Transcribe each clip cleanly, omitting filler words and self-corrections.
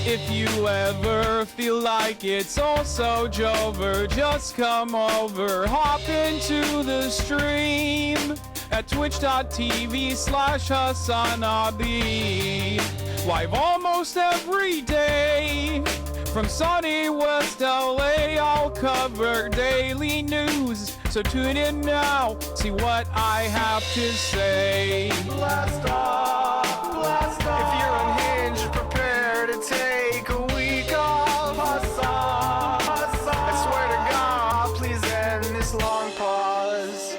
If you ever feel like it's all so jover, just come over, hop into the stream at twitch.tv/HasanAbi. Live almost every day from sunny West LA. I'll cover daily news, so tune in now, see what I have to say. Blast off, blast off. If you're unhinged, prepare to take a week off. Hasan, Hasan. I swear to God, please end this long pause.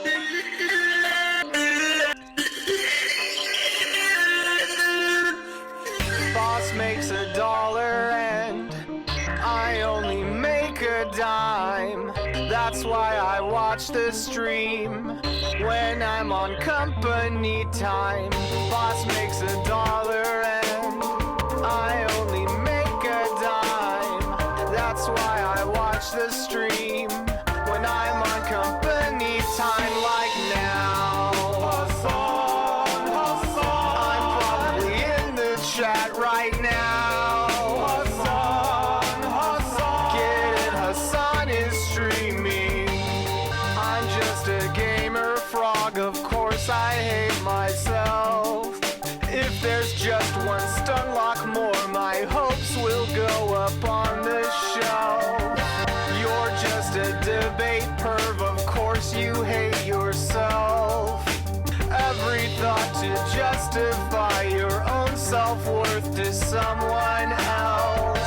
Boss makes $1 and I only make a dime. That's why I watch the stream when I'm on company time. Boss makes $1 and I only make a dime. That's why I watch the stream when I'm on company time, like now. Hasan, Hasan. I'm probably in the chat right now. Hasan, Hasan. Get it, Hasan is streaming. I'm just a gamer frog, of course I hate myself. If there's just one stun lock more, my hopes will go up on the shelf. You're just a debate perv, of course you hate yourself. Every thought to justify your own self-worth to someone else.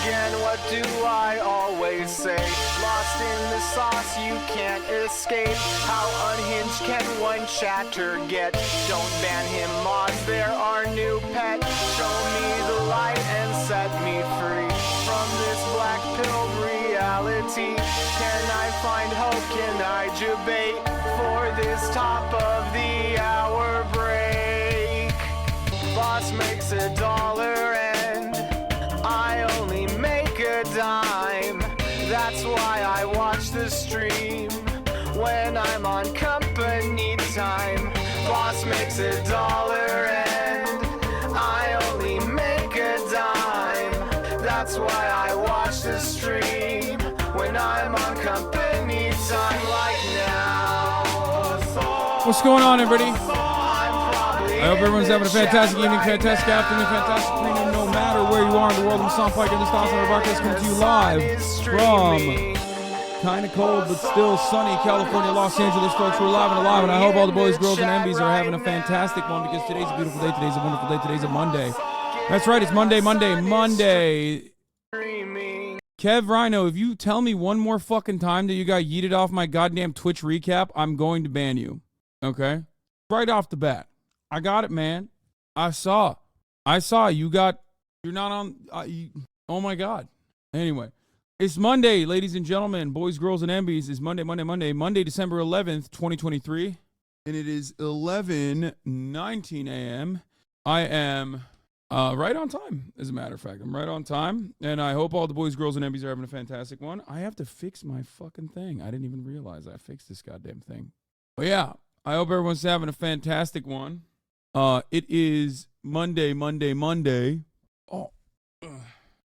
Again, what do I always say? Lost in the sauce, you can't escape. How unhinged can one chatter get? Don't ban him, mods, they're our new pet. Show me the light and set me free from this black-pilled reality. Can I find hope? Can I debate for this top of the hour break? Boss makes $1 and I only make a dime. That's why I watch the stream when I'm on company time. Boss makes $1 and I only make a dime. That's why I watch the stream when I'm on company time, like now. What's going on, everybody? I'm probably I hope everyone's in having a the fantastic chat evening, right fantastic afternoon, fantastic evening, no matter where you are in the world. I'm Song Pike, and this awesome broadcast coming to you live from kind of cold but still sunny California, Los Angeles, folks. We're live and alive, and I hope all the boys, girls, and MBs are having a fantastic one, because today's a beautiful day, today's a wonderful day, today's a Monday. That's right, it's Monday. Kev Rhino, if you tell me one more fucking time that you got yeeted off my goddamn Twitch recap, I'm going to ban you. Okay? Right off the bat. I got it, man. I saw. You're not on. Oh my God. Anyway, it's Monday, ladies and gentlemen, boys, girls, and MBs. It's Monday, December 11th, 2023. And it is 11:19 a.m. I am right on time, as a matter of fact. I'm right on time. And I hope all the boys, girls, and MBs are having a fantastic one. I have to fix my fucking thing. I didn't even realize I fixed this goddamn thing. But yeah, I hope everyone's having a fantastic one. It is Monday. Oh,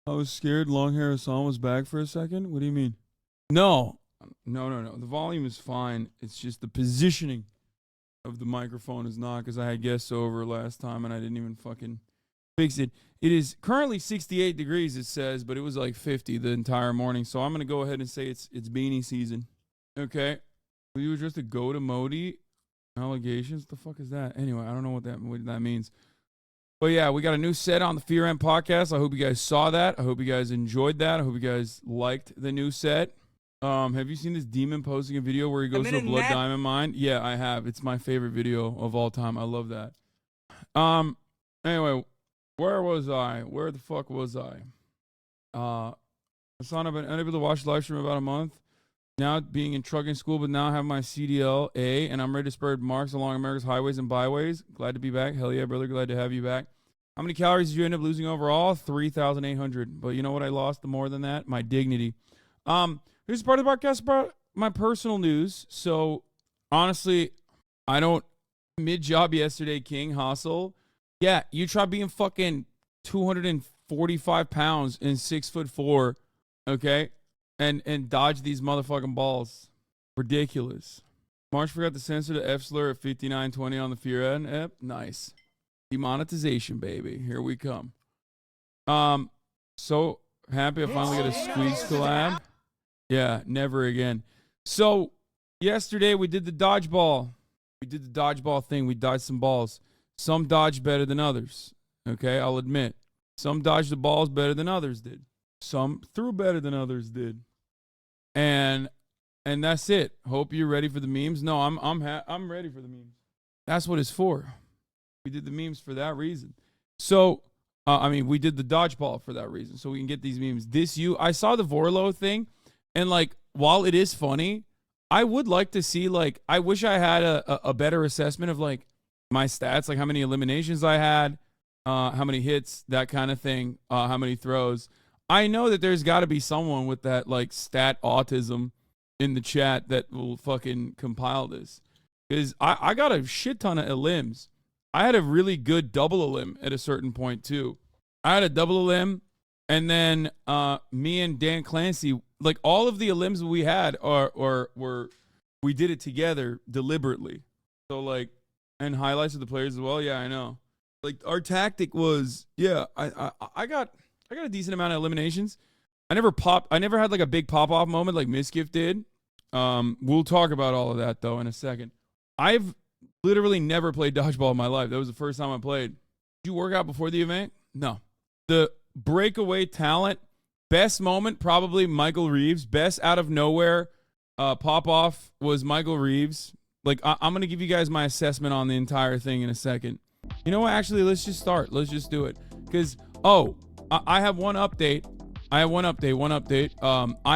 I was scared long hair Hassan was back for a second. What do you mean? No. The volume is fine. It's just the positioning of the microphone is not, because I had guests over last time and I didn't even fucking fix it. It is currently 68 degrees, it says, but it was like 50 the entire morning. So I'm going to go ahead and say it's beanie season. Okay. Will you just go to Modi? Allegations? The fuck is that? Anyway, I don't know what that means. But yeah, we got a new set on the Fear End podcast. I hope you guys saw that. I hope you guys enjoyed that. I hope you guys liked the new set. Have you seen this demon posting a video where he goes to a blood diamond mine? Yeah, I have. It's my favorite video of all time. I love that. Anyway, where was I? Where the fuck was I? Hassan, I've been unable to watch the live stream about a month. Now being in trucking school, but now I have my CDL-A, and I'm ready to spread marks along America's highways and byways. Glad to be back. Hell yeah, brother. Glad to have you back. How many calories did you end up losing overall? 3,800. But you know what I lost more than that? My dignity. Here's part of the podcast about my personal news. So, honestly, I Mid-job yesterday, King Hustle. Yeah, you try being fucking 245 pounds and 6'4", okay? And dodge these motherfucking balls. Ridiculous. Marsh forgot to censor the F slur at 5920 on the Fear Ed app. Nice. Demonetization, baby. Here we come. So happy I finally got a Squeaks collab. Yeah, never again. So yesterday we did the dodgeball. We did the dodgeball thing. We dodged some balls. Some dodged better than others. Okay, I'll admit. Some dodged the balls better than others did. Some threw better than others did. And that's it. Hope you're ready for the memes. No, I'm ready for the memes. That's what it's for. We did the memes for that reason. So, we did the dodgeball for that reason, so we can get these memes. I saw the Vorlo thing, and like, while it is funny, I would like to see, like, I wish I had a better assessment of like my stats, like how many eliminations I had, how many hits, that kind of thing, how many throws. I know that there's got to be someone with that like stat autism in the chat that will fucking compile this, because I got a shit ton of elims. I had a really good double elim at a certain point too. I had a double elim, and then me and Dan Clancy, like all of the elims we had were we did it together deliberately. So like, and highlights of the players as well. Yeah, I know. Like our tactic was, yeah, I got a decent amount of eliminations. I never had like a big pop off moment like Misgift did. We'll talk about all of that though in a second. I've literally never played dodgeball in my life. That was the first time I played. Did you work out before the event? No. The breakaway talent, best moment, probably Michael Reeves. Best out of nowhere pop off was Michael Reeves. Like, I'm going to give you guys my assessment on the entire thing in a second. You know what? Actually, let's just start. Let's just do it. Because, I have one update. I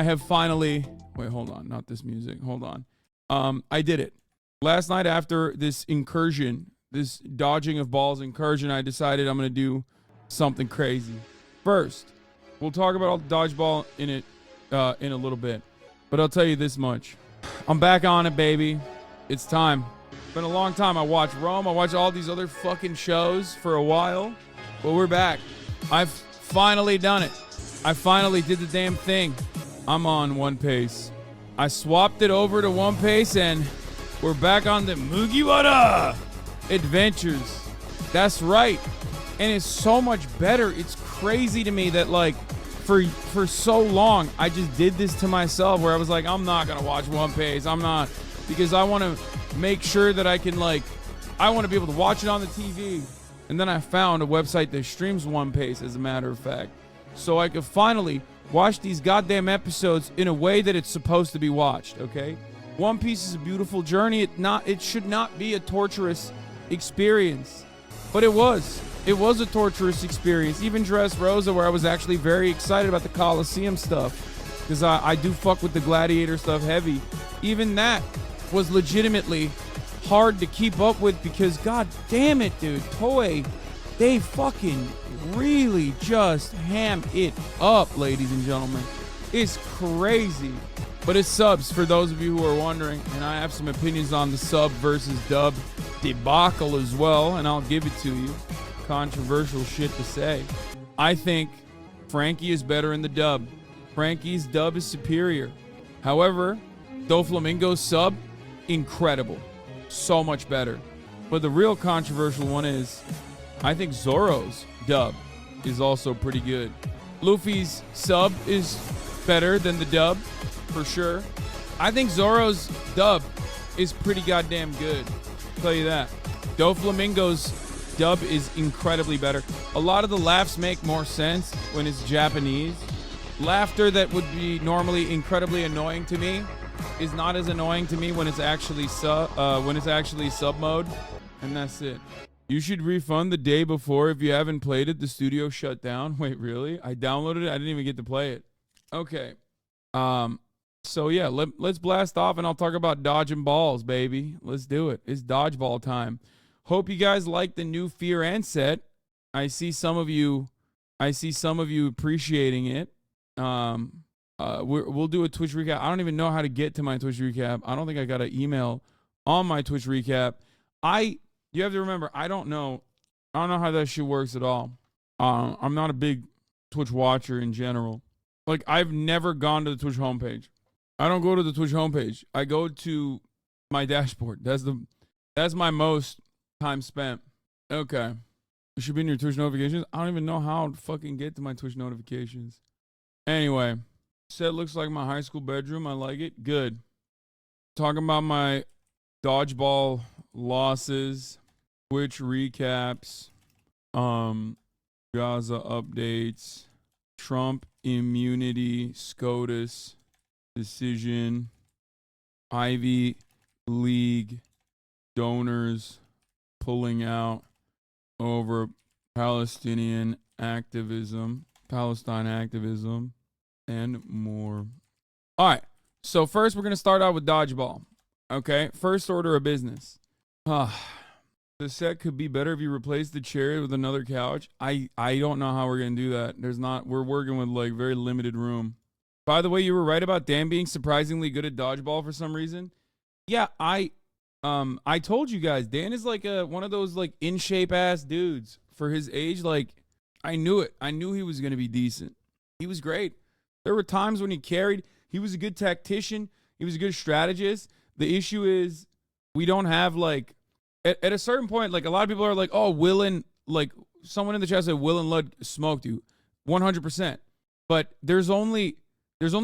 have finally... Wait, hold on. Not this music. Hold on. I did it. Last night after this incursion, this dodging of balls incursion, I decided I'm going to do something crazy. First, we'll talk about all the dodgeball in a little bit. But I'll tell you this much. I'm back on it, baby. It's time. It's been a long time. I watched Rome. I watched all these other fucking shows for a while. But we're back. I've finally done it. I finally did the damn thing. I'm on One Pace. I swapped it over to One Pace, and we're back on the Mugiwara adventures. That's right. And it's so much better. It's crazy to me that, like, for so long, I just did this to myself where I was like, I'm not going to watch One Pace. I'm not. Because I want to make sure that I can, like, I want to be able to watch it on the TV. And then I found a website that streams One Pace, as a matter of fact. So I could finally watch these goddamn episodes in a way that it's supposed to be watched, okay? One Piece is a beautiful journey. It should not be a torturous experience. But it was. It was a torturous experience. Even Dressrosa, where I was actually very excited about the Coliseum stuff, because I do fuck with the Gladiator stuff heavy. Even that was legitimately hard to keep up with, because god damn it, dude, Toei, they fucking really just ham it up, ladies and gentlemen. It's crazy. But it's subs, for those of you who are wondering, and I have some opinions on the sub versus dub debacle as well, and I'll give it to you. Controversial shit to say. I think Frankie is better in the dub. Frankie's dub is superior. However, Doflamingo's sub, incredible. So much better. But the real controversial one is, I think Zoro's dub is also pretty good. Luffy's sub is better than the dub, for sure. I think Zoro's dub is pretty goddamn good. I'll tell you that. Doflamingo's dub is incredibly better. A lot of the laughs make more sense when it's Japanese. Laughter that would be normally incredibly annoying to me is not as annoying to me when it's actually sub mode, and that's it. You should refund the day before if you haven't played it. The studio shut down. Wait, really? I downloaded it. I didn't even get to play it. Okay. So yeah, let's blast off, and I'll talk about dodging balls, baby. Let's do it. It's dodgeball time. Hope you guys like the new Fear and set. I see some of you appreciating it. We'll do a Twitch recap. I don't even know how to get to my Twitch recap. I don't think I got an email on my Twitch recap. I you have to remember, I don't know how that shit works at all. I'm not a big Twitch watcher in general. Like, I've never gone to the Twitch homepage. I don't go to the Twitch homepage. I go to my dashboard. That's my most time spent. Okay. It should be in your Twitch notifications. I don't even know how to fucking get to my Twitch notifications. Anyway, set looks like my high school bedroom. I like it. Good. Talking about my dodgeball losses, Twitch recaps, Gaza updates, Trump immunity, SCOTUS decision, Ivy League donors pulling out over Palestine activism, and more. All right. So first, we're going to start out with dodgeball. Okay. First order of business. The set could be better if you replace the chair with another couch. I don't know how we're going to do that. We're working with like very limited room. By the way, you were right about Dan being surprisingly good at dodgeball for some reason. Yeah, I told you guys, Dan is like one of those like in shape ass dudes for his age. Like, I knew it. I knew he was going to be decent. He was great. There were times when he carried. He was a good tactician. He was a good strategist. The issue is we don't have like, at a certain point, like a lot of people are like, oh, Will and like someone in the chat said Will and Lud smoked you 100%. But there's only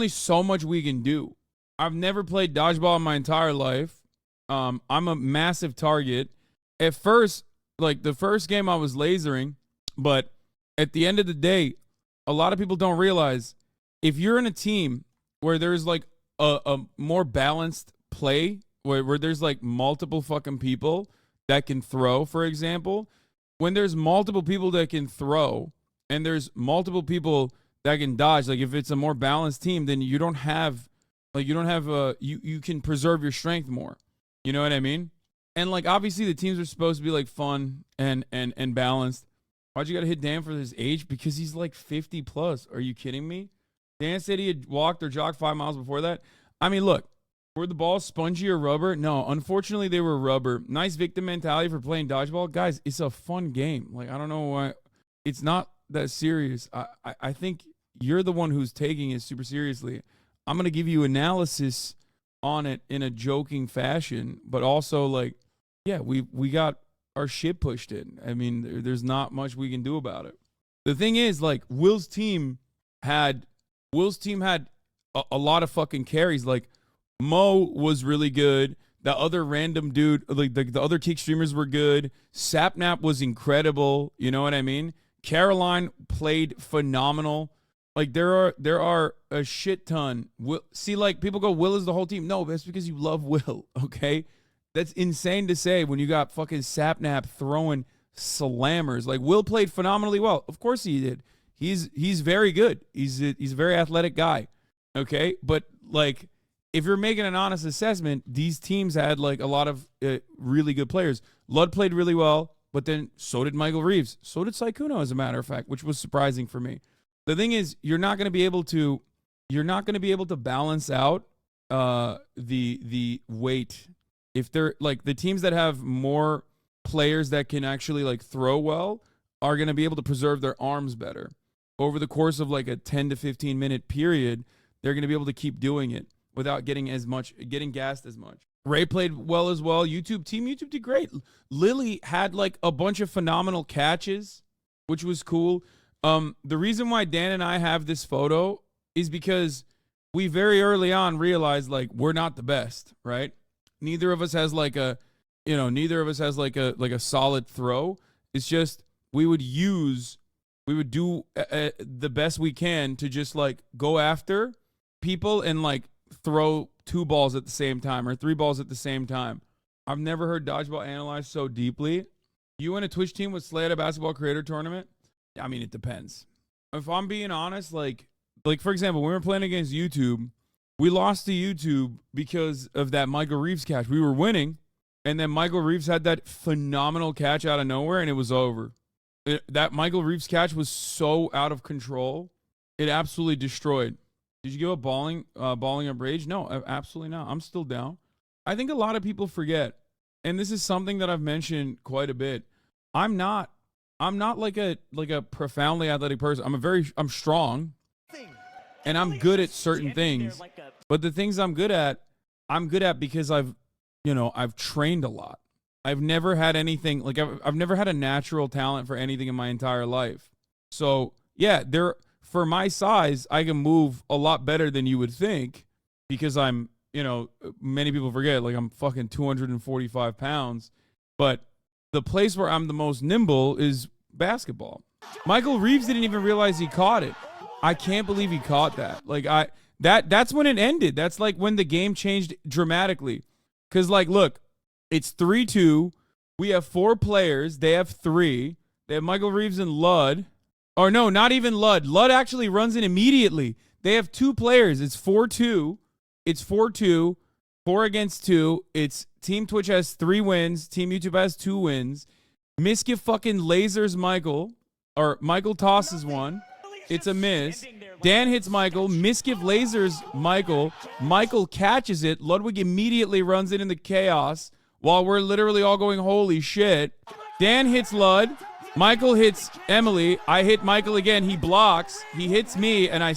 so much we can do. I've never played dodgeball in my entire life. I'm a massive target. At first, like the first game I was lasering, but at the end of the day, a lot of people don't realize if you're in a team where there's like a more balanced play, where there's like multiple fucking people that can throw, for example, when there's multiple people that can throw and there's multiple people that can dodge, like if it's a more balanced team, then you can preserve your strength more. You know what I mean? And like obviously the teams are supposed to be like fun and balanced. Why'd you gotta hit Dan for his age? Because he's like 50 plus. Are you kidding me? Dan said he had walked or jogged 5 miles before that. I mean, look, were the balls spongy or rubber? No, unfortunately they were rubber. Nice victim mentality for playing dodgeball. Guys, it's a fun game. Like, I don't know why. It's not that serious. I think you're the one who's taking it super seriously. I'm going to give you analysis on it in a joking fashion, but also like, yeah, we got our shit pushed in. I mean, there's not much we can do about it. The thing is, like, Will's team had a lot of fucking carries. Like, Mo was really good. The other random dude, like the other kick streamers were good. Sapnap was incredible. You know what I mean? Caroline played phenomenal. Like, there are a shit ton. See, like, people go, Will is the whole team. No, that's because you love Will, okay? That's insane to say when you got fucking Sapnap throwing slammers. Like, Will played phenomenally well. Of course he did. He's very good. He's a very athletic guy, okay? But, like, if you're making an honest assessment, these teams had, like, a lot of really good players. Lud played really well, but then so did Michael Reeves. So did Saikuno, as a matter of fact, which was surprising for me. The thing is, you're not going to be able to balance out the weight if they're like the teams that have more players that can actually like throw well are going to be able to preserve their arms better over the course of like a 10 to 15 minute period. They're going to be able to keep doing it without getting gassed as much. Ray played well as well. YouTube did great. Lily had like a bunch of phenomenal catches, which was cool. The reason why Dan and I have this photo is because we very early on realized like we're not the best, right? Neither of us has like a solid throw. It's just we would do the best we can to just like go after people and like throw 2 balls at the same time or 3 balls at the same time. I've never heard dodgeball analyzed so deeply. You and a Twitch team would slay at a basketball creator tournament? I mean, it depends. If I'm being honest, like for example, when we were playing against YouTube, we lost to YouTube because of that Michael Reeves catch. We were winning, and then Michael Reeves had that phenomenal catch out of nowhere, and it was over. That Michael Reeves catch was so out of control. It absolutely destroyed. Did you give up balling up rage? No, absolutely not. I'm still down. I think a lot of people forget and this is something that I've mentioned quite a bit. I'm not like a profoundly athletic person. I'm strong and I'm good at certain things. But the things I'm good at because I've trained a lot. I've never had anything like I've never had a natural talent for anything in my entire life. So, yeah, for my size, I can move a lot better than you would think because I'm, many people forget, like I'm fucking 245 pounds. But the place where I'm the most nimble is basketball. Michael Reeves didn't even realize he caught it. I can't believe he caught that. Like that's when it ended. That's like when the game changed dramatically. Cause like, look, it's 3-2. We have 4 players. They have 3. They have Michael Reeves and Ludd. Or no, not even Ludd. Ludd actually runs in immediately. They have 2 players. It's 4-2. It's 4-2. 4 against 2. It's Team Twitch has 3 wins. Team YouTube has 2 wins. Miskiff fucking lasers Michael. Or Michael tosses one. It's a miss. Dan hits Michael. Miskiff lasers Michael. Michael catches it. Ludwig immediately runs it in the chaos while we're literally all going, holy shit. Dan hits Ludd. Michael hits Emily. I hit Michael again. He blocks. He hits me, and I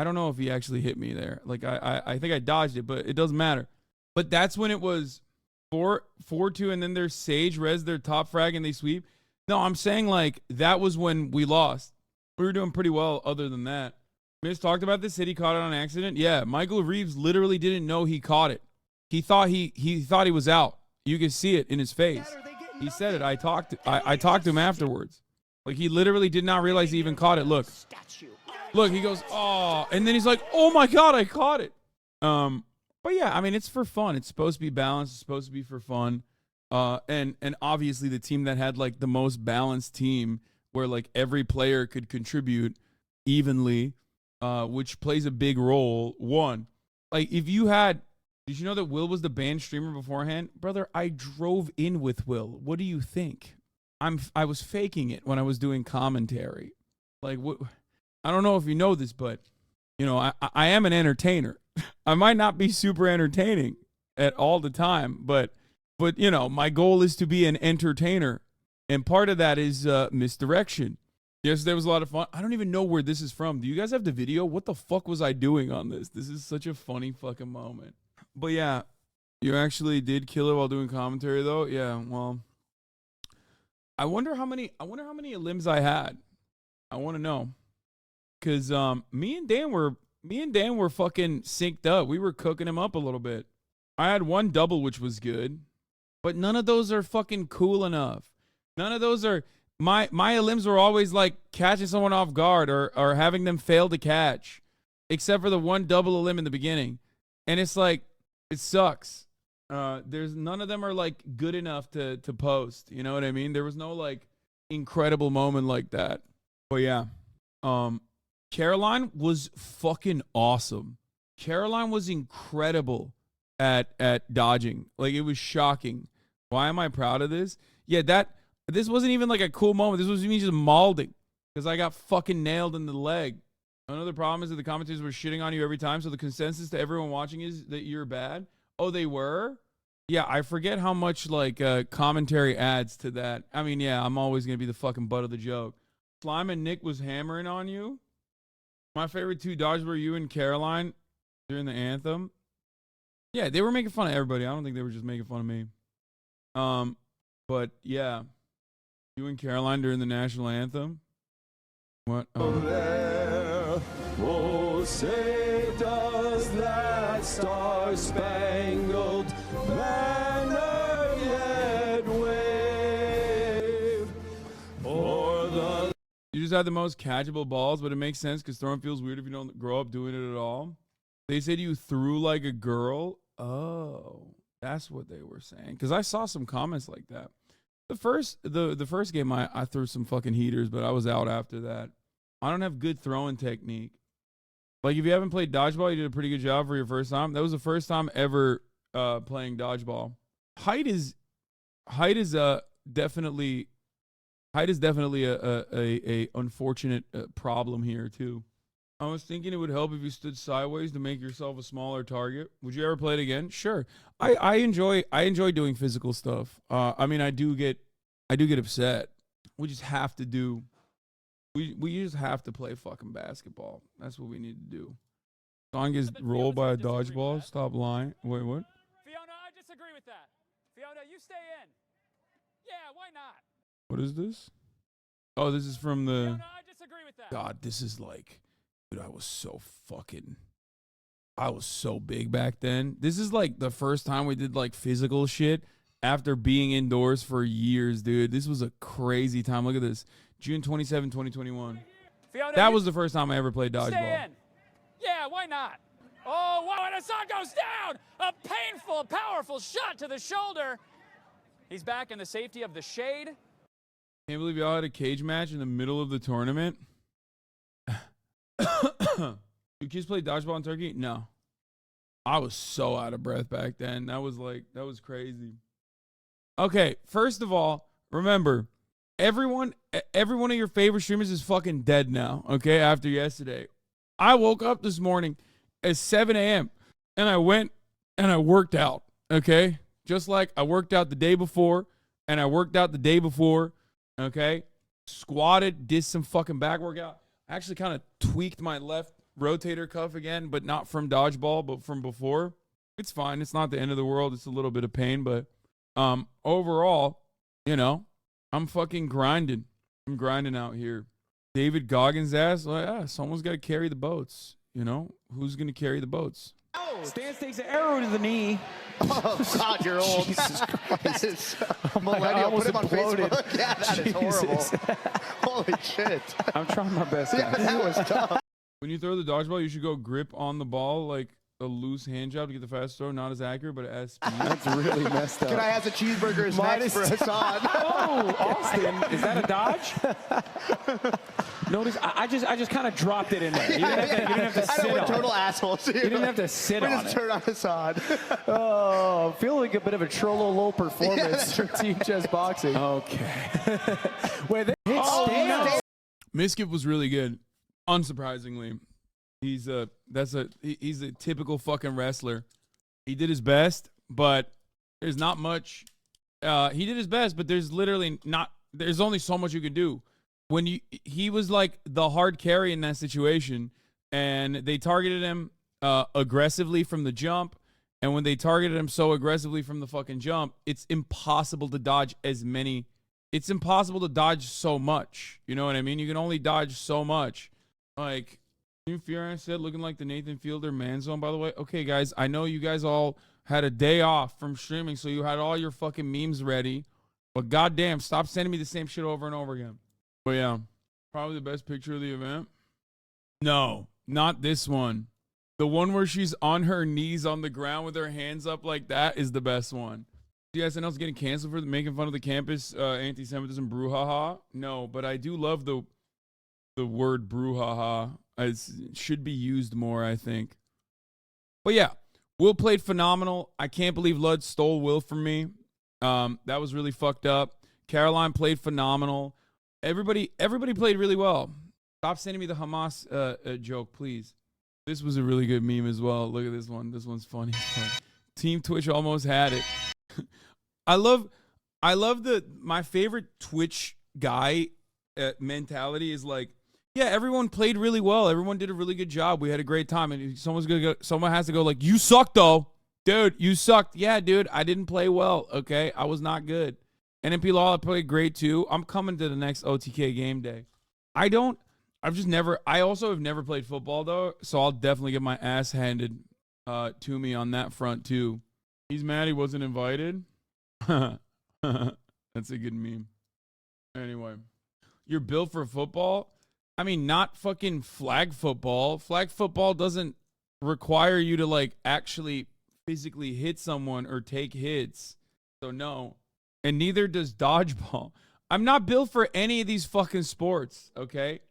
don't know if he actually hit me there. Like I think I dodged it, but it doesn't matter. But that's when it was 4-2, and then there's Sage res their top frag and they sweep. No, I'm saying like that was when we lost. We were doing pretty well other than that. Miz talked about this. Said he caught it on accident. Yeah, Michael Reeves literally didn't know he caught it. He thought he was out. You could see it in his face. He said it. I talked to him afterwards. Like he literally did not realize he even caught it. Look, he goes, oh, and then he's like, oh my God, I caught it. But yeah, I mean, it's for fun. It's supposed to be balanced. It's supposed to be for fun. And obviously the team that had like the most balanced team where like every player could contribute evenly, which plays a big role. One, like if you had, did you know that Will was the banned streamer beforehand? Brother, I drove in with Will. What do you think? I was faking it when I was doing commentary. Like, I don't know if you know this, but I am an entertainer. I might not be super entertaining at all the time, but my goal is to be an entertainer. And part of that is misdirection. Yes, there was a lot of fun. I don't even know where this is from. Do you guys have the video? What the fuck was I doing on this? This is such a funny fucking moment. But yeah, you actually did kill it while doing commentary though. Yeah, well, I wonder how many limbs I had. I want to know. Cause me and Dan were fucking synced up. We were cooking him up a little bit. I had one double which was good. But none of those are fucking cool enough. None of those are my limbs were always like catching someone off guard or having them fail to catch. Except for the one double limb in the beginning. And it's like it sucks. There's none of them are like good enough to post. You know what I mean? There was no like incredible moment like that. But yeah. Caroline was fucking awesome. Caroline was incredible at dodging. Like it was shocking. Why am I proud of this? Yeah, this wasn't even like a cool moment. This was me just mauling because I got fucking nailed in the leg. Another problem is that the commentators were shitting on you every time. So the consensus to everyone watching is that you're bad. Oh, they were? Yeah, I forget how much like commentary adds to that. I mean, yeah, I'm always going to be the fucking butt of the joke. Slime and Nick was hammering on you. My favorite 2 dodges were you and Caroline during the anthem. Yeah, they were making fun of everybody. I don't think they were just making fun of me. But yeah, you and Caroline during the national anthem. What? There, oh, say does that star-spangled banner yet wave o'er the... You just had the most catchable balls, but it makes sense because throwing feels weird if you don't grow up doing it at all. They said you threw like a girl. Oh, that's what they were saying. Because I saw some comments like that. The first game, I threw some fucking heaters, but I was out after that. I don't have good throwing technique. Like, if you haven't played dodgeball, you did a pretty good job for your first time. That was the first time ever playing dodgeball. Height is definitely a unfortunate problem here too. I was thinking it would help if you stood sideways to make yourself a smaller target. Would you ever play it again? Sure. I enjoy doing physical stuff. I mean, I do get upset. We just have to do. We just have to play fucking basketball. That's what we need to do. Song gets rolled by a dodgeball. Stop lying. Wait, what? Fiona, I disagree with that. Fiona, you stay in. Yeah, why not? What is this? Oh, this is from the. Fiona, I disagree with that. God, this is like, dude, I was so big back then. This is like the first time we did like physical shit after being indoors for years, dude. This was a crazy time. Look at this. June 27, 2021. Fiona, That was the first time I ever played stay dodgeball. in. Yeah, why not? Oh, wow, and Hasan goes down. A painful, powerful shot to the shoulder. He's back in the safety of the shade. Can't believe y'all had a cage match in the middle of the tournament. You kids play dodgeball in Turkey? No. I was so out of breath back then. That was crazy. Okay, first of all, remember, every one of your favorite streamers is fucking dead now, okay, after yesterday. I woke up this morning at 7 a.m. and I went and I worked out, okay? Just like I worked out the day before and I worked out the day before, okay? Squatted, did some fucking back workout. I actually kind of tweaked my left rotator cuff again, but not from dodgeball, but from before. It's fine. It's not the end of the world. It's a little bit of pain, but overall, you know, I'm fucking grinding. I'm grinding out here. David Goggins ass, like, yeah, someone's got to carry the boats. You know, who's going to carry the boats? Stance takes an arrow to the knee. Oh, God, you're old. Jesus Christ. Millennial, put him on imploded. Facebook. Yeah, that is horrible. Holy shit. I'm trying my best, Yeah, guys. that was tough. When you throw the dodgeball, you should go grip on the ball like a loose hand job to get the fast throw. Not as accurate, but as speed. That's really messed up. Can I have the cheeseburgers next for Hasan? Oh, Austin, is that a dodge? Notice, I just kind of dropped it in there. You didn't have to I sit know we're on total it. assholes here. You didn't have to sit We on just it. turned on Hasan. Oh, feel like a bit of a Trololo performance Yeah, for Team Chess Boxing. Okay. Wait, they hit Oh, stance. no. Miskip was really good, unsurprisingly. He's a typical fucking wrestler. He did his best, but there's not much. He did his best, but there's literally not. There's only so much you can do. When he was like the hard carry in that situation, and they targeted him aggressively from the jump. And when they targeted him so aggressively from the fucking jump, it's impossible to dodge as many. It's impossible to dodge so much. You know what I mean? You can only dodge so much. Like, Team Fury said, looking like the Nathan Fielder man zone, by the way. Okay, guys, I know you guys all had a day off from streaming, so you had all your fucking memes ready. But goddamn, stop sending me the same shit over and over again. But yeah, probably the best picture of the event. No, not this one. The one where she's on her knees on the ground with her hands up like that is the best one. Do you guys know it's getting canceled for making fun of the campus anti-Semitism brouhaha? No, but I do love the word brouhaha. It should be used more, I think. But yeah, Will played phenomenal. I can't believe Lud stole Will from me. That was really fucked up. Caroline played phenomenal. Everybody played really well. Stop sending me the Hamas joke, please. This was a really good meme as well. Look at this one. This one's funny. Team Twitch almost had it. I love my favorite Twitch guy mentality is like, yeah, everyone played really well. Everyone did a really good job. We had a great time. And someone has to go like, you sucked though. Dude, you sucked. Yeah, dude, I didn't play well. Okay. I was not good. NMP Law played great too. I'm coming to the next OTK game day. I also have never played football though. So I'll definitely get my ass handed to me on that front too. He's mad he wasn't invited. That's a good meme. Anyway, you're built for football. I mean, not fucking flag football. Flag football doesn't require you to like actually physically hit someone or take hits. So no. And neither does dodgeball. I'm not built for any of these fucking sports, okay?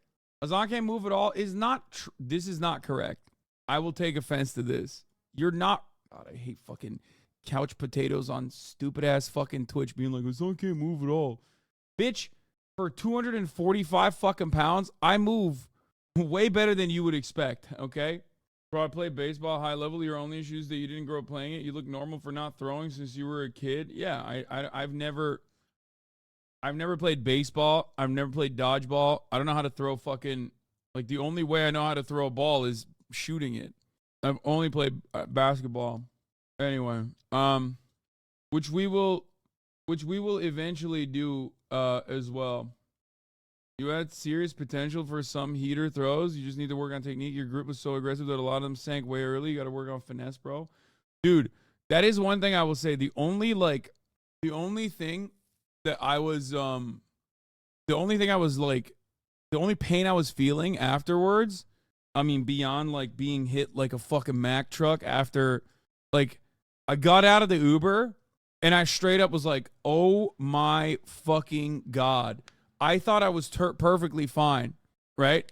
Hasan can't move at all is not this is not correct. I will take offense to this. You're not God, I hate fucking couch potatoes on stupid ass fucking Twitch being like, Hasan can't move at all. Bitch, for 245 fucking pounds, I move Way better than you would expect, okay? Bro, I played baseball high level. Your only issue is that you didn't grow up playing it. You look normal for not throwing since you were a kid. Yeah, I've never played baseball. I've never played dodgeball. I don't know how to throw fucking, like, the only way I know how to throw a ball is shooting it. I've only played basketball. Anyway, which we will eventually do as well. You had serious potential for some heater throws. You just need to work on technique. Your grip was so aggressive that a lot of them sank way early. You got to work on finesse, bro. Dude, that is one thing I will say. The only thing that I was the only pain I was feeling afterwards, I mean, beyond like being hit like a fucking Mack truck after, like, I got out of the Uber and I straight up was like, oh my fucking God. I thought I was perfectly fine, right?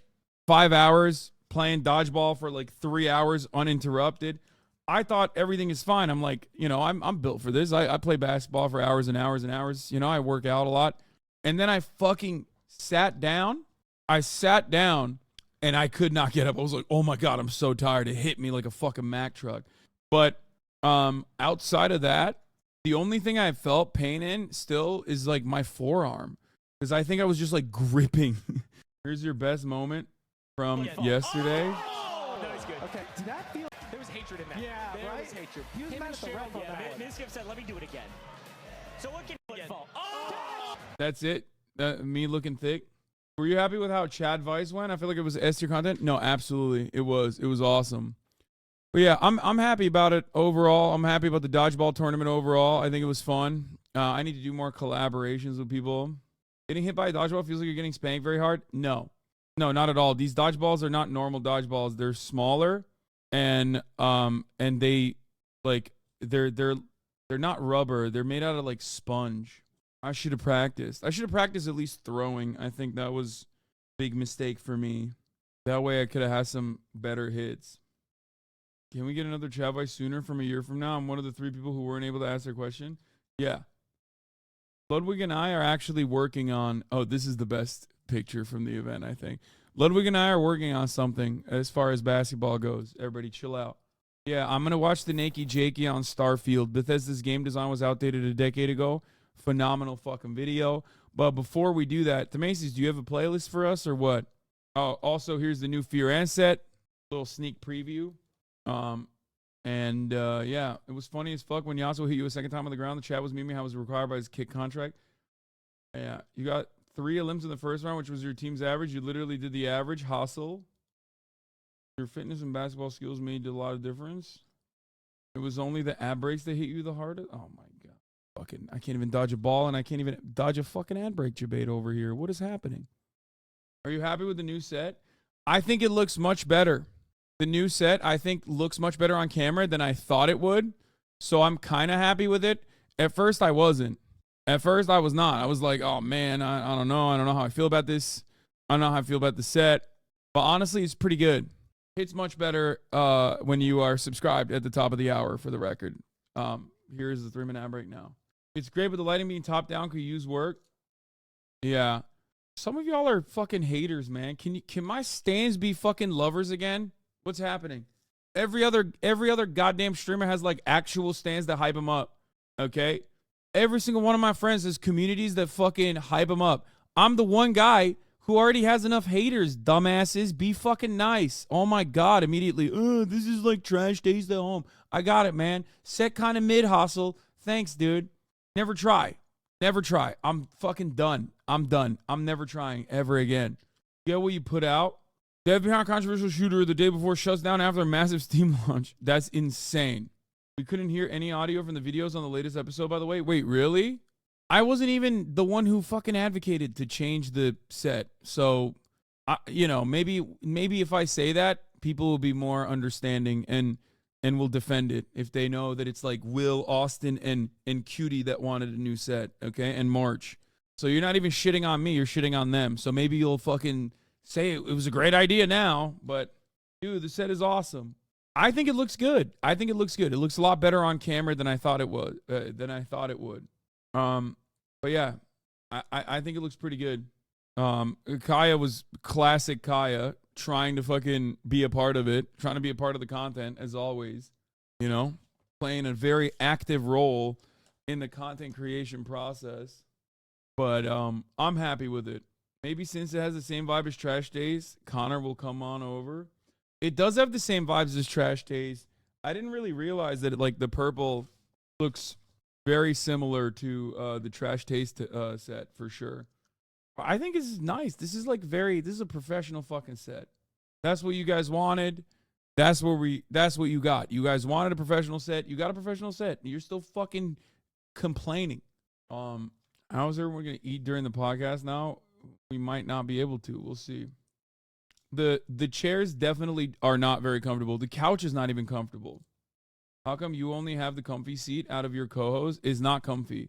5 hours playing dodgeball for like 3 hours uninterrupted. I thought everything is fine. I'm like, you know, I'm built for this. I play basketball for hours and hours and hours. You know, I work out a lot. And then I fucking sat down. I sat down and I could not get up. I was like, oh my God, I'm so tired. It hit me like a fucking Mack truck. But outside of that, the only thing I felt pain in still is like my forearm. Because I think I was just like gripping. Here's your best moment from yesterday. Oh, no, he's good. Okay, did that feel? There was hatred in that. Yeah, there right? was hatred. He was Him mad and at the Cheryl, ref on that one. Miskip said, let me do it again. So what can you fall? Oh! That's it. Me looking thick. Were you happy with how Chad Vice went? I feel like it was S tier content. No, absolutely. It was awesome. But yeah, I'm happy about it overall. I'm happy about the dodgeball tournament overall. I think it was fun. I need to do more collaborations with people. Getting hit by a dodgeball feels like you're getting spanked very hard. No, not at all. These dodgeballs are not normal dodgeballs. They're smaller, and they like they're not rubber. They're made out of like sponge. I should have practiced. I should have practiced at least throwing. I think that was a big mistake for me. That way I could have had some better hits. Can we get another Chad Vice sooner from a year from now? I'm one of the 3 people who weren't able to ask their question. Yeah. Ludwig and I are actually working on, oh, this is the best picture from the event, I think. Ludwig and I are working on something as far as basketball goes. Everybody chill out. Yeah, I'm going to watch the Nakey Jakey on Starfield. Bethesda's game design was outdated a decade ago. Phenomenal fucking video. But before we do that, Macy's, do you have a playlist for us or what? Oh, also, here's the new Fear Ansett. Little sneak preview. Yeah, it was funny as fuck when Yasuo hit you a second time on the ground. The chat was memeing how it was required by his kick contract. Yeah, you got 3 elims in the first round, which was your team's average. You literally did the average hustle. Your fitness and basketball skills made a lot of difference. It was only the ad breaks that hit you the hardest. Oh my God. Fucking, I can't even dodge a ball and I can't even dodge a fucking ad break debate over here. What is happening? Are you happy with the new set? I think it looks much better. The new set, I think, looks much better on camera than I thought it would. So I'm kind of happy with it. At first, I wasn't. At first, I was not. I was like, oh, man, I don't know. I don't know how I feel about this. I don't know how I feel about the set. But honestly, it's pretty good. It's much better when you are subscribed at the top of the hour, for the record. Here's the 3-minute ad break now. It's great, but the lighting being top down could use work. Yeah. Some of y'all are fucking haters, man. Can my stands be fucking lovers again? What's happening? Every other goddamn streamer has like actual stands that hype them up. Okay? Every single one of my friends has communities that fucking hype them up. I'm the one guy who already has enough haters, dumbasses. Be fucking nice. Oh my God, immediately. Oh, this is like trash stays at home. I got it, man. Set kind of mid hustle. Thanks, dude. Never try. Never try. I'm fucking done. I'm done. I'm never trying ever again. Get what you put out. Dev behind controversial shooter the day before shuts down after a massive Steam launch. That's insane. We couldn't hear any audio from the videos on the latest episode, by the way. Wait, really? I wasn't even the one who fucking advocated to change the set. So, maybe if I say that, people will be more understanding and will defend it if they know that it's like Will, Austin, and Cutie that wanted a new set, okay? And March. So you're not even shitting on me, you're shitting on them. So maybe you'll fucking say it was a great idea now, but dude, the set is awesome. I think it looks good. It looks a lot better on camera than I thought it would. But yeah, I think it looks pretty good. Kaya was classic Kaya. trying to fucking be a part of it, trying to be a part of the content as always, you know, playing a very active role in the content creation process. But I'm happy with it. Maybe since it has the same vibe as Trash Days, Connor will come on over. It does have the same vibes as Trash Days. I didn't really realize that like the purple looks very similar to the Trash Taste set for sure. I think this is nice. This is like this is a professional fucking set. That's what you guys wanted. That's what you got. You guys wanted a professional set. You got a professional set. You're still fucking complaining. How's everyone gonna eat during the podcast now? We might not be able to. We'll see. The chairs definitely are not very comfortable. The couch is not even comfortable. How come you only have the comfy seat out of your co-host? Is not comfy.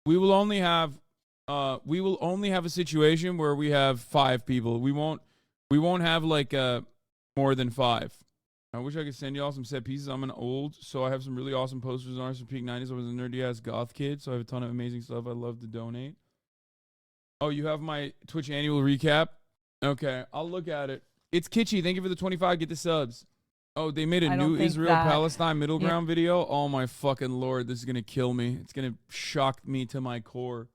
We will only have a situation where we have 5 people. We won't have like more than 5. I wish I could send y'all some set pieces. I'm an old, so I have some really awesome posters on some peak 90s. I was a nerdy ass goth kid, so I have a ton of amazing stuff. I love to donate. Oh, you have my Twitch annual recap? Okay, I'll look at it. It's Kitschy. Thank you for the 25. Get the subs. Oh, they made a new Israel-Palestine middle ground video? Oh, my fucking Lord. This is going to kill me. It's going to shock me to my core.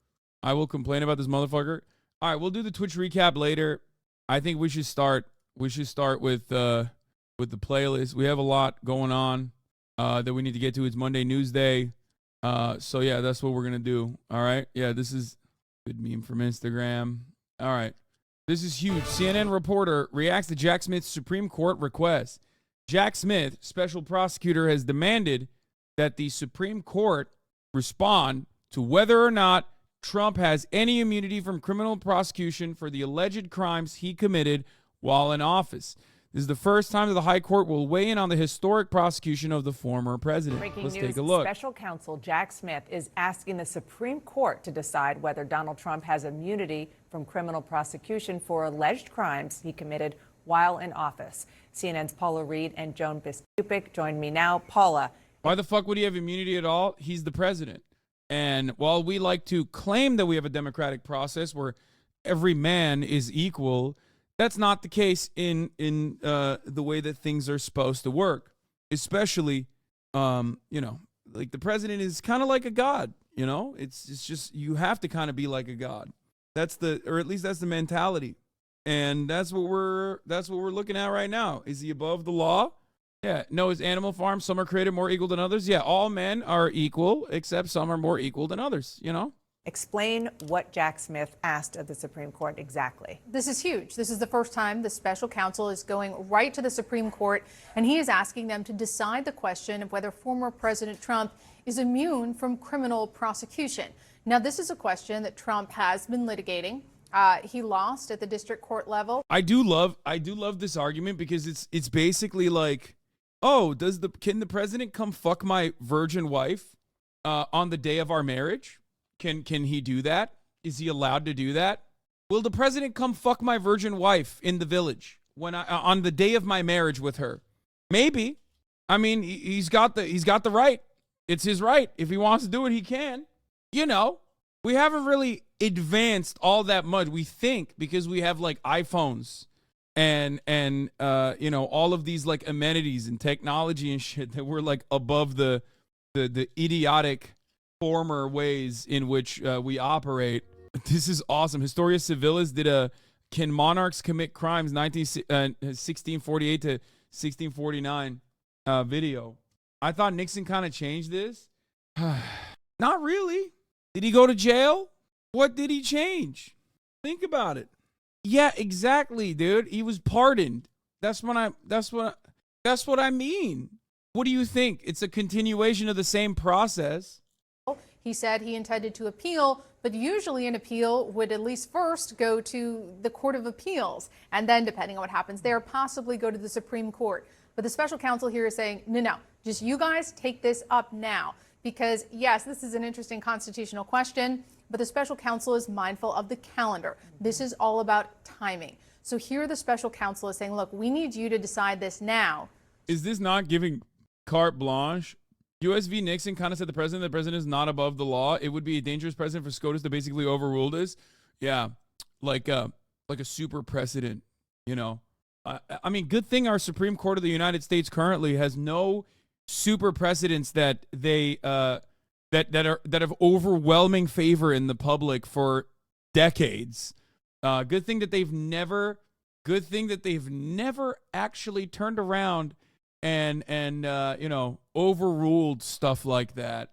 I will complain about this motherfucker. All right, we'll do the Twitch recap later. I think we should start with the playlist. We have a lot going on that we need to get to. It's Monday News Day. So, yeah, that's what we're going to do. All right? Yeah, this is good meme from Instagram. All right. This is huge. CNN reporter reacts to Jack Smith's Supreme Court request. Jack Smith, special prosecutor, has demanded that the Supreme Court respond to whether or not Trump has any immunity from criminal prosecution for the alleged crimes he committed while in office. This is the first time that the High Court will weigh in on the historic prosecution of the former president. Let's take a look. Special counsel Jack Smith is asking the Supreme Court to decide whether Donald Trump has immunity from criminal prosecution for alleged crimes he committed while in office. CNN's Paula Reed and Joan Biskupic join me now. Paula. Why the fuck would he have immunity at all? He's the president. And while we like to claim that we have a democratic process where every man is equal, that's not the case in the way that things are supposed to work. Especially, like the president is kind of like a god. You know, it's just you have to kind of be like a god. Or at least that's the mentality. And that's what we're looking at right now. Is he above the law? Yeah. No, is Animal Farm, some are created more equal than others? Yeah, all men are equal, except some are more equal than others, you know? Explain what Jack Smith asked of the Supreme Court exactly. This is huge. This is the first time the special counsel is going right to the Supreme Court, and he is asking them to decide the question of whether former President Trump is immune from criminal prosecution. Now, this is a question that Trump has been litigating. He lost at the district court level. I do love this argument because it's basically like, oh, can the president come fuck my virgin wife on the day of our marriage? Can he do that? Is he allowed to do that? Will the president come fuck my virgin wife in the village on the day of my marriage with her? Maybe. I mean, he's got the right. It's his right. If he wants to do it, he can. You know, we haven't really advanced all that much. We think because we have like iPhones and all of these like amenities and technology and shit that we're like above the idiotic former ways in which we operate. This is awesome. Historia Civilis did Can Monarchs Commit Crimes 1648 to 1649 video. I thought Nixon kind of changed this. Not really. Did he go to jail? What did he change? Think about it. Yeah, exactly, dude. He was pardoned. That's what I mean. What do you think? It's a continuation of the same process. He said he intended to appeal, but usually an appeal would at least first go to the Court of Appeals, and then, depending on what happens there, possibly go to the Supreme Court. But the special counsel here is saying, no, just you guys take this up now. Because, yes, this is an interesting constitutional question, but the special counsel is mindful of the calendar. This is all about timing. So here the special counsel is saying, look, we need you to decide this now. Is this not giving carte blanche? US v. Nixon kind of said the president is not above the law. It would be a dangerous precedent for SCOTUS to basically overrule this. Yeah, like a super precedent, you know. I mean, good thing our Supreme Court of the United States currently has no super precedents that they that have overwhelming favor in the public for decades. Good thing that they've never actually turned around and you know, overruled stuff like that.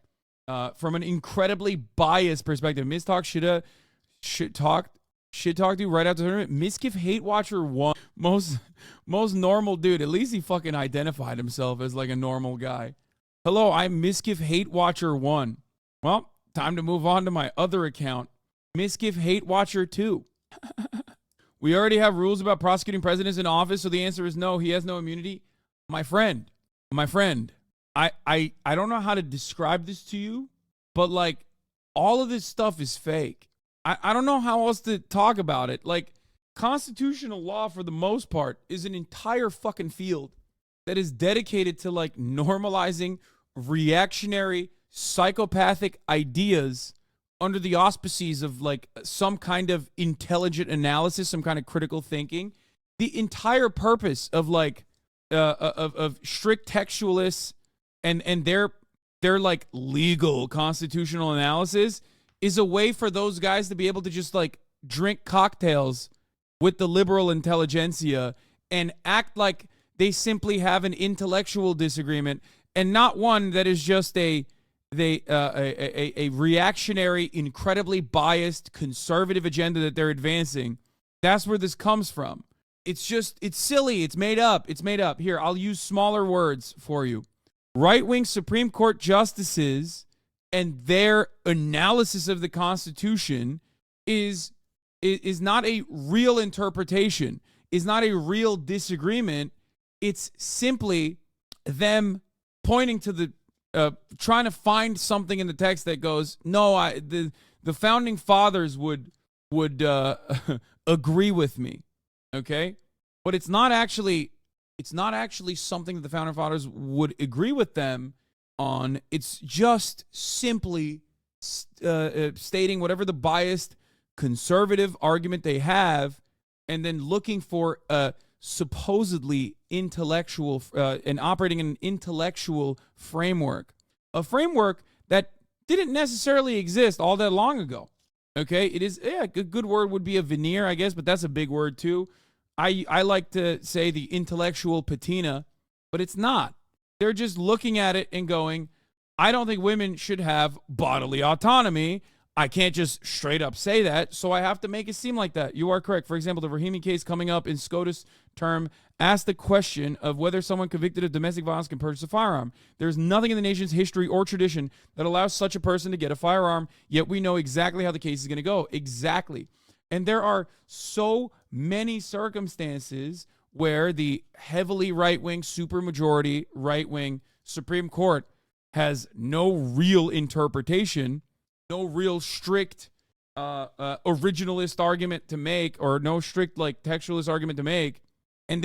From an incredibly biased perspective, Miss Talk shit talked you right after the tournament. Misgift Hate Watcher 1, most normal dude. At least he fucking identified himself as like a normal guy. Hello, I'm Misgift Hate Watcher 1. Well, time to move on to my other account, Misgift Hate Watcher 2. We already have rules about prosecuting presidents in office, so the answer is no. He has no immunity. My friend, I don't know how to describe this to you, but like all of this stuff is fake. I don't know how else to talk about it. Like, constitutional law, for the most part, is an entire fucking field that is dedicated to like normalizing reactionary, psychopathic ideas under the auspices of like some kind of intelligent analysis, some kind of critical thinking. The entire purpose of like of strict textualists and their like legal constitutional analysis is a way for those guys to be able to just like drink cocktails with the liberal intelligentsia and act like they simply have an intellectual disagreement, and not one that is just a reactionary, incredibly biased, conservative agenda that they're advancing. That's where this comes from. It's silly. It's made up. Here, I'll use smaller words for you. Right-wing Supreme Court justices and their analysis of the Constitution is not a real interpretation, is not a real disagreement. It's simply them pointing to the trying to find something in the text that goes, no, the founding fathers would agree with me, okay? But it's not actually something that the founding fathers would agree with them on. It's just simply stating whatever the biased conservative argument they have, and then looking for a supposedly intellectual and operating in an intellectual framework, a framework that didn't necessarily exist all that long ago. Okay, it is, yeah, a good word would be a veneer, I guess, but that's a big word too. I like to say the intellectual patina, but it's not. They're just looking at it and going, I don't think women should have bodily autonomy. I can't just straight up say that, so I have to make it seem like that. You are correct. For example, the Rahimi case coming up in SCOTUS term asked the question of whether someone convicted of domestic violence can purchase a firearm. There's nothing in the nation's history or tradition that allows such a person to get a firearm, yet we know exactly how the case is going to go. Exactly. And there are so many circumstances where the heavily right-wing, supermajority right-wing Supreme Court has no real interpretation, no real strict originalist argument to make, or no strict like textualist argument to make, and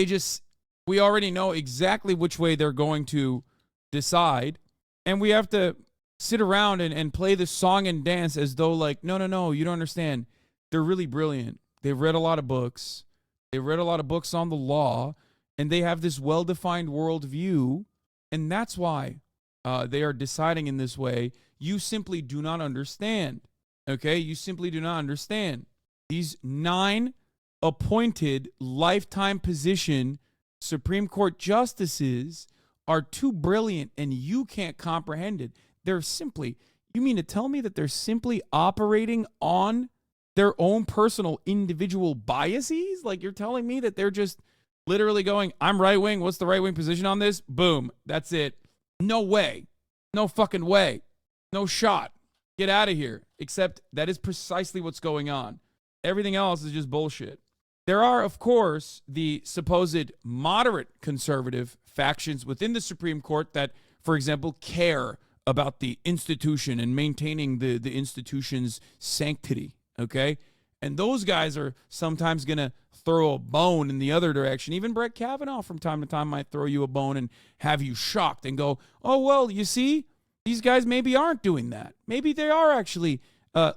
we already know exactly which way they're going to decide, and we have to sit around and play this song and dance as though like, no, you don't understand. They're really brilliant. They've read a lot of books. They read a lot of books on the law, and they have this well-defined worldview, and that's why they are deciding in this way. You simply do not understand, okay? You simply do not understand. These 9 appointed lifetime position Supreme Court justices are too brilliant, and you can't comprehend it. They're simply, you mean to tell me that they're simply operating on their own personal individual biases? Like, you're telling me that they're just literally going, I'm right-wing, what's the right-wing position on this? Boom, that's it. No way. No fucking way. No shot. Get out of here. Except that is precisely what's going on. Everything else is just bullshit. There are, of course, the supposed moderate conservative factions within the Supreme Court that, for example, care about the institution and maintaining the institution's sanctity. Okay? And those guys are sometimes going to throw a bone in the other direction. Even Brett Kavanaugh from time to time might throw you a bone and have you shocked and go, oh, well, you see, these guys maybe aren't doing that. Maybe they are actually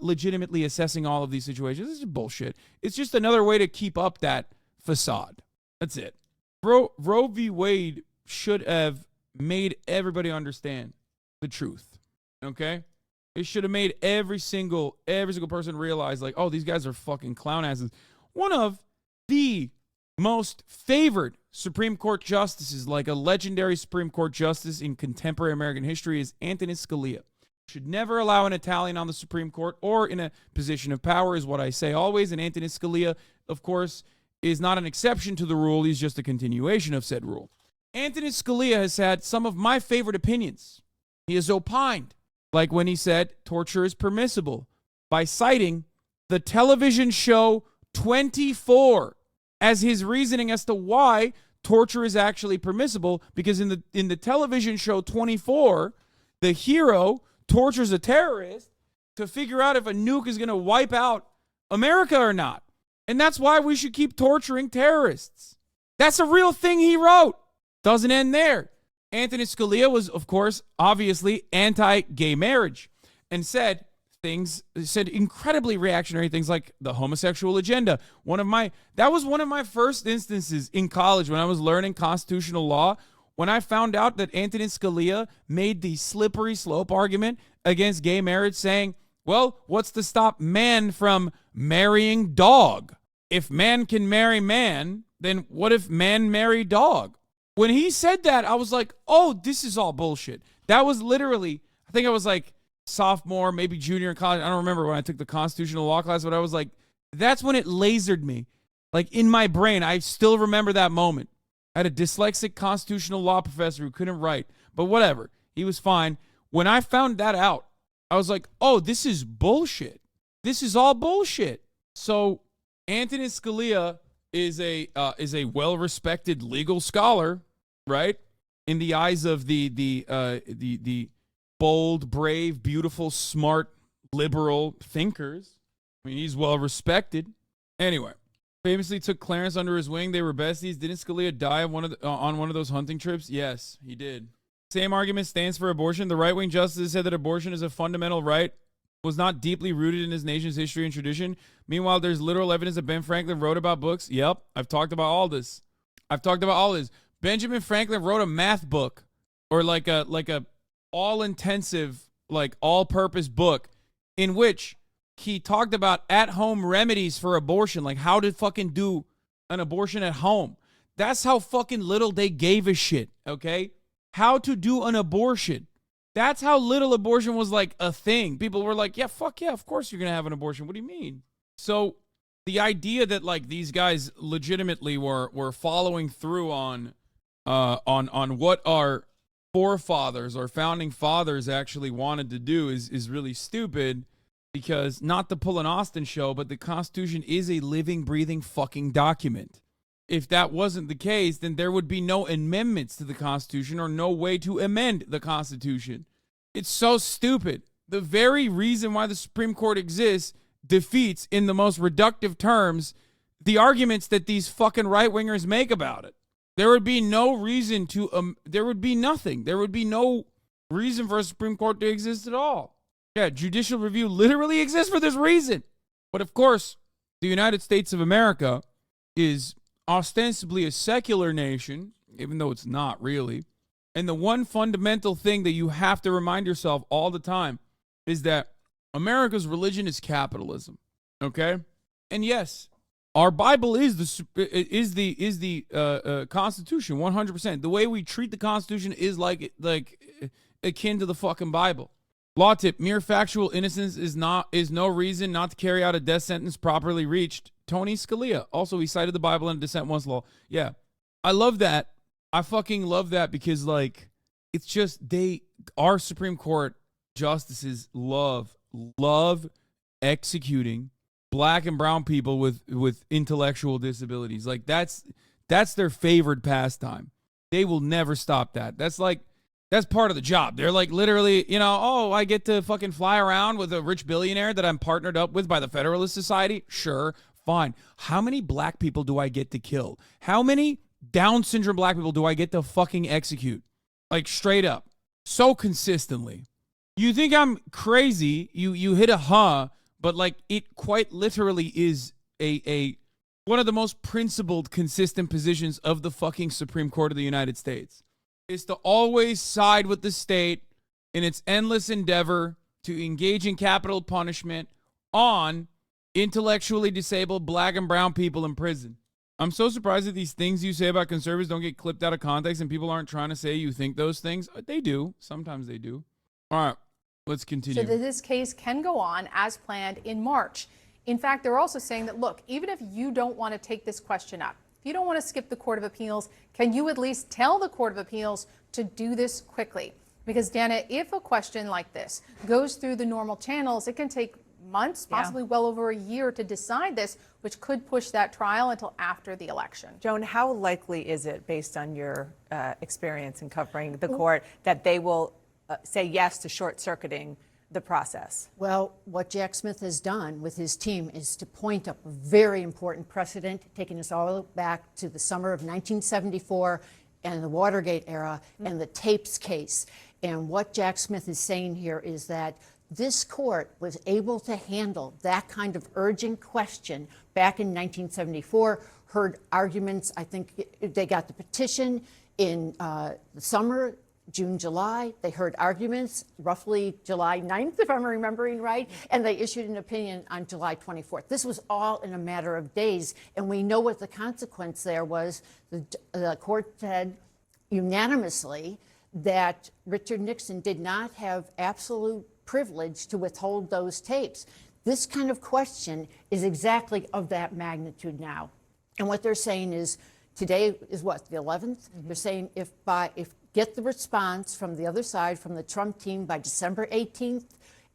legitimately assessing all of these situations. This is bullshit. It's just another way to keep up that facade. That's it. Roe v. Wade should have made everybody understand the truth. Okay? It should have made every single person realize, like, oh, these guys are fucking clown asses. One of the most favored Supreme Court justices, like a legendary Supreme Court justice in contemporary American history, is Antonin Scalia. Should never allow an Italian on the Supreme Court or in a position of power, is what I say always. And Antonin Scalia, of course, is not an exception to the rule. He's just a continuation of said rule. Antonin Scalia has had some of my favorite opinions. He has opined, like when he said torture is permissible, by citing the television show 24 as his reasoning as to why torture is actually permissible, because in the television show 24, the hero tortures a terrorist to figure out if a nuke is going to wipe out America or not. And that's why we should keep torturing terrorists. That's a real thing he wrote. Doesn't end there. Antonin Scalia was, of course, obviously anti-gay marriage and said incredibly reactionary things like the homosexual agenda. That was one of my first instances in college when I was learning constitutional law, when I found out that Antonin Scalia made the slippery slope argument against gay marriage, saying, well, what's to stop man from marrying dog? If man can marry man, then what if man marry dog? When he said that, I was like, oh, this is all bullshit. That was literally, I think I was like sophomore, maybe junior in college. I don't remember when I took the constitutional law class, but I was like, that's when it lasered me. Like in my brain, I still remember that moment. I had a dyslexic constitutional law professor who couldn't write, but whatever. He was fine. When I found that out, I was like, oh, this is bullshit. This is all bullshit. So Antonin Scalia is a well-respected legal scholar, right? In the eyes of the bold, brave, beautiful, smart, liberal thinkers. I mean, he's well-respected. Anyway, famously took Clarence under his wing. They were besties. Didn't Scalia die on one of those hunting trips? Yes, he did. Same argument stands for abortion. The right-wing justices said that abortion is a fundamental right, was not deeply rooted in his nation's history and tradition. Meanwhile, there's literal evidence that Ben Franklin wrote about books. Yep, I've talked about all this. Benjamin Franklin wrote a math book, or like a all-intensive, like all-purpose book, in which he talked about at-home remedies for abortion, like how to fucking do an abortion at home. That's how fucking little they gave a shit, okay? How to do an abortion. That's how little abortion was like a thing. People were like, yeah, fuck yeah, of course you're going to have an abortion. What do you mean? So the idea that like these guys legitimately were following through on what our forefathers or founding fathers actually wanted to do is really stupid, because not to pull an Austin show, but the Constitution is a living, breathing fucking document. If that wasn't the case, then there would be no amendments to the Constitution or no way to amend the Constitution. It's so stupid. The very reason why the Supreme Court exists defeats, in the most reductive terms, the arguments that these fucking right-wingers make about it. There would be no reason to, there would be nothing. There would be no reason for a Supreme Court to exist at all. Yeah, judicial review literally exists for this reason. But of course, the United States of America is ostensibly a secular nation, even though it's not really. And the one fundamental thing that you have to remind yourself all the time is that America's religion is capitalism. Okay? And yes, our Bible is the Constitution 100%. The way we treat the Constitution is like akin to the fucking Bible. Law tip: mere factual innocence is no reason not to carry out a death sentence properly reached. Tony Scalia. Also, he cited the Bible and dissent once law. Yeah, I love that. I fucking love that, because like it's just our Supreme Court justices love executing black and brown people with intellectual disabilities. Like that's their favored pastime. They will never stop that. That's part of the job. They're like literally, oh, I get to fucking fly around with a rich billionaire that I'm partnered up with by the Federalist Society. Sure, fine. How many black people do I get to kill? How many Down syndrome black people do I get to fucking execute? Like straight up. So consistently. You think I'm crazy. You hit a but like it quite literally is a one of the most principled, consistent positions of the fucking Supreme Court of the United States is to always side with the state in its endless endeavor to engage in capital punishment on intellectually disabled black and brown people in prison. I'm so surprised that these things you say about conservatives don't get clipped out of context and people aren't trying to say you think those things. They do. Sometimes they do. All right, let's continue. So that this case can go on as planned in March. In fact, they're also saying that, look, even if you don't want to take this question up, if you don't want to skip the Court of Appeals, can you at least tell the Court of Appeals to do this quickly? Because, Dana, if a question like this goes through the normal channels, it can take months, possibly well over a year to decide this, which could push that trial until after the election. Joan, how likely is it, based on your experience in covering the court, that they will say yes to short-circuiting the process? Well, what Jack Smith has done with his team is to point up a very important precedent, taking us all back to the summer of 1974 and the Watergate era and the tapes case. And what Jack Smith is saying here is that this court was able to handle that kind of urgent question back in 1974, heard arguments. I think they got the petition in the summer, June, July. They heard arguments roughly July 9th, if I'm remembering right, and they issued an opinion on July 24th. This was all in a matter of days, and we know what the consequence there was. The court said unanimously that Richard Nixon did not have absolute privilege to withhold those tapes. This kind of question is exactly of that magnitude now. And what they're saying is, today is what, the 11th? They're saying if get the response from the other side, from the Trump team by December 18th,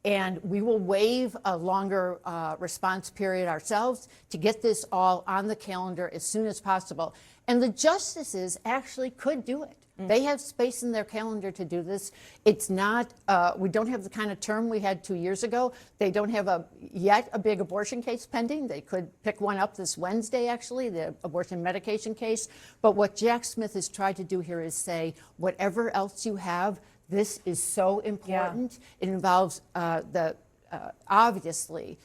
and we will waive a longer response period ourselves to get this all on the calendar as soon as possible. And the justices actually could do it. They have space in their calendar to do this. It's not, we don't have the kind of term we had 2 years ago. They don't have yet a big abortion case pending. They could pick one up this Wednesday, actually, the abortion medication case. But what Jack Smith has tried to do here is say, whatever else you have, this is so important. It involves obviously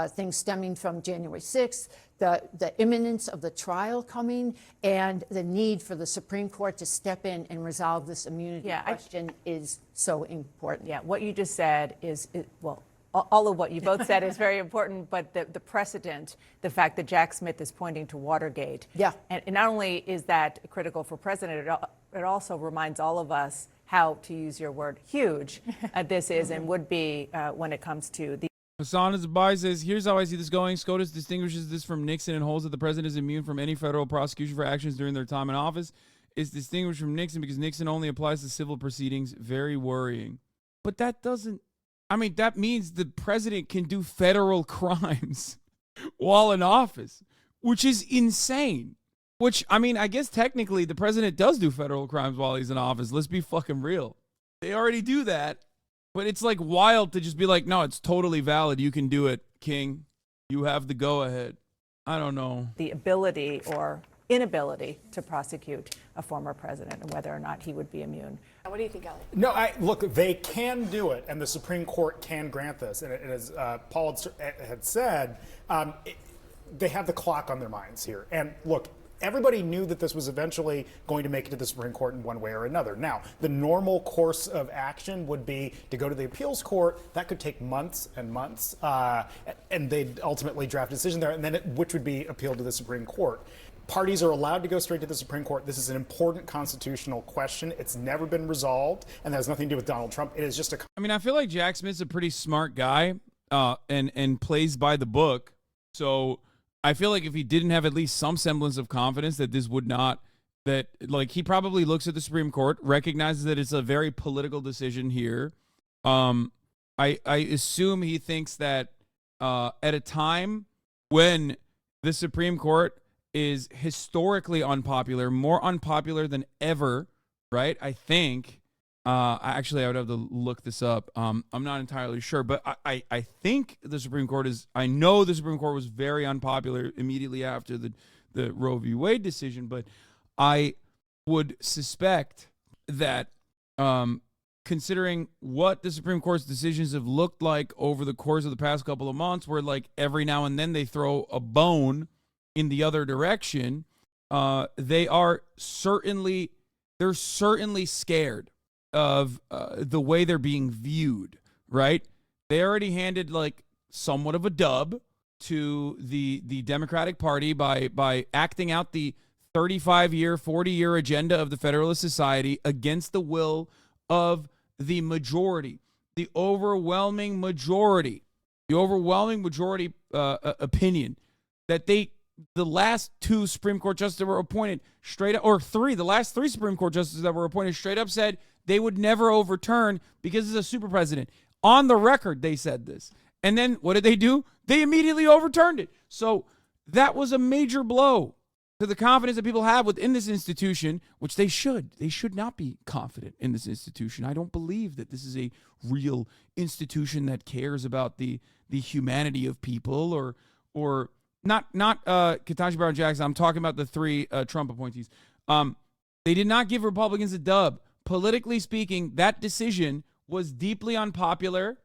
things stemming from January 6th, the imminence of the trial coming, and the need for the Supreme Court to step in and resolve this immunity question is so important. Yeah, what you just said is well, all of what you both said is very important, but the precedent, the fact that Jack Smith is pointing to Watergate. Yeah. And not only is that critical for president, it also reminds all of us how, to use your word, huge this is and would be when it comes to the HasanAbi says, here's how I see this going. SCOTUS distinguishes this from Nixon and holds that the president is immune from any federal prosecution for actions during their time in office. It's distinguished from Nixon because Nixon only applies to civil proceedings. Very worrying. But that doesn't, I mean, that means the president can do federal crimes while in office, which is insane. Which, I mean, I guess technically the president does do federal crimes while he's in office. Let's be fucking real. They already do that. But it's like wild to just be like, no, it's totally valid. You can do it, King. You have the go-ahead. I don't know. The ability or inability to prosecute a former president and whether or not he would be immune. What do you think, Ellie? No, look, they can do it, and the Supreme Court can grant this. And as Paul had said, they have the clock on their minds here. And look, everybody knew that this was eventually going to make it to the Supreme Court in one way or another. Now, the normal course of action would be to go to the appeals court. That could take months and months, and they'd ultimately draft a decision there, and then which would be appealed to the Supreme Court. Parties are allowed to go straight to the Supreme Court. This is an important constitutional question. It's never been resolved, and that has nothing to do with Donald Trump. It is just a... I mean, I feel like Jack Smith's a pretty smart guy and plays by the book. So I feel like if he didn't have at least some semblance of confidence that this would not, that like he probably looks at the Supreme Court, recognizes that it's a very political decision here. I assume he thinks that at a time when the Supreme Court is historically unpopular, more unpopular than ever, right? I think. I would have to look this up. I'm not entirely sure, but I think the Supreme Court is, I know the Supreme Court was very unpopular immediately after the Roe v. Wade decision, but I would suspect that considering what the Supreme Court's decisions have looked like over the course of the past couple of months, where like every now and then they throw a bone in the other direction, they're certainly scared of the way they're being viewed, right? They already handed like somewhat of a dub to the Democratic Party by acting out the 35-year, 40-year agenda of the Federalist Society against the will of the majority, the overwhelming majority opinion that the last two Supreme Court justices that were appointed the last three Supreme Court justices that were appointed straight up said they would never overturn because it's a super president. On the record, they said this. And then what did they do? They immediately overturned it. So that was a major blow to the confidence that people have within this institution, which they should. They should not be confident in this institution. I don't believe that this is a real institution that cares about the humanity of people or not Ketanji Brown Jackson. I'm talking about the three Trump appointees. They did not give Republicans a dub. Politically speaking, that decision was deeply unpopular.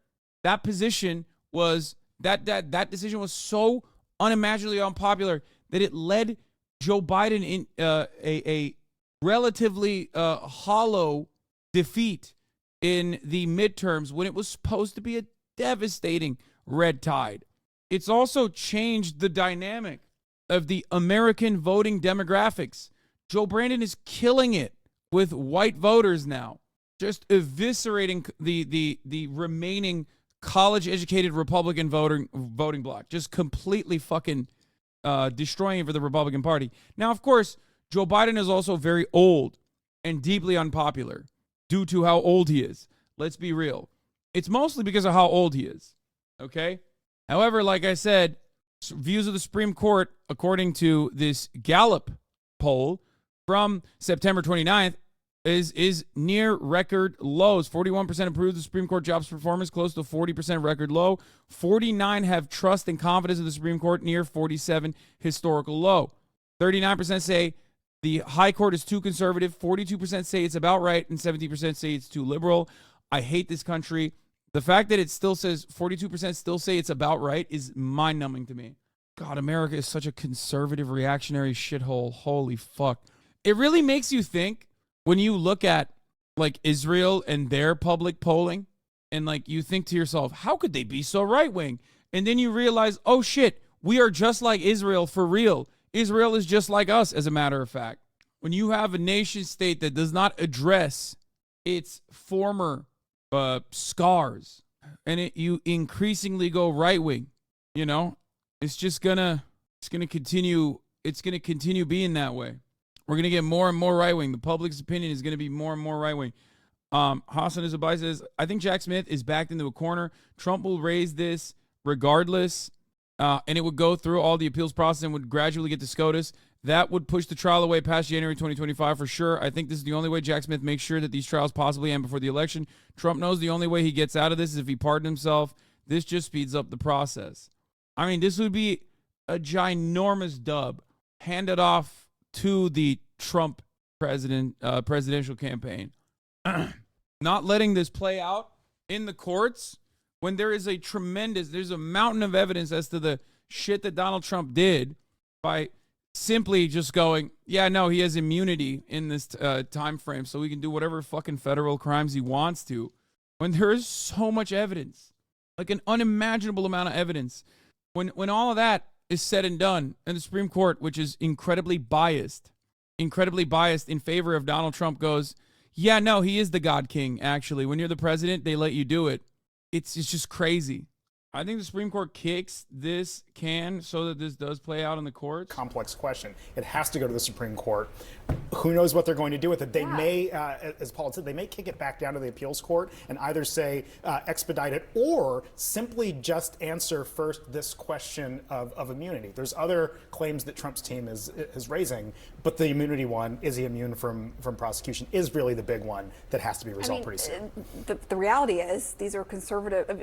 That decision was so unimaginably unpopular that it led Joe Biden in a relatively hollow defeat in the midterms when it was supposed to be a devastating red tide. It's also changed the dynamic of the American voting demographics. Joe Brandon is killing it with white voters now, just eviscerating the remaining college-educated Republican voting bloc, just completely fucking destroying it for the Republican Party. Now, of course, Joe Biden is also very old and deeply unpopular due to how old he is. Let's be real. It's mostly because of how old he is, okay? However, like I said, views of the Supreme Court, according to this Gallup poll from September 29th, is near record lows. 41% approve the Supreme Court jobs performance, close to 40% record low. 49 have trust and confidence in the Supreme Court, near 47 historical low. 39% say the high court is too conservative. 42% say it's about right, and 70% say it's too liberal. I hate this country. The fact that it still says 42% still say it's about right is mind-numbing to me. God, America is such a conservative, reactionary shithole. Holy fuck. It really makes you think when you look at like Israel and their public polling, and like you think to yourself, how could they be so right-wing? And then you realize, oh shit, we are just like Israel for real. Israel is just like us, as a matter of fact. When you have a nation state that does not address its former scars, and you increasingly go right-wing, you know, it's going to continue being that way. We're going to get more and more right-wing. The public's opinion is going to be more and more right-wing. HasanAbi says, I think Jack Smith is backed into a corner. Trump will raise this regardless, and it would go through all the appeals process and would gradually get to SCOTUS. That would push the trial away past January 2025 for sure. I think this is the only way Jack Smith makes sure that these trials possibly end before the election. Trump knows the only way he gets out of this is if he pardons himself. This just speeds up the process. I mean, this would be a ginormous dub handed off to the Trump presidential campaign. Not letting this play out in the courts when there's a mountain of evidence as to the shit that Donald Trump did by simply just going, yeah, no, he has immunity in this time frame, so he can do whatever fucking federal crimes he wants to. When there is so much evidence, like an unimaginable amount of evidence, when all of that is said and done, and the Supreme Court, which is incredibly biased in favor of Donald Trump, goes, yeah, no, he is the God King, actually. When you're the president, they let you do it. It's just crazy. I think the Supreme Court kicks this can so that this does play out in the courts. Complex question. It has to go to the Supreme Court. Who knows what they're going to do with it? They may, as Paul said, they may kick it back down to the appeals court and either say expedite it or simply just answer first this question of immunity. There's other claims that Trump's team is raising, but the immunity one, is he immune from prosecution, is really the big one that has to be resolved pretty soon. The reality is these are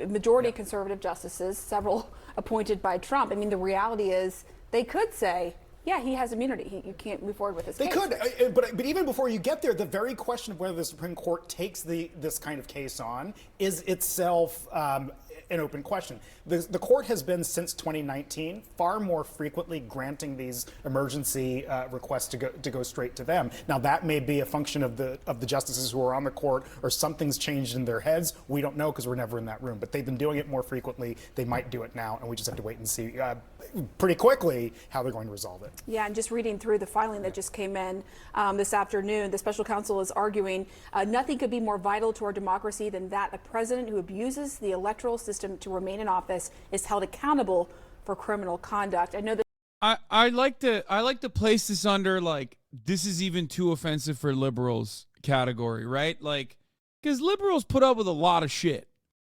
majority conservative justices, several appointed by Trump. I mean, the reality is they could say, yeah, he has immunity. You can't move forward with his case. They could, but even before you get there, the very question of whether the Supreme Court takes this kind of case on is itself an open question. The court has been, since 2019, far more frequently granting these emergency requests to go straight to them. Now, that may be a function of the justices who are on the court, or something's changed in their heads. We don't know because we're never in that room. But they've been doing it more frequently. They might do it now, and we just have to wait and see pretty quickly how they're going to resolve it. Yeah, and just reading through the filing that just came in this afternoon, the special counsel is arguing nothing could be more vital to our democracy than that a president who abuses the electoral system to remain in office is held accountable for criminal conduct. I know that I like to place this under, like, this is even too offensive for liberals category, right? Like, because liberals put up with a lot of shit.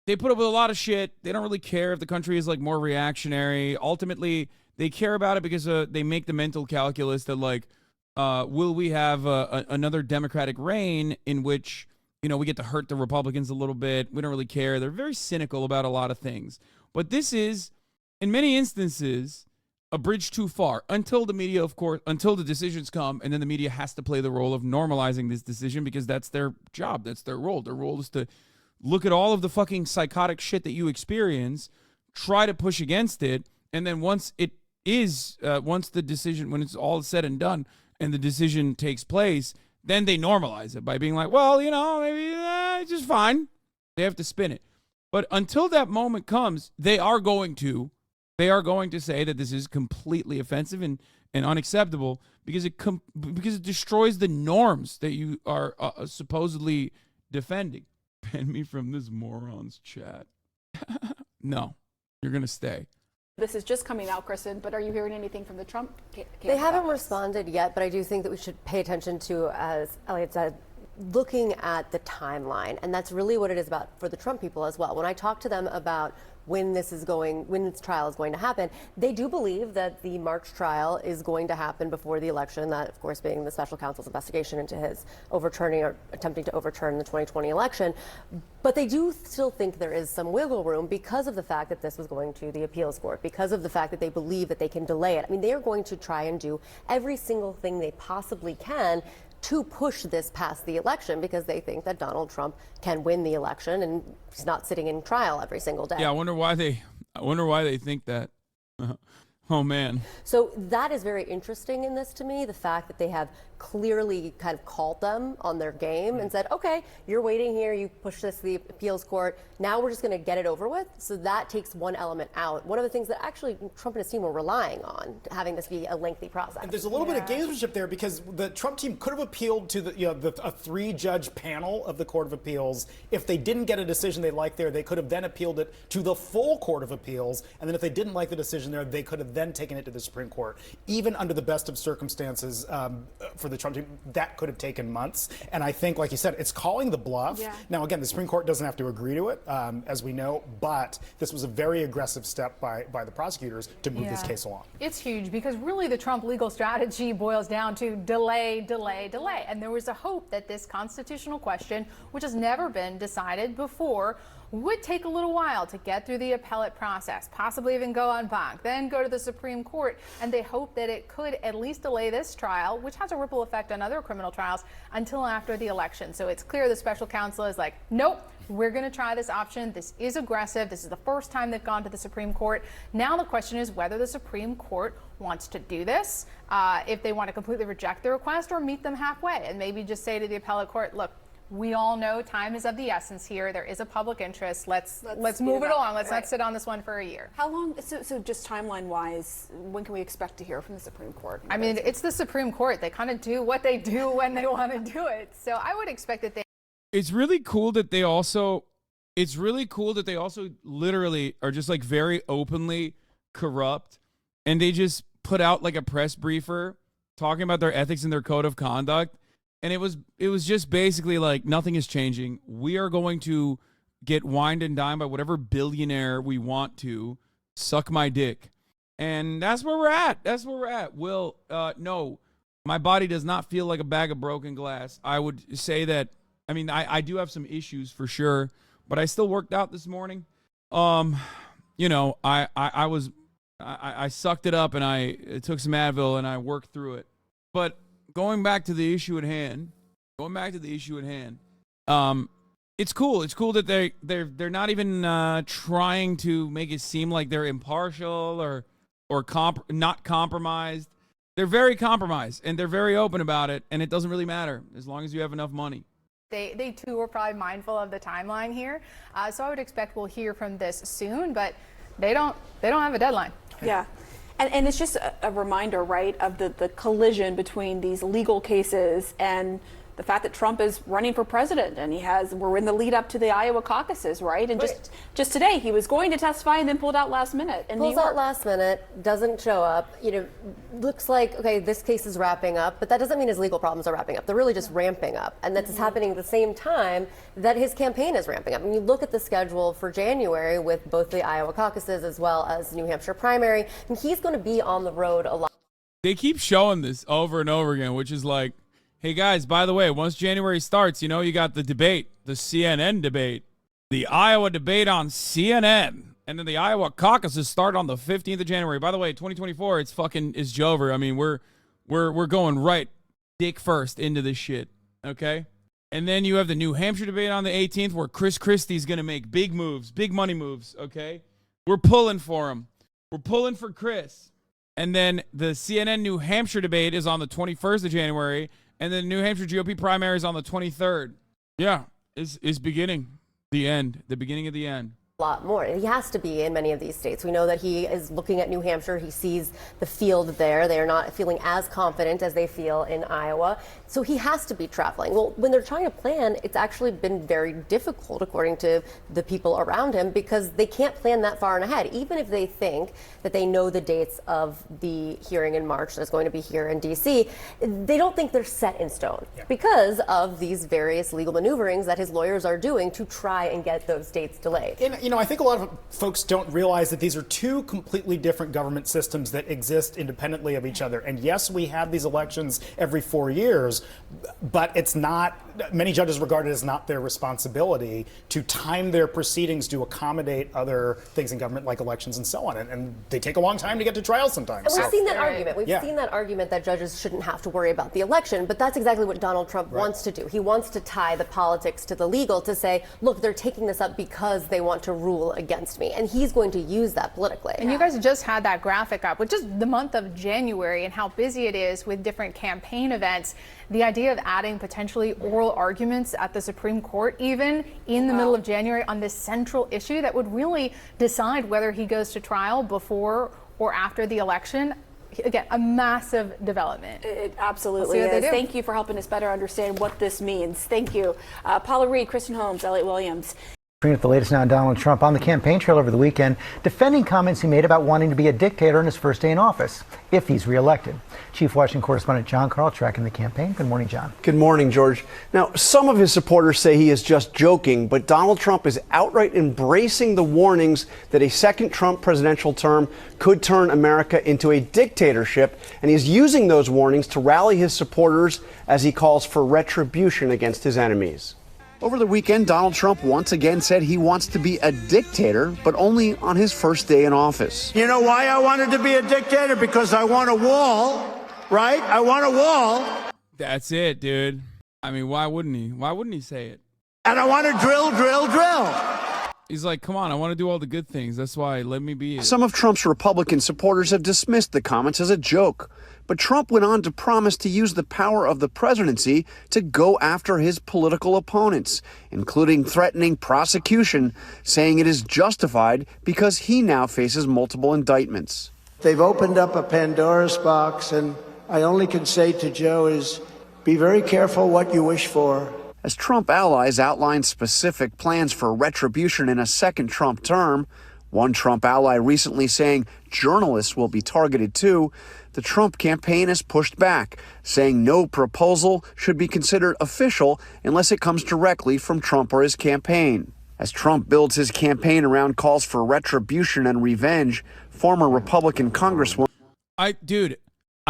They put up with a lot of shit. They don't really care if the country is, like, more reactionary. Ultimately, they care about it because they make the mental calculus that, like, will we have another Democratic reign in which, you know, we get to hurt the Republicans a little bit. We don't really care. They're very cynical about a lot of things. But this is, in many instances, a bridge too far until the media, of course, until the decisions come, and then the media has to play the role of normalizing this decision because that's their job. That's their role. Their role is to look at all of the fucking psychotic shit that you experience, try to push against it, and then once it is, once the decision, when it's all said and done, and the decision takes place, then they normalize it by being like, well, you know, maybe it's just fine. They have to spin it. But until that moment comes, they are going to say that this is completely offensive and unacceptable because it destroys the norms that you are supposedly defending. Ban me from this moron's chat. No, you're going to stay. this is just coming out, Kristen, but are you hearing anything from the Trump camp? They haven't responded yet, but I do think that we should pay attention to, as Elliot said, looking at the timeline. And that's really what it is about for the Trump people as well. When I talk to them about when this trial is going to happen, they do believe that the March trial is going to happen before the election, that of course being the special counsel's investigation into his overturning or attempting to overturn the 2020 election. But they do still think there is some wiggle room because of the fact that this was going to the appeals court, because of the fact that they believe that they can delay it. I mean, they are going to try and do every single thing they possibly can to push this past the election because they think that Donald Trump can win the election and he's not sitting in trial every single day. Yeah, I wonder why they think that. Oh man. So that is very interesting in this to me, the fact that they have clearly kind of called them on their game and said, okay, you're waiting here, you push this to the appeals court, now we're just going to get it over with. So that takes one element out. One of the things that actually Trump and his team were relying on, having this be a lengthy process. And there's a little bit of gamesmanship there because the Trump team could have appealed to a three-judge panel of the Court of Appeals. If they didn't get a decision they liked there, they could have then appealed it to the full Court of Appeals. And then if they didn't like the decision there, they could have then taken it to the Supreme Court. Even under the best of circumstances for the Trump team, that could have taken months. And I think, like you said, it's calling the bluff. Yeah. Now, again, the Supreme Court doesn't have to agree to it, as we know, but this was a very aggressive step by the prosecutors to move this case along. It's huge because really the Trump legal strategy boils down to delay, delay, delay. And there was a hope that this constitutional question, which has never been decided before, would take a little while to get through the appellate process, possibly even go en banc, then go to the Supreme Court, and they hope that it could at least delay this trial, which has a ripple effect on other criminal trials, until after the election. So it's clear the special counsel is like, nope, we're going to try this option. This is aggressive. This is the first time they've gone to the Supreme Court. Now the question is whether the Supreme Court wants to do this, if they want to completely reject the request or meet them halfway and maybe just say to the appellate court, look, we all know time is of the essence here. There is a public interest. Let's move it along. Let's not sit on this one for a year. How long, so just timeline-wise, when can we expect to hear from the Supreme Court? I mean, it's the Supreme Court. They kind of do what they do when they want to do it. So I would expect that they... It's really cool that they also literally are just like very openly corrupt, and they just put out like a press briefer talking about their ethics and their code of conduct. And it was just basically like, nothing is changing. We are going to get wined and dined by whatever billionaire we want to. Suck my dick. And that's where we're at. That's where we're at. Will, no, my body does not feel like a bag of broken glass. I would say that, I mean, I do have some issues for sure, but I still worked out this morning. You know, I sucked it up and I took some Advil and I worked through it. But going back to the issue at hand, it's cool. It's cool that they're not even trying to make it seem like they're impartial or not compromised. They're very compromised, and they're very open about it, and it doesn't really matter as long as you have enough money. They too are probably mindful of the timeline here, so I would expect we'll hear from this soon, but they don't have a deadline. Yeah. And it's just a reminder, right, of the collision between these legal cases and the fact that Trump is running for president, and we're in the lead up to the Iowa caucuses, right? And just today, he was going to testify and then pulled out last minute. And pulls out last minute, doesn't show up. You know, looks like, okay, this case is wrapping up, but that doesn't mean his legal problems are wrapping up. They're really just ramping up, and that's happening at the same time that his campaign is ramping up. And you look at the schedule for January with both the Iowa caucuses as well as New Hampshire primary, and he's going to be on the road a lot. They keep showing this over and over again, which is like, hey guys, by the way, once January starts, you got the debate, the CNN debate, the Iowa debate on CNN, and then the Iowa caucuses start on the 15th of January. By the way, 2024, it's Jover. I mean, we're going right dick first into this shit, okay? And then you have the New Hampshire debate on the 18th, where Chris Christie's gonna make big moves, big money moves, okay? We're pulling for him. We're pulling for Chris. And then the CNN New Hampshire debate is on the 21st of January. And then New Hampshire GOP primary is on the 23rd. Yeah, is beginning the end, the beginning of the end. A lot more. He has to be in many of these states. We know that he is looking at New Hampshire. He sees the field there. They are not feeling as confident as they feel in Iowa. So he has to be traveling. Well, when they're trying to plan, it's actually been very difficult, according to the people around him, because they can't plan that far ahead. Even if they think that they know the dates of the hearing in March that's going to be here in D.C., they don't think they're set in stone because of these various legal maneuverings that his lawyers are doing to try and get those dates delayed. And, I think a lot of folks don't realize that these are two completely different government systems that exist independently of each other. And yes, we have these elections every 4 years, but it's not, many judges regard it as not their responsibility to time their proceedings to accommodate other things in government like elections and so on. And they take a long time to get to trial sometimes. And we've seen that argument. We've seen that argument that judges shouldn't have to worry about the election, but that's exactly what Donald Trump wants to do. He wants to tie the politics to the legal, to say, look, they're taking this up because they want to rule against me, and he's going to use that politically. And you guys just had that graphic up with just the month of January and how busy it is with different campaign events. The idea of adding potentially oral arguments at the Supreme Court, even in the middle of January, on this central issue that would really decide whether he goes to trial before or after the election. Again, a massive development. It absolutely is. Thank you for helping us better understand what this means. Thank you. Paula Reed, Kristen Holmes, Elliot Williams. At the latest now on Donald Trump on the campaign trail over the weekend, defending comments he made about wanting to be a dictator in his first day in office, if he's reelected. Chief Washington correspondent John Carl tracking the campaign. Good morning, John. Good morning, George. Now, some of his supporters say he is just joking, but Donald Trump is outright embracing the warnings that a second Trump presidential term could turn America into a dictatorship, and he's using those warnings to rally his supporters as he calls for retribution against his enemies. Over the weekend, Donald Trump once again said he wants to be a dictator, but only on his first day in office. You know why I wanted to be a dictator? Because I want a wall, right? I want a wall. That's it, dude. I mean, why wouldn't he? Why wouldn't he say it? And I want to drill, drill, drill. He's like, come on, I want to do all the good things. That's why, let me be it. Some of Trump's Republican supporters have dismissed the comments as a joke. But Trump went on to promise to use the power of the presidency to go after his political opponents, including threatening prosecution, saying it is justified because he now faces multiple indictments. They've opened up a Pandora's box, and I only can say to Joe is be very careful what you wish for. As Trump allies outlined specific plans for retribution in a second Trump term, one Trump ally recently saying journalists will be targeted too, the Trump campaign has pushed back, saying no proposal should be considered official unless it comes directly from Trump or his campaign. As Trump builds his campaign around calls for retribution and revenge, former Republican Congresswoman... I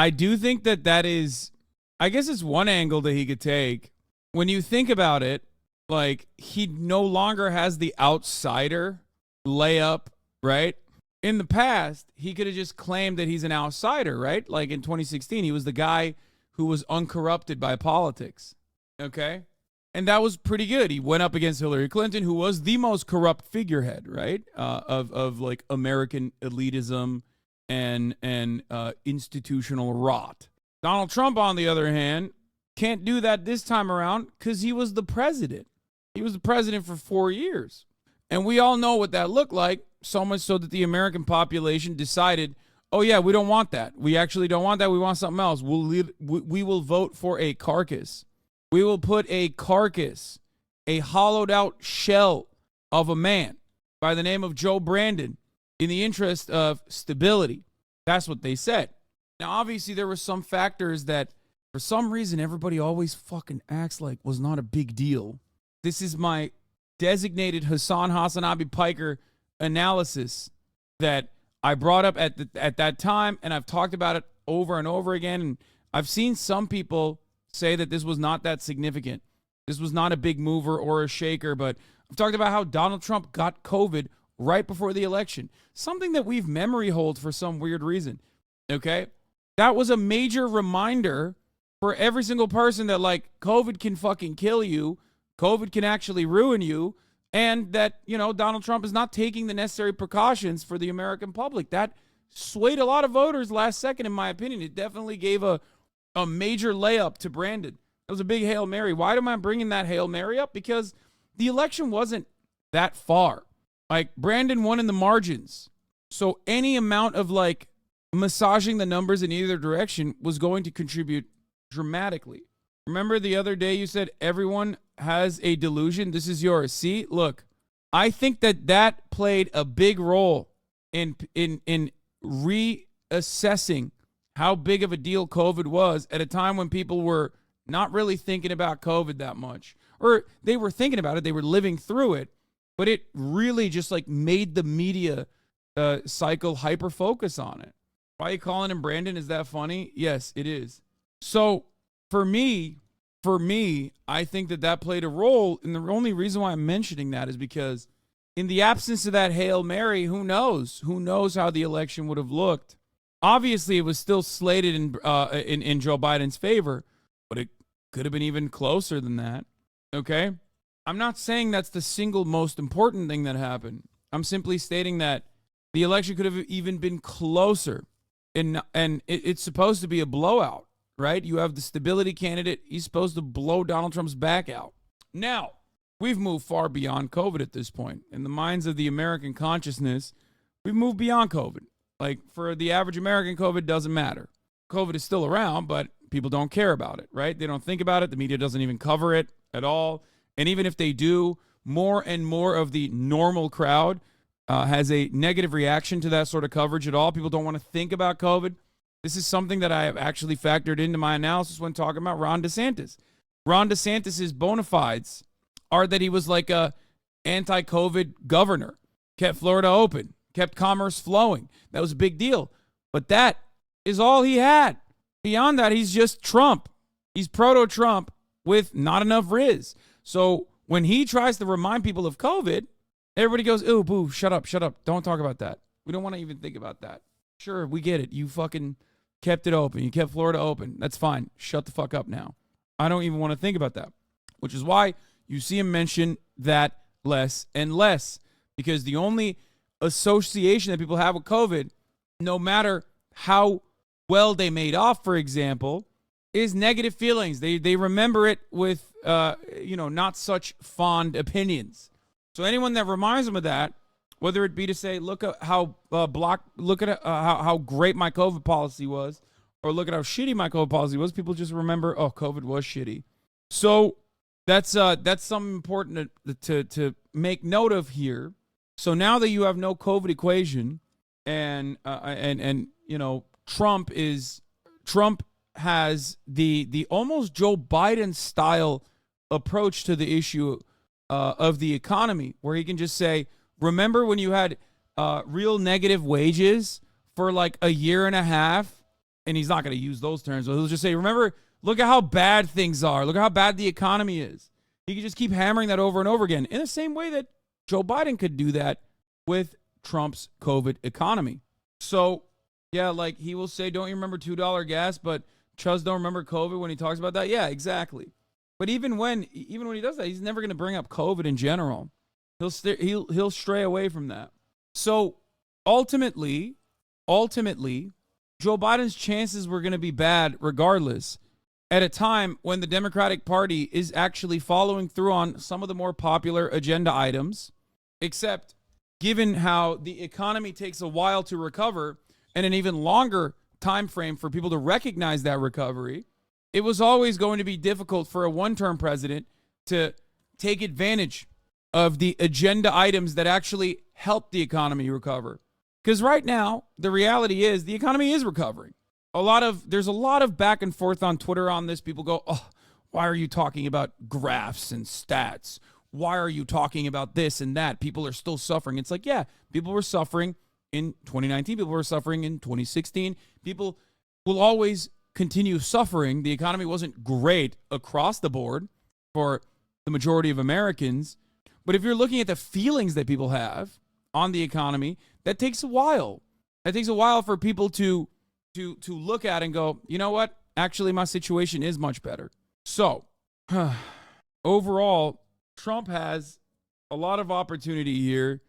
do think that is, I guess it's one angle that he could take. When you think about it, like, he no longer has the outsider layup, right? In the past, he could have just claimed that he's an outsider, right? Like in 2016, he was the guy who was uncorrupted by politics, okay? And that was pretty good. He went up against Hillary Clinton, who was the most corrupt figurehead, right? Of like American elitism and institutional rot. Donald Trump, on the other hand, can't do that this time around because he was the president. He was the president for 4 years. And we all know what that looked like, so much so that the American population decided, oh, yeah, we don't want that. We actually don't want that. We want something else. We will vote for a carcass. We will put a carcass, a hollowed out shell of a man by the name of Joe Brandon in the interest of stability. That's what they said. Now, obviously, there were some factors that for some reason everybody always fucking acts like was not a big deal. This is my designated HasanAbi Piker analysis that I brought up at that time, and I've talked about it over and over again. And I've seen some people say that this was not that significant. This was not a big mover or a shaker, but I've talked about how Donald Trump got COVID right before the election. Something that we've memory hold for some weird reason. Okay? That was a major reminder for every single person that, like, COVID can fucking kill you. COVID can actually ruin you. And that, you know, Donald Trump is not taking the necessary precautions for the American public. That swayed a lot of voters last second, in my opinion. It definitely gave a major layup to Brandon. It was a big Hail Mary. Why am I bringing that Hail Mary up? Because the election wasn't that far. Like, Brandon won in the margins. So any amount of, like, massaging the numbers in either direction was going to contribute dramatically. Remember the other day you said everyone has a delusion? This is yours. See, look, I think that played a big role in reassessing how big of a deal COVID was at a time when people were not really thinking about COVID that much. Or they were thinking about it, they were living through it, but it really just like made the media cycle hyper-focus on it. Why are you calling him Brandon? Is that funny? Yes, it is. So for me, I think that played a role, and the only reason why I'm mentioning that is because in the absence of that Hail Mary, who knows? Who knows how the election would have looked? Obviously, it was still slated in Joe Biden's favor, but it could have been even closer than that, okay? I'm not saying that's the single most important thing that happened. I'm simply stating that the election could have even been closer, and it's supposed to be a blowout, right? You have the stability candidate. He's supposed to blow Donald Trump's back out. Now, we've moved far beyond COVID at this point. In the minds of the American consciousness, we've moved beyond COVID. Like, for the average American, COVID doesn't matter. COVID is still around, but people don't care about it, right? They don't think about it. The media doesn't even cover it at all. And even if they do, more and more of the normal crowd has a negative reaction to that sort of coverage at all. People don't want to think about COVID. This is something that I have actually factored into my analysis when talking about Ron DeSantis. Ron DeSantis' bona fides are that he was like a anti-COVID governor, kept Florida open, kept commerce flowing. That was a big deal. But that is all he had. Beyond that, he's just Trump. He's proto-Trump with not enough riz. So when he tries to remind people of COVID, everybody goes, ooh, boo, shut up. Don't talk about that. We don't want to even think about that. Sure, we get it. You fucking kept it open. You kept Florida open. That's fine. Shut the fuck up now. I don't even want to think about that, which is why you see him mention that less and less, because the only association that people have with COVID, no matter how well they made off, for example, is negative feelings. They remember it with, not such fond opinions. So anyone that reminds them of that, whether it be to say, look at how how great my COVID policy was, or look at how shitty my COVID policy was, people just remember, oh, COVID was shitty. So that's something important to make note of here. So now that you have no COVID equation, and Trump has the almost Joe Biden style approach to the issue of the economy, where he can just say, remember when you had real negative wages for like a year and a half? And he's not going to use those terms, but he'll just say, remember, look at how bad things are. Look at how bad the economy is. He can just keep hammering that over and over again in the same way that Joe Biden could do that with Trump's COVID economy. So, yeah, like he will say, don't you remember $2 gas? But Chuz don't remember COVID when he talks about that? Yeah, exactly. But even when he does that, he's never going to bring up COVID in general. He'll stray away from that. So ultimately, Joe Biden's chances were going to be bad regardless, at a time when the Democratic Party is actually following through on some of the more popular agenda items, except given how the economy takes a while to recover and an even longer time frame for people to recognize that recovery, it was always going to be difficult for a one-term president to take advantage of the agenda items that actually help the economy recover. Because right now, the reality is the economy is recovering. There's a lot of back and forth on Twitter on this. People go, oh, why are you talking about graphs and stats? Why are you talking about this and that? People are still suffering. It's like, yeah, people were suffering in 2019. People were suffering in 2016. People will always continue suffering. The economy wasn't great across the board for the majority of Americans. But if you're looking at the feelings that people have on the economy, that takes a while. That takes a while for people to look at and go, you know what? Actually, my situation is much better. So, overall, Trump has a lot of opportunity here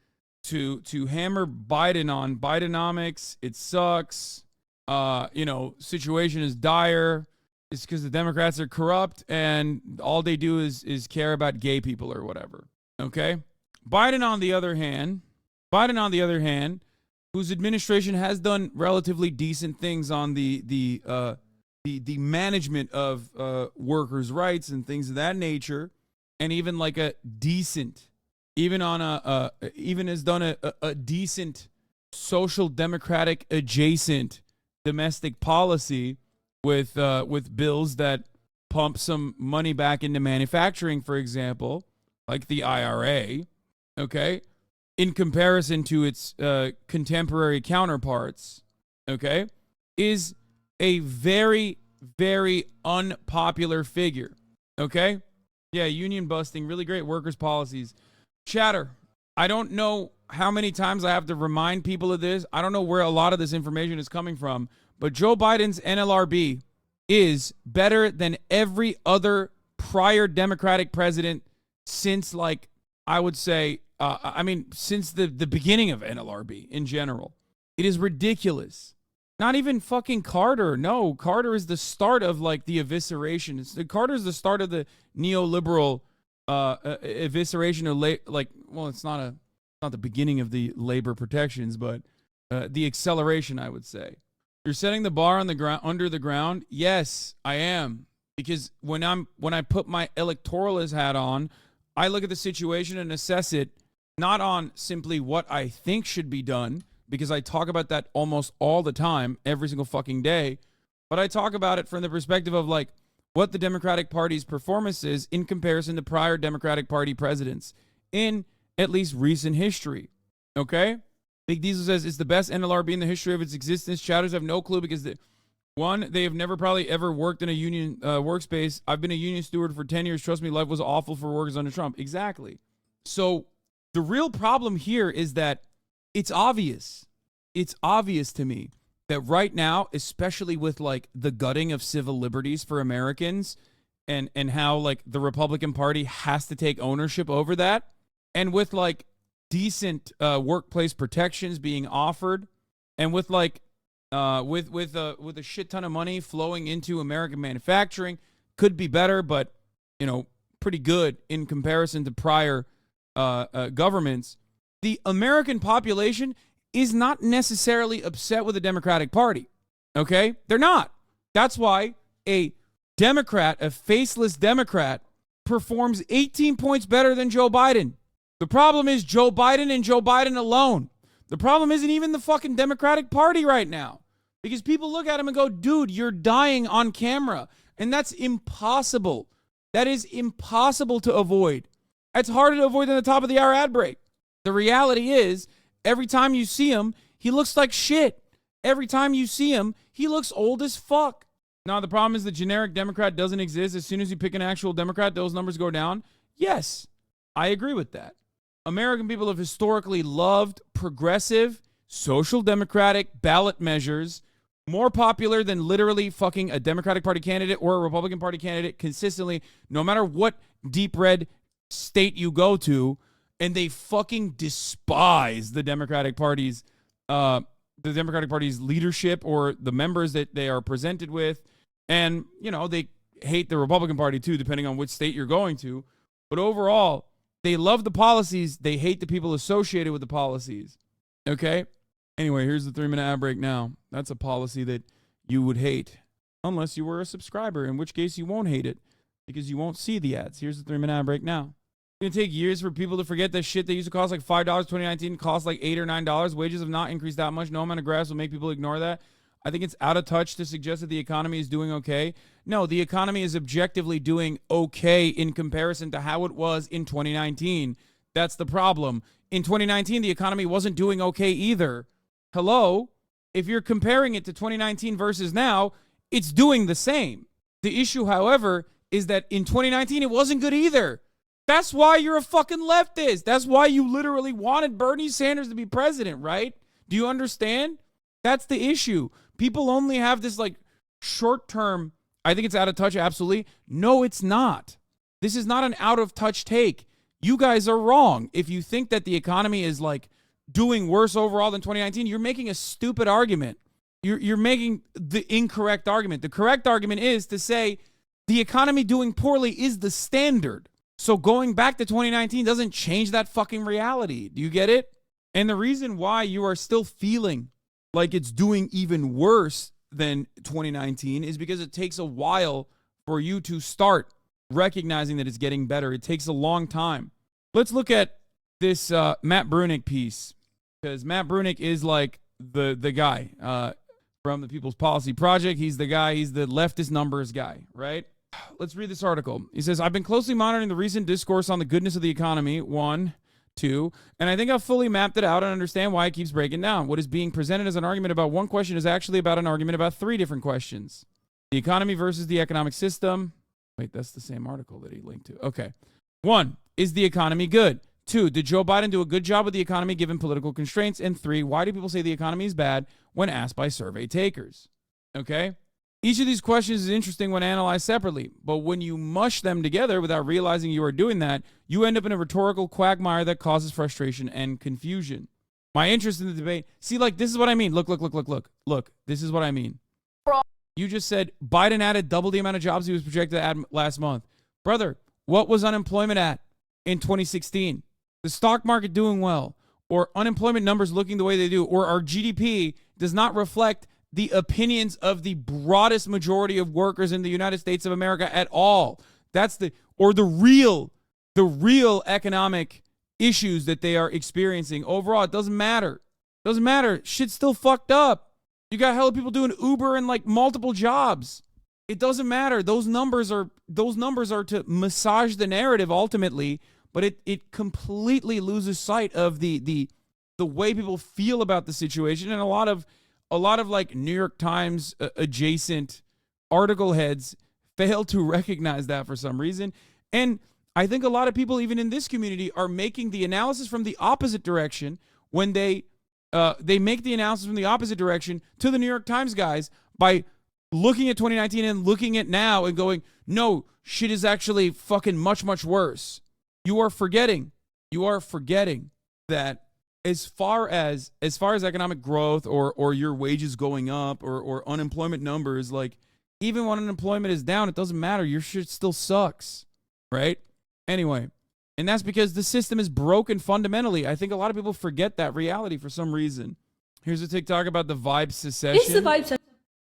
to hammer Biden on Bidenomics. It sucks. Situation is dire. It's because the Democrats are corrupt and all they do is care about gay people or whatever. Okay? Biden, on the other hand, whose administration has done relatively decent things on the management of workers' rights and things of that nature, and even like a decent, even has done a decent social democratic adjacent domestic policy with bills that pump some money back into manufacturing, for example, like the IRA. Okay. In comparison to its contemporary counterparts, okay, is a very, very unpopular figure, okay? Yeah, union busting, really great workers' policies. Chatter, I don't know how many times I have to remind people of this. I don't know where a lot of this information is coming from, but Joe Biden's NLRB is better than every other prior Democratic president since, like, I would say, since the beginning of NLRB in general. It is ridiculous. Not even fucking Carter. No, Carter is the start of, like, the evisceration. Carter is the start of the neoliberal evisceration of, it's not the beginning of the labor protections, but the acceleration, I would say. You're setting the bar on the ground, under the ground? Yes, I am. Because when I put my electoralist hat on, I look at the situation and assess it not on simply what I think should be done, because I talk about that almost all the time, every single fucking day, but I talk about it from the perspective of, like, what the Democratic Party's performance is in comparison to prior Democratic Party presidents in at least recent history. Okay? Big Diesel says it's the best NLRB in the history of its existence. Chatters have no clue because they have never probably ever worked in a union workspace. I've been a union steward for 10 years. Trust me, life was awful for workers under Trump. Exactly. So the real problem here is that it's obvious. It's obvious to me that right now, especially with, like, the gutting of civil liberties for Americans and how, like, the Republican Party has to take ownership over that, and with, like, decent workplace protections being offered, and with, like, with a shit ton of money flowing into American manufacturing, could be better, but, pretty good in comparison to prior governments. The American population is not necessarily upset with the Democratic Party. Okay? They're not. That's why a Democrat, a faceless Democrat, performs 18 points better than Joe Biden. The problem is Joe Biden and Joe Biden alone. The problem isn't even the fucking Democratic Party right now. Because people look at him and go, dude, you're dying on camera. And that's impossible. That is impossible to avoid. It's harder to avoid than the top of the hour ad break. The reality is, every time you see him, he looks like shit. Every time you see him, he looks old as fuck. Now, the problem is the generic Democrat doesn't exist. As soon as you pick an actual Democrat, those numbers go down. Yes, I agree with that. American people have historically loved progressive, social democratic ballot measures More popular than literally fucking a Democratic Party candidate or a Republican Party candidate consistently, no matter what deep red state you go to, and they fucking despise the Democratic Party's leadership or the members that they are presented with. And, you know, they hate the Republican Party too, depending on which state you're going to. But overall, they love the policies. They hate the people associated with the policies. Okay? Anyway, here's the 3-minute ad break now. That's a policy that you would hate unless you were a subscriber, in which case you won't hate it because you won't see the ads. Here's the 3-minute ad break now. It's going to take years for people to forget that shit that used to cost like $5 2019 cost like $8 or $9. Wages have not increased that much. No amount of graphs will make people ignore that. I think it's out of touch to suggest that the economy is doing okay. No, the economy is objectively doing okay in comparison to how it was in 2019. That's the problem. In 2019, the economy wasn't doing okay either. Hello? If you're comparing it to 2019 versus now, it's doing the same. The issue, however, is that in 2019, it wasn't good either. That's why you're a fucking leftist. That's why you literally wanted Bernie Sanders to be president, right? Do you understand? That's the issue. People only have this like short term, I think it's out of touch, absolutely. No, it's not. This is not an out of touch take. You guys are wrong. If you think that the economy is like doing worse overall than 2019, you're making a stupid argument. You're making the incorrect argument. The correct argument is to say the economy doing poorly is the standard. So going back to 2019 doesn't change that fucking reality. Do you get it? And the reason why you are still feeling like it's doing even worse than 2019 is because it takes a while for you to start recognizing that it's getting better. It takes a long time. Let's look at this Matt Brunick piece, because Matt Brunick is like the guy from the People's Policy Project. He's the guy. He's the leftist numbers guy, right? Let's read this article. He says, I've been closely monitoring the recent discourse on the goodness of the economy, 1, 2, and I think I've fully mapped it out and understand why it keeps breaking down. What is being presented as an argument about one question is actually about an argument about 3 different questions. The economy versus the economic system. Wait, that's the same article that he linked to. Okay. 1, is the economy good? 2, did Joe Biden do a good job with the economy given political constraints? And 3, why do people say the economy is bad when asked by survey takers? Okay. Each of these questions is interesting when analyzed separately, but when you mush them together without realizing you are doing that, you end up in a rhetorical quagmire that causes frustration and confusion. My interest in the debate, see, like, this is what I mean. Look, this is what I mean. You just said Biden added double the amount of jobs he was projected to add last month. Brother, what was unemployment at in 2016? The stock market doing well, or unemployment numbers looking the way they do, or our GDP does not reflect the opinions of the broadest majority of workers in the United States of America at all. That's the real economic issues that they are experiencing. Overall, it doesn't matter. Doesn't matter. Shit's still fucked up. You got hella people doing Uber and like multiple jobs. It doesn't matter. Those numbers are to massage the narrative ultimately, but it completely loses sight of the way people feel about the situation. And a lot of like New York Times adjacent article heads fail to recognize that for some reason. And I think a lot of people, even in this community, are making the analysis from the opposite direction when they make the analysis from the opposite direction to the New York Times guys by looking at 2019 and looking at now and going, no, shit is actually fucking much, much worse. You are forgetting that as far as economic growth or your wages going up or unemployment numbers, like even when unemployment is down, it doesn't matter. Your shit still sucks, right? Anyway, and that's because the system is broken fundamentally. I think a lot of people forget that reality for some reason. Here's a TikTok about the vibe secession. Is the vibe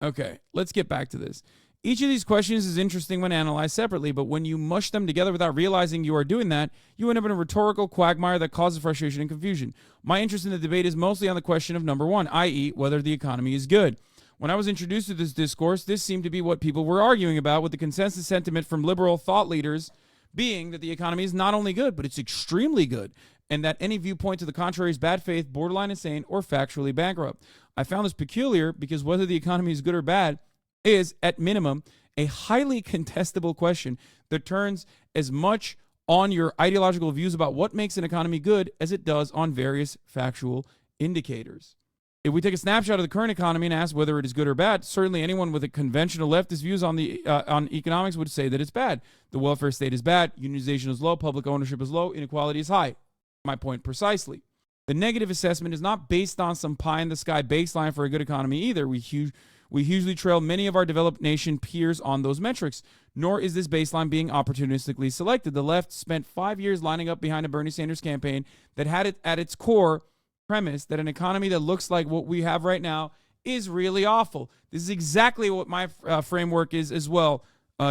Okay, let's get back to this. Each of these questions is interesting when analyzed separately, but when you mush them together without realizing you are doing that, you end up in a rhetorical quagmire that causes frustration and confusion. My interest in the debate is mostly on the question of number 1, i.e., whether the economy is good. When I was introduced to this discourse, this seemed to be what people were arguing about, with the consensus sentiment from liberal thought leaders being that the economy is not only good, but it's extremely good, and that any viewpoint to the contrary is bad faith, borderline insane, or factually bankrupt. I found this peculiar because whether the economy is good or bad is, at minimum, a highly contestable question that turns as much on your ideological views about what makes an economy good as it does on various factual indicators. If we take a snapshot of the current economy and ask whether it is good or bad, certainly anyone with a conventional leftist views on economics would say that it's bad. The welfare state is bad, unionization is low, public ownership is low, inequality is high. My point precisely. The negative assessment is not based on some pie-in-the-sky baseline for a good economy either. We hugely trail many of our developed nation peers on those metrics, nor is this baseline being opportunistically selected. The left spent 5 years lining up behind a Bernie Sanders campaign that had it at its core premise that an economy that looks like what we have right now is really awful. This is exactly what my framework is as well,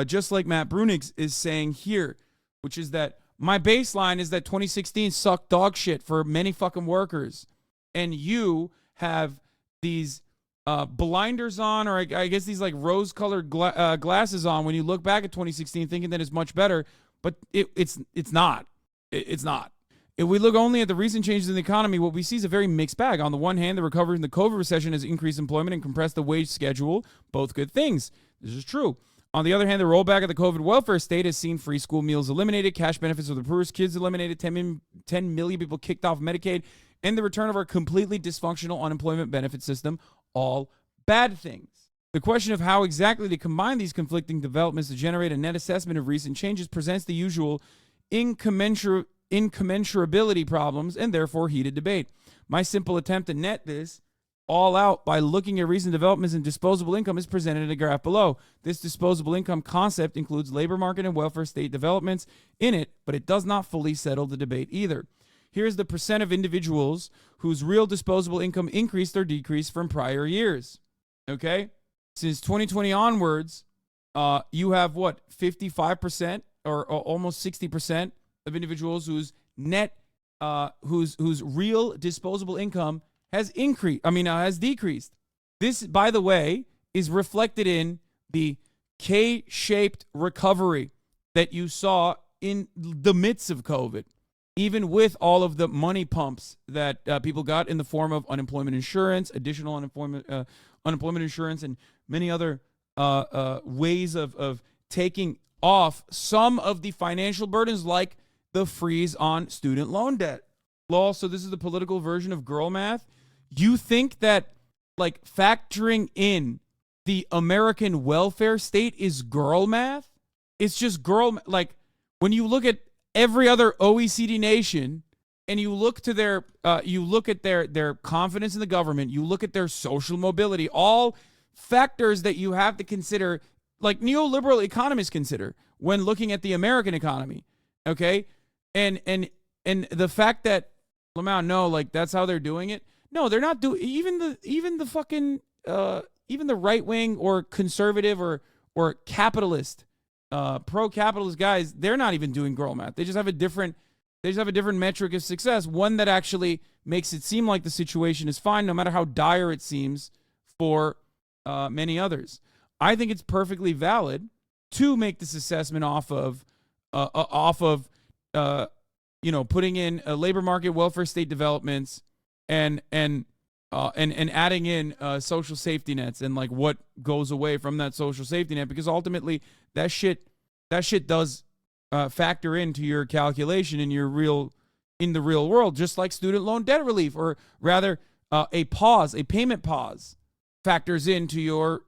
just like Matt Brunig is saying here, which is that my baseline is that 2016 sucked dog shit for many fucking workers, and you have these blinders on, or I guess these like rose-colored glasses on when you look back at 2016 thinking that it's much better, but it's not. It's not. If we look only at the recent changes in the economy, what we see is a very mixed bag. On the one hand, the recovery in the COVID recession has increased employment and compressed the wage schedule, both good things. This is true. On the other hand, the rollback of the COVID welfare state has seen free school meals eliminated, cash benefits for the poorest kids eliminated, 10 million people kicked off Medicaid, and the return of our completely dysfunctional unemployment benefit system, all bad things. The question of how exactly to combine these conflicting developments to generate a net assessment of recent changes presents the usual incommensurability problems and therefore heated debate. My simple attempt to net this all out by looking at recent developments in disposable income is presented in a graph below. This disposable income concept includes labor market and welfare state developments in it, but it does not fully settle the debate either. Here's the percent of individuals whose real disposable income increased or decreased from prior years. Okay? Since 2020 onwards, you have what, 55% or almost 60% of individuals whose whose real disposable income has decreased. This, by the way, is reflected in the K-shaped recovery that you saw in the midst of COVID, even with all of the money pumps that people got in the form of unemployment insurance, additional unemployment insurance, and many other ways of taking off some of the financial burdens, like the freeze on student loan debt. Lol, so this is the political version of girl math. You think that, like, factoring in the American welfare state is girl math? It's just like, when you look at every other OECD nation and you look to their their confidence in the government, you look at their social mobility, all factors that you have to consider, like neoliberal economists consider when looking at the American economy. Okay? And the fact that Lamau, no, like, that's how they're doing it. No, they're not doing, even the fucking even the right wing or conservative or capitalist pro-capitalist guys, they're not even doing girl math. They just have a different metric of success, one that actually makes it seem like the situation is fine, no matter how dire it seems for many others. I think it's perfectly valid to make this assessment off of putting in labor market, welfare state developments, and adding in social safety nets and like what goes away from that social safety net, because ultimately that shit does factor into your calculation in the real world, just like student loan debt relief, or rather a payment pause factors into your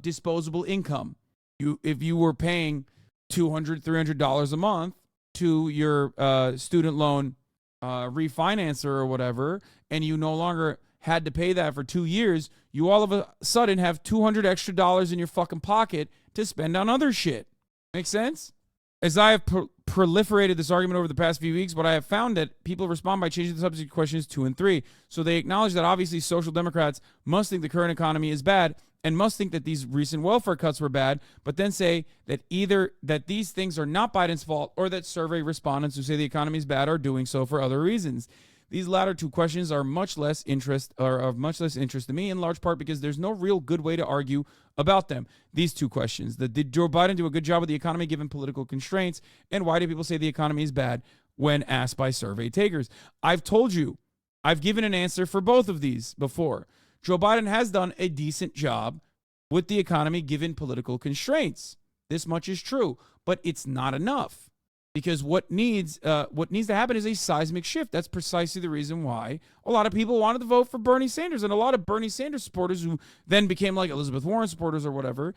disposable income. If you were paying $200, $300 a month to your student loan refinancer or whatever, and you no longer had to pay that for 2 years, you all of a sudden have $200 extra in your fucking pocket to spend on other shit. Make sense? As I have proliferated this argument over the past few weeks, what I have found that people respond by changing the subject to questions 2 and 3. So they acknowledge that obviously social democrats must think the current economy is bad and must think that these recent welfare cuts were bad, but then say that either that these things are not Biden's fault or that survey respondents who say the economy is bad are doing so for other reasons. These latter two questions are of much less interest to me, in large part because there's no real good way to argue about them. These two questions: did Joe Biden do a good job with the economy given political constraints, and why do people say the economy is bad when asked by survey takers? I've told you, I've given an answer for both of these before. Joe Biden has done a decent job with the economy given political constraints. This much is true, but it's not enough. Because what needs to happen is a seismic shift. That's precisely the reason why a lot of people wanted to vote for Bernie Sanders, and a lot of Bernie Sanders supporters who then became like Elizabeth Warren supporters or whatever,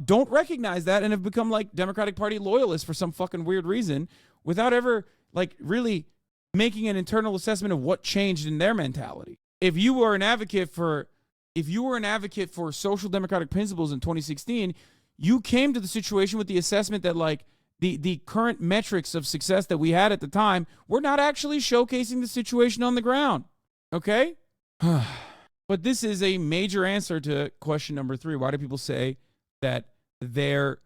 don't recognize that and have become like Democratic Party loyalists for some fucking weird reason, without ever like really making an internal assessment of what changed in their mentality. If you were an advocate for social democratic principles in 2016, you came to the situation with the assessment that like the current metrics of success that we had at the time were not actually showcasing the situation on the ground. Okay? But this is a major answer to question number 3. Why do people say that their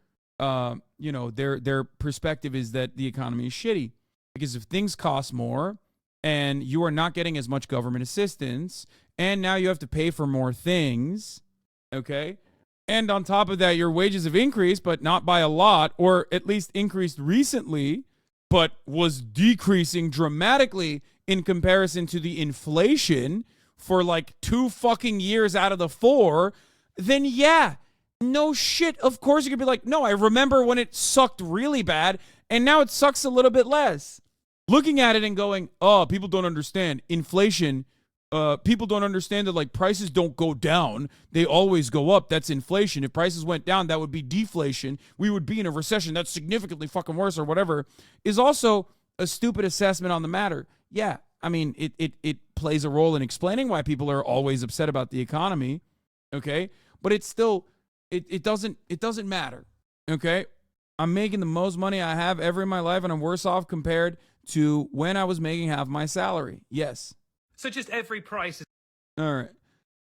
perspective is that the economy is shitty? Because if things cost more and you are not getting as much government assistance and now you have to pay for more things, okay? And on top of that, your wages have increased, but not by a lot, or at least increased recently, but was decreasing dramatically in comparison to the inflation for like 2 fucking years out of the 4, then yeah, no shit. Of course you could be like, no, I remember when it sucked really bad, and now it sucks a little bit less. Looking at it and going, oh, people don't understand inflation. People don't understand that like prices don't go down. They always go up. That's inflation. If prices went down, that would be deflation. We would be in a recession. That's significantly fucking worse or whatever, is also a stupid assessment on the matter. Yeah, I mean, it plays a role in explaining why people are always upset about the economy, okay? But it's still, it doesn't matter, okay? I'm making the most money I have ever in my life, and I'm worse off compared to when I was making half my salary. Yes. So just every price is... All right.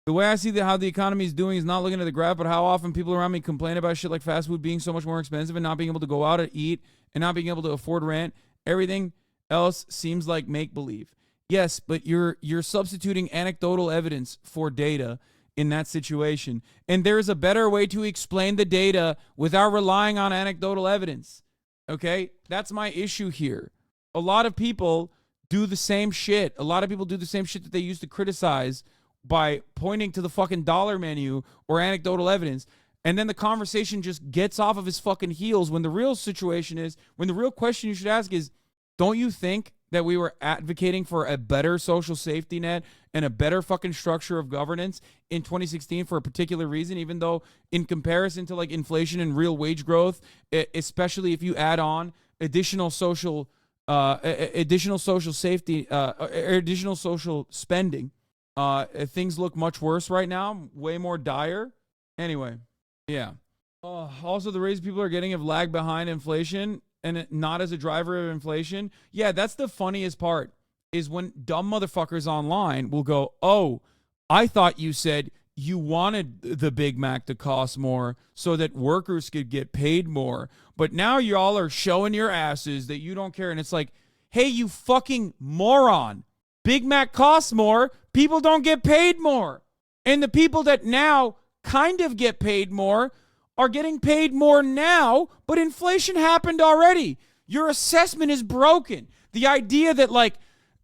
The way I see how the economy is doing is not looking at the graph, but how often people around me complain about shit like fast food being so much more expensive and not being able to go out and eat and not being able to afford rent. Everything else seems like make-believe. Yes, but you're substituting anecdotal evidence for data in that situation. And there's a better way to explain the data without relying on anecdotal evidence. Okay? That's my issue here. A lot of people do the same shit. A lot of people do the same shit that they used to criticize by pointing to the fucking dollar menu or anecdotal evidence. And then the conversation just gets off of his fucking heels when the real situation is, when the real question you should ask is, don't you think that we were advocating for a better social safety net and a better fucking structure of governance in 2016 for a particular reason, even though in comparison to like inflation and real wage growth, especially if you add on additional social safety, additional social spending, things look much worse right now, way more dire. Anyway, yeah. Also, the raise people are getting have lagged behind inflation and not as a driver of inflation. Yeah, that's the funniest part, is when dumb motherfuckers online will go, oh, I thought you said you wanted the Big Mac to cost more so that workers could get paid more. But now y'all are showing your asses that you don't care. And it's like, hey, you fucking moron. Big Mac costs more. People don't get paid more. And the people that now kind of get paid more are getting paid more now, but inflation happened already. Your assessment is broken. The idea that like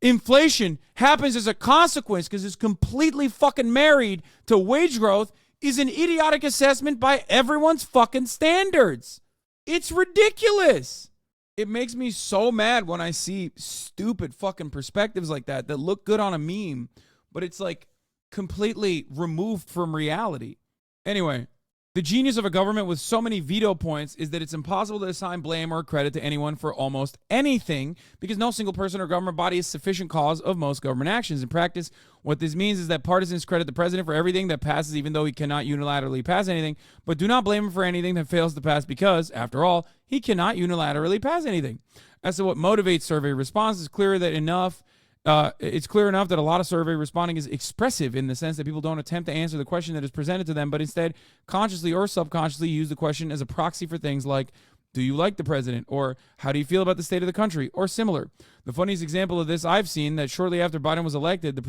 inflation happens as a consequence because it's completely fucking married to wage growth is an idiotic assessment by everyone's fucking standards. It's ridiculous. It makes me so mad when I see stupid fucking perspectives like that look good on a meme, but it's like completely removed from reality. Anyway, the genius of a government with so many veto points is that it's impossible to assign blame or credit to anyone for almost anything because no single person or government body is sufficient cause of most government actions. In practice, what this means is that partisans credit the president for everything that passes even though he cannot unilaterally pass anything, but do not blame him for anything that fails to pass because, after all, he cannot unilaterally pass anything. As to what motivates survey response, it's clear enough that a lot of survey responding is expressive in the sense that people don't attempt to answer the question that is presented to them, but instead consciously or subconsciously use the question as a proxy for things like, do you like the president? Or how do you feel about the state of the country? Or similar. The funniest example of this I've seen that shortly after Biden was elected, the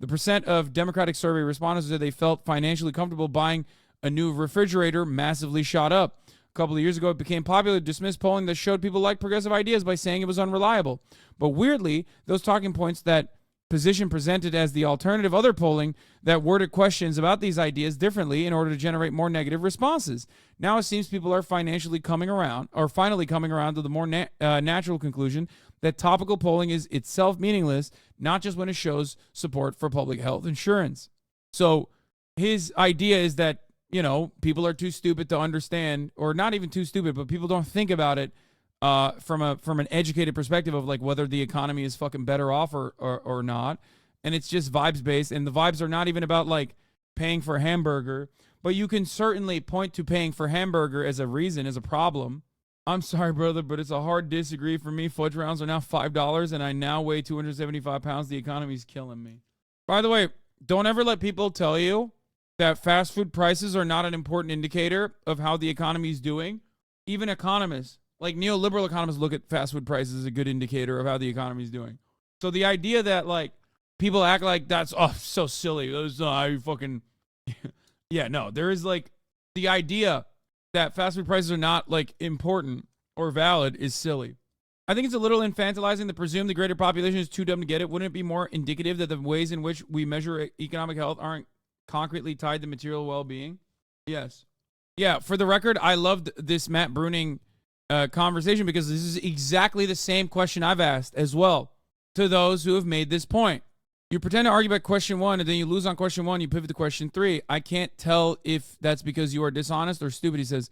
percent of Democratic survey respondents said they felt financially comfortable buying a new refrigerator massively shot up. A couple of years ago, it became popular to dismiss polling that showed people like progressive ideas by saying it was unreliable. But weirdly, those talking points that position presented as the alternative other polling that worded questions about these ideas differently in order to generate more negative responses. Now it seems people are finally coming around to the more natural conclusion that topical polling is itself meaningless, not just when it shows support for public health insurance. So his idea is that, you know, people are too stupid to understand, or not even too stupid, but people don't think about it from an educated perspective of like whether the economy is fucking better off or not. And it's just vibes based, and the vibes are not even about like paying for a hamburger, but you can certainly point to paying for hamburger as a reason, as a problem. I'm sorry, brother, but it's a hard disagree for me. Fudge rounds are now $5, and I now weigh 275 pounds. The economy's killing me. By the way, don't ever let people tell you that fast food prices are not an important indicator of how the economy is doing. Even economists, like neoliberal economists, look at fast food prices as a good indicator of how the economy is doing. So the idea that like people act like that's so silly. Those I fucking yeah, no. There is like the idea that fast food prices are not like important or valid is silly. I think it's a little infantilizing to presume the greater population is too dumb to get it. Wouldn't it be more indicative that the ways in which we measure economic health aren't concretely tied to material well-being? Yes. Yeah, for the record, I loved this Matt Bruning conversation because this is exactly the same question I've asked as well to those who have made this point. You pretend to argue about question 1 and then you lose on question 1, you pivot to question 3. I can't tell if that's because you are dishonest or stupid. He says,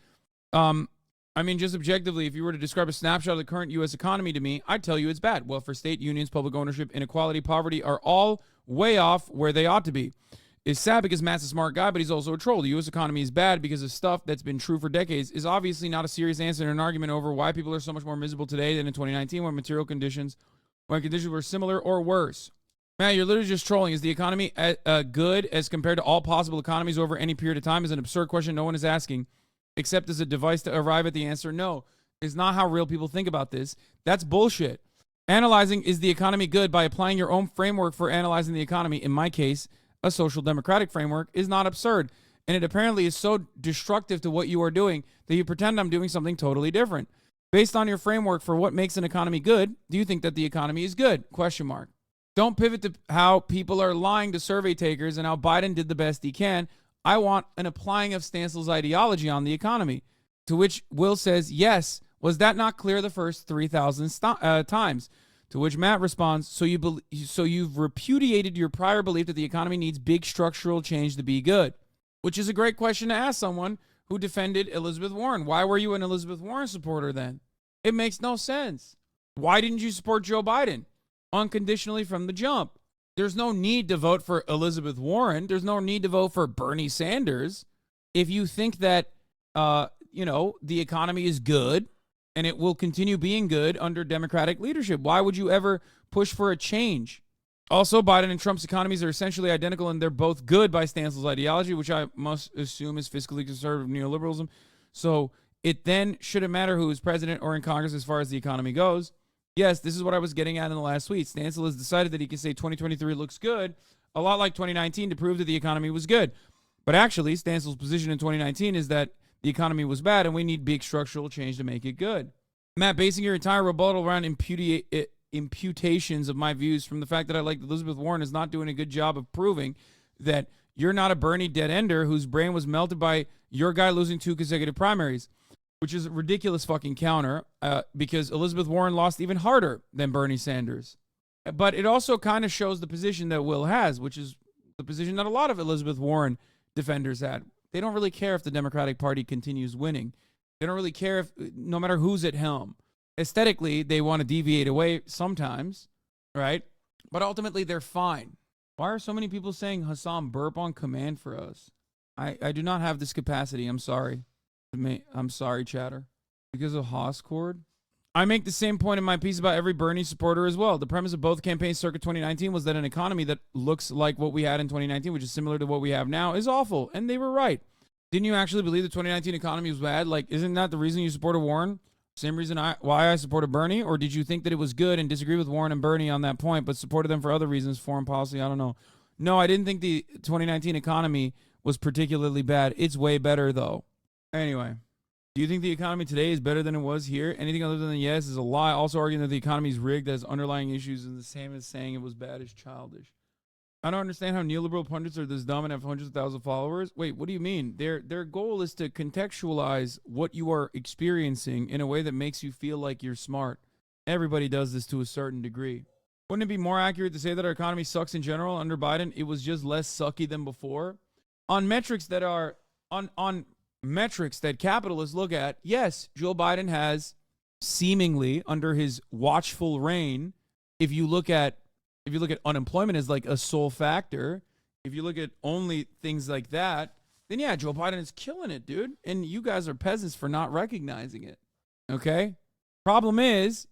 I mean, just objectively, if you were to describe a snapshot of the current U.S. economy to me, I'd tell you it's bad. Welfare state, unions, public ownership, inequality, poverty are all way off where they ought to be. It's sad because Matt's a smart guy, but he's also a troll. The U.S. economy is bad because of stuff that's been true for decades is obviously not a serious answer in an argument over why people are so much more miserable today than in 2019 when conditions were similar or worse. Matt, you're literally just trolling. Is the economy good as compared to all possible economies over any period of time? Is an absurd question no one is asking, except as a device to arrive at the answer. No, it's not how real people think about this. That's bullshit. Analyzing is the economy good by applying your own framework for analyzing the economy, in my case, a social democratic framework, is not absurd. And it apparently is so destructive to what you are doing that you pretend I'm doing something totally different. Based on your framework for what makes an economy good, do you think that the economy is good? Question mark. Don't pivot to how people are lying to survey takers and how Biden did the best he can. I want an applying of Stansel's ideology on the economy. To which Will says, yes, was that not clear the first 3,000 times? To which Matt responds, so you've repudiated your prior belief that the economy needs big structural change to be good. Which is a great question to ask someone who defended Elizabeth Warren. Why were you an Elizabeth Warren supporter then? It makes no sense. Why didn't you support Joe Biden unconditionally from the jump? There's no need to vote for Elizabeth Warren. There's no need to vote for Bernie Sanders. If you think that, the economy is good and it will continue being good under Democratic leadership, why would you ever push for a change? Also, Biden and Trump's economies are essentially identical, and they're both good by Stansel's ideology, which I must assume is fiscally conservative neoliberalism. So it then shouldn't matter who is president or in Congress as far as the economy goes. Yes, this is what I was getting at in the last tweet. Stansel has decided that he can say 2023 looks good, a lot like 2019, to prove that the economy was good. But actually, Stansel's position in 2019 is that the economy was bad and we need big structural change to make it good. Matt, basing your entire rebuttal around imputations of my views from the fact that I like Elizabeth Warren is not doing a good job of proving that you're not a Bernie dead-ender whose brain was melted by your guy losing 2 consecutive primaries, which is a ridiculous fucking counter because Elizabeth Warren lost even harder than Bernie Sanders. But it also kind of shows the position that Will has, which is the position that a lot of Elizabeth Warren defenders had. They don't really care if the Democratic Party continues winning. They don't really care if, no matter who's at helm. Aesthetically, they want to deviate away sometimes, right? But ultimately, they're fine. Why are so many people saying Hasan burp on command for us? I do not have this capacity. I'm sorry. I'm sorry, chatter. Because of Hoscord? I make the same point in my piece about every Bernie supporter as well. The premise of both campaigns circa 2019 was that an economy that looks like what we had in 2019, which is similar to what we have now, is awful. And they were right. Didn't you actually believe the 2019 economy was bad? Like, isn't that the reason you supported Warren? Same reason why I supported Bernie? Or did you think that it was good and disagree with Warren and Bernie on that point, but supported them for other reasons, foreign policy? I don't know. No, I didn't think the 2019 economy was particularly bad. It's way better, though. Anyway. Do you think the economy today is better than it was here? Anything other than yes is a lie. Also arguing that the economy is rigged, that has underlying issues, and the same as saying it was bad is childish. I don't understand how neoliberal pundits are this dumb and have hundreds of thousands of followers. Wait, what do you mean? Their goal is to contextualize what you are experiencing in a way that makes you feel like you're smart. Everybody does this to a certain degree. Wouldn't it be more accurate to say that our economy sucks in general under Biden? It was just less sucky than before. On metrics that are on metrics that capitalists look at, yes, Joe Biden has seemingly under his watchful reign. If you look at unemployment as like a sole factor, if you look at only things like that, then yeah, Joe Biden is killing it, dude. And you guys are peasants for not recognizing it. Okay? Problem is,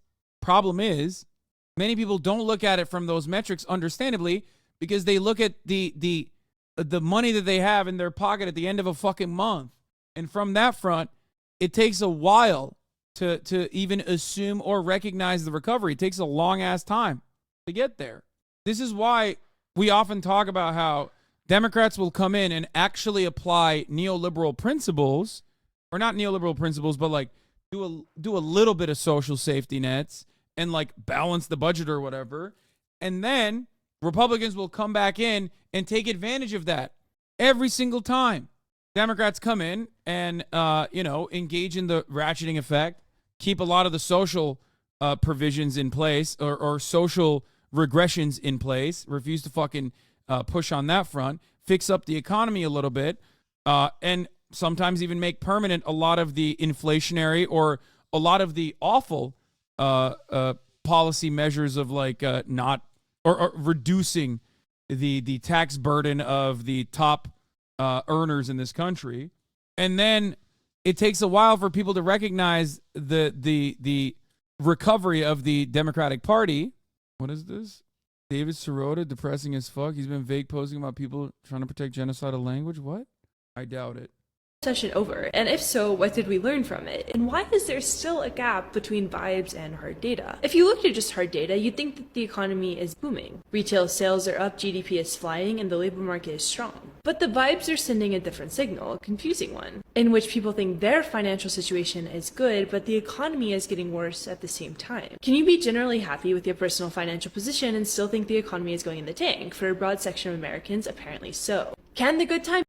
many people don't look at it from those metrics, understandably, because they look at the money that they have in their pocket at the end of a fucking month. And from that front, it takes a while to even assume or recognize the recovery. It takes a long-ass time to get there. This is why we often talk about how Democrats will come in and actually apply neoliberal principles, or not neoliberal principles, but like do a little bit of social safety nets and like balance the budget or whatever. And then Republicans will come back in and take advantage of that every single time. Democrats come in and, engage in the ratcheting effect, keep a lot of the social provisions in place or social regressions in place, refuse to fucking push on that front, fix up the economy a little bit, and sometimes even make permanent a lot of the inflationary or a lot of the awful policy measures of like not or reducing the tax burden of the top earners in this country. And then it takes a while for people to recognize the recovery of the Democratic Party. What is this? David Sirota, depressing as fuck. He's been vague posting about people trying to protect genocidal language. What? I doubt it. Session over? And if so, what did we learn from it? And why is there still a gap between vibes and hard data? If you looked at just hard data, you'd think that the economy is booming. Retail sales are up, GDP is flying, and the labor market is strong. But the vibes are sending a different signal, a confusing one, in which people think their financial situation is good, but the economy is getting worse at the same time. Can you be generally happy with your personal financial position and still think the economy is going in the tank? For a broad section of Americans, apparently so. Can the good time...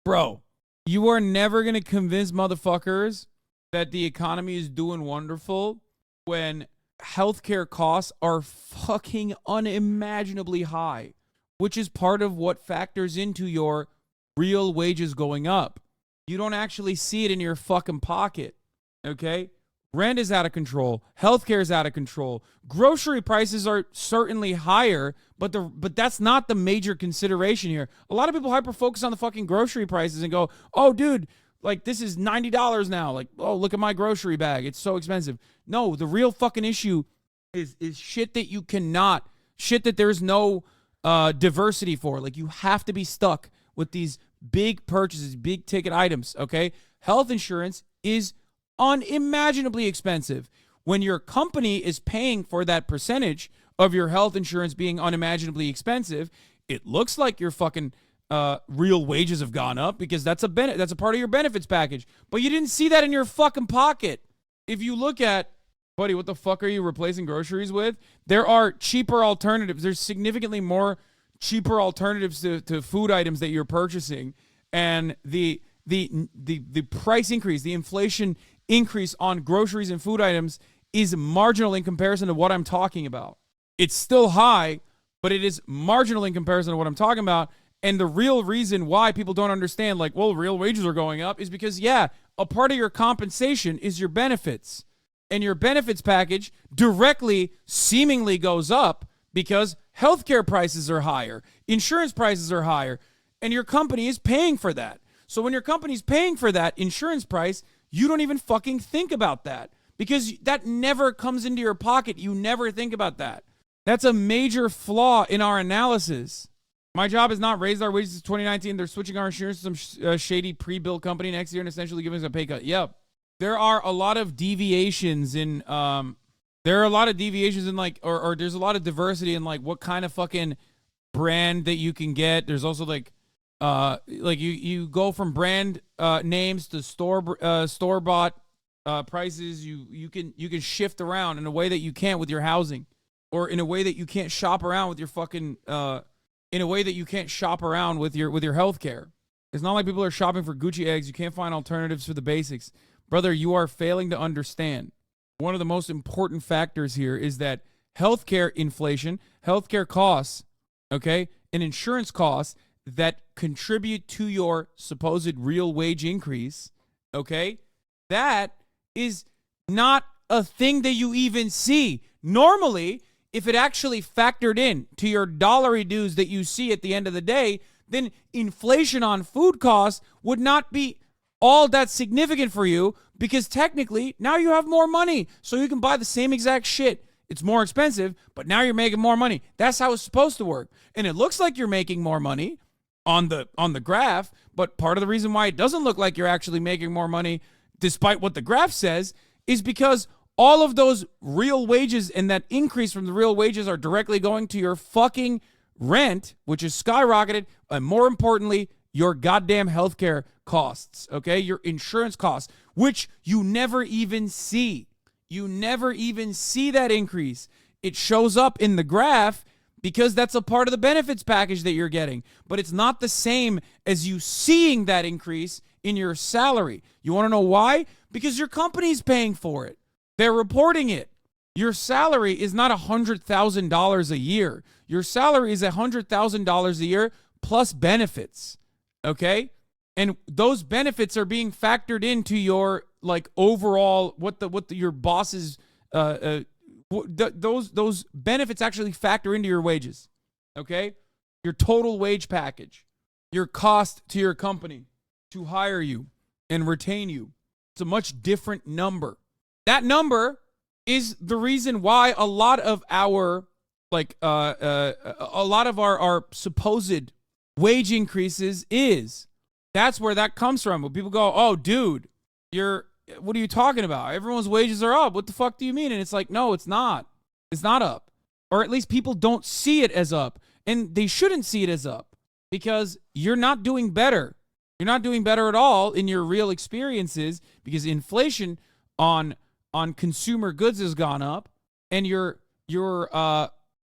Bro, you are never going to convince motherfuckers that the economy is doing wonderful when healthcare costs are fucking unimaginably high, which is part of what factors into your real wages going up. You don't actually see it in your fucking pocket, okay? Rent is out of control. Healthcare is out of control. Grocery prices are certainly higher, but that's not the major consideration here. A lot of people hyper-focus on the fucking grocery prices and go, oh, dude, like, this is $90 now. Like, oh, look at my grocery bag. It's so expensive. No, the real fucking issue is shit that you cannot, shit that there's no diversity for. Like, you have to be stuck with these big purchases, big ticket items, okay? Health insurance is unimaginably expensive. When your company is paying for that percentage of your health insurance being unimaginably expensive, it looks like your fucking real wages have gone up because that's a part of your benefits package. But you didn't see that in your fucking pocket. If you look at, buddy, what the fuck are you replacing groceries with? There are cheaper alternatives. There's significantly more cheaper alternatives to food items that you're purchasing, and the price increase, the inflation increase on groceries and food items is marginal in comparison to what I'm talking about. It's still high, but it is marginal in comparison to what I'm talking about. And the real reason why people don't understand, like, well, real wages are going up is because, yeah, a part of your compensation is your benefits. And your benefits package directly seemingly goes up because healthcare prices are higher, insurance prices are higher, and your company is paying for that. So when your company's paying for that insurance price, you don't even fucking think about that because that never comes into your pocket. You never think about that. That's a major flaw in our analysis. My job is not raise our wages since 2019. They're switching our insurance to some shady pre-bill company next year and essentially giving us a pay cut. Yep. There are a lot of deviations in, like, or there's a lot of diversity in like what kind of fucking brand that you can get. There's also like you go from brand names to store-bought prices. You can shift around in a way that you can't with your housing, or in a way that you can't shop around with your fucking in a way that you can't shop around with your health care. It's not like people are shopping for Gucci eggs. You can't find alternatives for the basics. Brother, you are failing to understand. One of the most important factors here is that healthcare inflation, healthcare costs, okay, and insurance costs that contribute to your supposed real wage increase, okay, that is not a thing that you even see. Normally, if it actually factored in to your dollary dues that you see at the end of the day, then inflation on food costs would not be all that significant for you, because technically now you have more money, so you can buy the same exact shit. It's more expensive, but now you're making more money. That's how it's supposed to work. And it looks like you're making more money on the graph, but part of the reason why it doesn't look like you're actually making more money, despite what the graph says, is because all of those real wages and that increase from the real wages are directly going to your fucking rent, which is skyrocketed, and more importantly, your goddamn healthcare costs, okay? Your insurance costs, which you never even see. You never even see that increase. It shows up in the graph because that's a part of the benefits package that you're getting, but it's not the same as you seeing that increase in your salary. You want to know why? Because your company's paying for it. They're reporting it. Your salary is not $100,000 a year. Your salary is $100,000 a year plus benefits, okay? And those benefits are being factored into your like overall your boss's those benefits actually factor into your wages, okay? Your total wage package, your cost to your company to hire you and retain you. It's a much different number. That number is the reason why a lot of our our supposed wage increases is. That's where that comes from. When people go, "Oh, dude, what are you talking about? Everyone's wages are up. What the fuck do you mean?" And it's like, no, it's not. It's not up. Or at least people don't see it as up. And they shouldn't see it as up because you're not doing better. You're not doing better at all in your real experiences because inflation on consumer goods has gone up, and your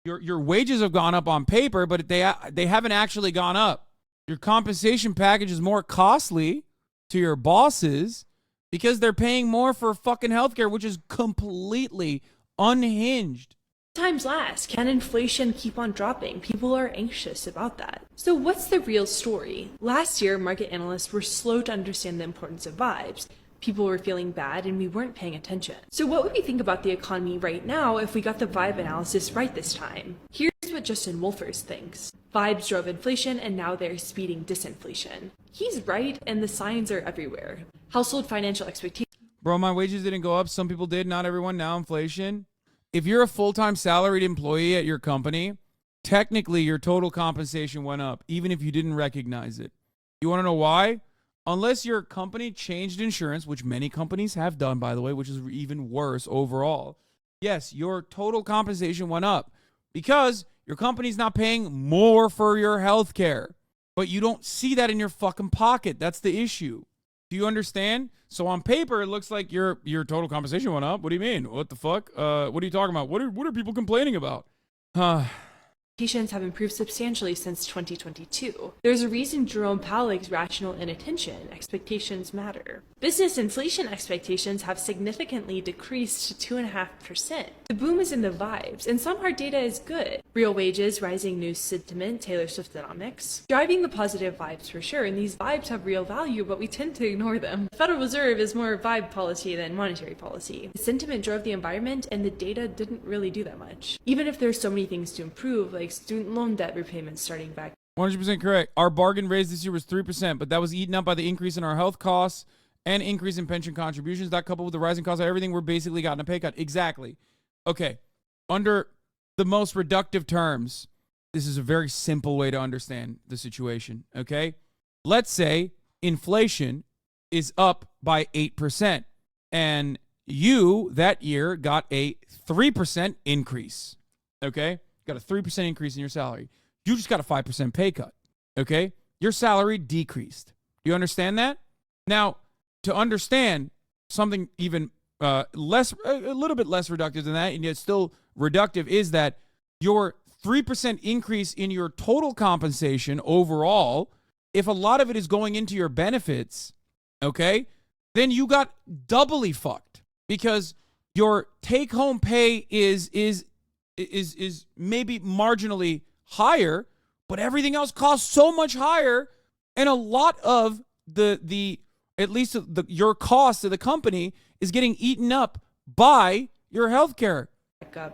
wages have gone up on paper, but they haven't actually gone up. Your compensation package is more costly to your bosses because they're paying more for fucking healthcare, which is completely unhinged. Times last, can inflation keep on dropping? People are anxious about that. So what's the real story? Last year, market analysts were slow to understand the importance of vibes. People were feeling bad and we weren't paying attention. So what would we think about the economy right now if we got the vibe analysis right this time? Here's what Justin Wolfers thinks. Vibes drove inflation and now they're speeding disinflation. He's right and the signs are everywhere. Household financial expectations. Bro, my wages didn't go up. Some people did, not everyone. Now inflation. If you're a full-time salaried employee at your company, technically your total compensation went up, even if you didn't recognize it. You want to know why? Unless your company changed insurance, which many companies have done, by the way, which is even worse overall. Yes, your total compensation went up because your company's not paying more for your health care. But you don't see that in your fucking pocket. That's the issue. Do you understand? So on paper, it looks like your total compensation went up. What do you mean? What the fuck? What are you talking about? What are people complaining about? Expectations have improved substantially since 2022. There's a reason Jerome Powell likes rational inattention. Expectations matter. Business inflation expectations have significantly decreased to 2.5%. The boom is in the vibes, and some hard data is good. Real wages, rising news sentiment, Taylor Swiftonomics. Driving the positive vibes for sure, and these vibes have real value, but we tend to ignore them. The Federal Reserve is more vibe policy than monetary policy. The sentiment drove the environment, and the data didn't really do that much. Even if there's so many things to improve, like student loan debt repayments starting back. 100% correct. Our bargain raise this year was 3%, but that was eaten up by the increase in our health costs and increase in pension contributions. That coupled with the rising cost of everything, we're basically gotten a pay cut. Exactly. Okay. Under the most reductive terms, this is a very simple way to understand the situation. Okay. Let's say inflation is up by 8% and you that year got a 3% increase. Okay. Got a 3% increase in your salary. You just got a 5% pay cut, okay? Your salary decreased. You understand that? Now, to understand something even less, a little bit less reductive than that, and yet still reductive, is that your 3% increase in your total compensation overall, if a lot of it is going into your benefits, okay, then you got doubly fucked, because your take-home pay is maybe marginally higher, but everything else costs so much higher, and a lot of your cost to the company is getting eaten up by your healthcare.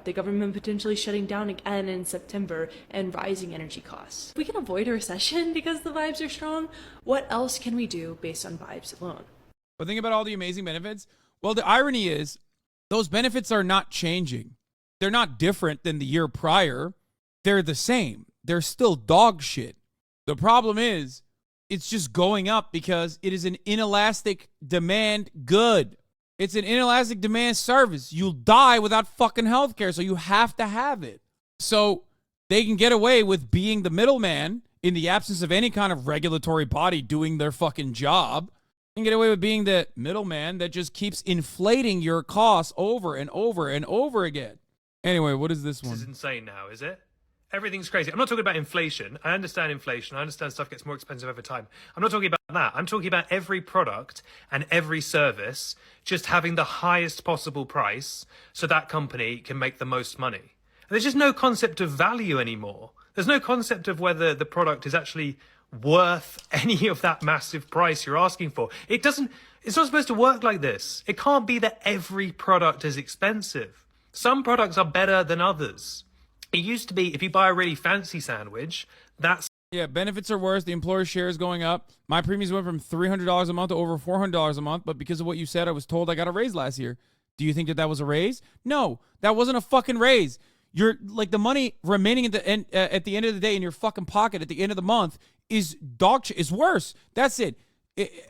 The government potentially shutting down again in September, and rising energy costs. If we can avoid a recession because the vibes are strong, what else can we do based on vibes alone? But think about all the amazing benefits. Well, the irony is those benefits are not changing. They're not different than the year prior. They're the same. They're still dog shit. The problem is it's just going up because it is an inelastic demand good. It's an inelastic demand service. You'll die without fucking healthcare, so you have to have it. So they can get away with being the middleman in the absence of any kind of regulatory body doing their fucking job. And get away with being the middleman that just keeps inflating your costs over and over and over again. Anyway, what is this one? This is insane now, is it? Everything's crazy. I'm not talking about inflation. I understand inflation. I understand stuff gets more expensive over time. I'm not talking about that. I'm talking about every product and every service just having the highest possible price so that company can make the most money. And there's just no concept of value anymore. There's no concept of whether the product is actually worth any of that massive price you're asking for. It's not supposed to work like this. It can't be that every product is expensive. Some products are better than others. It used to be if you buy a really fancy sandwich, that's... Yeah, benefits are worse. The employer share is going up. My premiums went from $300 a month to over $400 a month, but because of what you said, I was told I got a raise last year. Do you think that was a raise? No, that wasn't a fucking raise. You're like, the money remaining at the end of the day in your fucking pocket at the end of the month is dog shit. Is worse. That's it.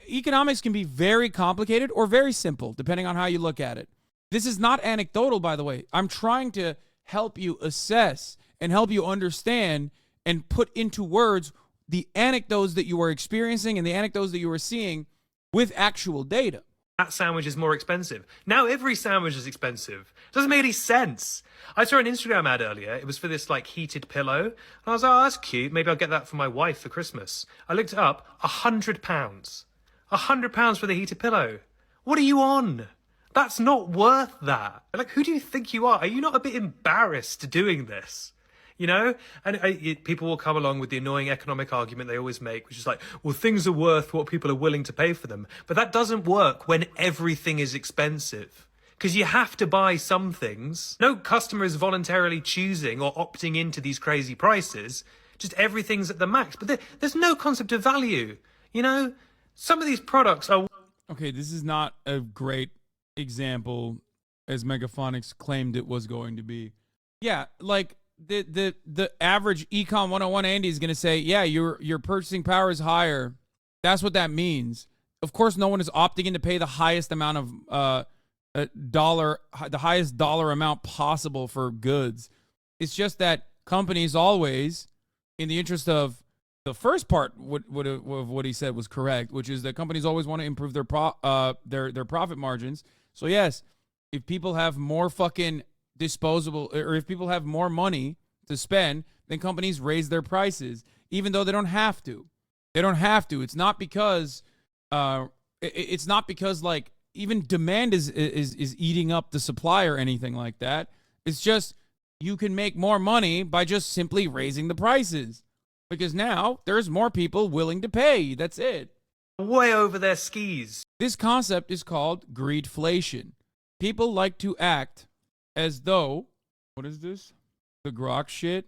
Economics can be very complicated or very simple, depending on how you look at it. This is not anecdotal, by the way. I'm trying to help you assess and help you understand and put into words the anecdotes that you are experiencing and the anecdotes that you are seeing with actual data. That sandwich is more expensive. Now every sandwich is expensive. Doesn't make any sense. I saw an Instagram ad earlier. It was for this like heated pillow. And I was like, oh, that's cute. Maybe I'll get that for my wife for Christmas. I looked it up. £100. £100 for the heated pillow. What are you on? That's not worth that. Like, who do you think you are? Are you not a bit embarrassed doing this? You know? And people will come along with the annoying economic argument they always make, which is like, well, things are worth what people are willing to pay for them. But that doesn't work when everything is expensive. Because you have to buy some things. No customer is voluntarily choosing or opting into these crazy prices. Just everything's at the max. But there's no concept of value. You know? Some of these products are... Okay, this is not a great example as Megaphonics claimed it was going to be. Yeah, like the average Econ 101 Andy is going to say, yeah, your purchasing power is higher. That's what that means. Of course, no one is opting in to pay the highest amount of the highest dollar amount possible for goods. It's just that companies always, in the interest of the first part of what he said was correct, which is that companies always want to improve their profit margins. So yes, if people have more fucking disposable, or if people have more money to spend, then companies raise their prices, even though they don't have to. They don't have to. It's not because like even demand is eating up the supply or anything like that. It's just you can make more money by just simply raising the prices, because now there's more people willing to pay. That's it. Way over their skis. This concept is called greedflation. People like to act as though, what is this? The grok shit?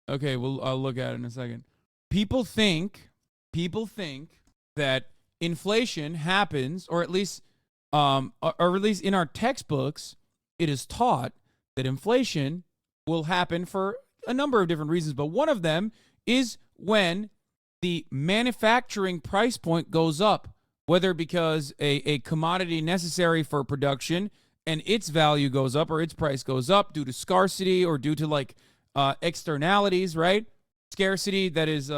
Okay, well, I'll look at it in a second. People think that inflation happens, or at least in our textbooks, it is taught that inflation will happen for a number of different reasons, but one of them is when the manufacturing price point goes up, whether because a commodity necessary for production and its value goes up, or its price goes up due to scarcity or due to like externalities, right? Scarcity that is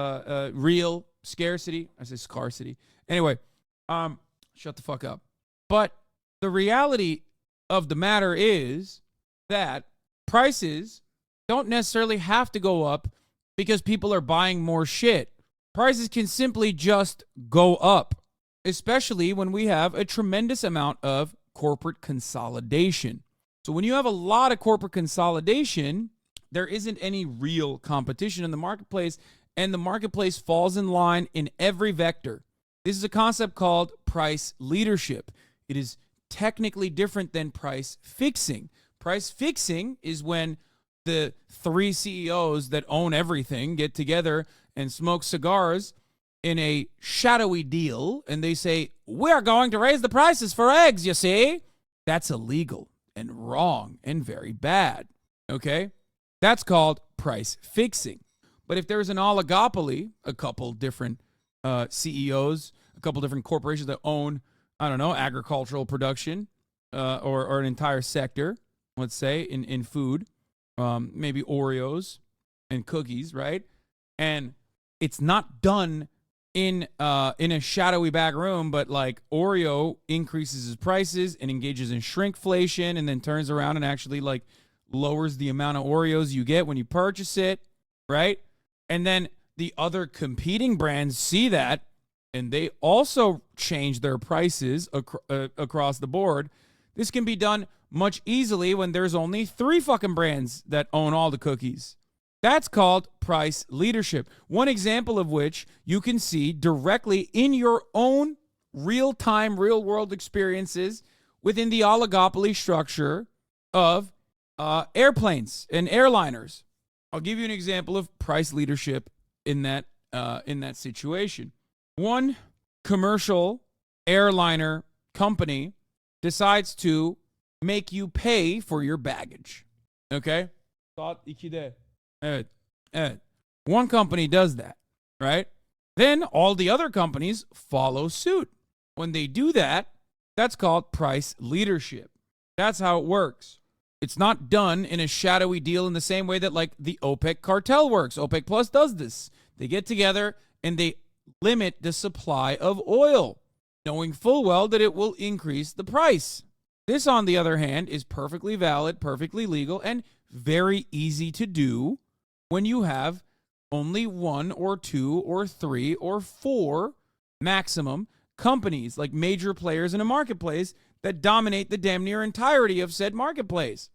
real scarcity. I say scarcity. Anyway, shut the fuck up. But The reality of the matter is that prices don't necessarily have to go up because people are buying more shit. Prices can simply just go up, especially when we have a tremendous amount of corporate consolidation. So when you have a lot of corporate consolidation, there isn't any real competition in the marketplace, and the marketplace falls in line in every vector. This is a concept called price leadership. It is technically different than price fixing. Price fixing is when the three CEOs that own everything get together and smoke cigars in a shadowy deal, and they say, we're going to raise the prices for eggs, you see? That's illegal and wrong and very bad, okay? That's called price fixing. But if there's an oligopoly, a couple different CEOs, a couple different corporations that own, I don't know, agricultural production or an entire sector, let's say, in food, maybe Oreos and cookies, right? And it's not done in a shadowy back room, but like Oreo increases his prices and engages in shrinkflation and then turns around and actually like lowers the amount of Oreos you get when you purchase it, right? And then the other competing brands see that and they also change their prices across the board. This can be done much easily when there's only 3 fucking brands that own all the cookies. That's called price leadership. One example of which you can see directly in your own real-time, real-world experiences within the oligopoly structure of airplanes and airliners. I'll give you an example of price leadership in that situation. One commercial airliner company decides to make you pay for your baggage. Okay? Saat 2'de. Evet. One company does that, right? Then all the other companies follow suit. When they do that, that's called price leadership. That's how it works. It's not done in a shadowy deal in the same way that like the OPEC cartel works. OPEC Plus does this. They get together and they limit the supply of oil, knowing full well that it will increase the price. This, on the other hand, is perfectly valid, perfectly legal, and very easy to do when you have only 1 or 2 or 3 or 4 maximum companies, like major players in a marketplace, that dominate the damn near entirety of said marketplace.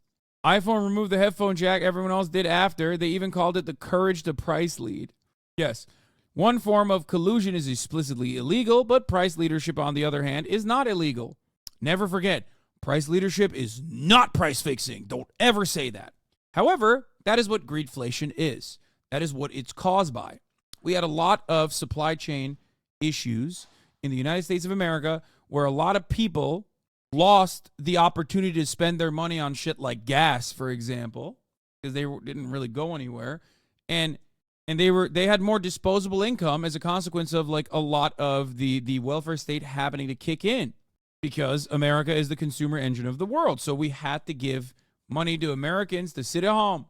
iPhone removed the headphone jack. Everyone else did after. They even called it the courage to price lead. Yes, one form of collusion is explicitly illegal, but price leadership, on the other hand, is not illegal. Never forget, price leadership is not price fixing. Don't ever say that. However, that is what greedflation is. That is what it's caused by. We had a lot of supply chain issues in the United States of America where a lot of people lost the opportunity to spend their money on shit like gas, for example, because they didn't really go anywhere. And they had more disposable income as a consequence of like a lot of the welfare state happening to kick in, because America is the consumer engine of the world. So we had to give money to Americans to sit at home.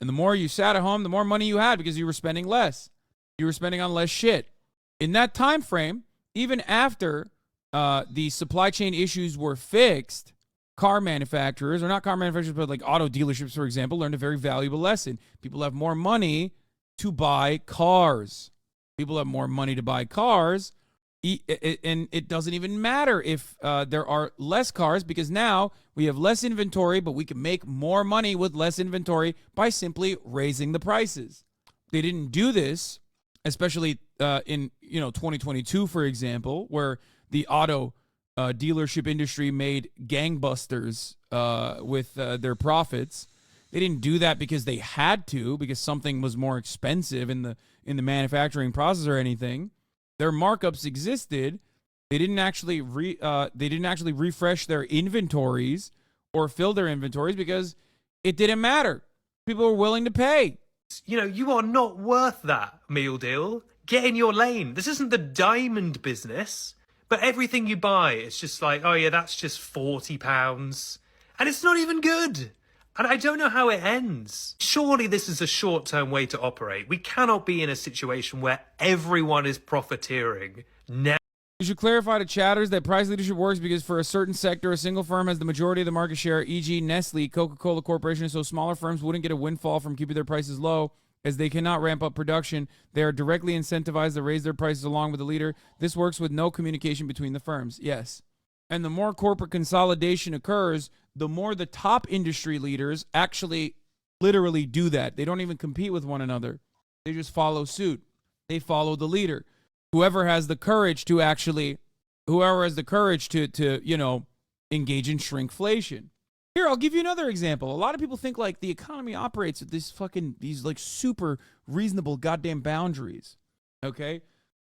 And the more you sat at home, the more money you had because you were spending less. You were spending on less shit. In that time frame, even after the supply chain issues were fixed, car manufacturers, or not car manufacturers, but like auto dealerships, for example, learned a very valuable lesson. People have more money to buy cars. People have more money to buy cars. And it doesn't even matter if there are less cars, because now we have less inventory, but we can make more money with less inventory by simply raising the prices. They didn't do this, especially in 2022, for example, where the auto dealership industry made gangbusters with their profits. They didn't do that because they had to, because something was more expensive in the manufacturing process or anything. Their markups existed. They didn't actually refresh their inventories or fill their inventories because it didn't matter. People were willing to pay. You are not worth that meal deal. Get in your lane. This isn't the diamond business. But everything you buy, it's just like, oh yeah, that's just £40. And it's not even good. And I don't know how it ends. Surely this is a short-term way to operate. We cannot be in a situation where everyone is profiteering now. You should clarify to chatters that price leadership works because for a certain sector, a single firm has the majority of the market share, e.g. Nestle, Coca-Cola Corporation, so smaller firms wouldn't get a windfall from keeping their prices low as they cannot ramp up production. They are directly incentivized to raise their prices along with the leader. This works with no communication between the firms. Yes. And the more corporate consolidation occurs, the more the top industry leaders actually literally do that. They don't even compete with one another. They just follow suit. They follow the leader. Whoever has the courage to engage in shrinkflation. Here, I'll give you another example. A lot of people think like the economy operates at these like super reasonable goddamn boundaries. Okay?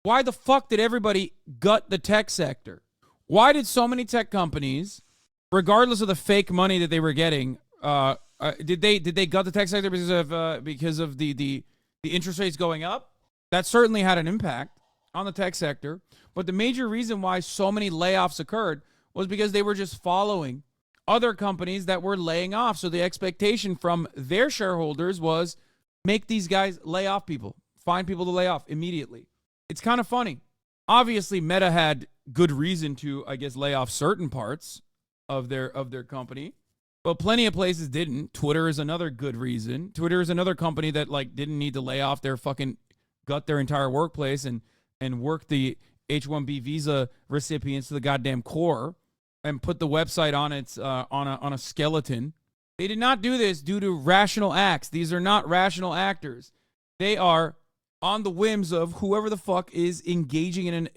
Why the fuck did everybody gut the tech sector? Why did so many tech companies, regardless of the fake money that they were getting, did they gut the tech sector because of the interest rates going up? That certainly had an impact on the tech sector. But the major reason why so many layoffs occurred was because they were just following other companies that were laying off. So the expectation from their shareholders was make these guys lay off people, find people to lay off immediately. It's kind of funny. Obviously, Meta had good reason to, I guess, lay off certain parts of their company. But plenty of places didn't. Twitter is another good reason. Twitter is another company that like didn't need to lay off their fucking gut their entire workplace and work the H-1B visa recipients to the goddamn core and put the website on its on a skeleton. They did not do this due to rational acts. These are not rational actors. They are on the whims of whoever the fuck is engaging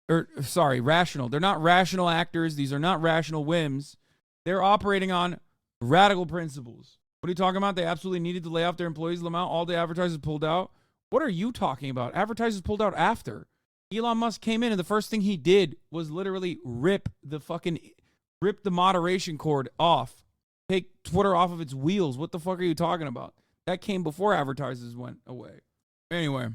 rational. They're not rational actors. These are not rational whims. They're operating on radical principles. What are you talking about? They absolutely needed to lay off their employees. Lamont, all the advertisers pulled out. What are you talking about? Advertisers pulled out after. Elon Musk came in and the first thing he did was literally rip the moderation cord off. Take Twitter off of its wheels. What the fuck are you talking about? That came before advertisers went away. Anyway,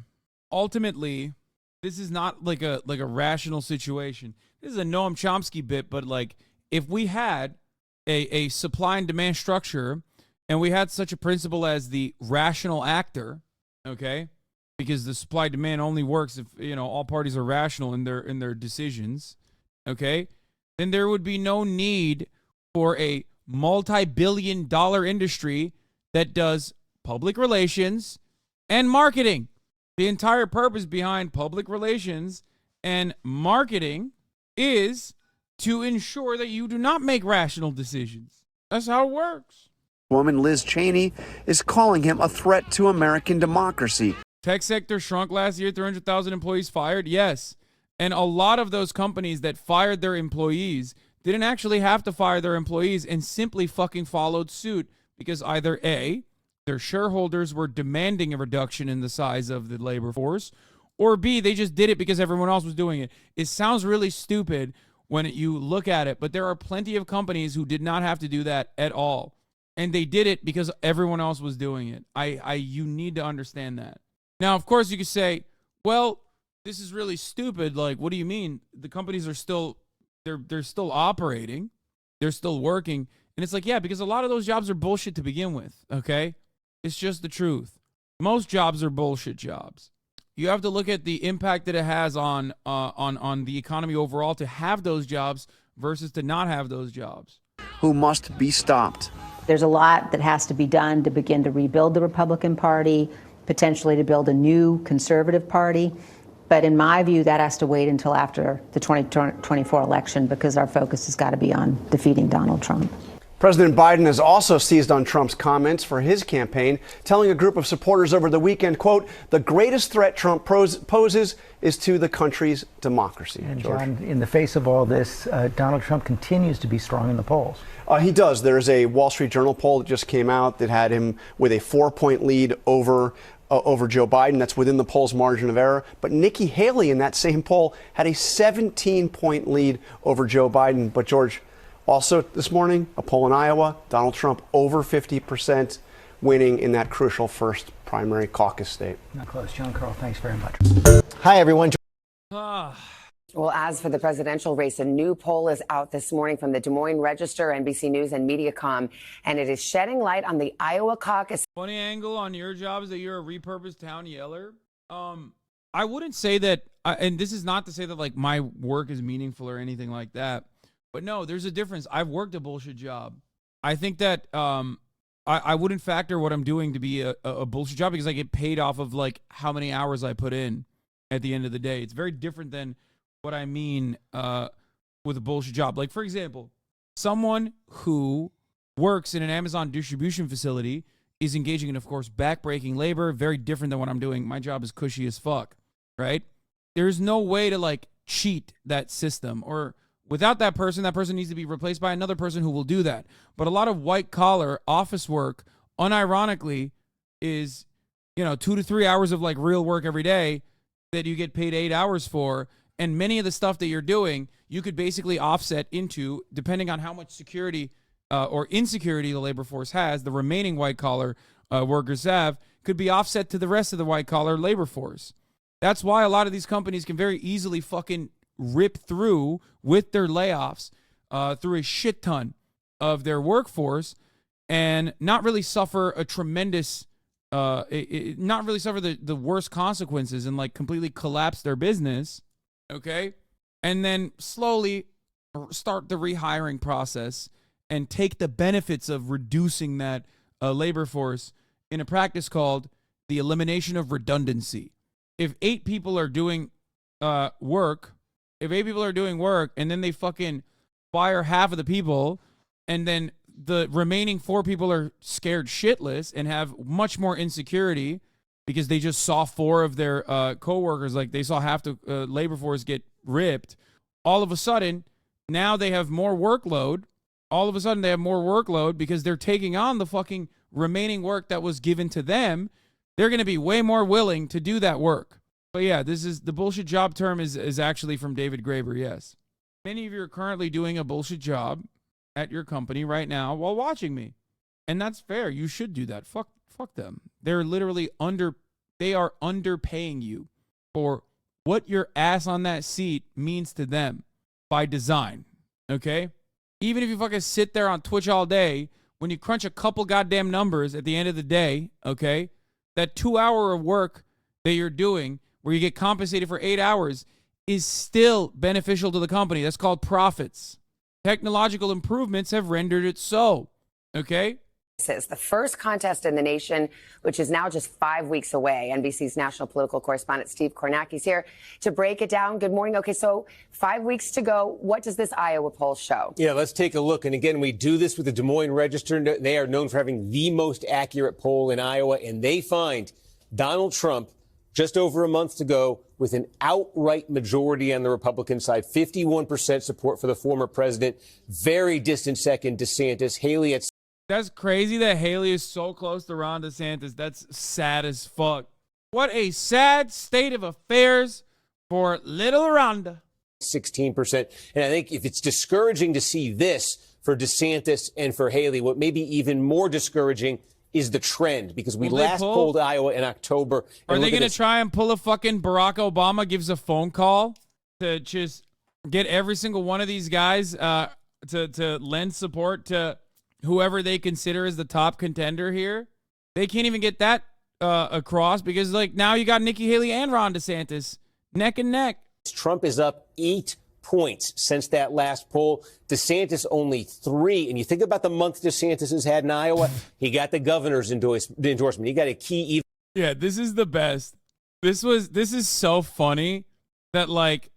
ultimately, this is not like a rational situation. This is a Noam Chomsky bit, but like if we had a supply and demand structure and we had such a principle as the rational actor, okay? Because the supply demand only works if, all parties are rational in their decisions, okay? Then there would be no need for a multi-billion-dollar industry that does public relations and marketing. The entire purpose behind public relations and marketing is to ensure that you do not make rational decisions. That's how it works. Woman Liz Cheney is calling him a threat to American democracy. Tech sector shrunk last year, 300,000 employees fired. Yes. And a lot of those companies that fired their employees didn't actually have to fire their employees and simply fucking followed suit because either A, their shareholders were demanding a reduction in the size of the labor force, or B, they just did it because everyone else was doing it. It sounds really stupid when you look at it, but there are plenty of companies who did not have to do that at all. And they did it because everyone else was doing it. You need to understand that. Now, of course, you could say, well, this is really stupid. Like, what do you mean? The companies are still, they're still operating. They're still working. And it's like, yeah, because a lot of those jobs are bullshit to begin with, okay? It's just the truth. Most jobs are bullshit jobs. You have to look at the impact that it has on the economy overall to have those jobs versus to not have those jobs. Who must be stopped. There's a lot that has to be done to begin to rebuild the Republican Party, potentially to build a new conservative party. But in my view, that has to wait until after the 2024 election because our focus has got to be on defeating Donald Trump. President Biden has also seized on Trump's comments for his campaign, telling a group of supporters over the weekend, quote, the greatest threat Trump poses is to the country's democracy. And John, in the face of all this, Donald Trump continues to be strong in the polls. He does. There's a Wall Street Journal poll that just came out that had him with a 4-point lead over Joe Biden. That's within the poll's margin of error. But Nikki Haley in that same poll had a 17-point lead over Joe Biden. But George, also this morning, a poll in Iowa, Donald Trump over 50% winning in that crucial first primary caucus state. Not close. John Carl, thanks very much. Hi, everyone. Well, as for the presidential race, a new poll is out this morning from the Des Moines Register, NBC News, and Mediacom, and it is shedding light on the Iowa caucus. Funny angle on your job is that you're a repurposed town yeller. I wouldn't say that and this is not to say that like my work is meaningful or anything like that, but no, there's a difference. I've worked a bullshit job. I think that I wouldn't factor what I'm doing to be a bullshit job because I get paid off of like how many hours I put in at the end of the day. It's very different than what I mean with a bullshit job. Like, for example, someone who works in an Amazon distribution facility is engaging in, of course, backbreaking labor, very different than what I'm doing. My job is cushy as fuck, right? There's no way to, like, cheat that system. Or without that person needs to be replaced by another person who will do that. But a lot of white-collar office work, unironically, is, 2 to 3 hours of, like, real work every day that you get paid 8 hours for. And many of the stuff that you're doing, you could basically offset into, depending on how much security or insecurity the labor force has, the remaining white-collar workers have, could be offset to the rest of the white-collar labor force. That's why a lot of these companies can very easily fucking rip through with their layoffs through a shit ton of their workforce and not really suffer a tremendous, not really suffer the worst consequences and like completely collapse their business, okay? And then slowly start the rehiring process and take the benefits of reducing that labor force in a practice called the elimination of redundancy. If 8 people are doing work, and then they fucking fire half of the people, and then the remaining 4 people are scared shitless and have much more insecurity because they just saw 4 of their coworkers, like they saw half the labor force get ripped, all of a sudden, now they have more workload. All of a sudden, they have more workload because they're taking on the fucking remaining work that was given to them. They're going to be way more willing to do that work. But yeah, this is the bullshit job term is actually from David Graeber, yes. Many of you are currently doing a bullshit job at your company right now while watching me. And that's fair. You should do that. Fuck them. They're literally they are underpaying you for what your ass on that seat means to them by design. Okay? Even if you fucking sit there on Twitch all day, when you crunch a couple goddamn numbers at the end of the day, okay, that 2 hour of work that you're doing where you get compensated for 8 hours is still beneficial to the company. That's called profits. Technological improvements have rendered it so, okay? The first contest in the nation, which is now just 5 weeks away. NBC's national political correspondent Steve Kornacki's here to break it down. Good morning. Okay, so 5 weeks to go. What does this Iowa poll show? Yeah, let's take a look. And again, we do this with the Des Moines Register. They are known for having the most accurate poll in Iowa, and they find Donald Trump just over a month to go with an outright majority on the Republican side, 51% support for the former president. Very distant second, DeSantis. Haley at That's crazy that Haley is so close to Ron DeSantis. That's sad as fuck. What a sad state of affairs for little Rhonda. 16%. And I think if it's discouraging to see this for DeSantis and for Haley, what may be even more discouraging is the trend, because we last polled Iowa in October. Are they going to try and pull a fucking Barack Obama gives a phone call to just get every single one of these guys to lend support to whoever they consider as the top contender here? They can't even get that across because, like, now you got Nikki Haley and Ron DeSantis neck and neck. Trump is up 8 points since that last poll. DeSantis only 3. And you think about the month DeSantis has had in Iowa, he got the governor's endorsement. He got a key. Yeah, this is the best. This is so funny that like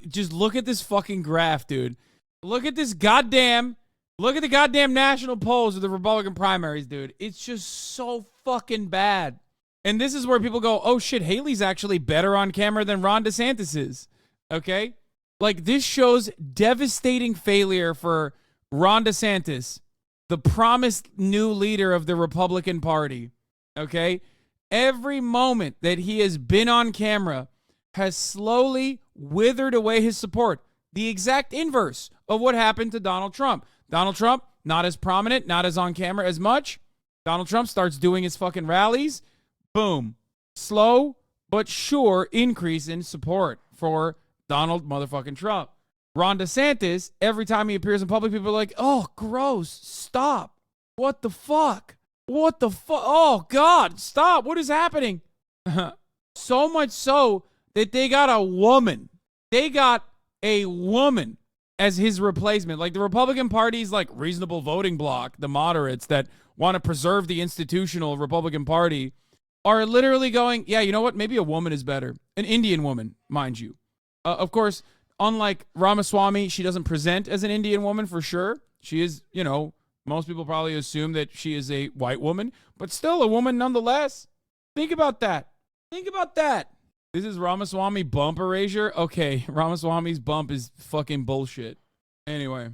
just look at this fucking graph, dude. Look at the goddamn national polls of the Republican primaries, dude. It's just so fucking bad. And this is where people go, oh shit, Haley's actually better on camera than Ron DeSantis is. Okay? Like, this shows devastating failure for Ron DeSantis, the promised new leader of the Republican Party. Okay? Every moment that he has been on camera has slowly withered away his support. The exact inverse of what happened to Donald Trump. Donald Trump, not as prominent, not as on camera as much. Donald Trump starts doing his fucking rallies. Boom. Slow but sure increase in support for Donald motherfucking Trump. Ron DeSantis, every time he appears in public, people are like, oh, gross. Stop. What the fuck? What the fuck? Oh, God, stop. What is happening? So much so that they got a woman. They got a woman as his replacement. Like the Republican Party's like reasonable voting bloc, the moderates that want to preserve the institutional Republican Party, are literally going, yeah, you know what? Maybe a woman is better. An Indian woman, mind you. Of course, unlike Ramaswamy, she doesn't present as an Indian woman for sure. She is, you know, most people probably assume that she is a white woman, but still a woman nonetheless. Think about that. Think about that. This is Ramaswamy bump erasure? Okay, Ramaswamy's bump is fucking bullshit. Anyway.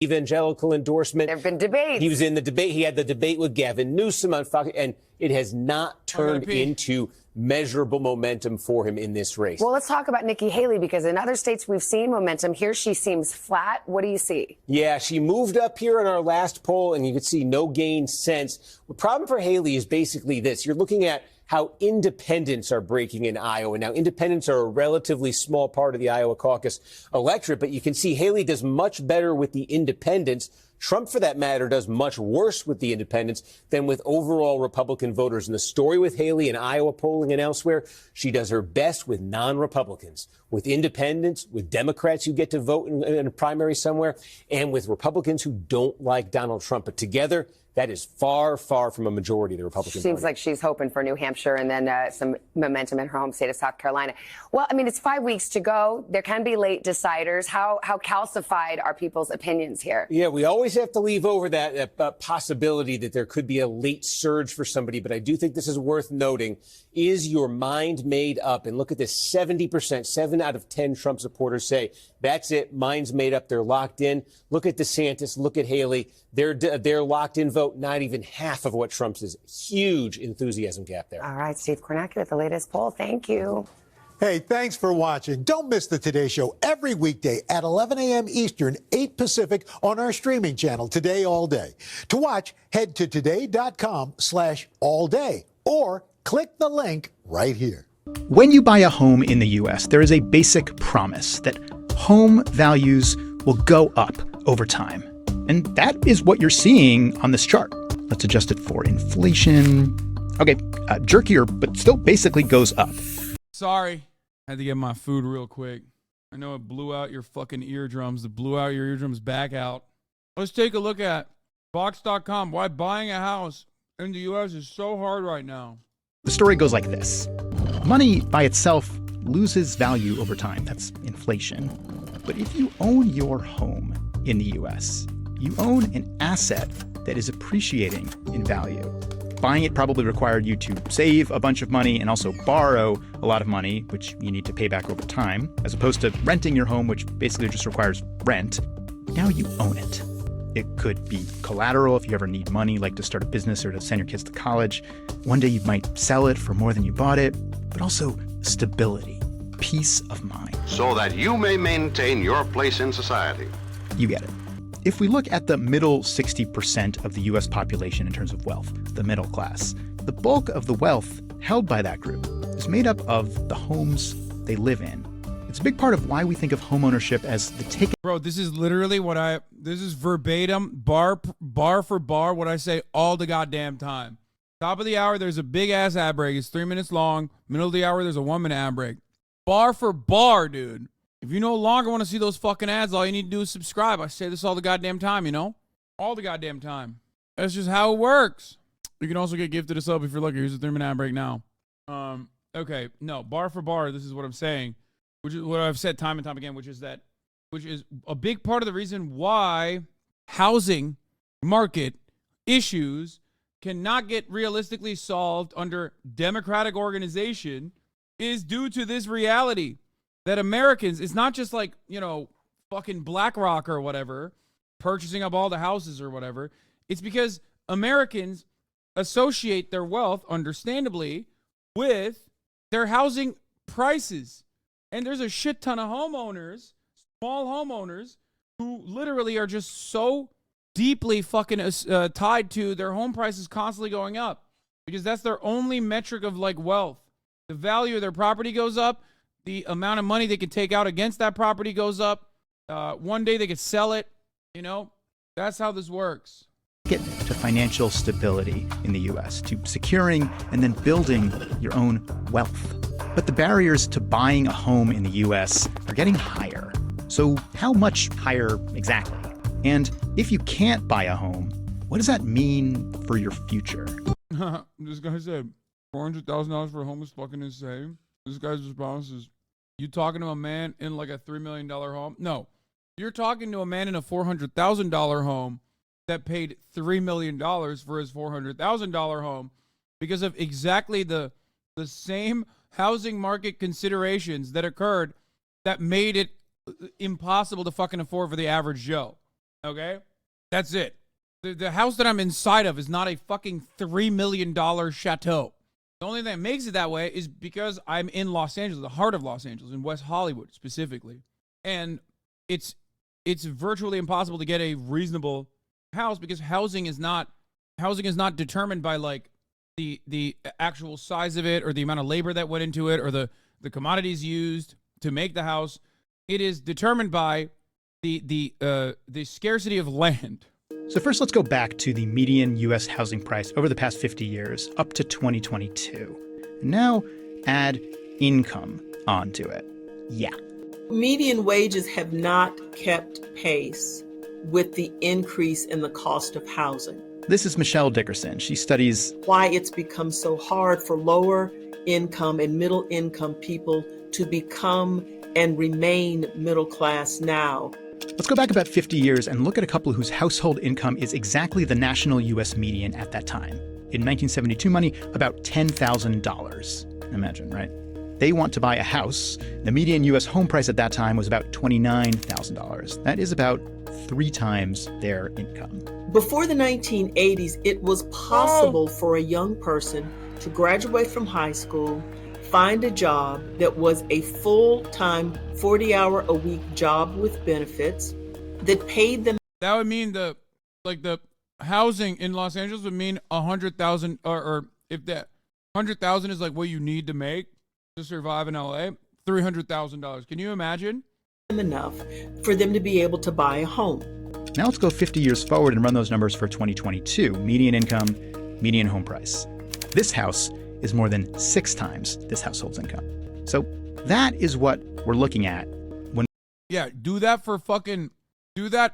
Evangelical endorsement. There have been debates. He was in the debate. He had the debate with Gavin Newsom on Fox, and it has not turned into measurable momentum for him in this race. Well, let's talk about Nikki Haley, because in other states we've seen momentum. Here she seems flat. What do you see? Yeah, she moved up here in our last poll, and you could see no gain since. The problem for Haley is basically this. You're looking at how independents are breaking in Iowa. Now, independents are a relatively small part of the Iowa caucus electorate, but you can see Haley does much better with the independents. Trump, for that matter, does much worse with the independents than with overall Republican voters. And the story with Haley in Iowa polling and elsewhere, she does her best with non-Republicans, with independents, with Democrats who get to vote in a primary somewhere, and with Republicans who don't like Donald Trump. But together, that is far, far from a majority of the Republican Party. Seems like she's hoping for New Hampshire and then some momentum in her home state of South Carolina. Well, I mean, it's 5 weeks to go. There can be late deciders. How calcified are people's opinions here? Yeah, we always have to leave over that possibility that there could be a late surge for somebody. But I do think this is worth noting. Is your mind made up? And look at this, 70%, 7 out of 10 Trump supporters say, that's it, mind's made up, they're locked in. Look at DeSantis, look at Haley. They're locked in vote, not even half of what Trump's is. Huge enthusiasm gap there. All right, Steve Kornacki with the latest poll. Thank you. Hey, thanks for watching. Don't miss the Today Show every weekday at 11 a.m. Eastern, 8 Pacific on our streaming channel, Today All Day. To watch, head to today.com/allday or click the link right here. When you buy a home in the U.S., there is a basic promise that home values will go up over time. And that is what you're seeing on this chart. Let's adjust it for inflation. Okay, jerkier, but still basically goes up. Sorry. I had to get my food real quick. I know it blew out your fucking eardrums. It blew out your eardrums back out. Let's take a look at Box.com. Why buying a house in the U.S. is so hard right now. The story goes like this. Money by itself loses value over time. That's inflation. But if you own your home in the U.S., you own an asset that is appreciating in value. Buying it probably required you to save a bunch of money and also borrow a lot of money, which you need to pay back over time, as opposed to renting your home, which basically just requires rent. Now you own it. It could be collateral if you ever need money, like to start a business or to send your kids to college. One day you might sell it for more than you bought it, but also stability, peace of mind. So that you may maintain your place in society. You get it. If we look at the middle 60% of the U.S. population in terms of wealth, the middle class, the bulk of the wealth held by that group is made up of the homes they live in. It's a big part of why we think of homeownership as the ticket. Bro, this is literally this is verbatim, bar for bar, what I say all the goddamn time. Top of the hour, there's a big ass ad break. It's 3 minutes long. Middle of the hour, there's a 1 minute ad break. Bar for bar, dude. If you no longer want to see those fucking ads, all you need to do is subscribe. I say this all the goddamn time, you know? All the goddamn time. That's just how it works. You can also get gifted a sub if you're lucky. Here's a 3 minute ad break now. Okay, no, bar for bar, this is what I'm saying, which is what I've said time and time again, which is a big part of the reason why housing market issues cannot get realistically solved under democratic organization is due to this reality. That Americans, it's not just like, you know, fucking BlackRock or whatever, purchasing up all the houses or whatever. It's because Americans associate their wealth, understandably, with their housing prices. And there's a shit ton of homeowners, small homeowners, who literally are just so deeply fucking tied to their home prices constantly going up. Because that's their only metric of, like, wealth. The value of their property goes up. The amount of money they can take out against that property goes up. One day they could sell it. You know, that's how this works. Get to financial stability in the U.S., to securing and then building your own wealth. But the barriers to buying a home in the US are getting higher. So how much higher exactly? And if you can't buy a home, what does that mean for your future? This guy said $400,000 for a home is fucking insane. This guy's response is, you talking to a man in like a $3 million home? No, you're talking to a man in a $400,000 home that paid $3 million for his $400,000 home because of exactly the same housing market considerations that occurred that made it impossible to fucking afford for the average Joe. Okay? That's it. The house that I'm inside of is not a fucking $3 million chateau. The only thing that makes it that way is because I'm in Los Angeles, the heart of Los Angeles, in West Hollywood specifically. And it's virtually impossible to get a reasonable house because housing is not determined by like the actual size of it or the amount of labor that went into it or the commodities used to make the house. It is determined by the scarcity of land. So first, let's go back to the median U.S. housing price over the past 50 years, up to 2022. Now, add income onto it. Yeah. Median wages have not kept pace with the increase in the cost of housing. This is Michelle Dickerson. She studies why it's become so hard for lower income and middle income people to become and remain middle class now. Let's go back about 50 years and look at a couple whose household income is exactly the national U.S. median at that time. In 1972 money, about $10,000. Imagine, right? They want to buy a house. The median U.S. home price at that time was about $29,000. That is about 3 times their income. Before the 1980s, it was possible for a young person to graduate from high school, find a job that was a full-time 40-hour-a-week job with benefits that paid them. That would mean the housing in Los Angeles would mean 100,000, or if that 100,000 is like what you need to make to survive in LA, $300,000. Can you imagine? Enough for them to be able to buy a home. Now let's go 50 years forward and run those numbers for 2022. Median income, median home price. This house is more than 6 times this household's income. So that is what we're looking at when. Yeah, do that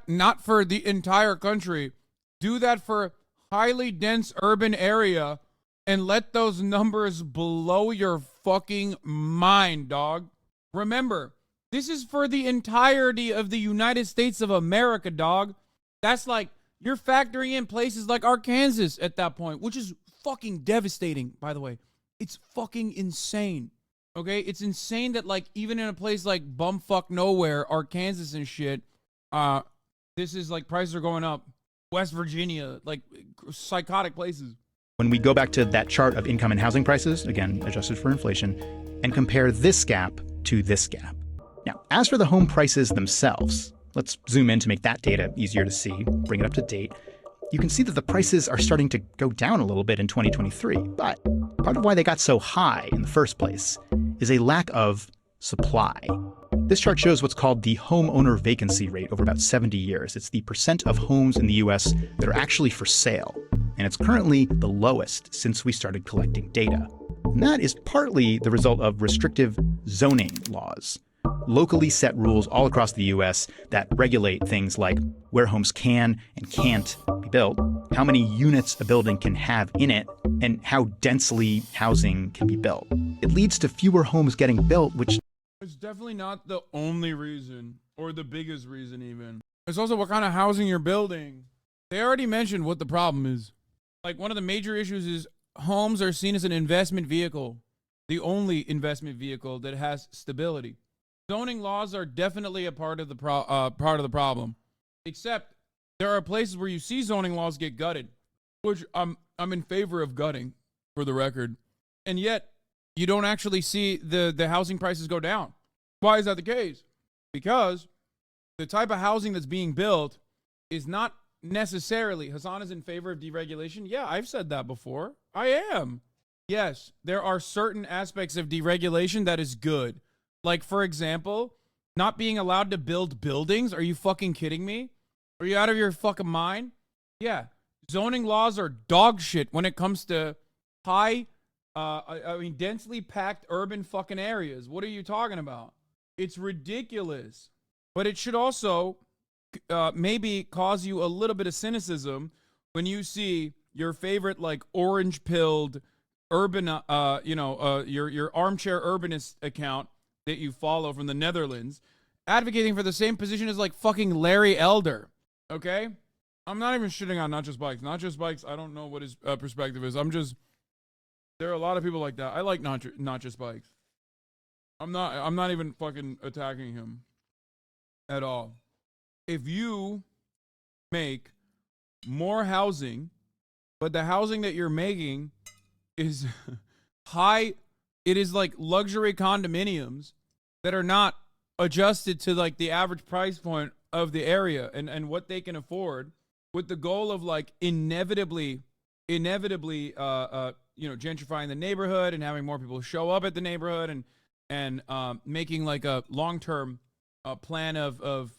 not for the entire country. Do that for highly dense urban area and let those numbers blow your fucking mind, dog. Remember, this is for the entirety of the United States of America, dog. That's like, you're factoring in places like Arkansas at that point, which is fucking devastating, by the way. It's fucking insane. Okay? It's insane that, like, even in a place like bumfuck nowhere, Arkansas and shit, this is like, prices are going up. West Virginia, like, psychotic places. When we go back to that chart of income and housing prices, again, adjusted for inflation, and compare this gap to this gap. Now, as for the home prices themselves, let's zoom in to make that data easier to see, bring it up to date. You can see that the prices are starting to go down a little bit in 2023, but part of why they got so high in the first place is a lack of supply. This chart shows what's called the homeowner vacancy rate over about 70 years. It's the percent of homes in the US that are actually for sale, and it's currently the lowest since we started collecting data. And that is partly the result of restrictive zoning laws. Locally set rules all across the U.S. that regulate things like where homes can and can't be built, how many units a building can have in it, and how densely housing can be built. It leads to fewer homes getting built, which... It's definitely not the only reason, or the biggest reason even. It's also what kind of housing you're building. They already mentioned what the problem is. Like, one of the major issues is homes are seen as an investment vehicle, the only investment vehicle that has stability. Zoning laws are definitely a part of the problem, except there are places where you see zoning laws get gutted, which I'm in favor of gutting, for the record, and yet you don't actually see the housing prices go down. Why is that the case? Because the type of housing that's being built is not necessarily. Hasan is in favor of deregulation. Yeah, I've said that before. I am. Yes, there are certain aspects of deregulation that is good. Like, for example, not being allowed to build buildings. Are you fucking kidding me? Are you out of your fucking mind? Yeah. Zoning laws are dog shit when it comes to high I mean, densely packed urban fucking areas. What are you talking about? It's ridiculous. But it should also maybe cause you a little bit of cynicism when you see your favorite, like, orange-pilled urban, your armchair urbanist account that you follow from the Netherlands advocating for the same position as, like, fucking Larry Elder. Okay? I'm not even shitting on Not Just Bikes. Not Just Bikes, I don't know what his perspective is. There are a lot of people like that. I like Not Just Bikes. I'm not even fucking attacking him at all. If you make more housing, but the housing that you're making is high, it is like luxury condominiums that are not adjusted to like the average price point of the area and what they can afford, with the goal of like inevitably gentrifying the neighborhood and having more people show up at the neighborhood and making like a long-term plan of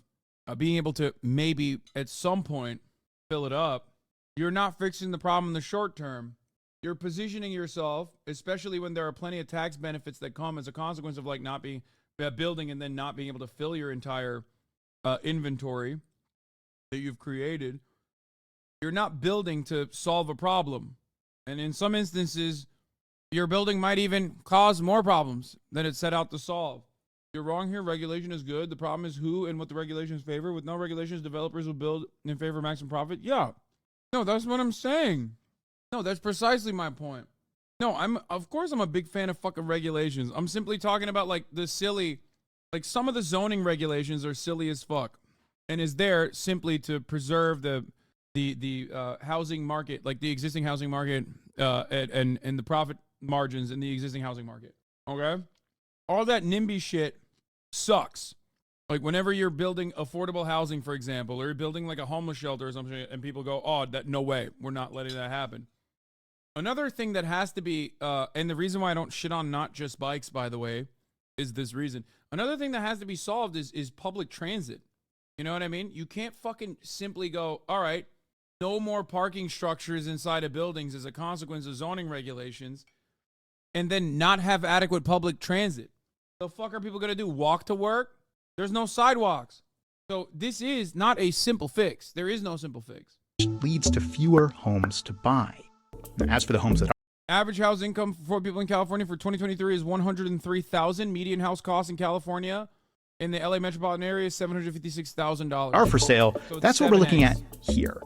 being able to maybe at some point fill it up. You're not fixing the problem in the short term. You're positioning yourself, especially when there are plenty of tax benefits that come as a consequence of like not being building and then not being able to fill your entire inventory that you've created. You're not building to solve a problem. And in some instances, your building might even cause more problems than it's set out to solve. You're wrong here. Regulation is good. The problem is who and what the regulations favor. With no regulations, developers will build in favor of maximum profit. Yeah. No, that's what I'm saying. No, that's precisely my point. No, of course I'm a big fan of fucking regulations. I'm simply talking about like the silly, like some of the zoning regulations are silly as fuck and is there simply to preserve the housing market, like the existing housing market, and the profit margins in the existing housing market. Okay? All that NIMBY shit sucks. Like whenever you're building affordable housing, for example, or you're building like a homeless shelter or something, and people go, oh, no way, we're not letting that happen. Another thing that has to be, and the reason why I don't shit on Not Just Bikes, by the way, is this reason. Another thing that has to be solved is public transit. You know what I mean? You can't fucking simply go, all right, no more parking structures inside of buildings as a consequence of zoning regulations, and then not have adequate public transit. The fuck are people going to do? Walk to work? There's no sidewalks. So this is not a simple fix. There is no simple fix. Leads to fewer homes to buy. As for the homes that are average house income for people in California for 2023 is $103,000. Median house cost in California in the LA metropolitan area is $756,000. Are for sale, So that's what we're 7x. looking at here.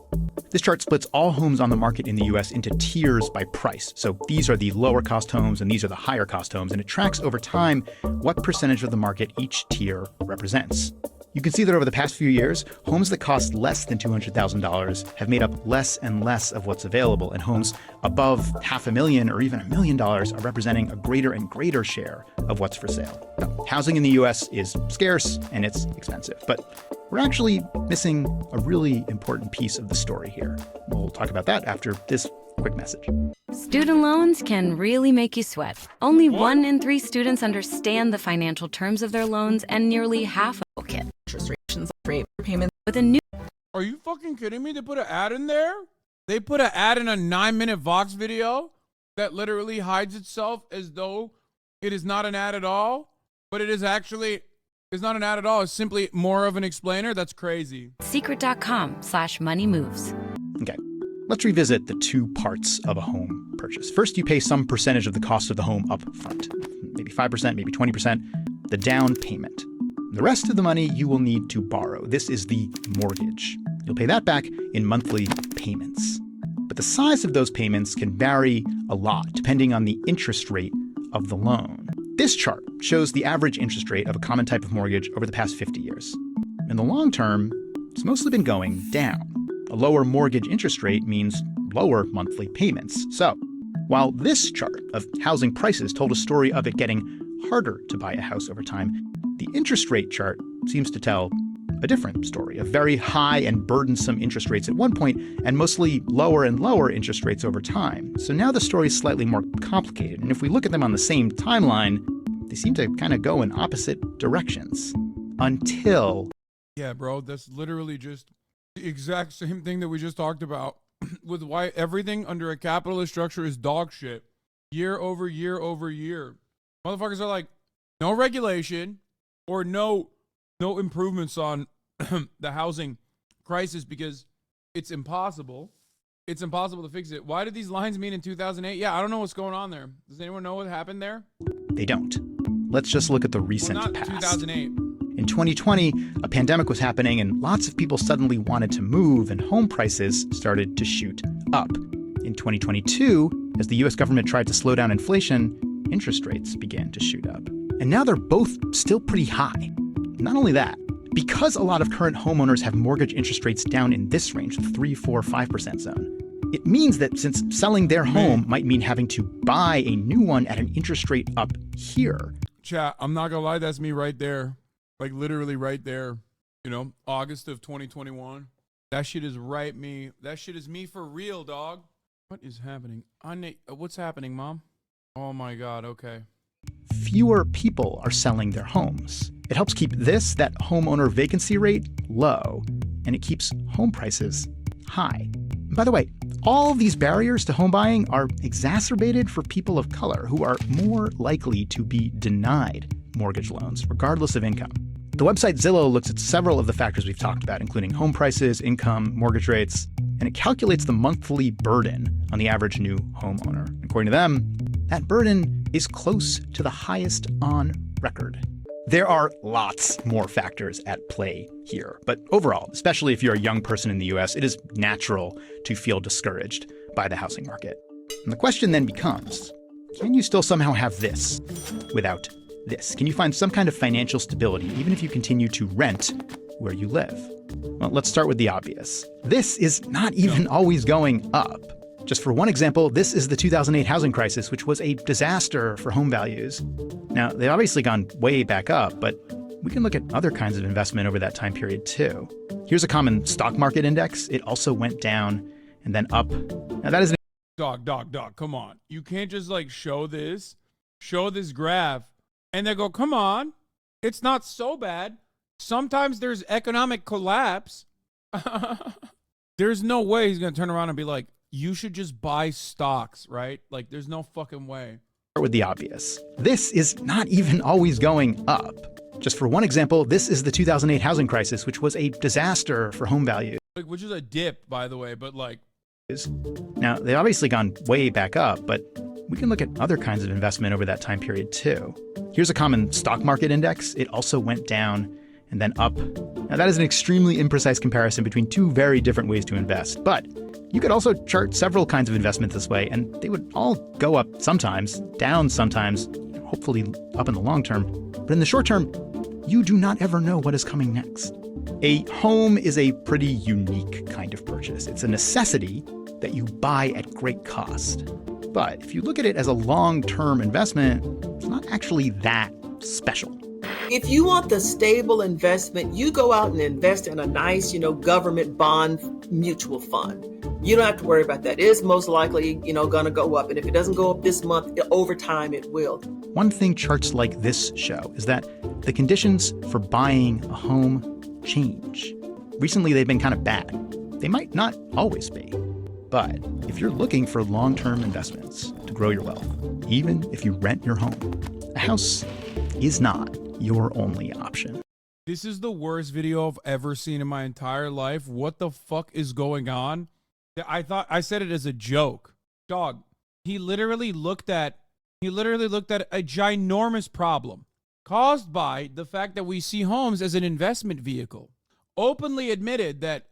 This chart splits all homes on the market in the U.S. into tiers by price. So these are the lower cost homes and these are the higher cost homes, and it tracks over time what percentage of the market each tier represents. You can see that over the past few years, homes that cost less than $200,000 have made up less and less of what's available, and homes above $500,000 or even $1 million are representing a greater and greater share of what's for sale. Now, housing in the U.S. is scarce and it's expensive, but we're actually missing a really important piece of the story here. We'll talk about that after this quick message. Student loans can really make you sweat. Only 1 in 3 students understand the financial terms of their loans, and nearly half of them interest rate payments with a new. Are you fucking kidding me? They put an ad in there? They put an ad in a 9-minute Vox video that literally hides itself as though it is not an ad at all, but it is actually, it's not an ad at all. It's simply more of an explainer. That's crazy. Secret.com/moneymoves. Okay, let's revisit the two parts of a home purchase. First, you pay some percentage of the cost of the home up front, maybe 5%, maybe 20%, the down payment. The rest of the money you will need to borrow. This is the mortgage. You'll pay that back in monthly payments. But the size of those payments can vary a lot depending on the interest rate of the loan. This chart shows the average interest rate of a common type of mortgage over the past 50 years. In the long term, it's mostly been going down. A lower mortgage interest rate means lower monthly payments. So, while this chart of housing prices told a story of it getting harder to buy a house over time, the interest rate chart seems to tell a different story of very high and burdensome interest rates at one point and mostly lower and lower interest rates over time. So now the story is slightly more complicated. And if we look at them on the same timeline, they seem to kind of go in opposite directions until. Yeah, bro, that's literally just the exact same thing that we just talked about with why everything under a capitalist structure is dog shit. year over year over year. Motherfuckers are like, no regulation or no improvements on the housing crisis because it's impossible. It's impossible to fix it. Why did these lines mean in 2008? Yeah, I don't know what's going on there. Does anyone know what happened there? They don't. Let's just look at the recent Not past. 2008. In 2020, a pandemic was happening and lots of people suddenly wanted to move and home prices started to shoot up. In 2022, as the US government tried to slow down inflation, interest rates began to shoot up. And now they're both still pretty high. Not only that, because a lot of current homeowners have mortgage interest rates down in this range, the 3, 4, 5% zone, it means that since selling their home might mean having to buy a new one at an interest rate up here. Chat, I'm not gonna lie, that's me right there. Like literally right there. You know, August of 2021. That shit is right me. That shit is me for real, dog. What is happening? What's happening, Mom? Oh my God, okay. Fewer people are selling their homes. It helps keep that homeowner vacancy rate low, and it keeps home prices high. By the way, all of these barriers to home buying are exacerbated for people of color who are more likely to be denied mortgage loans, regardless of income. The website Zillow looks at several of the factors we've talked about, including home prices, income, mortgage rates, and it calculates the monthly burden on the average new homeowner. According to them, that burden is close to the highest on record. There are lots more factors at play here, but overall, especially if you're a young person in the US, it is natural to feel discouraged by the housing market. And the question then becomes, can you still somehow have this without this? Can you find some kind of financial stability even if you continue to rent where you live? Well, let's start with the obvious. This is not even always going up. Just for one example, this is the 2008 housing crisis, which was a disaster for home values. Now, they've obviously gone way back up, but we can look at other kinds of investment over that time period too. Here's a common stock market index. It also went down and then up. Now that is an Dog, come on. You can't just like show this graph, and they go, come on, it's not so bad. Sometimes there's economic collapse. There's no way he's going to turn around and be like, you should just buy stocks, right? Like, there's no fucking way. Start with the obvious. This is not even always going up. Just for one example, this is the 2008 housing crisis, which was a disaster for home values. Which is a dip, by the way, but like. Now, they've obviously gone way back up, but we can look at other kinds of investment over that time period too. Here's a common stock market index. It also went down and then up. Now, that is an extremely imprecise comparison between two very different ways to invest, but you could also chart several kinds of investments this way, and they would all go up sometimes, down sometimes, hopefully up in the long term. But in the short term, you do not ever know what is coming next. A home is a pretty unique kind of purchase. It's a necessity that you buy at great cost. But if you look at it as a long-term investment, it's not actually that special. If you want the stable investment, you go out and invest in a nice, government bond mutual fund. You don't have to worry about that. It's most likely, going to go up. And if it doesn't go up this month, over time it will. One thing charts like this show is that the conditions for buying a home change. Recently, they've been kind of bad. They might not always be. But if you're looking for long-term investments to grow your wealth, even if you rent your home, a house is not your only option. This is the worst video I've ever seen in my entire life. What the fuck is going on? I thought I said it as a joke. Dog, he literally looked at a ginormous problem caused by the fact that we see homes as an investment vehicle. Openly admitted that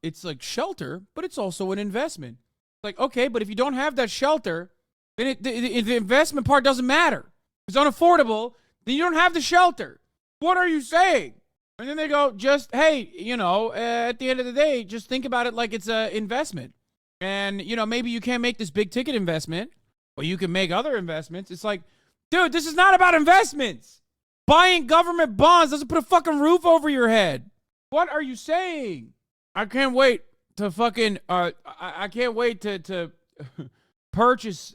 it's like shelter, but it's also an investment. Like, okay, but if you don't have that shelter, then the investment part doesn't matter. It's unaffordable, then you don't have the shelter. What are you saying? And then they go, hey, at the end of the day, just think about it like it's an investment. And, maybe you can't make this big ticket investment, but you can make other investments. It's like, dude, this is not about investments. Buying government bonds doesn't put a fucking roof over your head. What are you saying? I can't wait to fucking, I can't wait to purchase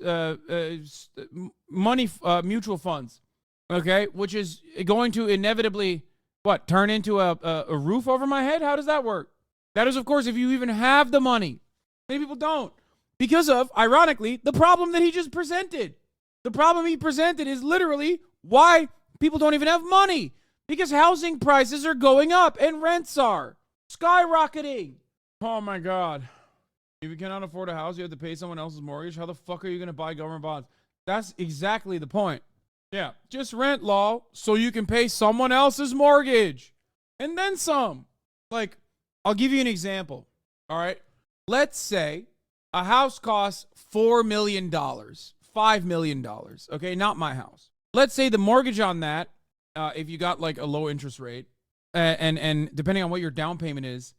money, mutual funds, okay? Which is going to inevitably, turn into a roof over my head? How does that work? That is, of course, if you even have the money. Many people don't. because of, ironically, the problem that he just presented. The problem he presented is literally why people don't even have money, because housing prices are going up and rents are skyrocketing. Oh my God. If you cannot afford a house, you have to pay someone else's mortgage. How the fuck are you going to buy government bonds? That's exactly the point. Yeah, just rent law so you can pay someone else's mortgage and then some. Like, I'll give you an example. All right. Let's say a house costs $4 million, $5 million. Okay. Not my house. Let's say the mortgage on that, if you got like a low interest rate and depending on what your down payment is,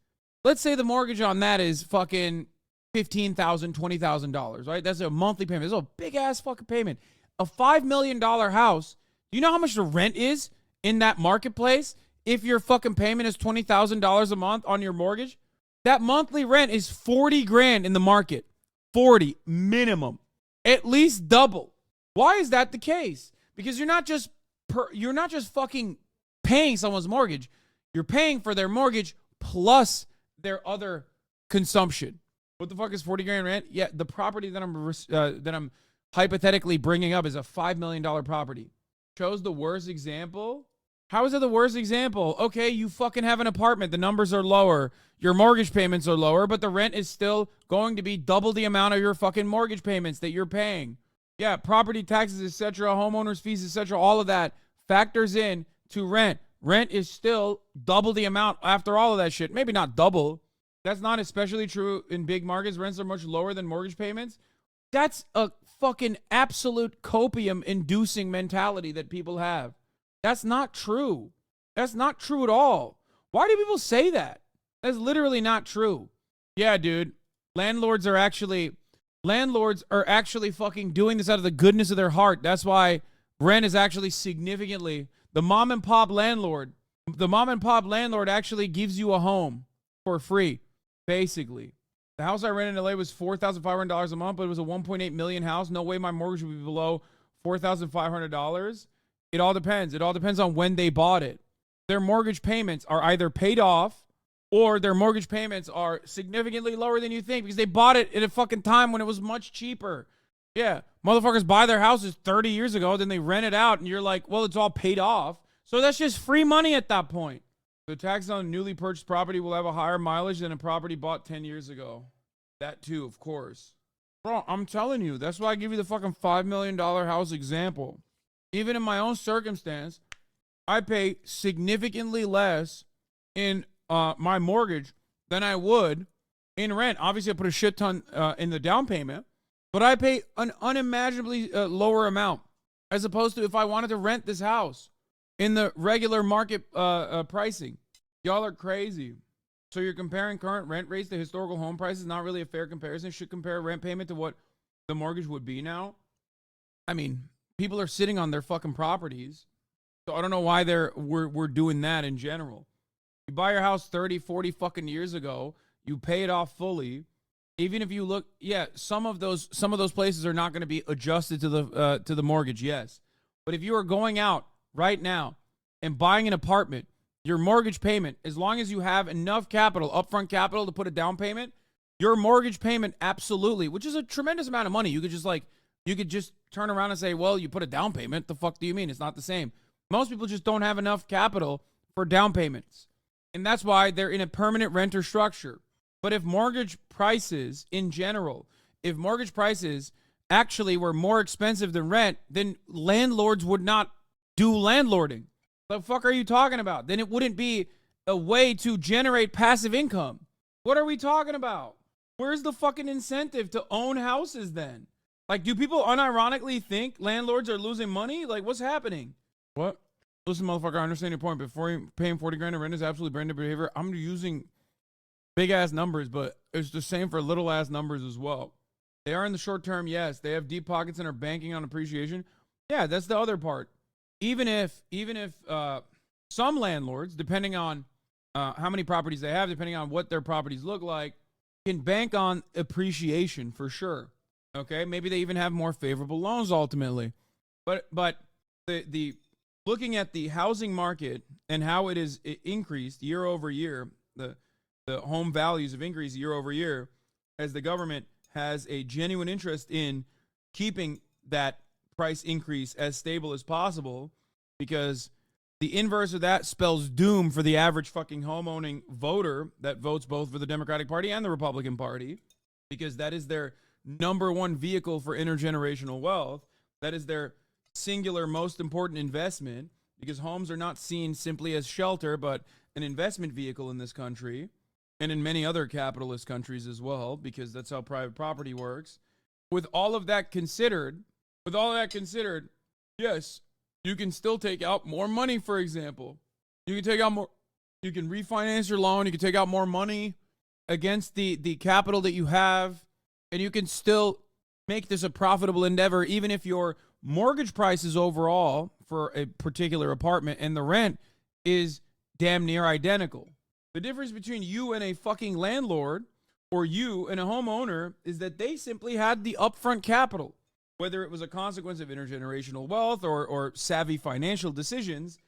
let's say the mortgage on that is fucking $15,000, $20,000, right? That's a monthly payment. That's a big ass fucking payment. A $5 million house. Do you know how much the rent is in that marketplace? If your fucking payment is $20,000 a month on your mortgage, that monthly rent is 40 grand in the market. 40 minimum. At least double. Why is that the case? Because you're not just fucking paying someone's mortgage. You're paying for their mortgage plus their other consumption. What the fuck is 40 grand rent? Yeah, the property that I'm hypothetically bringing up is a $5 million property. Chose the worst example? How is it the worst example? Okay, you fucking have an apartment. The numbers are lower. Your mortgage payments are lower, but the rent is still going to be double the amount of your fucking mortgage payments that you're paying. Yeah, property taxes, etc., homeowners fees, etc., all of that factors in to rent. Rent is still double the amount after all of that shit. Maybe not double. That's not especially true in big markets. Rents are much lower than mortgage payments. That's a fucking absolute copium-inducing mentality that people have. That's not true. That's not true at all. Why do people say that? That's literally not true. Yeah, dude. Landlords are actually fucking doing this out of the goodness of their heart. That's why rent is actually significantly... The mom and pop landlord actually gives you a home for free, basically. The house I rented in LA was $4,500 a month, but it was a $1.8 million house. No way my mortgage would be below $4,500. It all depends. It all depends on when they bought it. Their mortgage payments are either paid off or their mortgage payments are significantly lower than you think because they bought it at a fucking time when it was much cheaper. Yeah. Motherfuckers buy their houses 30 years ago, then they rent it out, and you're like, well, it's all paid off. So that's just free money at that point. The tax on newly purchased property will have a higher mileage than a property bought 10 years ago. That too, of course. Bro, I'm telling you, that's why I give you the fucking $5 million house example. Even in my own circumstance, I pay significantly less in my mortgage than I would in rent. Obviously, I put a shit ton in the down payment, but I pay an unimaginably lower amount as opposed to if I wanted to rent this house in the regular market pricing. Y'all are crazy. So you're comparing current rent rates to historical home prices? Not really a fair comparison. Should compare rent payment to what the mortgage would be now. I mean, people are sitting on their fucking properties. So I don't know why we're doing that in general. You buy your house 30, 40 fucking years ago, you pay it off fully. Even if you look, yeah, some of those places are not going to be adjusted to the mortgage, yes. But if you are going out right now and buying an apartment, your mortgage payment, as long as you have enough capital, upfront capital to put a down payment, your mortgage payment absolutely, which is a tremendous amount of money. You could just turn around and say, well, you put a down payment. The fuck do you mean? It's not the same. Most people just don't have enough capital for down payments. And that's why they're in a permanent renter structure. But if mortgage prices in general, if mortgage prices actually were more expensive than rent, then landlords would not do landlording. The fuck are you talking about? Then it wouldn't be a way to generate passive income. What are we talking about? Where's the fucking incentive to own houses then? Like, do people unironically think landlords are losing money? Like, what's happening? What? Listen, motherfucker, I understand your point. Before paying 40 grand in rent is absolutely branded behavior. I'm using big ass numbers, but it's the same for little ass numbers as well. They are in the short term, yes. They have deep pockets and are banking on appreciation. Yeah, that's the other part. Even if some landlords, depending on how many properties they have, depending on what their properties look like, can bank on appreciation for sure. Okay, maybe they even have more favorable loans ultimately. But the looking at the housing market and how it is increased year over year, the home values have increased year over year as the government has a genuine interest in keeping that price increase as stable as possible, because the inverse of that spells doom for the average fucking homeowning voter that votes both for the Democratic Party and the Republican Party, because that is their number one vehicle for intergenerational wealth. That is their singular most important investment, because homes are not seen simply as shelter, but an investment vehicle in this country and in many other capitalist countries as well, because that's how private property works. With all of that considered, yes, you can still take out more money, for example. You can take out more, you can refinance your loan, you can take out more money against the capital that you have, and you can still make this a profitable endeavor, even if your mortgage prices overall for a particular apartment and the rent is damn near identical. The difference between you and a fucking landlord or you and a homeowner is that they simply had the upfront capital. Whether it was a consequence of intergenerational wealth or savvy financial decisions,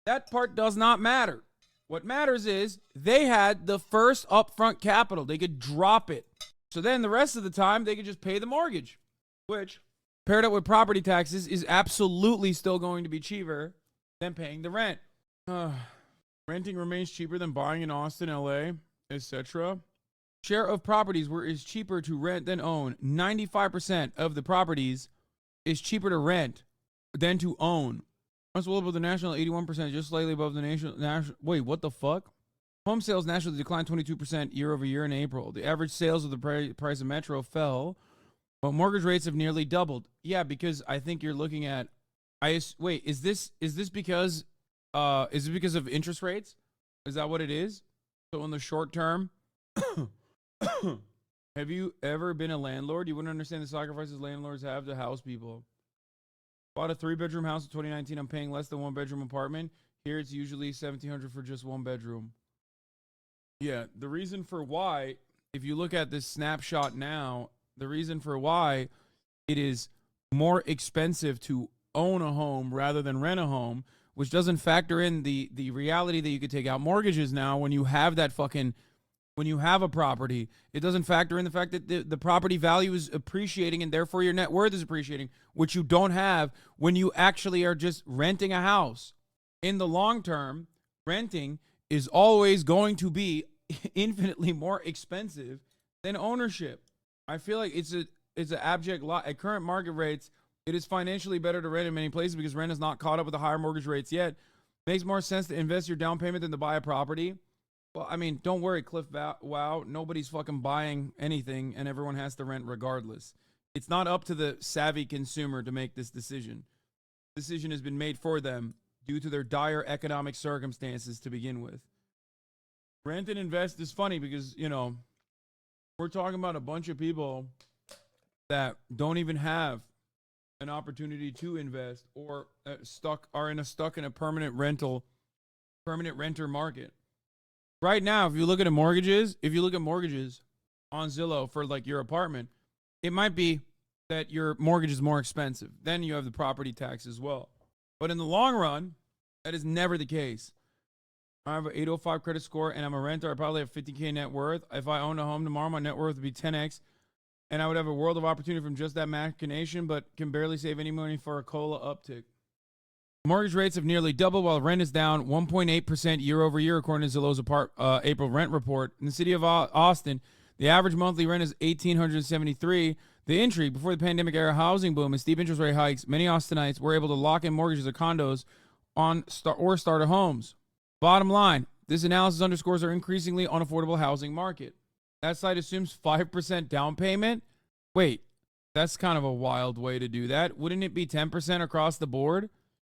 that part does not matter. What matters is they had the first upfront capital. They could drop it. So then the rest of the time, they could just pay the mortgage, which, paired up with property taxes, is absolutely still going to be cheaper than paying the rent. Renting remains cheaper than buying in Austin, LA, etc. Share of properties where it's cheaper to rent than own. 95% of the properties is cheaper to rent than to own. That's well above the national 81%, just slightly above the national. Wait, what the fuck? Home sales nationally declined 22% year over year in April. The average sales of the price of Metro fell, but mortgage rates have nearly doubled. Yeah, because I think you're looking at. Wait, is this because of interest rates? Is that what it is? So in the short term. Have you ever been a landlord? You wouldn't understand the sacrifices landlords have to house people. Bought a 3-bedroom house in 2019. I'm paying less than 1-bedroom apartment. Here it's usually $1,700 for just 1 bedroom. Yeah, the reason for why, if you look at this snapshot now, the reason for why it is more expensive to own a home rather than rent a home, which doesn't factor in the reality that you could take out mortgages now when you have that fucking. When you have a property, it doesn't factor in the fact that the property value is appreciating and therefore your net worth is appreciating, which you don't have when you actually are just renting a house. In the long term, renting is always going to be infinitely more expensive than ownership. I feel like it's an abject lie. At current market rates, it is financially better to rent in many places because rent has not caught up with the higher mortgage rates yet. Makes more sense to invest your down payment than to buy a property. Well, I mean, don't worry, Cliff. Wow, nobody's fucking buying anything, and everyone has to rent regardless. It's not up to the savvy consumer to make this decision. Decision has been made for them due to their dire economic circumstances to begin with. Rent and invest is funny because, you know, we're talking about a bunch of people that don't even have an opportunity to invest or stuck in a permanent renter market. Right now, if you look at mortgages on Zillow for like your apartment, it might be that your mortgage is more expensive. Then you have the property tax as well. But in the long run, that is never the case. I have an 805 credit score and I'm a renter. I probably have $50K net worth. If I owned a home tomorrow, my net worth would be 10x. And I would have a world of opportunity from just that machination, but can barely save any money for a COLA uptick. Mortgage rates have nearly doubled while rent is down 1.8% year over year, according to Zillow's April rent report. In the city of Austin, the average monthly rent is $1,873. The intrigue before the pandemic era housing boom and steep interest rate hikes, many Austinites were able to lock in mortgages or condos on starter homes. Bottom line, this analysis underscores our increasingly unaffordable housing market. That site assumes 5% down payment. Wait, that's kind of a wild way to do that. Wouldn't it be 10% across the board?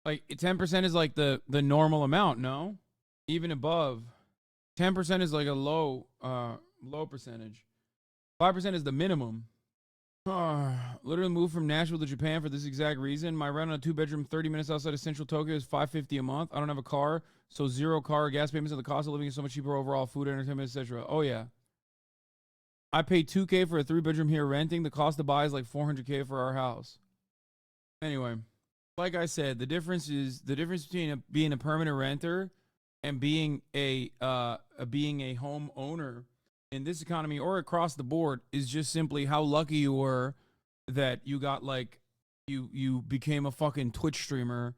Like 10% is like the normal amount, no? Even above. 10% is like a low percentage. 5% is the minimum. Literally moved from Nashville to Japan for this exact reason. My rent on a 2-bedroom 30 minutes outside of central Tokyo is $550 a month. I don't have a car, so zero car or gas payments, and the cost of living is so much cheaper overall, food, entertainment, etc. Oh yeah. I pay $2K for a 3-bedroom here renting. The cost to buy is like $400K for our house. Anyway, like I said, the difference between being a permanent renter and being a home owner in this economy or across the board is just simply how lucky you were that you got like you became a fucking Twitch streamer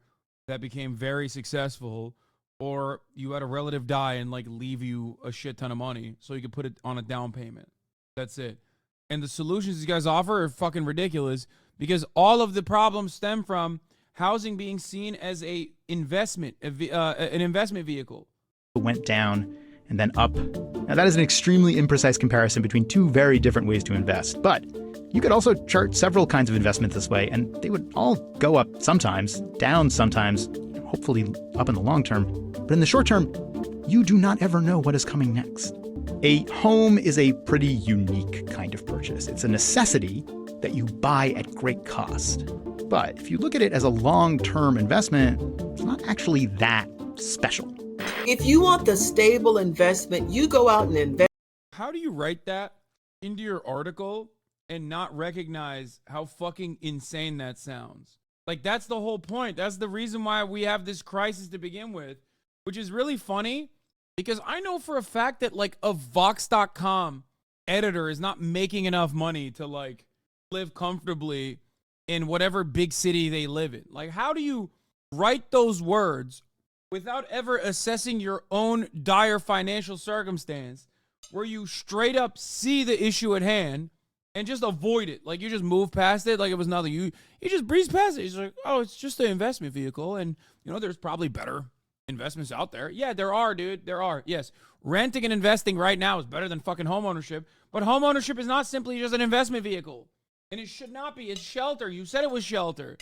that became very successful, or you had a relative die and like leave you a shit ton of money so you could put it on a down payment. That's it. And the solutions these guys offer are fucking ridiculous because all of the problems stem from housing being seen as an investment vehicle. It went down and then up. Now that is an extremely imprecise comparison between two very different ways to invest, but you could also chart several kinds of investments this way, and they would all go up sometimes, down sometimes, hopefully up in the long term. But in the short term, you do not ever know what is coming next. A home is a pretty unique kind of purchase. It's a necessity that you buy at great cost. But if you look at it as a long-term investment, it's not actually that special. If you want the stable investment, you go out and invest. How do you write that into your article and not recognize how fucking insane that sounds? Like, that's the whole point. That's the reason why we have this crisis to begin with, which is really funny because I know for a fact that like a Vox.com editor is not making enough money to like live comfortably in whatever big city they live in. Like, how do you write those words without ever assessing your own dire financial circumstance where you straight up see the issue at hand and just avoid it? Like, you just move past it like it was nothing. You just breeze past it. It's like, oh, it's just an investment vehicle. And, you know, there's probably better investments out there. Yeah, there are, dude. There are. Yes. Renting and investing right now is better than fucking home ownership. But home ownership is not simply just an investment vehicle. And it should not be. It's shelter. You said it was shelter.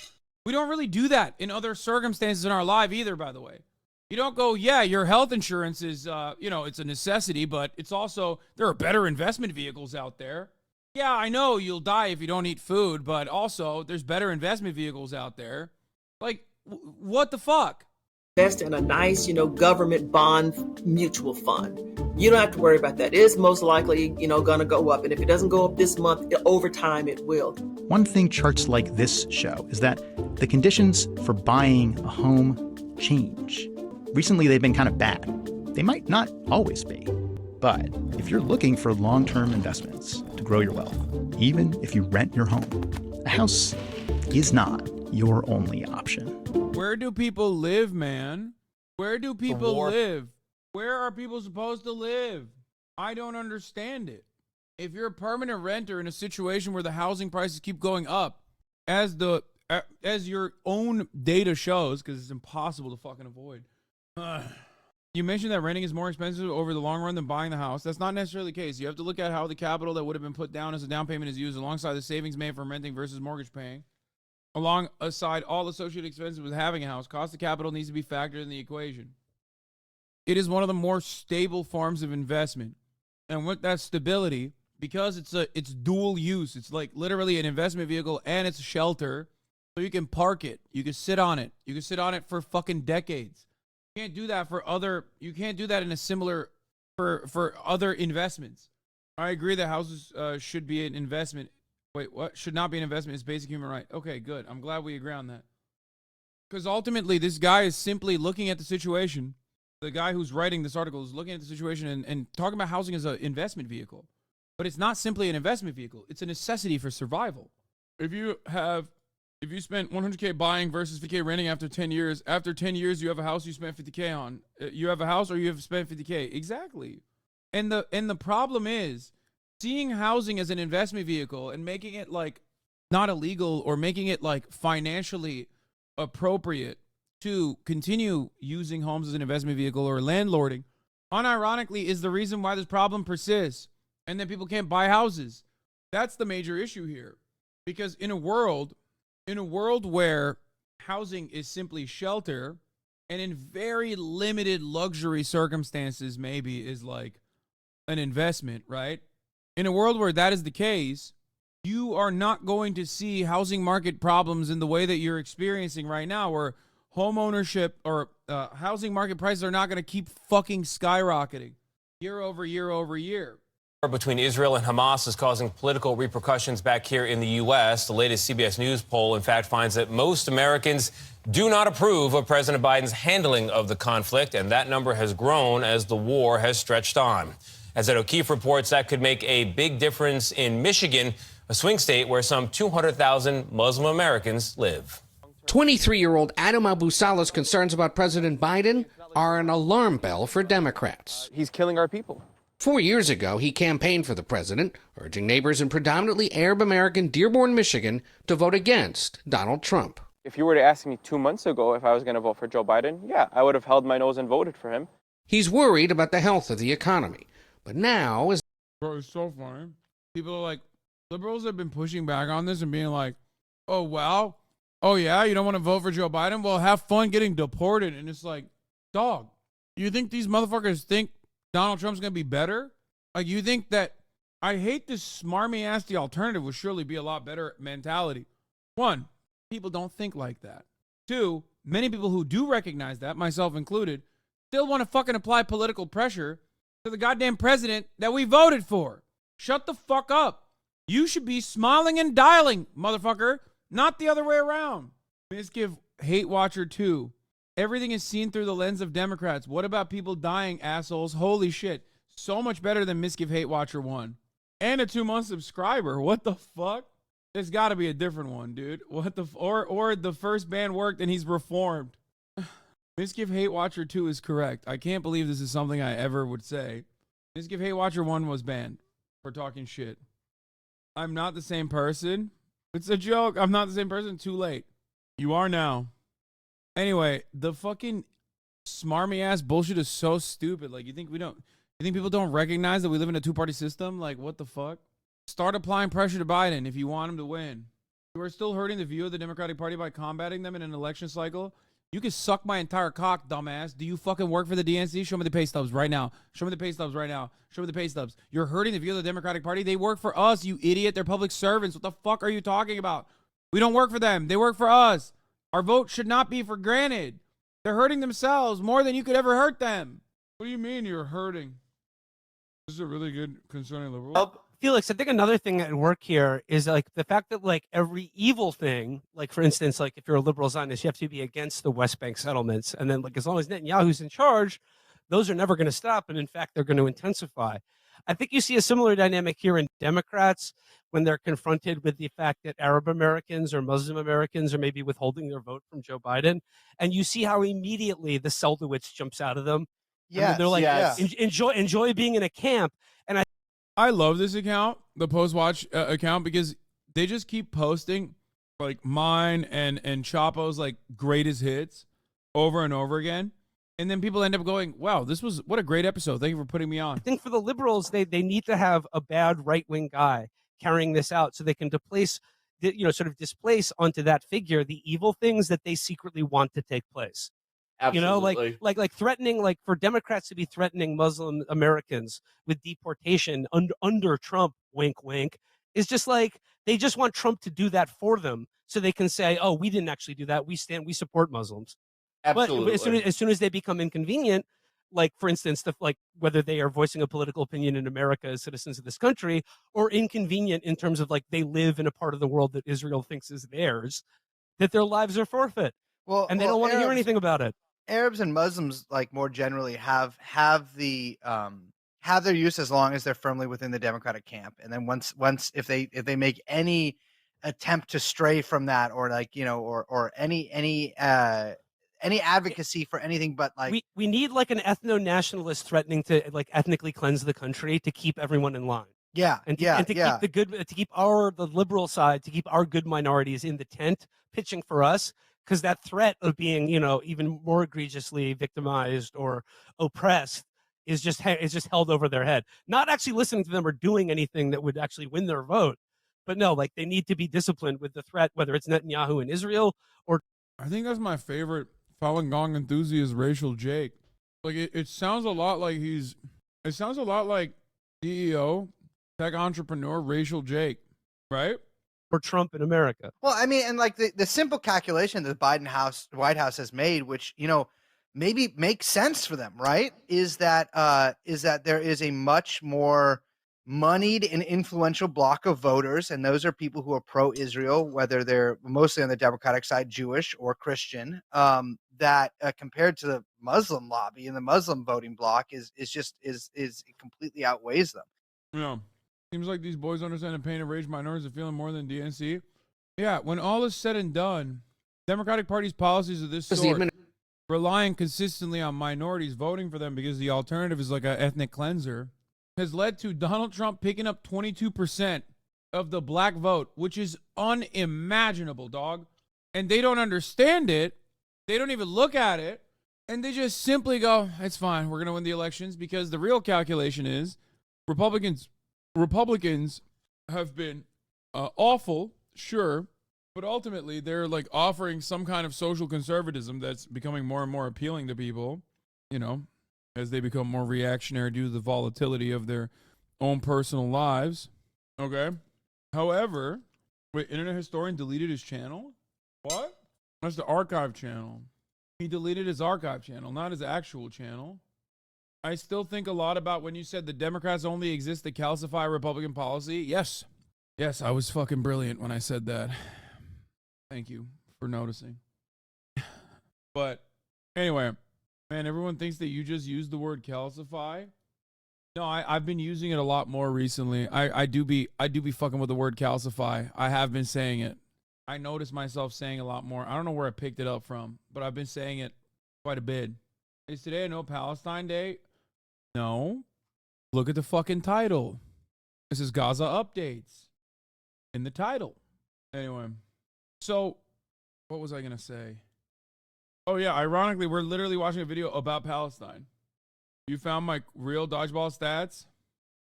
We don't really do that in other circumstances in our life either, by the way. You don't go, yeah, your health insurance is, it's a necessity, but it's also, there are better investment vehicles out there. Yeah, I know you'll die if you don't eat food, but also there's better investment vehicles out there. Like, what the fuck? Invest in a nice, government bond mutual fund. You don't have to worry about that. It is most likely, going to go up. And if it doesn't go up this month, over time it will. One thing charts like this show is that the conditions for buying a home change. Recently, they've been kind of bad. They might not always be. But if you're looking for long-term investments to grow your wealth, even if you rent your home, a house is not your only option. Where do people live, man? Where do people live? Where are people supposed to live? I don't understand it. If you're a permanent renter in a situation where the housing prices keep going up, as your own data shows, because it's impossible to fucking avoid. You mentioned that renting is more expensive over the long run than buying the house. That's not necessarily the case. You have to look at how the capital that would have been put down as a down payment is used alongside the savings made from renting versus mortgage paying. Alongside all associated expenses with having a house, cost of capital needs to be factored in the equation. It is one of the more stable forms of investment. And with that stability, because it's dual use, it's like literally an investment vehicle and it's a shelter, so you can park it, you can sit on it. You can sit on it for fucking decades. You can't do that in a similar for other investments. I agree that houses should be an investment. Wait, what? Should not be an investment. It's basic human right. Okay, good. I'm glad we agree on that. Because ultimately, this guy is simply looking at the situation. The guy who's writing this article is looking at the situation and talking about housing as an investment vehicle. But it's not simply an investment vehicle. It's a necessity for survival. If you spent 100K buying versus 50K renting after 10 years, after 10 years, you have a house you spent 50K on. You have a house or you have spent 50K. Exactly. And the problem is seeing housing as an investment vehicle and making it like not illegal or making it like financially appropriate to continue using homes as an investment vehicle or landlording, unironically, is the reason why this problem persists and that people can't buy houses. That's the major issue here. Because in a world where housing is simply shelter and in very limited luxury circumstances maybe is like an investment, right? In a world where that is the case, you are not going to see housing market problems in the way that you're experiencing right now, where home ownership or housing market prices are not going to keep fucking skyrocketing year over year over year. Between Israel and Hamas is causing political repercussions back here in the U.S. The latest CBS News poll, in fact, finds that most Americans do not approve of President Biden's handling of the conflict, and that number has grown as the war has stretched on. As Ed O'Keefe reports, that could make a big difference in Michigan, a swing state where some 200,000 Muslim Americans live. 23-year-old Adam Abu Salah's concerns about President Biden are an alarm bell for Democrats. He's killing our people. 4 years ago, he campaigned for the president, urging neighbors in predominantly Arab-American Dearborn, Michigan, to vote against Donald Trump. If you were to ask me 2 months ago if I was going to vote for Joe Biden, yeah, I would have held my nose and voted for him. He's worried about the health of the economy. But now, as Bro, it's so funny. People are like, liberals have been pushing back on this and being like, oh, wow. Oh, yeah, you don't want to vote for Joe Biden? Well, have fun getting deported. And it's like, dog, you think these motherfuckers think Donald Trump's going to be better? Like, you think that, I hate this smarmy ass, the alternative would surely be a lot better mentality. One, people don't think like that. Two, many people who do recognize that, myself included, still want to fucking apply political pressure to the goddamn president that we voted for. Shut the fuck up. You should be smiling and dialing, motherfucker, not the other way around. Let's give Hate Watcher 2. Everything is seen through the lens of Democrats. What about people dying, assholes? Holy shit. So much better than Misgive Hate Watcher 1. And a 2-month subscriber. What the fuck? There's got to be a different one, dude. What the or the first ban worked and he's reformed. Misgive Hate Watcher 2 is correct. I can't believe this is something I ever would say. Misgive Hate Watcher 1 was banned for talking shit. I'm not the same person. It's a joke. I'm not the same person. Too late. You are now. Anyway, the fucking smarmy ass bullshit is so stupid. Like, you think people don't recognize that we live in a two-party system? Like, what the fuck? Start applying pressure to Biden if you want him to win. You are still hurting the view of the Democratic Party by combating them in an election cycle. You can suck my entire cock, dumbass. Do you fucking work for the DNC? Show me the pay stubs right now. Show me the pay stubs right now. Show me the pay stubs. You're hurting the view of the Democratic Party. They work for us, you idiot. They're public servants. What the fuck are you talking about? We don't work for them. They work for us. Our vote should not be for granted. They're hurting themselves more than you could ever hurt them. What do you mean you're hurting? This is a really good concerning liberal. Felix, I think another thing at work here is like the fact that like every evil thing, like for instance, like if you're a liberal Zionist, you have to be against the West Bank settlements. And then like as long as Netanyahu's in charge, those are never going to stop. And in fact, they're going to intensify. I think you see a similar dynamic here in Democrats when they're confronted with the fact that Arab Americans or Muslim Americans are maybe withholding their vote from Joe Biden. And you see how immediately the Seldowitz jumps out of them. Yeah, they're like, yes. enjoy being in a camp. And I love this account, the Post-Watch account, because they just keep posting like mine and Chapo's like greatest hits over and over again. And then people end up going, wow, what a great episode. Thank you for putting me on. I think for the liberals, they need to have a bad right-wing guy carrying this out so they can displace onto that figure the evil things that they secretly want to take place. Absolutely. Like threatening, like for Democrats to be threatening Muslim Americans with deportation under Trump, wink, wink, is just like they just want Trump to do that for them so they can say, oh, we didn't actually do that. We support Muslims. Absolutely. But as soon as they become inconvenient, like for instance, whether they are voicing a political opinion in America as citizens of this country or inconvenient in terms of like they live in a part of the world that Israel thinks is theirs, that their lives are forfeit. And they don't want to hear anything about it. Arabs and Muslims, like more generally, have their use as long as they're firmly within the Democratic camp, and then once if they make any attempt to stray from that, or like or any advocacy for anything but like we need like an ethno-nationalist threatening to like ethnically cleanse the country to keep everyone in line. And to keep the liberal side, to keep our good minorities in the tent pitching for us. Because that threat of being, even more egregiously victimized or oppressed is just held over their head. Not actually listening to them or doing anything that would actually win their vote. But no, like they need to be disciplined with the threat, whether it's Netanyahu in Israel or. I think that's my favorite Falun Gong enthusiast, Racial Jake. Like it sounds a lot like CEO, tech entrepreneur, Racial Jake, right? For Trump in America. Well, I mean, and like the simple calculation that the White House has made, which maybe makes sense for them, right? Is that there is a much more moneyed and influential block of voters, and those are people who are pro-Israel, whether they're mostly on the Democratic side, Jewish or Christian, that compared to the Muslim lobby and the Muslim voting bloc is completely outweighs them. Yeah. Seems like these boys understand the pain of rage minorities are feeling more than DNC. Yeah, when all is said and done, Democratic Party's policies of this sort, relying consistently on minorities voting for them because the alternative is like an ethnic cleanser, has led to Donald Trump picking up 22% of the black vote, which is unimaginable, dog. And they don't understand it. They don't even look at it. And they just simply go, it's fine. We're going to win the elections, because the real calculation is Republicans have been awful, sure, but ultimately they're like offering some kind of social conservatism that's becoming more and more appealing to people, you know, as they become more reactionary due to the volatility of their own personal lives. Okay. However, wait, Internet Historian deleted his channel? What? That's the archive channel. He deleted his archive channel, not his actual channel. I still think a lot about when you said the Democrats only exist to calcify Republican policy. Yes. Yes, I was fucking brilliant when I said that. Thank you for noticing. But anyway, man, everyone thinks that you just used the word calcify. No, I've been using it a lot more recently. I do be fucking with the word calcify. I have been saying it. I noticed myself saying a lot more. I don't know where I picked it up from, but I've been saying it quite a bit. Is today a No Palestine Day? No. Look at the fucking title. This is Gaza Updates in the title. Anyway, so what was I going to say? Oh, yeah. Ironically, we're literally watching a video about Palestine. You found my real dodgeball stats.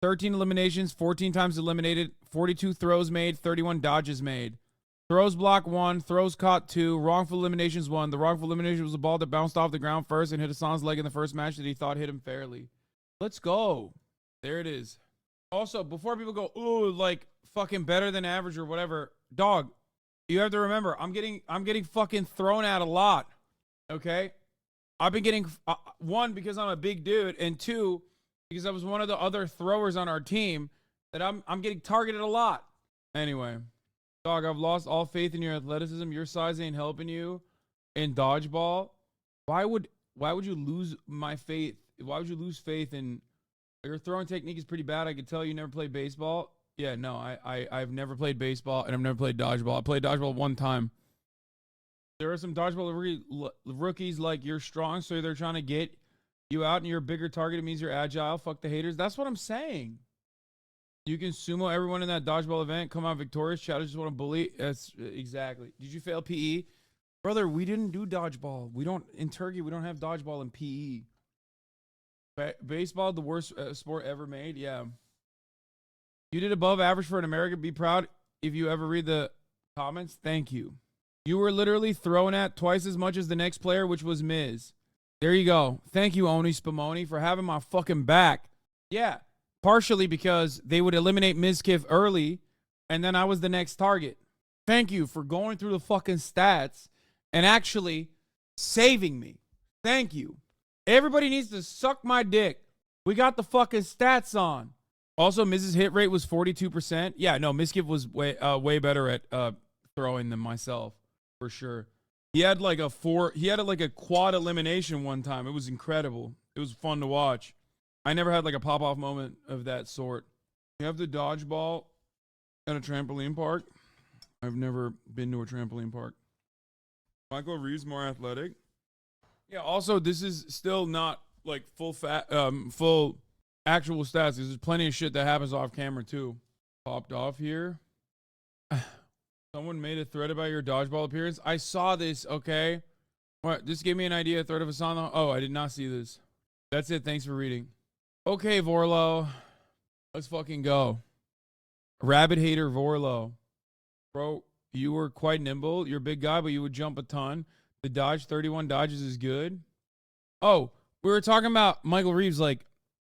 13 eliminations, 14 times eliminated, 42 throws made, 31 dodges made. Throws blocked 1, throws caught 2, wrongful eliminations 1. The wrongful elimination was a ball that bounced off the ground first and hit Hassan's leg in the first match that he thought hit him fairly. Let's go. There it is. Also, before people go, ooh, like fucking better than average or whatever, dog, you have to remember, I'm getting fucking thrown at a lot. Okay? I've been getting, 1, because I'm a big dude, and 2, because I was one of the other throwers on our team, that I'm getting targeted a lot. Anyway, dog, I've lost all faith in your athleticism. Your size ain't helping you in dodgeball. Why would you lose my faith? Why would you lose faith in your throwing technique is pretty bad? I could tell you never played baseball. Yeah, no, I've never played baseball, and I've never played dodgeball. I played dodgeball one time. There are some dodgeball rookies like you're strong, so they're trying to get you out, and you're a bigger target. It means you're agile. Fuck the haters. That's what I'm saying. You can sumo everyone in that dodgeball event, come out victorious. Chad just want to bully. That's exactly. Did you fail PE? Brother, we didn't do dodgeball. In Turkey, we don't have dodgeball in PE. Baseball, the worst sport ever made. Yeah. You did above average for an American. Be proud if you ever read the comments. Thank you. You were literally thrown at twice as much as the next player, which was Miz. There you go. Thank you, Oni Spumoni, for having my fucking back. Yeah. Partially because they would eliminate Mizkif early, and then I was the next target. Thank you for going through the fucking stats and actually saving me. Thank you. Everybody needs to suck my dick. We got the fucking stats on. Also, Miz's hit rate was 42%. Yeah, no, Mizkif was way better at throwing than myself, for sure. He had like a quad elimination one time. It was incredible. It was fun to watch. I never had like a pop-off moment of that sort. You have the dodgeball at a trampoline park. I've never been to a trampoline park. Michael Reeves more athletic. Yeah, also this is still not like full actual stats. There's plenty of shit that happens off camera too. Popped off here. Someone made a thread about your dodgeball appearance. I saw this, okay? What? This gave me an idea, a thread of Hasan. Oh, I did not see this. That's it. Thanks for reading. Okay, Vorlo. Let's fucking go. Rabbit hater Vorlo. Bro, you were quite nimble. You're a big guy, but you would jump a ton. The dodge, 31 dodges is good. Oh, we were talking about Michael Reeves. Like,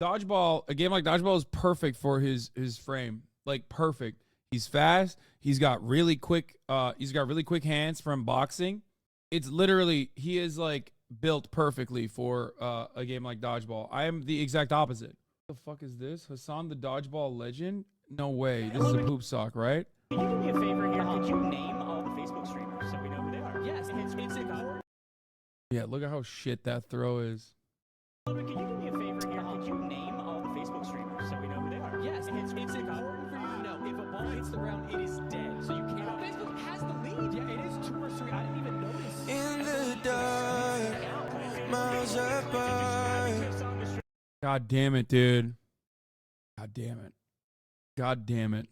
dodgeball, a game like dodgeball is perfect for his frame. Like, perfect. He's fast. He's got really quick hands from boxing. It's literally, he is like built perfectly for a game like dodgeball. I am the exact opposite. What the fuck is this? Hasan the dodgeball legend? No way. This is a poop sock, right? Can you do me a favor here? Could you name all the Facebook streamers so we know who they are? Yes, it's important. Yeah, look at how shit that throw is. Could you do me a favor here? Could you name all the Facebook streamers so we know who they are? Yes, it's important for you to know. If a ball hits the ground, it is dead. So you can't. Facebook has the lead. Yeah, it is 2 or 3. I didn't even notice. In the dark, miles apart. God damn it, dude. God damn it. God damn it.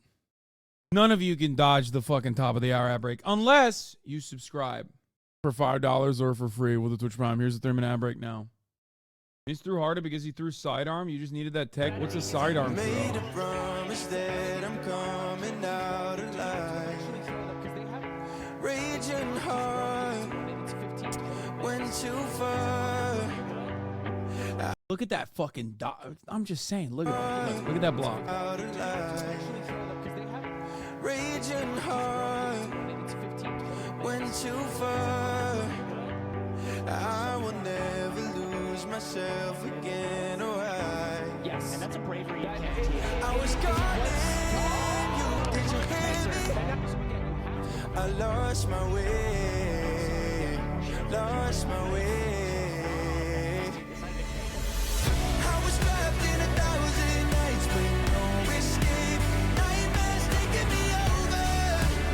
None of you can dodge the fucking top of the hour ad break unless you subscribe for $5 or for free with a Twitch Prime. Here's the 3-minute ad break now. He's threw harder because he threw sidearm. You just needed that tech. What's a sidearm throw? Made a promise that I'm coming out alive. Raging hard, went too far. Look at that fucking dot. I'm just saying. Look at that. Look at that block. Raging hard, went too far. I will never lose myself again. Yes, and that's a bravery. I was calling you. Did you hear me? I lost my way. Lost my way. I was trapped in 1,000 nights with no escape. Nightmares taking me over.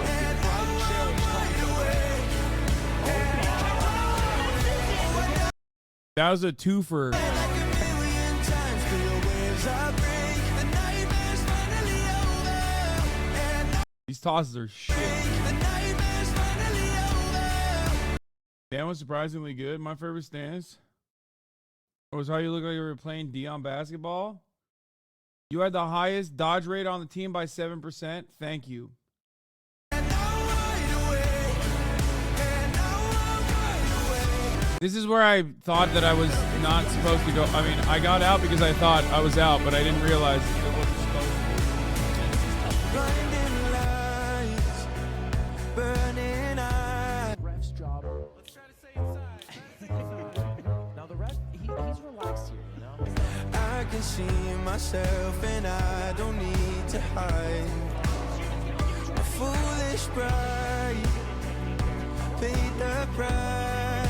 And I'm wide awake. That was a twofer. These tosses are shit. Dan was surprisingly good. My favorite stance was how you look like you were playing Dion basketball. You had the highest dodge rate on the team by 7%. Thank you. This is where I thought that I was not supposed to go. I mean, I got out because I thought I was out, but I didn't realize it wasn't supposed to. Blinding lights, burning eyes. Ref's job. Let's try to stay inside. Now the ref, he's relaxed here, you know. I can see myself and I don't need to hide. A foolish bride paid the price.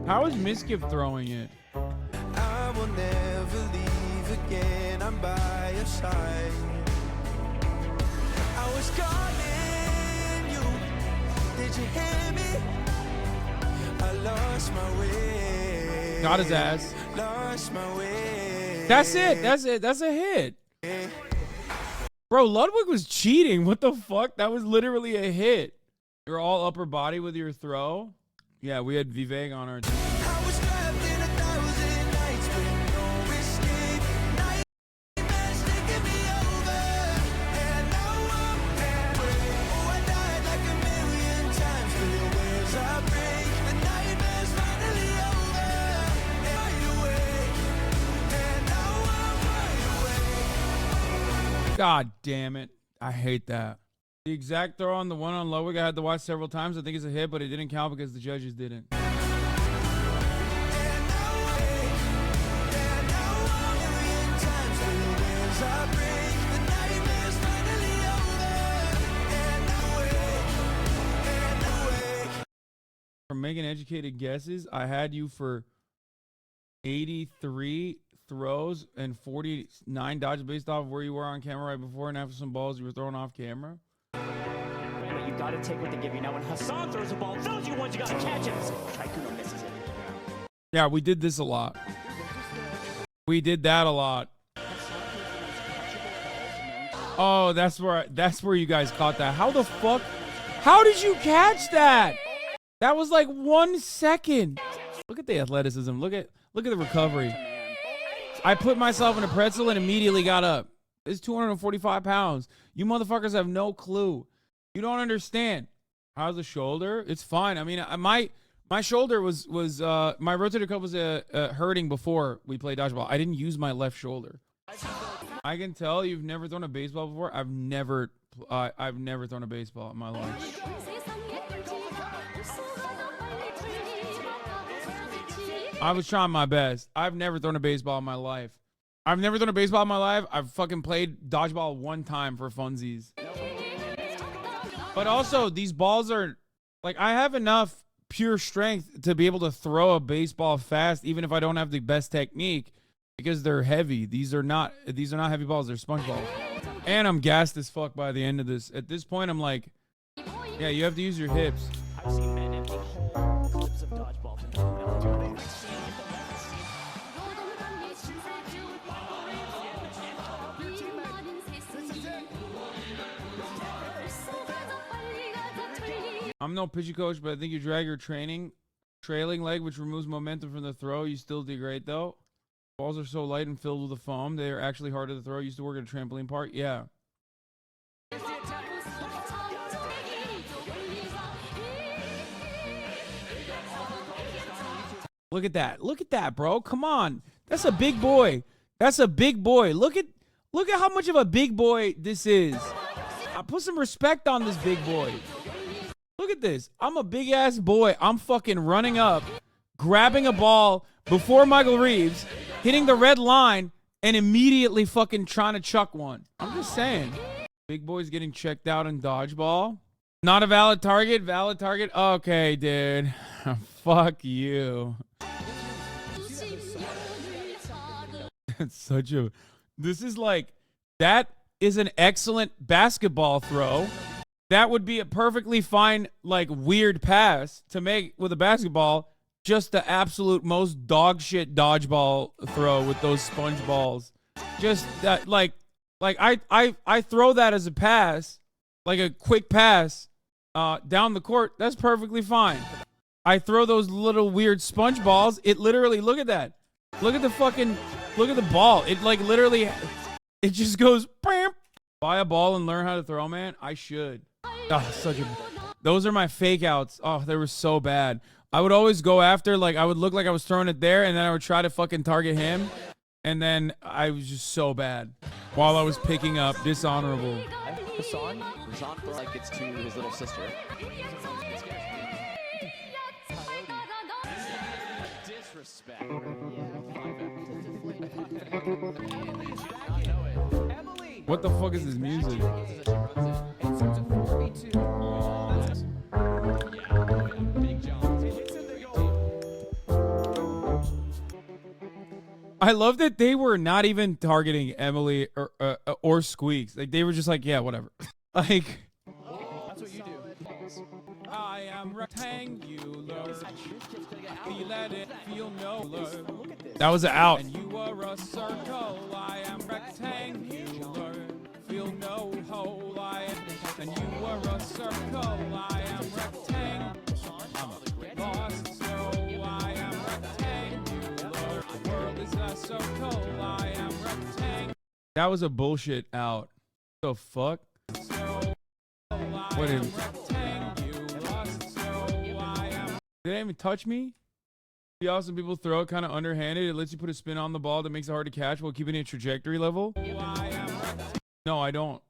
How is Miskiff throwing it? I will never leave again. I'm by your side. I was calling you. Did you hear me? I lost my way. Got his ass. Lost my way. That's it. That's it. That's a hit. Bro, Ludwig was cheating. What the fuck? That was literally a hit. You're all upper body with your throw. Yeah, we had Vivek on our team. I was trapped in 1,000 nights with no escape. Nightmares taking me over. And now I'm away. Oh, I died like 1,000,000 times for the waves I break. The nightmare's finally over. And wide awake. And now I'm wide awake. God damn it. I hate that. The exact throw on the one on Ludwig I had to watch several times. I think it's a hit, but it didn't count because the judges didn't. For making educated guesses, I had you for 83 throws and 49 dodges based off of where you were on camera right before and after some balls you were throwing off camera. But you gotta take what they give you. Now when Hasan throws a ball, those are the ones you gotta catch it. Taikuno misses it. Yeah, we did this a lot. We did that a lot. Oh, that's where you guys caught that. How the fuck? How did you catch that? That was like 1 second. Look at the athleticism. Look at the recovery. I put myself in a pretzel and immediately got up. It's 245 pounds. You motherfuckers have no clue. You don't understand. How's the shoulder? It's fine. I mean, my shoulder was my rotator cuff was hurting before we played dodgeball. I didn't use my left shoulder. I can tell you've never thrown a baseball before. I've never thrown a baseball in my life. I was trying my best. I've never thrown a baseball in my life. I've fucking played dodgeball one time for funsies. But also, these balls are Like, I have enough pure strength to be able to throw a baseball fast, even if I don't have the best technique, because they're heavy. These are not heavy balls. They're sponge balls. And I'm gassed as fuck by the end of this. At this point, I'm like, yeah, you have to use your hips. I've seen men empty whole clips of dodgeballs into the military. I'm no pitching coach, but I think you drag your trailing leg, which removes momentum from the throw. You still do great, though. Balls are so light and filled with the foam. They are actually harder to throw. I used to work at a trampoline park. Yeah. Look at that. Look at that, bro. Come on. That's a big boy. That's a big boy. Look at how much of a big boy this is. I put some respect on this big boy. Look at this. I'm a big ass boy. I'm fucking running up, grabbing a ball before Michael Reeves, hitting the red line, and immediately fucking trying to chuck one. I'm just saying. Big boy's getting checked out in dodgeball. Not a valid target. Valid target. Okay, dude. Fuck you. It's such a... This is like... That is an excellent basketball throw. That would be a perfectly fine, like, weird pass to make with a basketball. Just the absolute most dog shit dodgeball throw with those sponge balls. Just that, like I throw that as a pass, like a quick pass, down the court. That's perfectly fine. I throw those little weird sponge balls. It literally, look at that. Look at the ball. It like literally, it just goes, bam. Buy a ball and learn how to throw, man. I should. Oh, those are my fake outs. Oh, they were so bad. I would always go after, like, I would look like I was throwing it there, and then I would try to fucking target him, and then I was just so bad while I was picking up. Dishonorable. Hasan like it's to his little sister. Disrespect. What the fuck is this music? I love that they were not even targeting Emily or Squeaks. Like, they were just like, yeah, whatever. Like, That's what you do. I am rectangular. Feel it, feel no. That was an out. And you are a circle. I am rectangular. Feel no hole. I am. And you are a circle. I am rectangular. I'm lost, so I am rectangular. The world is a circle. I am rectangular. That was a bullshit out. The fuck? What is? Did they even touch me? See how some people throw it kind of underhanded. It lets you put a spin on the ball that makes it hard to catch while keeping it trajectory level. No, I don't.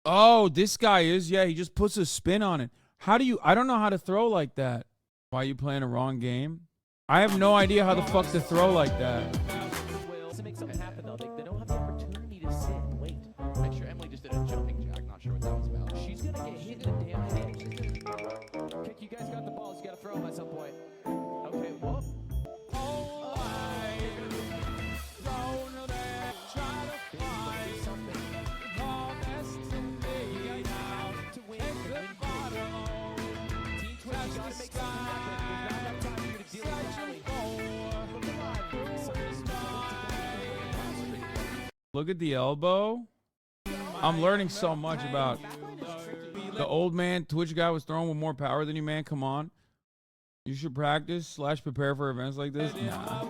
Oh, this guy is. Yeah, he just puts a spin on it. How do you... I don't know how to throw like that. Why are you playing a wrong game? I have no idea how the fuck to throw like that. To make something happen, though, they don't have the opportunity to sit and wait. Make sure Emily just did a jumping jack. Not sure what that was about. She's gonna get hit in the damn head. Okay, you guys got the balls. You gotta throw them at some point. Okay, whoop. Look at the elbow. I'm learning so much about the old man Twitch guy was throwing with more power than you, man. Come on. You should practice / prepare for events like this. Nah.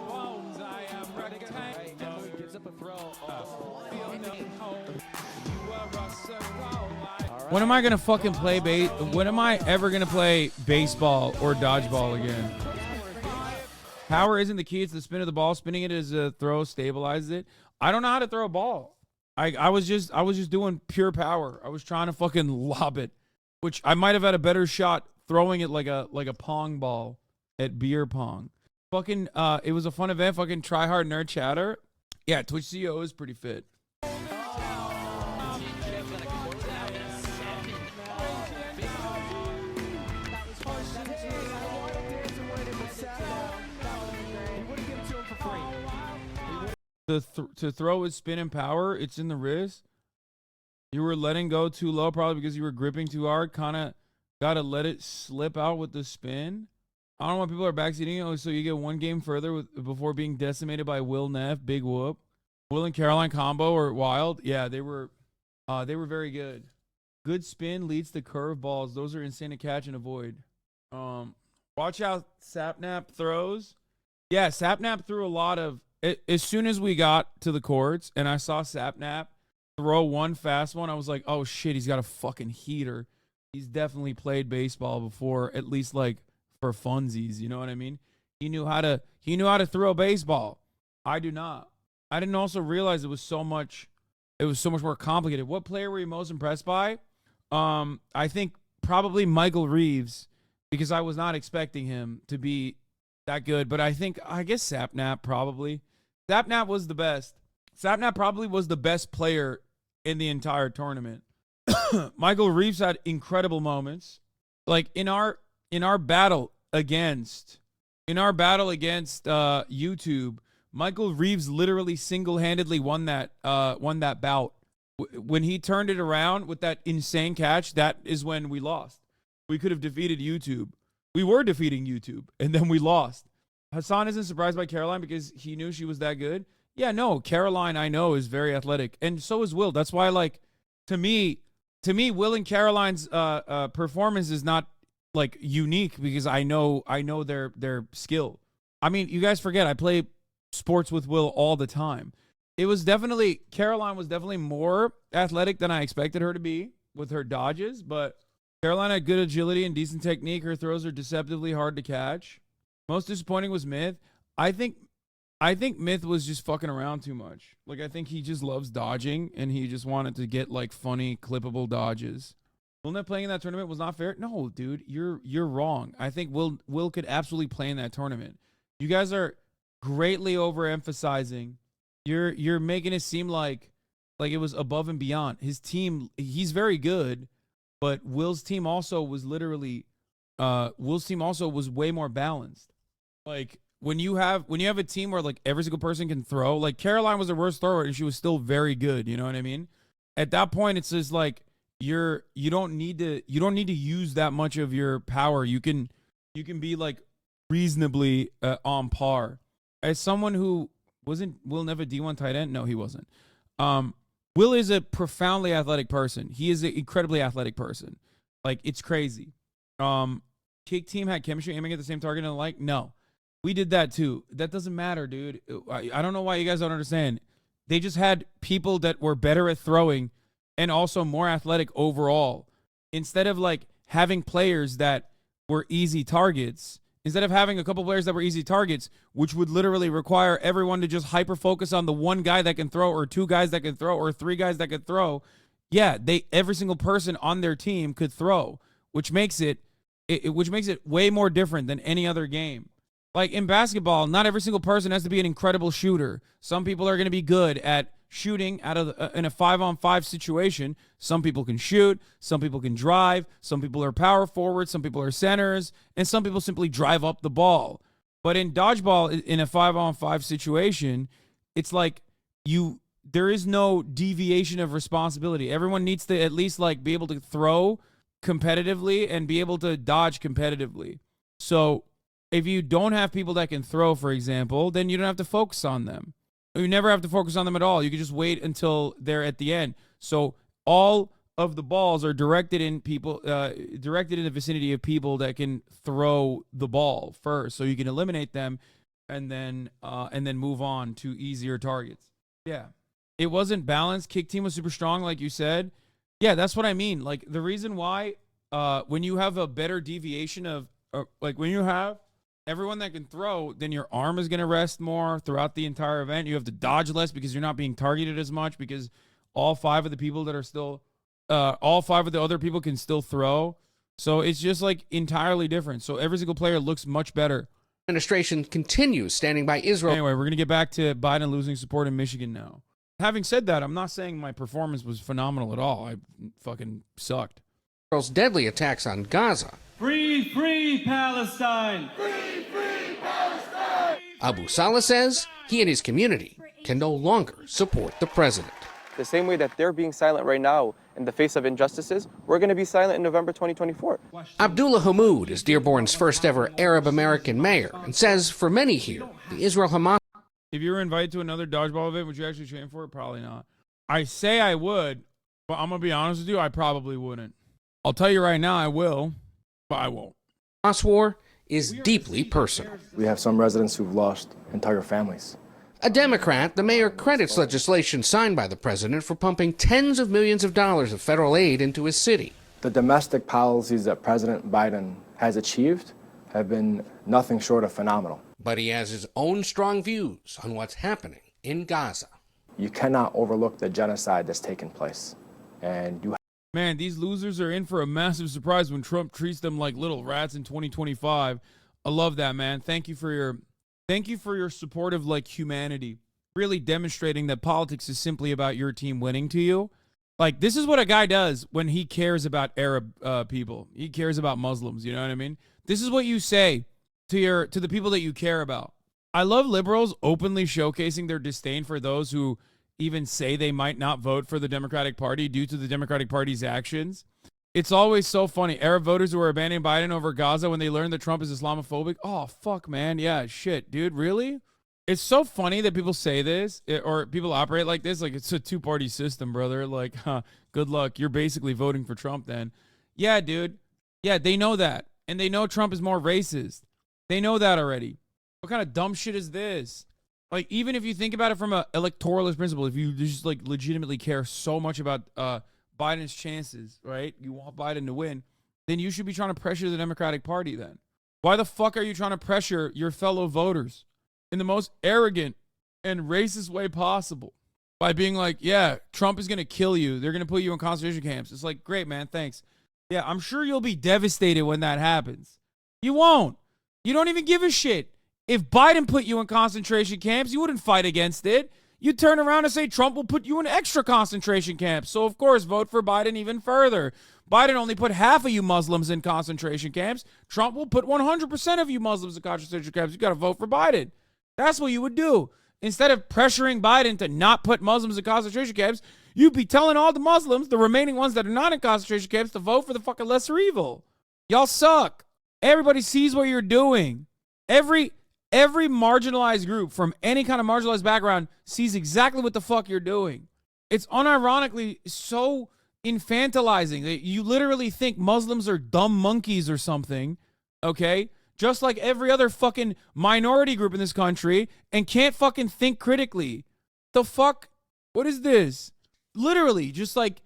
When am I gonna fucking play when am I ever gonna play baseball or dodgeball again? Power isn't the key, it's the spin of the ball. Spinning it as a throw stabilizes it. I don't know how to throw a ball. I was just doing pure power. I was trying to fucking lob it, which I might have had a better shot throwing it like a pong ball at beer pong. Fucking it was a fun event. Fucking try hard nerd chatter. Yeah, Twitch CEO is pretty fit. to throw with spin and power, it's in the wrist. You were letting go too low, probably because you were gripping too hard. Kind of got to let it slip out with the spin. I don't know why people are backseating. Oh, so you get one game further before being decimated by Will Neff. Big whoop. Will and Caroline combo are wild. Yeah, they were very good. Good spin leads to curve balls. Those are insane to catch and avoid. Watch out, Sapnap throws. Yeah, Sapnap threw a lot of. As soon as we got to the courts and I saw Sapnap throw one fast one, I was like, oh shit, he's got a fucking heater. He's definitely played baseball before, at least like for funsies. You know what I mean? He knew how to throw baseball. I do not. I didn't also realize it was so much more complicated. What player were you most impressed by? I think probably Michael Reeves, because I was not expecting him to be that good. But I guess Sapnap probably. Sapnap was the best. Sapnap probably was the best player in the entire tournament. Michael Reeves had incredible moments. Like in our battle against YouTube, Michael Reeves literally single-handedly won that bout. When he turned it around with that insane catch, that is when we lost. We could have defeated YouTube. We were defeating YouTube, and then we lost. Hasan isn't surprised by Caroline because he knew she was that good. Yeah, no, Caroline I know is very athletic, and so is Will. That's why, like, to me, Will and Caroline's performance is not like unique because I know their skill. I mean, you guys forget I play sports with Will all the time. Caroline was definitely more athletic than I expected her to be with her dodges, but Caroline had good agility and decent technique. Her throws are deceptively hard to catch. Most disappointing was Myth. I think Myth was just fucking around too much. Like, I think he just loves dodging, and he just wanted to get, like, funny, clippable dodges. Will Neff playing in that tournament was not fair? No, dude, you're wrong. I think Will could absolutely play in that tournament. You guys are greatly overemphasizing. You're making it seem like it was above and beyond. His team, he's very good, but Will's team also was way more balanced. Like, when you have a team where like every single person can throw, like Caroline was the worst thrower and she was still very good, you know what I mean? At that point it's just like you don't need to use that much of your power. You can be like reasonably on par. As someone who wasn't Will never D1 tight end? No, he wasn't. Will is a profoundly athletic person. He is an incredibly athletic person. Like, it's crazy. Kick team had chemistry aiming at the same target and the like? No. We did that too. That doesn't matter, dude. I don't know why you guys don't understand. They just had people that were better at throwing and also more athletic overall. Instead of like having players that were easy targets, instead of having a couple players that were easy targets, which would literally require everyone to just hyper focus on the one guy that can throw or two guys that can throw or three guys that can throw. Yeah, every single person on their team could throw, which makes it way more different than any other game. Like in basketball, not every single person has to be an incredible shooter. Some people are going to be good at shooting out of in a 5-on-5 situation. Some people can shoot, some people can drive, some people are power forwards, some people are centers, and some people simply drive up the ball. But in dodgeball, in a 5-on-5 situation, it's like there is no deviation of responsibility. Everyone needs to at least like be able to throw competitively and be able to dodge competitively. So if you don't have people that can throw, for example, then you don't have to focus on them. You never have to focus on them at all. You can just wait until they're at the end. So all of the balls are directed in the vicinity of people that can throw the ball first, so you can eliminate them and then move on to easier targets. Yeah, it wasn't balanced. Kick team was super strong, like you said. Yeah, that's what I mean. Like the reason why when you have a better deviation of like when you have everyone that can throw, then your arm is going to rest more throughout the entire event. You have to dodge less because you're not being targeted as much because all five of the other people can still throw. So it's just like entirely different. So every single player looks much better. Administration continues standing by Israel. Anyway, we're going to get back to Biden losing support in Michigan now. Having said that, I'm not saying my performance was phenomenal at all. I fucking sucked. Israel's deadly attacks on Gaza. Free, free Palestine! Free, free Palestine! Abu Salah says he and his community can no longer support the president. The same way that they're being silent right now in the face of injustices, we're going to be silent in November 2024. Abdullah Hammoud is Dearborn's first ever Arab American mayor and says for many here, the Israel-Hamas. If you were invited to another dodgeball event, would you actually train for it? Probably not. I say I would, but I'm going to be honest with you, I probably wouldn't. I'll tell you right now, I will, but I won't. Hamas war is deeply personal. We have some residents who've lost entire families. A Democrat, the mayor credits legislation signed by the president for pumping tens of millions of dollars of federal aid into his city. The domestic policies that President Biden has achieved have been nothing short of phenomenal. But he has his own strong views on what's happening in Gaza. You cannot overlook the genocide that's taken place. And you Man, these losers are in for a massive surprise when Trump treats them like little rats in 2025. I love that, man. Thank you for your support of like humanity. Really demonstrating that politics is simply about your team winning to you. Like, this is what a guy does when he cares about Arab people. He cares about Muslims, you know what I mean? This is what you say to the people that you care about. I love liberals openly showcasing their disdain for those who even say they might not vote for the Democratic Party due to the Democratic Party's actions. It's always so funny. Arab voters who are abandoning Biden over Gaza when they learn that Trump is Islamophobic. Oh, fuck, man. Yeah, shit, dude. Really? It's so funny that people say this or people operate like this. Like, it's a two-party system, brother. Like, good luck. You're basically voting for Trump then. Yeah, dude. Yeah, they know that. And they know Trump is more racist. They know that already. What kind of dumb shit is this? Like, even if you think about it from an electoralist principle, if you just, like, legitimately care so much about Biden's chances, right? You want Biden to win, then you should be trying to pressure the Democratic Party then. Why the fuck are you trying to pressure your fellow voters in the most arrogant and racist way possible? By being like, yeah, Trump is going to kill you. They're going to put you in concentration camps. It's like, great, man, thanks. Yeah, I'm sure you'll be devastated when that happens. You won't. You don't even give a shit. If Biden put you in concentration camps, you wouldn't fight against it. You'd turn around and say Trump will put you in extra concentration camps. So, of course, vote for Biden even further. Biden only put half of you Muslims in concentration camps. Trump will put 100% of you Muslims in concentration camps. You got to vote for Biden. That's what you would do. Instead of pressuring Biden to not put Muslims in concentration camps, you'd be telling all the Muslims, the remaining ones that are not in concentration camps, to vote for the fucking lesser evil. Y'all suck. Everybody sees what you're doing. Every marginalized group from any kind of marginalized background sees exactly what the fuck you're doing. It's unironically so infantilizing that you literally think Muslims are dumb monkeys or something, okay? Just like every other fucking minority group in this country and can't fucking think critically. The fuck? What is this? Literally, just like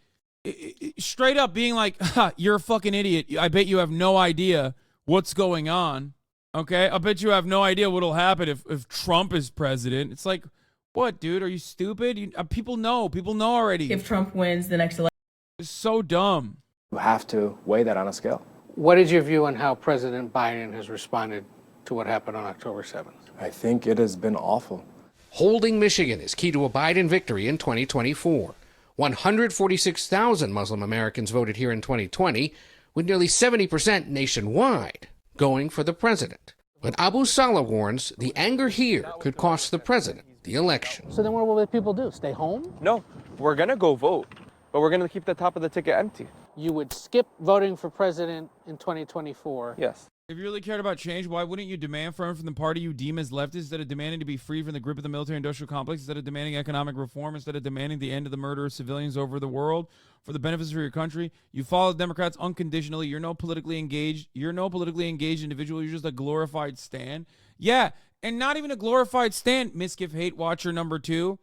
straight up being like, you're a fucking idiot. I bet you have no idea what's going on. Okay, I bet you have no idea what'll happen if Trump is president. It's like, what, dude? Are you stupid? People know. People know already. If Trump wins the next election. It's so dumb. You have to weigh that on a scale. What is your view on how President Biden has responded to what happened on October 7th? I think it has been awful. Holding Michigan is key to a Biden victory in 2024. 146,000 Muslim Americans voted here in 2020, with nearly 70% nationwide going for the president. But Abu Salah warns the anger here could cost the president the election. So then what will the people do? Stay home? No, we're going to go vote, but we're going to keep the top of the ticket empty. You would skip voting for president in 2024? Yes. If you really cared about change, why wouldn't you demand from the party you deem as leftist instead of demanding to be free from the grip of the military-industrial complex, instead of demanding economic reform, instead of demanding the end of the murder of civilians over the world for the benefits of your country? You follow the Democrats unconditionally. You're no politically engaged. You're no politically engaged individual. You're just a glorified stan. Yeah, and not even a glorified stan. Miskiff hate watcher number 2,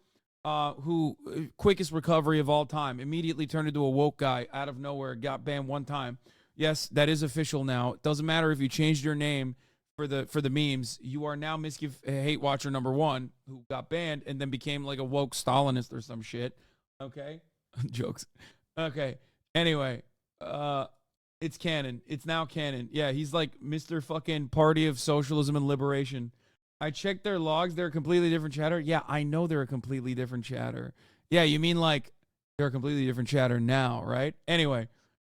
who quickest recovery of all time, immediately turned into a woke guy out of nowhere, got banned one time. Yes, that is official now. It doesn't matter if you changed your name for the memes. You are now Miskiff hate watcher number 1, who got banned and then became like a woke Stalinist or some shit. Okay? Jokes. Okay. Anyway, it's canon. It's now canon. Yeah, he's like Mr. fucking Party of Socialism and Liberation. I checked their logs. They're a completely different chatter. Yeah, I know they're a completely different chatter. Yeah, you mean like they're a completely different chatter now, right? Anyway.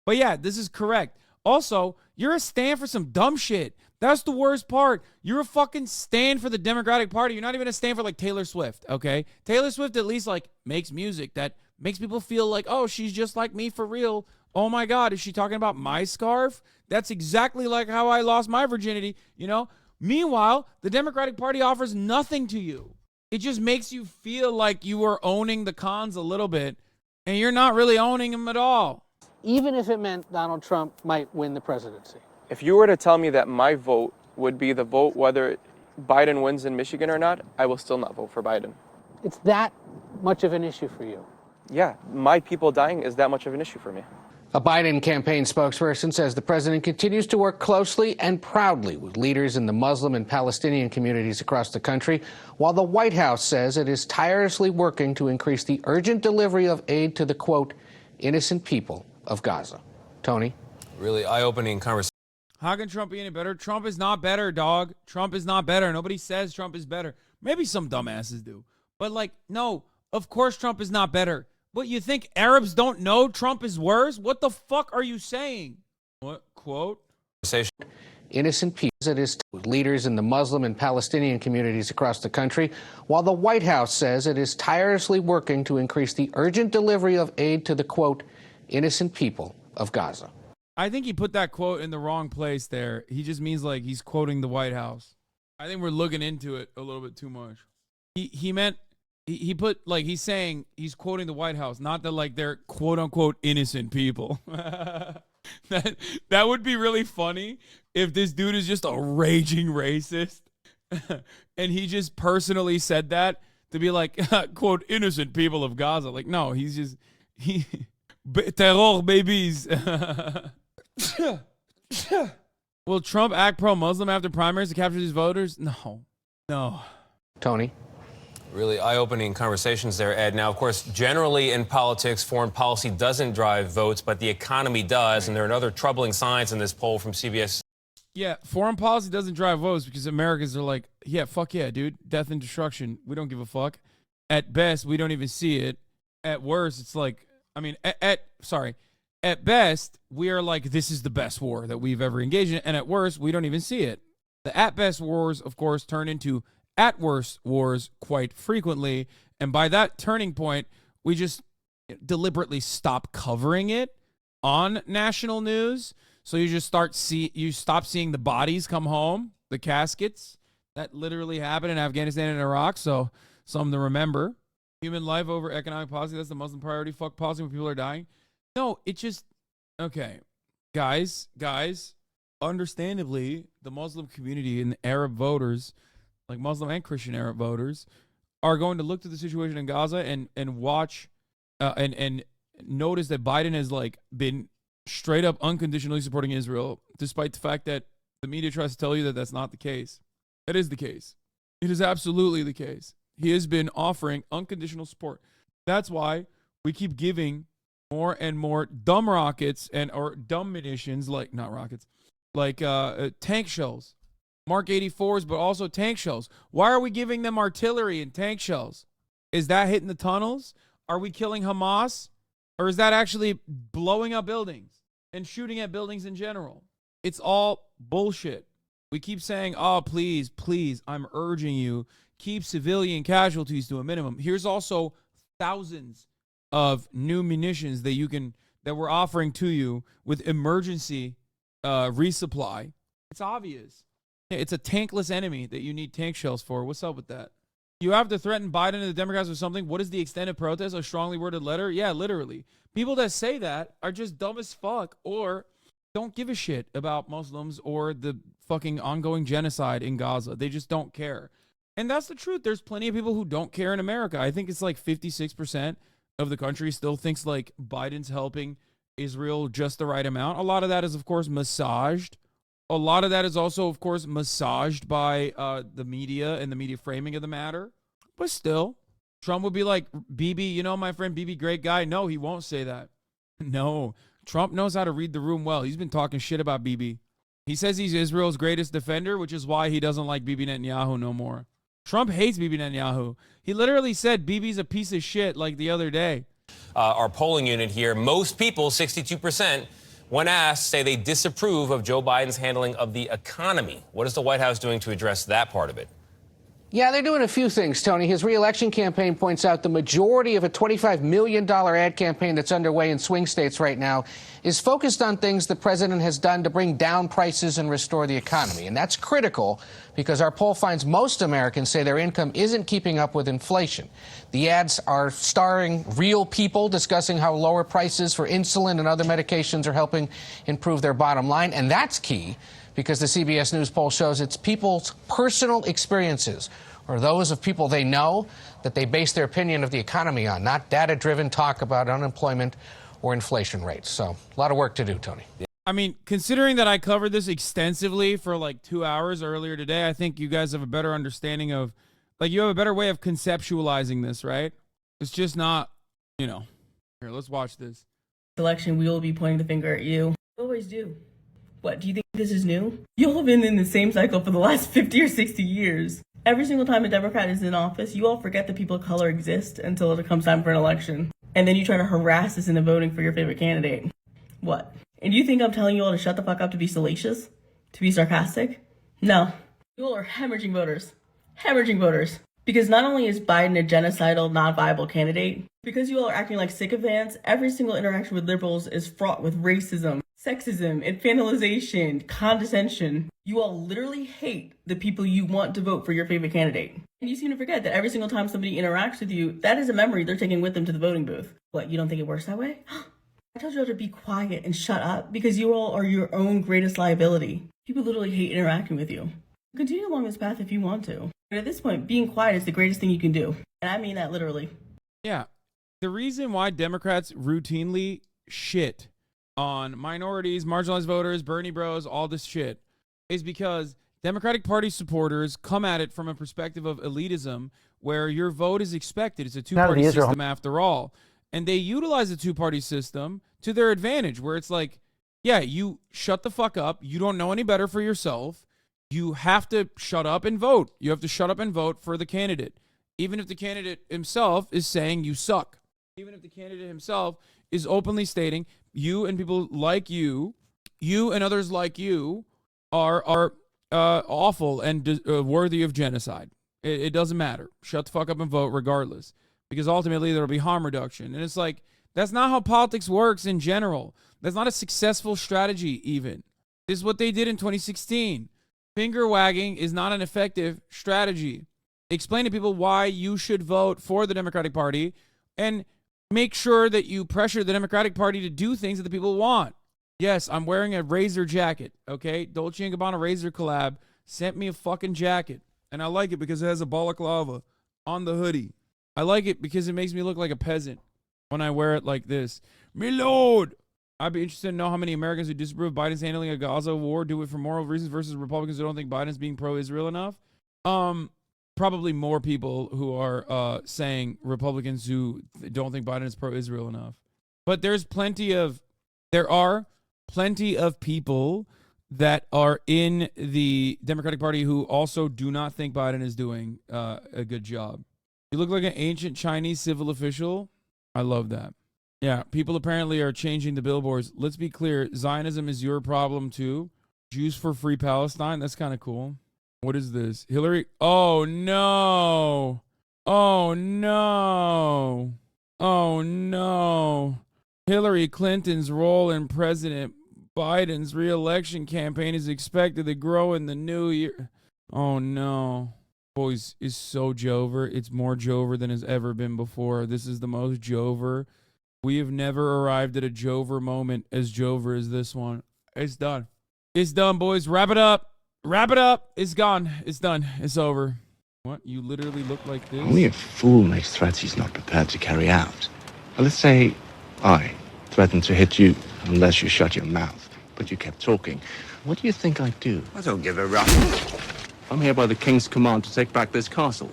But yeah, this is correct. Also, you're a stand for some dumb shit. That's the worst part. You're a fucking stand for the Democratic Party. You're not even a stand for like Taylor Swift, okay? Taylor Swift at least like makes music that makes people feel like, oh, she's just like me for real. Oh my God, is she talking about my scarf? That's exactly like how I lost my virginity, you know? Meanwhile, the Democratic Party offers nothing to you. It just makes you feel like you are owning the cons a little bit, and you're not really owning them at all. Even if it meant Donald Trump might win the presidency. If you were to tell me that my vote would be the vote whether Biden wins in Michigan or not, I will still not vote for Biden. It's that much of an issue for you. Yeah, my people dying is that much of an issue for me. A Biden campaign spokesperson says the president continues to work closely and proudly with leaders in the Muslim and Palestinian communities across the country, while the White House says it is tirelessly working to increase the urgent delivery of aid to the, quote, innocent people of Gaza. Tony? Really eye-opening conversation. How can Trump be any better? Trump is not better, dog. Trump is not better. Nobody says Trump is better. Maybe some dumbasses do. But, like, no, of course Trump is not better. What, you think Arabs don't know Trump is worse? What the fuck are you saying? What, quote? Innocent people, it is with leaders in the Muslim and Palestinian communities across the country, while the White House says it is tirelessly working to increase the urgent delivery of aid to the, quote, innocent people of Gaza. I think he put that quote in the wrong place there. He just means like he's quoting the White House. I think we're looking into it a little bit too much. He meant he put like he's saying he's quoting the White House, not that like they're quote unquote innocent people. that would be really funny if this dude is just a raging racist and he just personally said that to be like quote innocent people of Gaza. Like no, he's just terror babies. Will Trump act pro-Muslim after primaries to capture these voters? No. Tony? Really eye-opening conversations there, Ed. Now, of course, generally in politics, foreign policy doesn't drive votes, but the economy does, and there are other troubling signs in this poll from CBS. Yeah, foreign policy doesn't drive votes because Americans are like, yeah, fuck yeah, dude. Death and destruction. We don't give a fuck. At best, we don't even see it. At worst, it's like, I mean, at best, we are like, this is the best war that we've ever engaged in. And at worst, we don't even see it. The at best wars, of course, turn into at worst wars quite frequently. And by that turning point, we just deliberately stop covering it on national news. So you just stop seeing the bodies come home, the caskets that literally happened in Afghanistan and Iraq. So something to remember. Human life over economic policy. That's the Muslim priority. Fuck policy when people are dying. No, it just, okay, guys, understandably, the Muslim community and the Arab voters, like Muslim and Christian Arab voters, are going to look to the situation in Gaza and watch and notice that Biden has like been straight up unconditionally supporting Israel, despite the fact that the media tries to tell you that that's not the case. That is the case. It is absolutely the case. He has been offering unconditional support. That's why we keep giving more and more dumb rockets or dumb munitions, like not rockets, like tank shells, Mark 84s, but also tank shells. Why are we giving them artillery and tank shells? Is that hitting the tunnels? Are we killing Hamas? Or is that actually blowing up buildings and shooting at buildings in general? It's all bullshit. We keep saying, oh, please, I'm urging you, keep civilian casualties to a minimum. Here's also thousands of new munitions that we're offering to you with emergency resupply. It's obvious. It's a tankless enemy that you need tank shells for. What's up with that? You have to threaten Biden and the Democrats with something. What is the extent of protest? A strongly worded letter? Yeah, literally. People that say that are just dumb as fuck or don't give a shit about Muslims or the fucking ongoing genocide in Gaza. They just don't care. And that's the truth. There's plenty of people who don't care in America. I think it's like 56% of the country still thinks like Biden's helping Israel just the right amount. A lot of that is, of course, massaged. A lot of that is also, of course, massaged by the media and the media framing of the matter. But still, Trump would be like, Bibi, you know, my friend Bibi, great guy. No, he won't say that. No, Trump knows how to read the room well. He's been talking shit about Bibi. He says he's Israel's greatest defender, which is why he doesn't like Bibi Netanyahu no more. Trump hates Bibi Netanyahu. He literally said Bibi's a piece of shit like the other day. Our polling unit here, most people, 62%, when asked, say they disapprove of Joe Biden's handling of the economy. What is the White House doing to address that part of it? Yeah, they're doing a few things, Tony. His re-election campaign points out the majority of a $25 million ad campaign that's underway in swing states right now is focused on things the president has done to bring down prices and restore the economy. And that's critical because our poll finds most Americans say their income isn't keeping up with inflation. The ads are starring real people discussing how lower prices for insulin and other medications are helping improve their bottom line. And that's key, because the CBS News poll shows it's people's personal experiences or those of people they know that they base their opinion of the economy on, not data-driven talk about unemployment or inflation rates. So a lot of work to do, Tony. I mean, considering that I covered this extensively for like 2 hours earlier today, I think you guys have a better understanding of, like, you have a better way of conceptualizing this, right? It's just not, you know. Here, let's watch this. Election, we will be pointing the finger at you. We always do. What, do you think this is new? You all have been in the same cycle for the last 50 or 60 years. Every single time a Democrat is in office, you all forget that people of color exist until it comes time for an election. And then you try to harass us into voting for your favorite candidate. What? And you think I'm telling you all to shut the fuck up, to be salacious? To be sarcastic? No. You all are hemorrhaging voters. Hemorrhaging voters. Because not only is Biden a genocidal, not-viable candidate, because you all are acting like sycophants, every single interaction with liberals is fraught with racism, sexism, infantilization, condescension. You all literally hate the people you want to vote for your favorite candidate. And you seem to forget that every single time somebody interacts with you, that is a memory they're taking with them to the voting booth. What, you don't think it works that way? I told you all to be quiet and shut up because you all are your own greatest liability. People literally hate interacting with you. Continue along this path if you want to. But at this point, being quiet is the greatest thing you can do. And I mean that literally. Yeah. The reason why Democrats routinely shit on minorities, marginalized voters, Bernie bros, all this shit, is because Democratic Party supporters come at it from a perspective of elitism where your vote is expected. It's a two-party system after all. And they utilize the two-party system to their advantage, where it's like, yeah, you shut the fuck up. You don't know any better for yourself. You have to shut up and vote. You have to shut up and vote for the candidate. Even if the candidate himself is saying you suck. Even if the candidate himself is openly stating you and people like you and others like you are awful and worthy of genocide. It doesn't matter. Shut the fuck up and vote regardless. Because ultimately there will be harm reduction. And it's like, that's not how politics works in general. That's not a successful strategy even. This is what they did in 2016. Finger wagging is not an effective strategy. Explain to people why you should vote for the Democratic Party and make sure that you pressure the Democratic Party to do things that the people want. Yes, I'm wearing a Razor jacket, okay? Dolce & Gabbana Razor collab sent me a fucking jacket. And I like it because it has a balaclava on the hoodie. I like it because it makes me look like a peasant when I wear it like this. Me lord! I'd be interested to know how many Americans who disapprove of Biden's handling of Gaza war do it for moral reasons versus Republicans who don't think Biden's being pro-Israel enough. Probably more people who are saying Republicans who don't think Biden is pro-Israel enough. But there are plenty of people that are in the Democratic Party who also do not think Biden is doing a good job. You look like an ancient Chinese civil official. I love that. Yeah, people apparently are changing the billboards. Let's be clear. Zionism is your problem too. Jews for free Palestine. That's kind of cool. What is this? Hillary? Oh, no. Oh, no. Oh, no. Hillary Clinton's role in President Biden's re-election campaign is expected to grow in the new year. Oh, no. Boys, is so Jover. It's more Jover than has ever been before. This is the most Jover. We have never arrived at a Jover moment as Jover as this one. It's done. It's done, boys. Wrap it up. Wrap it up. It's gone. It's done. It's over. What? You literally look like this? Only a fool makes threats he's not prepared to carry out. Well, let's say I threatened to hit you unless you shut your mouth, but you kept talking. What do you think I'd do? I don't give a rap. I'm here by the king's command to take back this castle.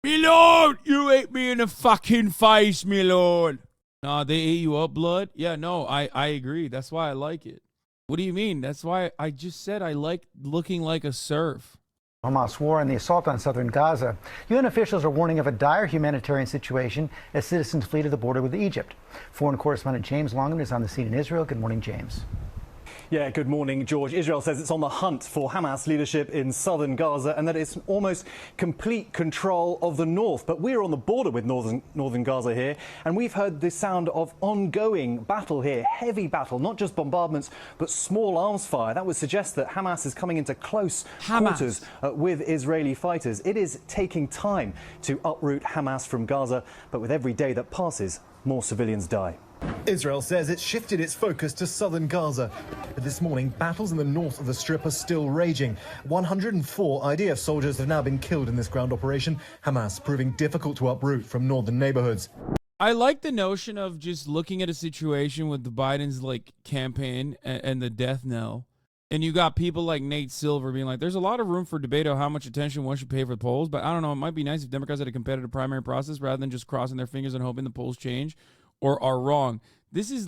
Me lord, you ate me in the fucking face, me lord. Nah, they ate you up, blood? Yeah, no, I agree. That's why I like it. What do you mean? That's why I just said I like looking like a serf. Hamas war and the assault on southern Gaza. UN officials are warning of a dire humanitarian situation as citizens flee to the border with Egypt. Foreign correspondent James Longman is on the scene in Israel. Good morning, James. Yeah, good morning, George. Israel says it's on the hunt for Hamas leadership in southern Gaza and that it's almost complete control of the north. But we're on the border with northern Gaza here, and we've heard the sound of ongoing battle here, heavy battle, not just bombardments, but small arms fire. That would suggest that Hamas is coming into close quarters with Israeli fighters. It is taking time to uproot Hamas from Gaza, but with every day that passes, more civilians die. Israel says it's shifted its focus to southern Gaza. But this morning, battles in the north of the Strip are still raging. 104 IDF soldiers have now been killed in this ground operation, Hamas proving difficult to uproot from northern neighborhoods. I like the notion of just looking at a situation with the Biden's campaign and the death knell. And you got people like Nate Silver being like, there's a lot of room for debate on how much attention one should pay for the polls, but I don't know, it might be nice if Democrats had a competitive primary process rather than just crossing their fingers and hoping the polls change or are wrong. This is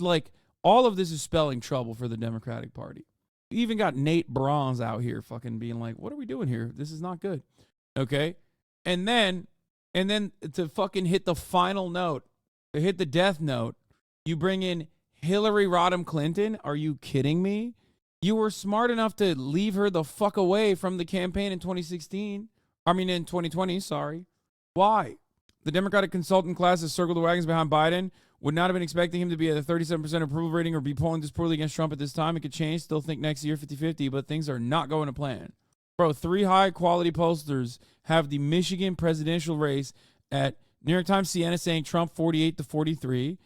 all of this is spelling trouble for the Democratic Party. You even got Nate Bronze out here fucking being like, what are we doing here? This is not good. Okay? And then to fucking hit the final note, to hit the death note, you bring in Hillary Rodham Clinton. Are you kidding me? You were smart enough to leave her the fuck away from the campaign in 2020, sorry. Why? The Democratic consultant class has circled the wagons behind Biden. Would not have been expecting him to be at a 37% approval rating or be polling this poorly against Trump at this time. It could change. Still think next year 50-50, but things are not going to plan. Bro, 3 high-quality pollsters have the Michigan presidential race at New York Times CNN saying Trump 48-43.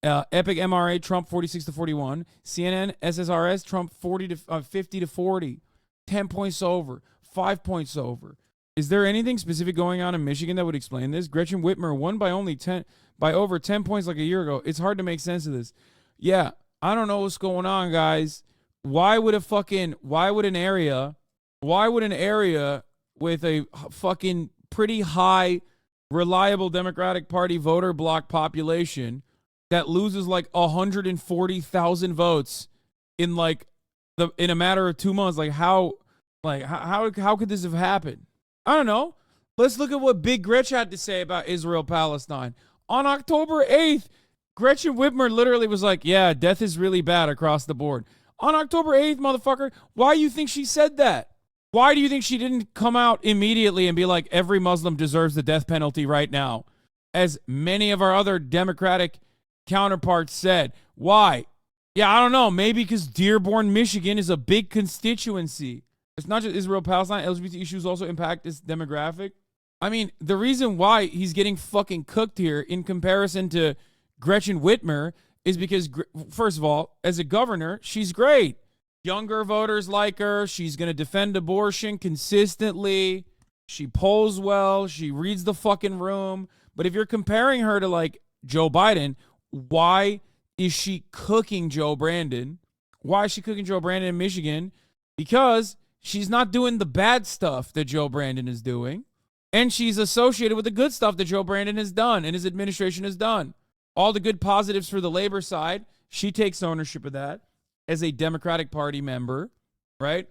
Epic MRA, Trump 46-41. CNN, SSRS, Trump 50-40. 10 points over. 5 points over. Is there anything specific going on in Michigan that would explain this? Gretchen Whitmer won by over 10 points like a year ago. It's hard to make sense of this. Yeah, I don't know what's going on, guys. Why would an area with a fucking pretty high reliable Democratic Party voter bloc population that loses 140,000 votes in in a matter of 2 months, how could this have happened? I don't know. Let's look at what Big Gretch had to say about Israel-Palestine. On October 8th, Gretchen Whitmer literally was like, yeah, death is really bad across the board. On October 8th, motherfucker, why do you think she said that? Why do you think she didn't come out immediately and be like, every Muslim deserves the death penalty right now? As many of our other Democratic counterparts said. Why? Yeah, I don't know. Maybe because Dearborn, Michigan is a big constituency. It's not just Israel-Palestine. LGBT issues also impact this demographic. I mean, the reason why he's getting fucking cooked here in comparison to Gretchen Whitmer is because, first of all, as a governor, she's great. Younger voters like her. She's going to defend abortion consistently. She polls well. She reads the fucking room. But if you're comparing her to Joe Biden, why is she cooking Joe Brandon? Why is she cooking Joe Brandon in Michigan? Because she's not doing the bad stuff that Joe Brandon is doing. And she's associated with the good stuff that Joe Brandon has done and his administration has done. All the good positives for the labor side, she takes ownership of that as a Democratic Party member, right?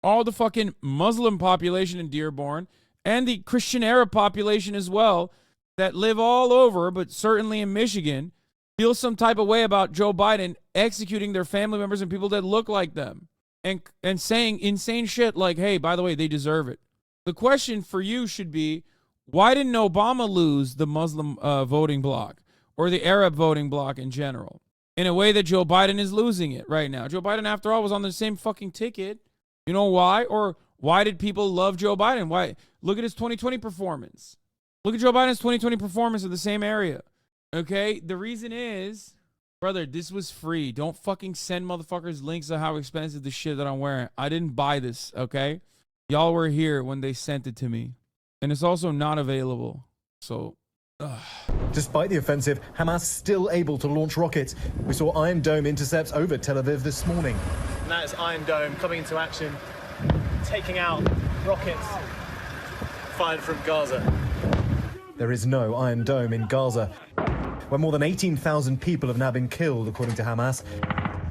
All the fucking Muslim population in Dearborn and the Christian Arab population as well that live all over, but certainly in Michigan, feel some type of way about Joe Biden executing their family members and people that look like them and saying insane shit like, hey, by the way, they deserve it. The question for you should be, why didn't Obama lose the Muslim voting bloc or the Arab voting bloc in general in a way that Joe Biden is losing it right now? Joe Biden, after all, was on the same fucking ticket. You know why? Or why did people love Joe Biden? Why? Look at his 2020 performance. Look at Joe Biden's 2020 performance in the same area. Okay? The reason is, brother, this was free. Don't fucking send motherfuckers links of how expensive the shit that I'm wearing. I didn't buy this, okay? Y'all were here when they sent it to me. And it's also not available. So, Despite the offensive, Hamas still able to launch rockets. We saw Iron Dome intercepts over Tel Aviv this morning. And that is Iron Dome coming into action, taking out rockets fired from Gaza. There is no Iron Dome in Gaza, where more than 18,000 people have now been killed, according to Hamas.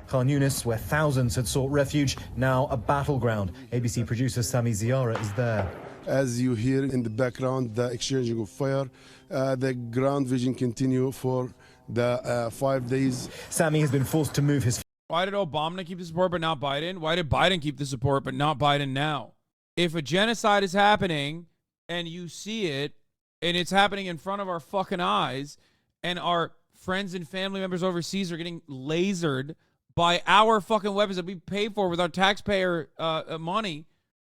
Khan Yunis, where thousands had sought refuge, now a battleground. ABC producer Sami Ziara is there. As you hear in the background, the exchanging of fire, the ground vision continue for the 5 days. Sami has been forced to move his Why did Obama keep the support but not Biden? Why did Biden keep the support but not Biden now? If a genocide is happening and you see it and it's happening in front of our fucking eyes and our friends and family members overseas are getting lasered by our fucking weapons that we pay for with our taxpayer money,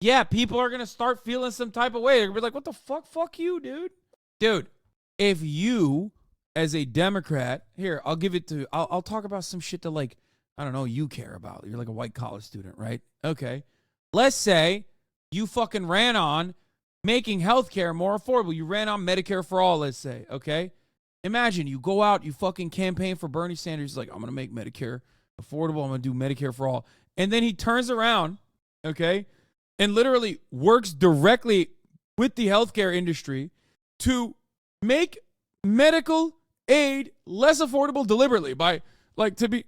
yeah, people are going to start feeling some type of way. They're going to be like, what the fuck? Fuck you, dude. Dude, if you as a Democrat, here, I'll give it to, I'll talk about some shit that like, I don't know, you care about. You're like a white college student, right? Okay. Let's say you fucking ran on making healthcare more affordable. You ran on Medicare for all, let's say, okay? Imagine you go out, you fucking campaign for Bernie Sanders. He's like, I'm going to make Medicare affordable. I'm going to do Medicare for all. And then he turns around, okay, and literally works directly with the healthcare industry to make medical aid less affordable deliberately by, like, to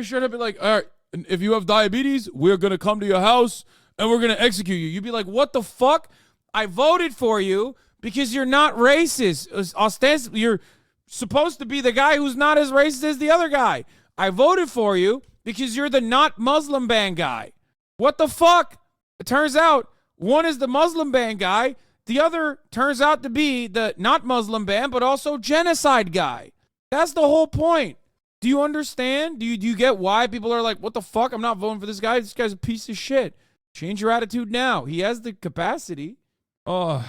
shut up and like, all right, if you have diabetes, we're going to come to your house and we're going to execute you. You'd be like, what the fuck? I voted for you because you're not racist. Ostensibly, you're supposed to be the guy who's not as racist as the other guy. I voted for you because you're the not Muslim ban guy. What the fuck? It turns out one is the Muslim ban guy. The other turns out to be the not Muslim ban, but also genocide guy. That's the whole point. Do you understand? Do you get why people are like, what the fuck? I'm not voting for this guy. This guy's a piece of shit. Change your attitude now. He has the capacity. Oh,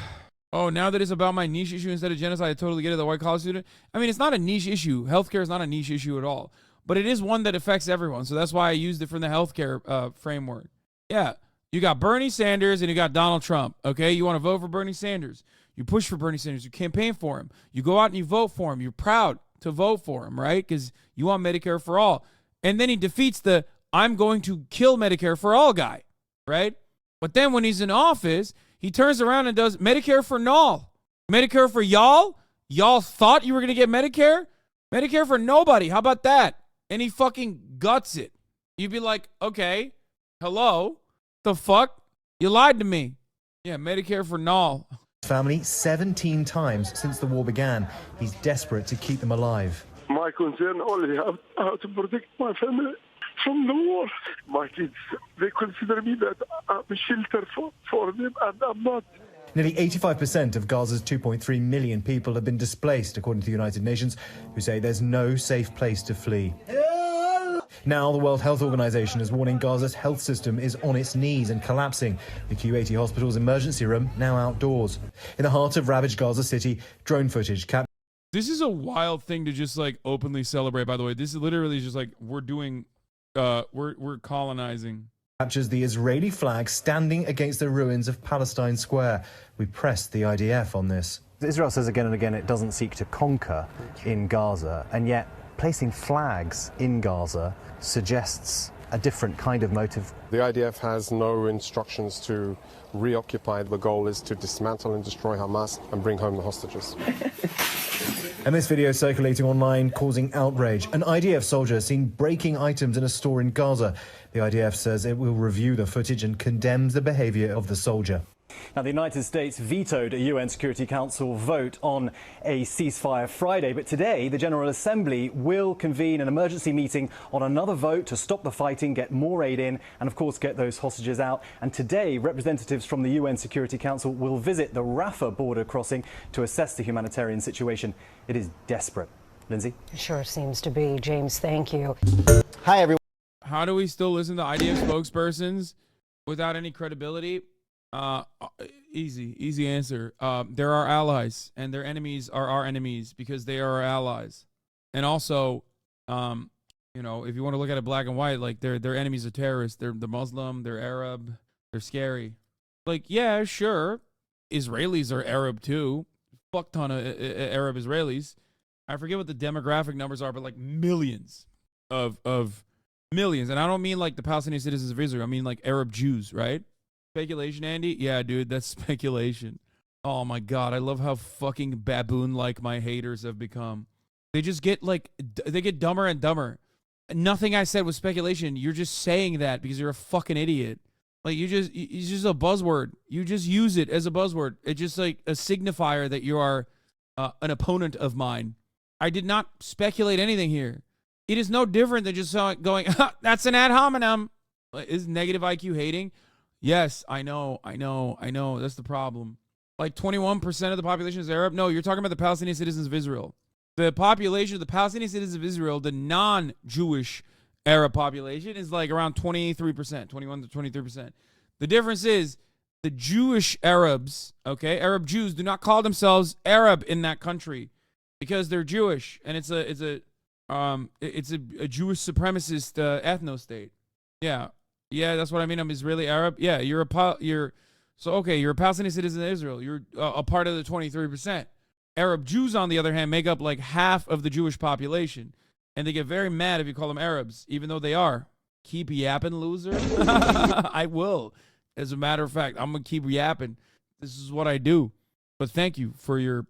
now that it's about my niche issue instead of genocide, I totally get it. The white college student. I mean, it's not a niche issue. Healthcare is not a niche issue at all. But it is one that affects everyone. So that's why I used it from the healthcare framework. Yeah. You got Bernie Sanders and you got Donald Trump. Okay. You want to vote for Bernie Sanders. You push for Bernie Sanders. You campaign for him. You go out and you vote for him. You're proud to vote for him, right? Because you want Medicare for all. And then he defeats the I'm going to kill Medicare for all guy, right? But then when he's in office, he turns around and does Medicare for null. Medicare for y'all? Y'all thought you were going to get Medicare? Medicare for nobody. How about that? And he fucking guts it. You'd be like, okay, hello? The fuck? You lied to me. Yeah, Medicare for null. Family 17 times since the war began. He's desperate to keep them alive. My concern only how to protect my family from the war. My kids, they consider me that I'm a shelter for them, and I'm not. Nearly 85% of Gaza's 2.3 million people have been displaced, according to the United Nations, who say there's no safe place to flee. Now, the World Health Organization is warning Gaza's health system is on its knees and collapsing. The Q80 hospital's emergency room now outdoors. In the heart of ravaged Gaza City, drone footage captured. This is a wild thing to just like openly celebrate, by the way. This is literally just like we're doing, we're colonizing. Captures the Israeli flag standing against the ruins of Palestine Square. We pressed the IDF on this. Israel says again and again it doesn't seek to conquer in Gaza, and yet placing flags in Gaza suggests a different kind of motive. The IDF has no instructions to reoccupy. The goal is to dismantle and destroy Hamas and bring home the hostages. And this video circulating online causing outrage. An IDF soldier seen breaking items in a store in Gaza. The IDF says it will review the footage and condemns the behavior of the soldier. Now, the United States vetoed a UN Security Council vote on a ceasefire Friday, but today the General Assembly will convene an emergency meeting on another vote to stop the fighting, get more aid in, and of course get those hostages out. And today, representatives from the UN Security Council will visit the Rafah border crossing to assess the humanitarian situation. It is desperate. Lindsay? Sure seems to be. James, thank you. Hi, everyone. How do we still listen to IDF spokespersons without any credibility? Easy answer. They're our allies, and their enemies are our enemies because they are our allies. And also, you know, if you want to look at it black and white, like their enemies are terrorists. They're Muslim, they're Arab, they're scary. Like, yeah, sure, Israelis are Arab too. Fuck ton of Arab Israelis. I forget what the demographic numbers are, but like millions of millions. And I don't mean like the Palestinian citizens of Israel. I mean like Arab Jews, right? Speculation, Andy? Yeah, dude, that's speculation. Oh my God, I love how fucking baboon-like my haters have become. They just get like, they get dumber and dumber. Nothing I said was speculation. You're just saying that because you're a fucking idiot. Like it's just a buzzword. You just use it as a buzzword. It's just like a signifier that you are an opponent of mine. I did not speculate anything here. It is no different than just going, that's an ad hominem. Is negative IQ hating? Yes, I know. That's the problem. Like 21% of the population is Arab? No, you're talking about the Palestinian citizens of Israel. The population of the Palestinian citizens of Israel, the non-Jewish Arab population, is like around 23%, 21 to 23%. The difference is the Jewish Arabs, okay, Arab Jews do not call themselves Arab in that country because they're Jewish, and it's a Jewish supremacist ethno state. Yeah, that's what I mean. I'm Israeli Arab. Yeah, you're a Palestinian citizen of Israel. You're a part of the 23%. Arab Jews, on the other hand, make up like half of the Jewish population, and they get very mad if you call them Arabs, even though they are. Keep yapping, loser. I will. As a matter of fact, I'm gonna keep yapping. This is what I do. But thank you for your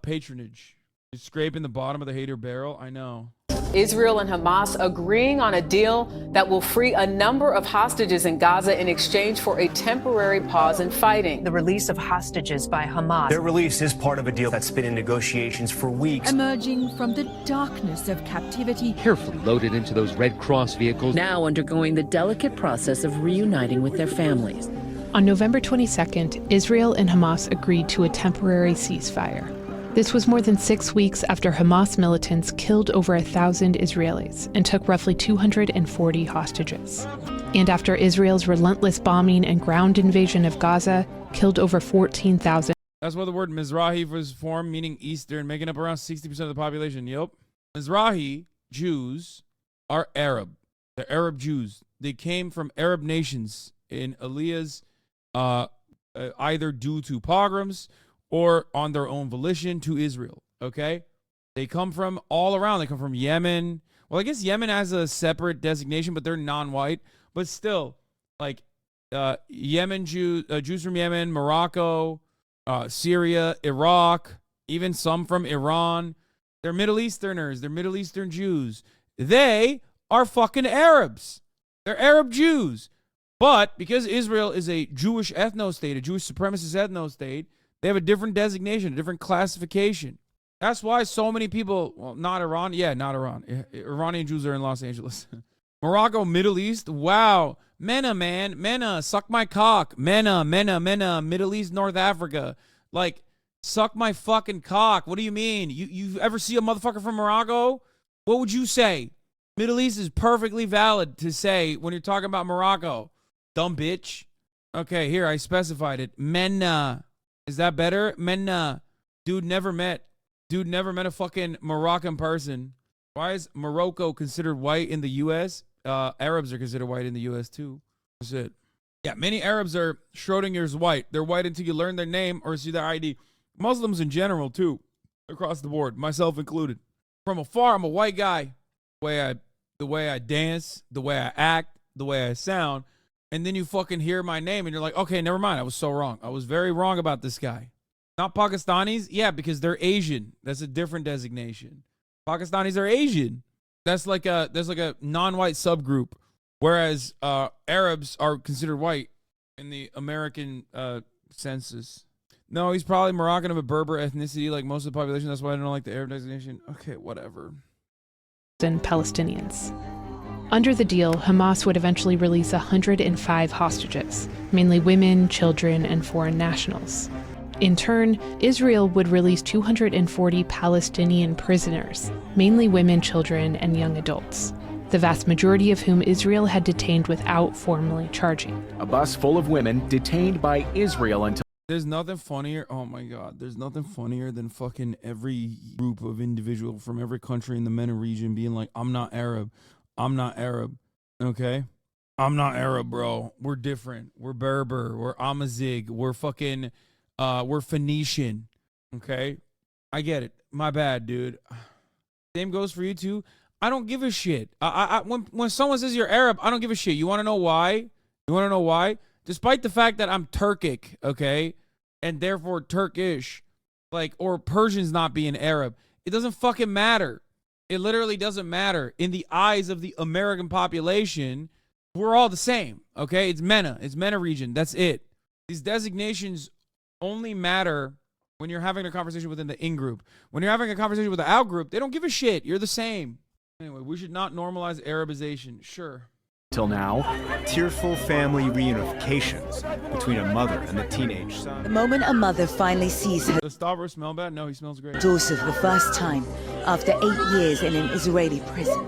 patronage. You're scraping the bottom of the hater barrel. I know. Israel and Hamas agreeing on a deal that will free a number of hostages in Gaza in exchange for a temporary pause in fighting. The release of hostages by Hamas. Their release is part of a deal that's been in negotiations for weeks. Emerging from the darkness of captivity. Carefully loaded into those Red Cross vehicles. Now undergoing the delicate process of reuniting with their families. On November 22nd, Israel and Hamas agreed to a temporary ceasefire. This was more than 6 weeks after Hamas militants killed over 1,000 Israelis and took roughly 240 hostages. And after Israel's relentless bombing and ground invasion of Gaza killed over 14,000. That's where the word Mizrahi was formed, meaning Eastern, making up around 60% of the population. Yep. Mizrahi Jews are Arab. They're Arab Jews. They came from Arab nations in Aliyah's, either due to pogroms or on their own volition to Israel, okay? They come from all around. They come from Yemen. Well, I guess Yemen has a separate designation, but they're non-white. But still, like Yemen Jews from Yemen, Morocco, Syria, Iraq, even some from Iran. They're Middle Easterners. They're Middle Eastern Jews. They are fucking Arabs. They're Arab Jews. But because Israel is a Jewish ethno-state, a Jewish supremacist ethno-state, they have a different designation, a different classification. That's why so many people, well, not Iran. Yeah, not Iran. Iranian Jews are in Los Angeles. Morocco, Middle East. Wow. Mena, man. Mena, suck my cock. Mena. Middle East, North Africa. Like, suck my fucking cock. What do you mean? You ever see a motherfucker from Morocco? What would you say? Middle East is perfectly valid to say when you're talking about Morocco. Dumb bitch. Okay, here, I specified it. Mena. Is that better? Mena. Dude never met a fucking Moroccan person. Why is Morocco considered white in the U.S.? Arabs are considered white in the U.S. too. That's it. Yeah, many Arabs are Schrodinger's white. They're white until you learn their name or see their ID. Muslims in general too, across the board, myself included. From afar, I'm a white guy. The way I dance, the way I act, the way I sound. And then you fucking hear my name and you're like, okay, never mind. I was so wrong. I was very wrong about this guy. Not Pakistanis? Yeah, because they're Asian. That's a different designation. Pakistanis are Asian. There's like a non-white subgroup. Whereas Arabs are considered white in the American census. No, he's probably Moroccan of a Berber ethnicity like most of the population. That's why I don't like the Arab designation. Okay, whatever. And Palestinians. Under the deal, Hamas would eventually release 105 hostages, mainly women, children, and foreign nationals. In turn, Israel would release 240 Palestinian prisoners, mainly women, children, and young adults, the vast majority of whom Israel had detained without formally charging. A bus full of women detained by Israel until... There's nothing funnier. Oh my God. There's nothing funnier than fucking every group of individual from every country in the MENA region being like, I'm not Arab. I'm not Arab, okay? I'm not Arab, bro. We're different. We're Berber. We're Amazigh. We're fucking, we're Phoenician, okay? I get it. My bad, dude. Same goes for you too. I don't give a shit. When someone says you're Arab, I don't give a shit. You want to know why? You want to know why? Despite the fact that I'm Turkic, okay, and therefore Turkish, like, or Persians not being Arab, it doesn't fucking matter. It literally doesn't matter. In the eyes of the American population, we're all the same, okay? It's MENA. It's MENA region. That's it. These designations only matter when you're having a conversation within the in-group. When you're having a conversation with the out-group, they don't give a shit. You're the same. Anyway, we should not normalize Arabization. Sure. Till now, tearful family reunifications between a mother and the teenage son. The moment a mother finally sees her Does Stavros smell bad? No, he smells great. daughter for the first time after 8 years in an Israeli prison.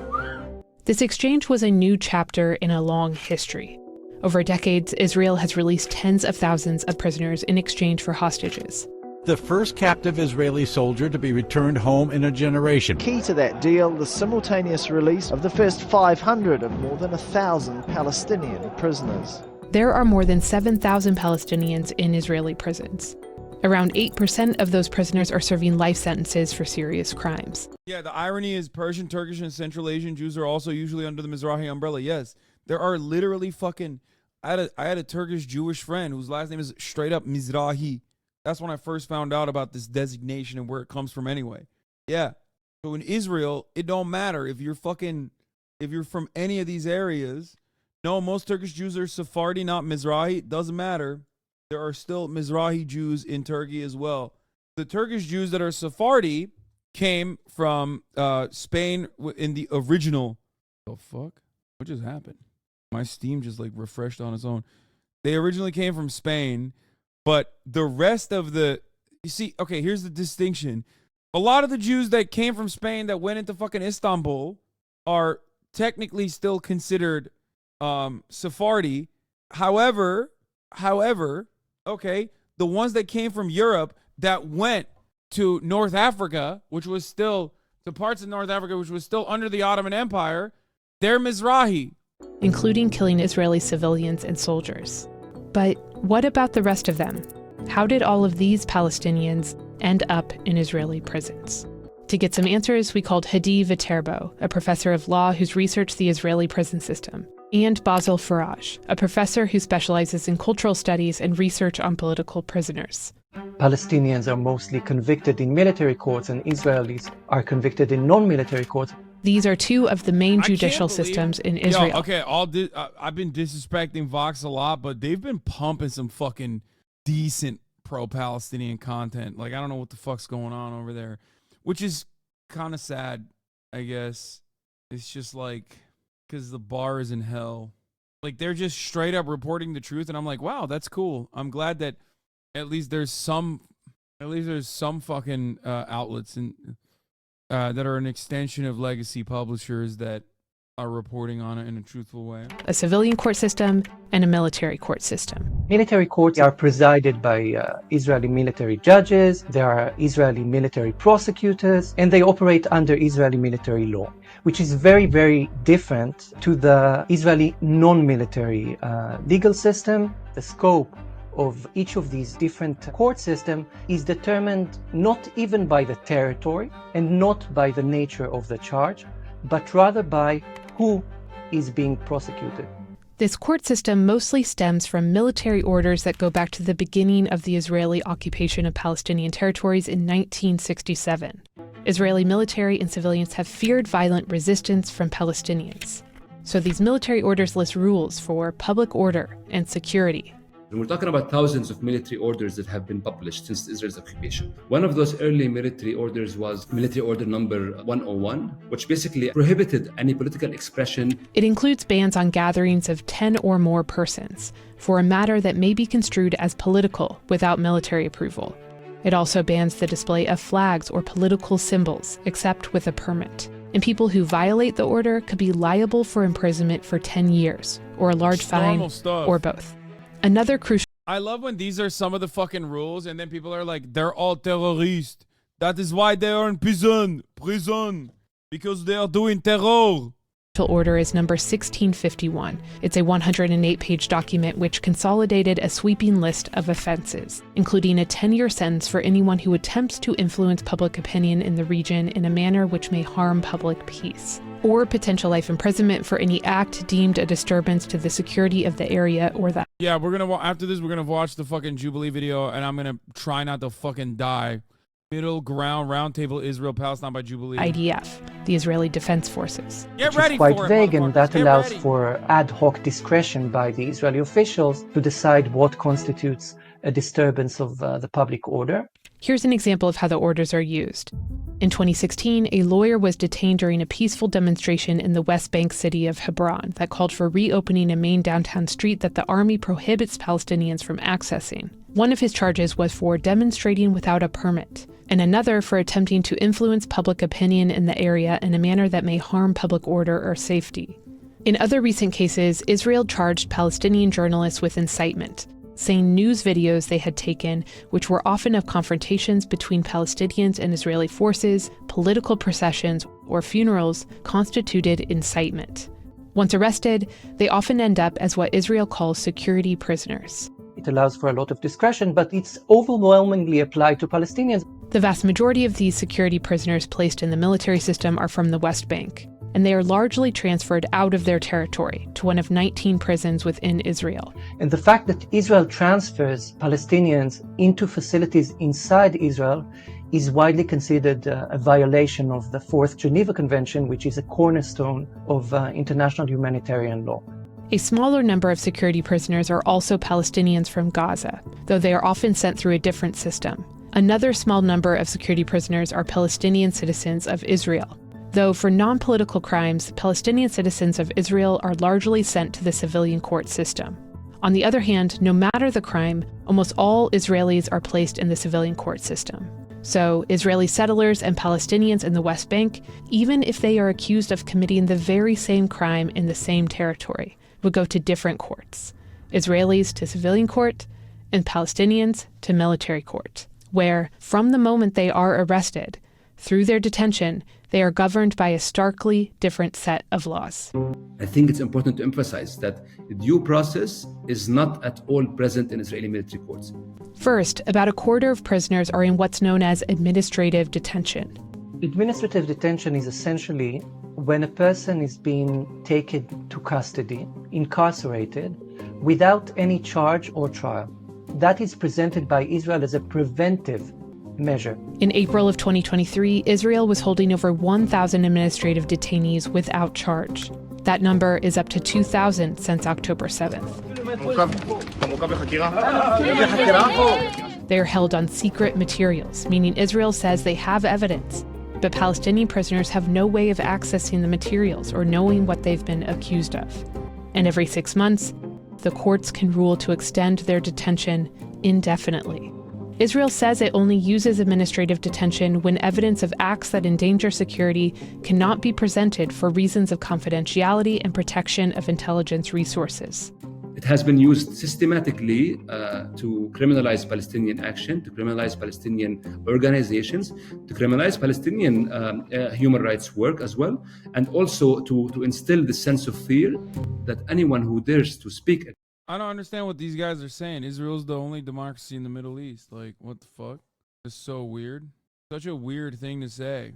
This exchange was a new chapter in a long history. Over decades, Israel has released tens of thousands of prisoners in exchange for hostages. The first captive Israeli soldier to be returned home in a generation. Key to that deal, the simultaneous release of the first 500 of more than 1,000 Palestinian prisoners. There are more than 7,000 Palestinians in Israeli prisons. Around 8% of those prisoners are serving life sentences for serious crimes. Yeah, the irony is Persian, Turkish, and Central Asian Jews are also usually under the Mizrahi umbrella. Yes, there are literally fucking... I had a Turkish Jewish friend whose last name is straight up Mizrahi. That's when I first found out about this designation and where it comes from anyway. Yeah. So in Israel, it don't matter if you're from any of these areas. No, most Turkish Jews are Sephardi, not Mizrahi. It doesn't matter. There are still Mizrahi Jews in Turkey as well. The Turkish Jews that are Sephardi came from Spain in the original. The fuck? What just happened? My Steam just like refreshed on its own. They originally came from Spain. But the rest of you see, okay, here's the distinction. A lot of the Jews that came from Spain that went into fucking Istanbul are technically still considered Sephardi. However, okay, the ones that came from Europe that went to North Africa, to parts of North Africa, which was still under the Ottoman Empire, they're Mizrahi. Including killing Israeli civilians and soldiers. But what about the rest of them? How did all of these Palestinians end up in Israeli prisons? To get some answers, we called Hadi Viterbo, a professor of law who's researched the Israeli prison system, and Basil Faraj, a professor who specializes in cultural studies and research on political prisoners. Palestinians are mostly convicted in military courts and Israelis are convicted in non-military courts. These are two of the main judicial systems in Israel. Yo, okay, I've been disrespecting Vox a lot, but they've been pumping some fucking decent pro-Palestinian content. Like, I don't know what the fuck's going on over there, which is kind of sad, I guess. It's just like, because the bar is in hell. Like, they're just straight up reporting the truth, and I'm like, wow, that's cool. I'm glad that at least there's some fucking outlets that are an extension of legacy publishers that are reporting on it in a truthful way. A civilian court system and a military court system. Military courts are presided by Israeli military judges, there are Israeli military prosecutors, and they operate under Israeli military law, which is very, very different to the Israeli non-military legal system. The scope of each of these different court systems is determined not even by the territory and not by the nature of the charge, but rather by who is being prosecuted. This court system mostly stems from military orders that go back to the beginning of the Israeli occupation of Palestinian territories in 1967. Israeli military and civilians have feared violent resistance from Palestinians. So these military orders list rules for public order and security. And we're talking about thousands of military orders that have been published since Israel's occupation. One of those early military orders was Military Order Number 101, which basically prohibited any political expression. It includes bans on gatherings of 10 or more persons for a matter that may be construed as political without military approval. It also bans the display of flags or political symbols, except with a permit. And people who violate the order could be liable for imprisonment for 10 years, or a large fine, or both. Another crucial... I love when these are some of the fucking rules, and then people are like, they're all terrorists. That is why they are in prison, because they are doing terror. Order is number 1651. It's a 108-page document which consolidated a sweeping list of offenses, including a 10-year sentence for anyone who attempts to influence public opinion in the region in a manner which may harm public peace, or potential life imprisonment for any act deemed a disturbance to the security of the area or the... Yeah, after this, we're gonna watch the fucking Jubilee video, and I'm gonna try not to fucking die. Middle Ground Roundtable Israel Palestine by Jubilee. IDF, the Israeli Defense Forces. Get ready for it, quite vague, and that allows for ad hoc discretion by the Israeli officials to decide what constitutes a disturbance of the public order. Here's an example of how the orders are used. In 2016, a lawyer was detained during a peaceful demonstration in the West Bank city of Hebron that called for reopening a main downtown street that the army prohibits Palestinians from accessing. One of his charges was for demonstrating without a permit, and another for attempting to influence public opinion in the area in a manner that may harm public order or safety. In other recent cases, Israel charged Palestinian journalists with incitement, saying news videos they had taken, which were often of confrontations between Palestinians and Israeli forces, political processions, or funerals, constituted incitement. Once arrested, they often end up as what Israel calls security prisoners. It allows for a lot of discretion, but it's overwhelmingly applied to Palestinians. The vast majority of these security prisoners placed in the military system are from the West Bank, and they are largely transferred out of their territory to one of 19 prisons within Israel. And the fact that Israel transfers Palestinians into facilities inside Israel is widely considered a violation of the Fourth Geneva Convention, which is a cornerstone of international humanitarian law. A smaller number of security prisoners are also Palestinians from Gaza, though they are often sent through a different system. Another small number of security prisoners are Palestinian citizens of Israel, though for non-political crimes, Palestinian citizens of Israel are largely sent to the civilian court system. On the other hand, no matter the crime, almost all Israelis are placed in the civilian court system. So, Israeli settlers and Palestinians in the West Bank, even if they are accused of committing the very same crime in the same territory, would go to different courts. Israelis to civilian court, and Palestinians to military court, where, from the moment they are arrested, through their detention, they are governed by a starkly different set of laws. I think it's important to emphasize that due process is not at all present in Israeli military courts. First, about a quarter of prisoners are in what's known as administrative detention. Administrative detention is essentially when a person is being taken to custody, incarcerated, without any charge or trial. That is presented by Israel as a preventive measure. In April of 2023, Israel was holding over 1,000 administrative detainees without charge. That number is up to 2,000 since October 7th. They are held on secret materials, meaning Israel says they have evidence, but Palestinian prisoners have no way of accessing the materials or knowing what they've been accused of. And every 6 months, the courts can rule to extend their detention indefinitely. Israel says it only uses administrative detention when evidence of acts that endanger security cannot be presented for reasons of confidentiality and protection of intelligence resources. It has been used systematically to criminalize Palestinian action, to criminalize Palestinian organizations, to criminalize Palestinian human rights work as well, and also to instill the sense of fear that anyone who dares to speak. I don't understand what these guys are saying. Israel's the only democracy in the Middle East. Like, what the fuck? It's so weird. Such a weird thing to say.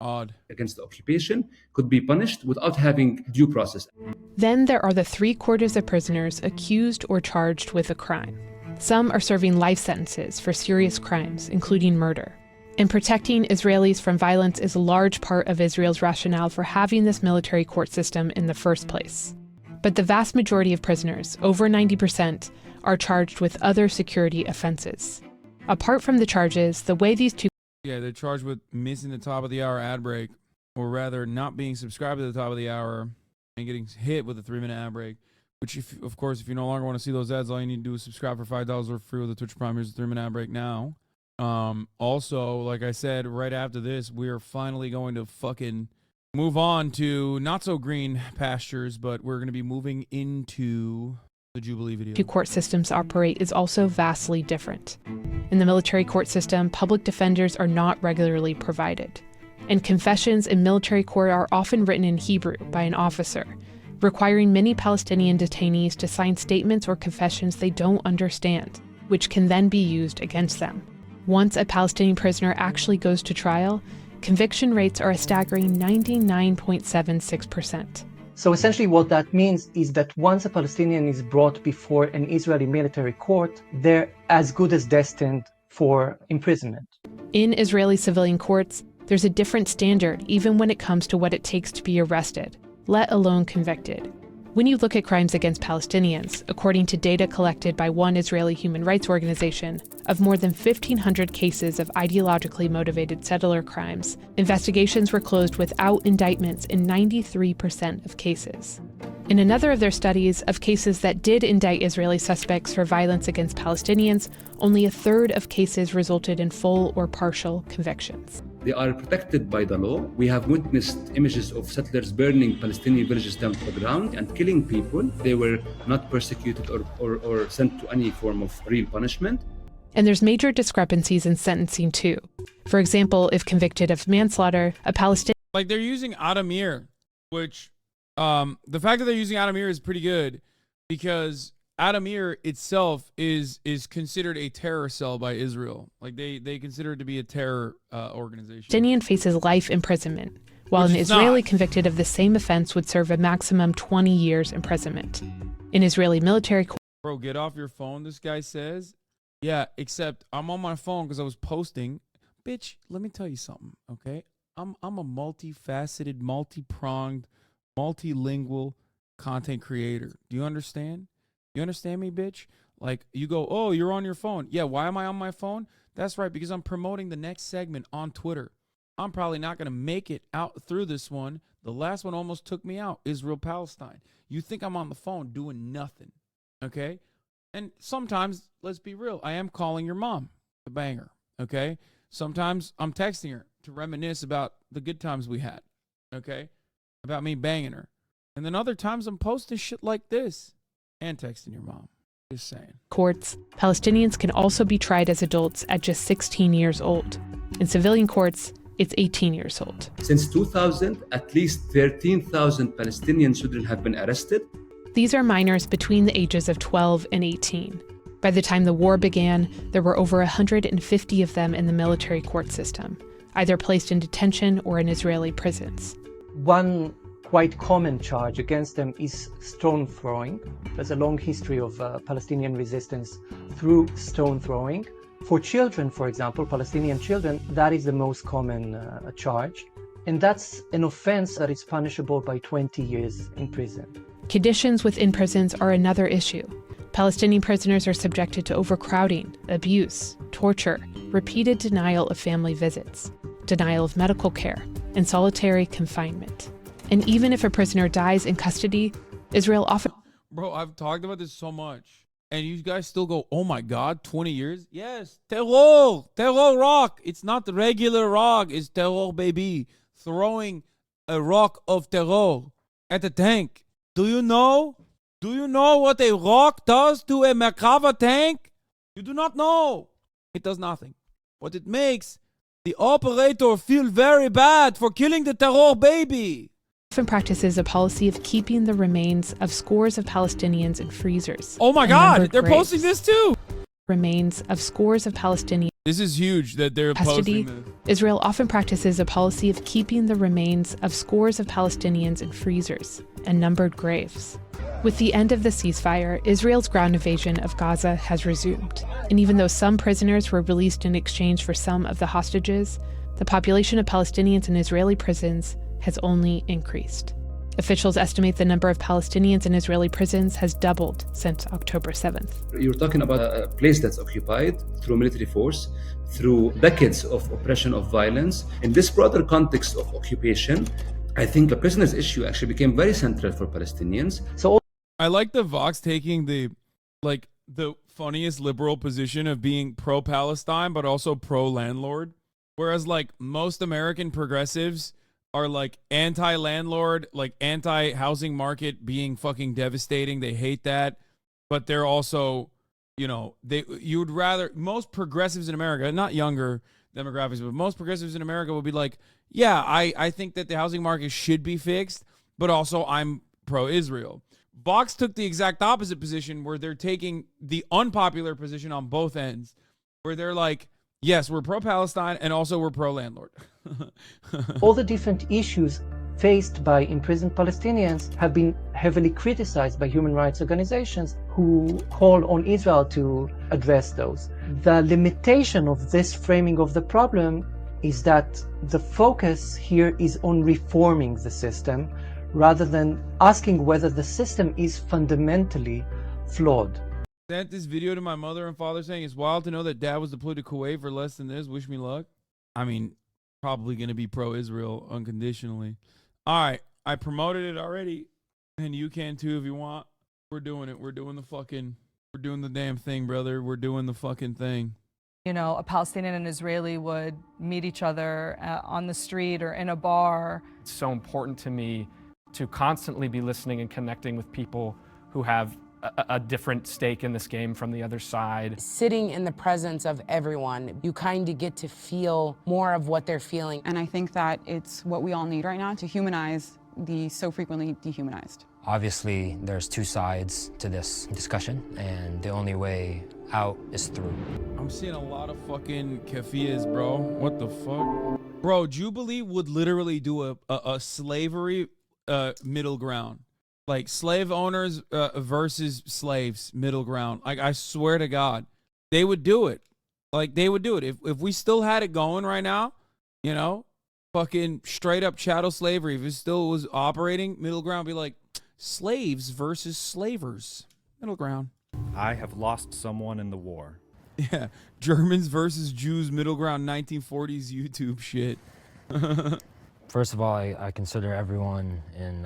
Odd. Against the occupation could be punished without having due process. Then there are the 3/4 of prisoners accused or charged with a crime. Some are serving life sentences for serious crimes, including murder. And protecting Israelis from violence is a large part of Israel's rationale for having this military court system in the first place. But the vast majority of prisoners, over 90%, are charged with other security offenses. Apart from the charges, the way these two... Yeah, they're charged with missing the top of the hour ad break, or rather not being subscribed to the top of the hour and getting hit with a 3-minute ad break, which, of course, if you no longer want to see those ads, all you need to do is subscribe for $5 or free with the Twitch Prime. Here's the 3-minute ad break now. Also, like I said, right after this, we are finally going to fucking move on to not so green pastures, but we're going to be moving into the Jubilee video. Two court systems operate is also vastly different. In the military court system, public defenders are not regularly provided, and confessions in military court are often written in Hebrew by an officer, requiring many Palestinian detainees to sign statements or confessions they don't understand, which can then be used against them. Once a Palestinian prisoner actually goes to trial, conviction rates are a staggering 99.76%. So essentially what that means is that once a Palestinian is brought before an Israeli military court, they're as good as destined for imprisonment. In Israeli civilian courts, there's a different standard even when it comes to what it takes to be arrested, let alone convicted. When you look at crimes against Palestinians, according to data collected by one Israeli human rights organization, of more than 1,500 cases of ideologically motivated settler crimes, investigations were closed without indictments in 93% of cases. In another of their studies, of cases that did indict Israeli suspects for violence against Palestinians, only a third of cases resulted in full or partial convictions. They are protected by the law. We have witnessed images of settlers burning Palestinian villages down to the ground and killing people. They were not persecuted or sent to any form of real punishment. And there's major discrepancies in sentencing too. For example, if convicted of manslaughter, a Palestinian... Like they're using Adamir, which the fact that they're using Adamir is pretty good because Adamir itself is considered a terror cell by Israel. Like they consider it to be a terror organization. Palestinian faces life imprisonment, while an Israeli convicted of the same offense would serve a maximum 20 years imprisonment. In Israeli military court... Bro, get off your phone, this guy says. Yeah, except I'm on my phone because I was posting. Bitch, let me tell you something, okay? I'm a multifaceted, multi-pronged, multilingual content creator. Do you understand? You understand me, bitch? Like, you go, oh, you're on your phone. Yeah, why am I on my phone? That's right, because I'm promoting the next segment on Twitter. I'm probably not going to make it out through this one. The last one almost took me out, Israel-Palestine. You think I'm on the phone doing nothing, okay? And sometimes, let's be real, I am calling your mom to bang her, okay? Sometimes I'm texting her to reminisce about the good times we had, okay? About me banging her. And then other times I'm posting shit like this and texting your mom. Just saying. Courts, Palestinians can also be tried as adults at just 16 years old. In civilian courts, it's 18 years old. Since 2000, at least 13,000 Palestinian children have been arrested. These are minors between the ages of 12 and 18. By the time the war began, there were over 150 of them in the military court system, either placed in detention or in Israeli prisons. One quite common charge against them is stone throwing. There's a long history of Palestinian resistance through stone throwing. For children, for example, Palestinian children, that is the most common charge. And that's an offense that is punishable by 20 years in prison. Conditions within prisons are another issue. Palestinian prisoners are subjected to overcrowding, abuse, torture, repeated denial of family visits, denial of medical care, and solitary confinement. And even if a prisoner dies in custody, Israel often... Bro, I've talked about this so much. And you guys still go, oh my God, 20 years? Yes, terror, terror rock. It's not the regular rock, it's terror, baby. Throwing a rock of terror at a tank. Do you know? Do you know what a rock does to a Merkava tank? You do not know. It does nothing. What it makes the operator feel very bad for killing the terror baby. Often practices a policy of keeping the remains of scores of Palestinians in freezers. Oh my God, they're posting this too. Remains of scores of Palestinians. This is huge that they're posting this. Israel often practices a policy of keeping the remains of scores of Palestinians in freezers and numbered graves. With the end of the ceasefire, Israel's ground invasion of Gaza has resumed. And even though some prisoners were released in exchange for some of the hostages, the population of Palestinians in Israeli prisons has only increased. Officials estimate the number of Palestinians in Israeli prisons has doubled since October 7th. You're talking about a place that's occupied through military force, through decades of oppression, of violence. In this broader context of occupation, I think the prisoners issue actually became very central for Palestinians. So I like the Vox taking the funniest liberal position of being pro-Palestine, but also pro-landlord. Whereas like most American progressives are like anti-landlord, like anti-housing market being fucking devastating. They hate that. But they're also, you know, you would rather, most progressives in America, not younger demographics, but most progressives in America would be like, yeah, I think that the housing market should be fixed, but also I'm pro-Israel. Vox took the exact opposite position where they're taking the unpopular position on both ends, where they're like, yes, we're pro-Palestine and also we're pro-landlord. All the different issues faced by imprisoned Palestinians have been heavily criticized by human rights organizations who call on Israel to address those. The limitation of this framing of the problem is that the focus here is on reforming the system rather than asking whether the system is fundamentally flawed. Sent this video to my mother and father saying it's wild to know that dad was deployed to Kuwait for less than this. Wish me luck. I mean, probably going to be pro-Israel unconditionally. All right. I promoted it already, and you can too if you want. We're doing it. We're doing the damn thing, brother. We're doing the fucking thing. You know, a Palestinian and Israeli would meet each other on the street or in a bar. It's so important to me to constantly be listening and connecting with people who have a different stake in this game from the other side. Sitting in the presence of everyone, you kind of get to feel more of what they're feeling. And I think that it's what we all need right now to humanize the so frequently dehumanized. Obviously, there's two sides to this discussion, and the only way out is through. I'm seeing a lot of fucking kefiyas, bro. What the fuck? Bro, Jubilee would literally do a slavery middle ground. Like slave owners versus slaves middle ground. Like, I swear to God, they would do it. Like, they would do it. If we still had it going right now, you know, fucking straight up chattel slavery, if it still was operating, middle ground, be like slaves versus slavers. Middle ground. I have lost someone in the war. Yeah. Germans versus Jews, middle ground, 1940s YouTube shit. First of all, I consider everyone in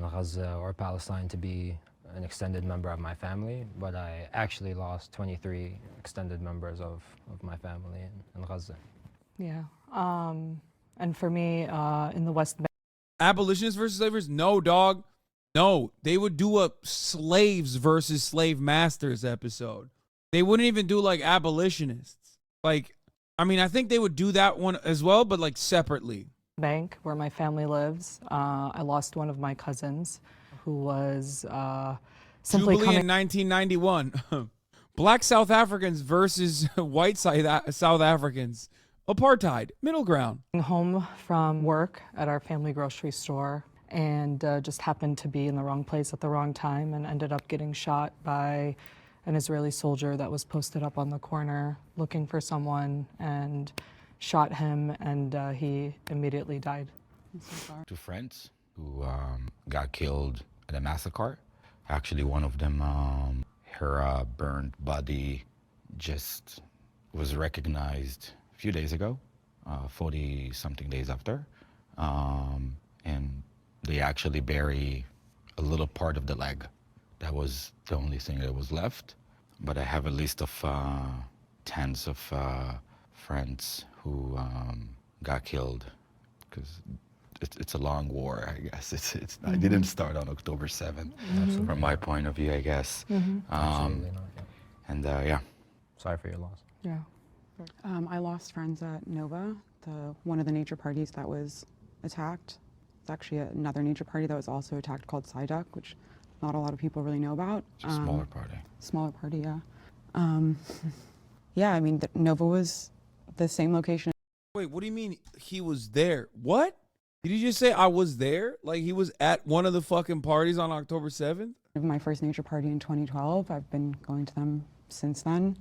Gaza or Palestine to be an extended member of my family, but I actually lost 23 extended members of my family in Gaza. Yeah. And for me, in the West Bank. Abolitionists versus slavers? No, dog. No, they would do a slaves versus slave masters episode. They wouldn't even do like abolitionists. Like, I mean, I think they would do that one as well, but like separately. Bank, where my family lives, I lost one of my cousins who was simply Jubilee in 1991. Black South Africans versus white South Africans. Apartheid, middle ground. Home from work at our family grocery store and just happened to be in the wrong place at the wrong time and ended up getting shot by an Israeli soldier that was posted up on the corner looking for someone and shot him, and he immediately died. Two friends who got killed at a massacre. Actually, one of them, her burned body just was recognized a few days ago, 40-something days after. And they actually bury a little part of the leg. That was the only thing that was left. But I have a list of tens of friends who got killed, because it's a long war, I guess. It didn't start on October 7th, from my point of view, I guess. Absolutely not, yeah. And yeah. Sorry for your loss. Yeah. I lost friends at Nova, one of the nature parties that was attacked. It's actually another nature party that was also attacked called Psyduck, which not a lot of people really know about. It's a smaller party. Smaller party, yeah. Yeah, I mean, Nova was the same location. Wait, what do you mean he was there? What? Did you just say I was there? Like he was at one of the fucking parties on October 7th? My first nature party in 2012. I've been going to them since then.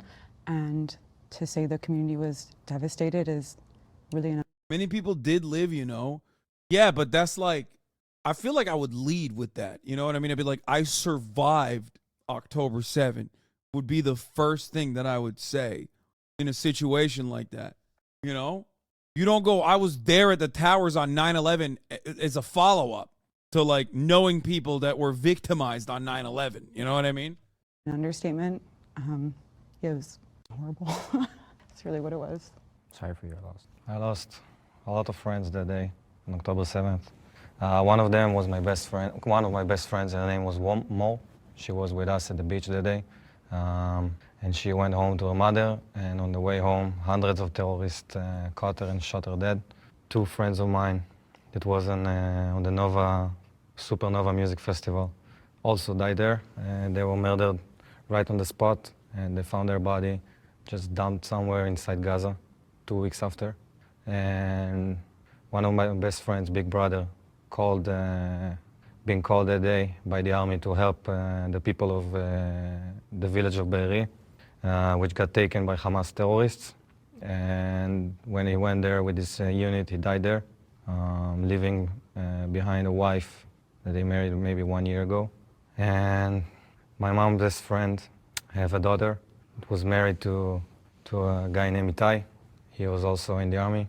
And to say the community was devastated is really enough. Many people did live, you know. Yeah, but that's like, I feel like I would lead with that. You know what I mean? I'd be like, I survived October 7th would be the first thing that I would say in a situation like that. You know? You don't go, I was there at the towers on 9/11 as a follow-up to like knowing people that were victimized on 9/11. You know what I mean? An understatement. It was horrible. That's really what it was. Sorry for your loss. I lost a lot of friends that day on October 7th. One of them was my best friend. One of my best friends, her name was Mo. She was with us at the beach that day. And she went home to her mother, and on the way home, hundreds of terrorists caught her and shot her dead. Two friends of mine that was on the Supernova Music Festival also died there. And they were murdered right on the spot, and they found their body just dumped somewhere inside Gaza 2 weeks after. And one of my best friends, big brother, being called that day by the army to help the people of the village of Be'eri, which got taken by Hamas terrorists. And when he went there with his unit, he died there, leaving behind a wife that they married maybe 1 year ago. And my mom's best friend, I have a daughter, was married to a guy named Itai. He was also in the army.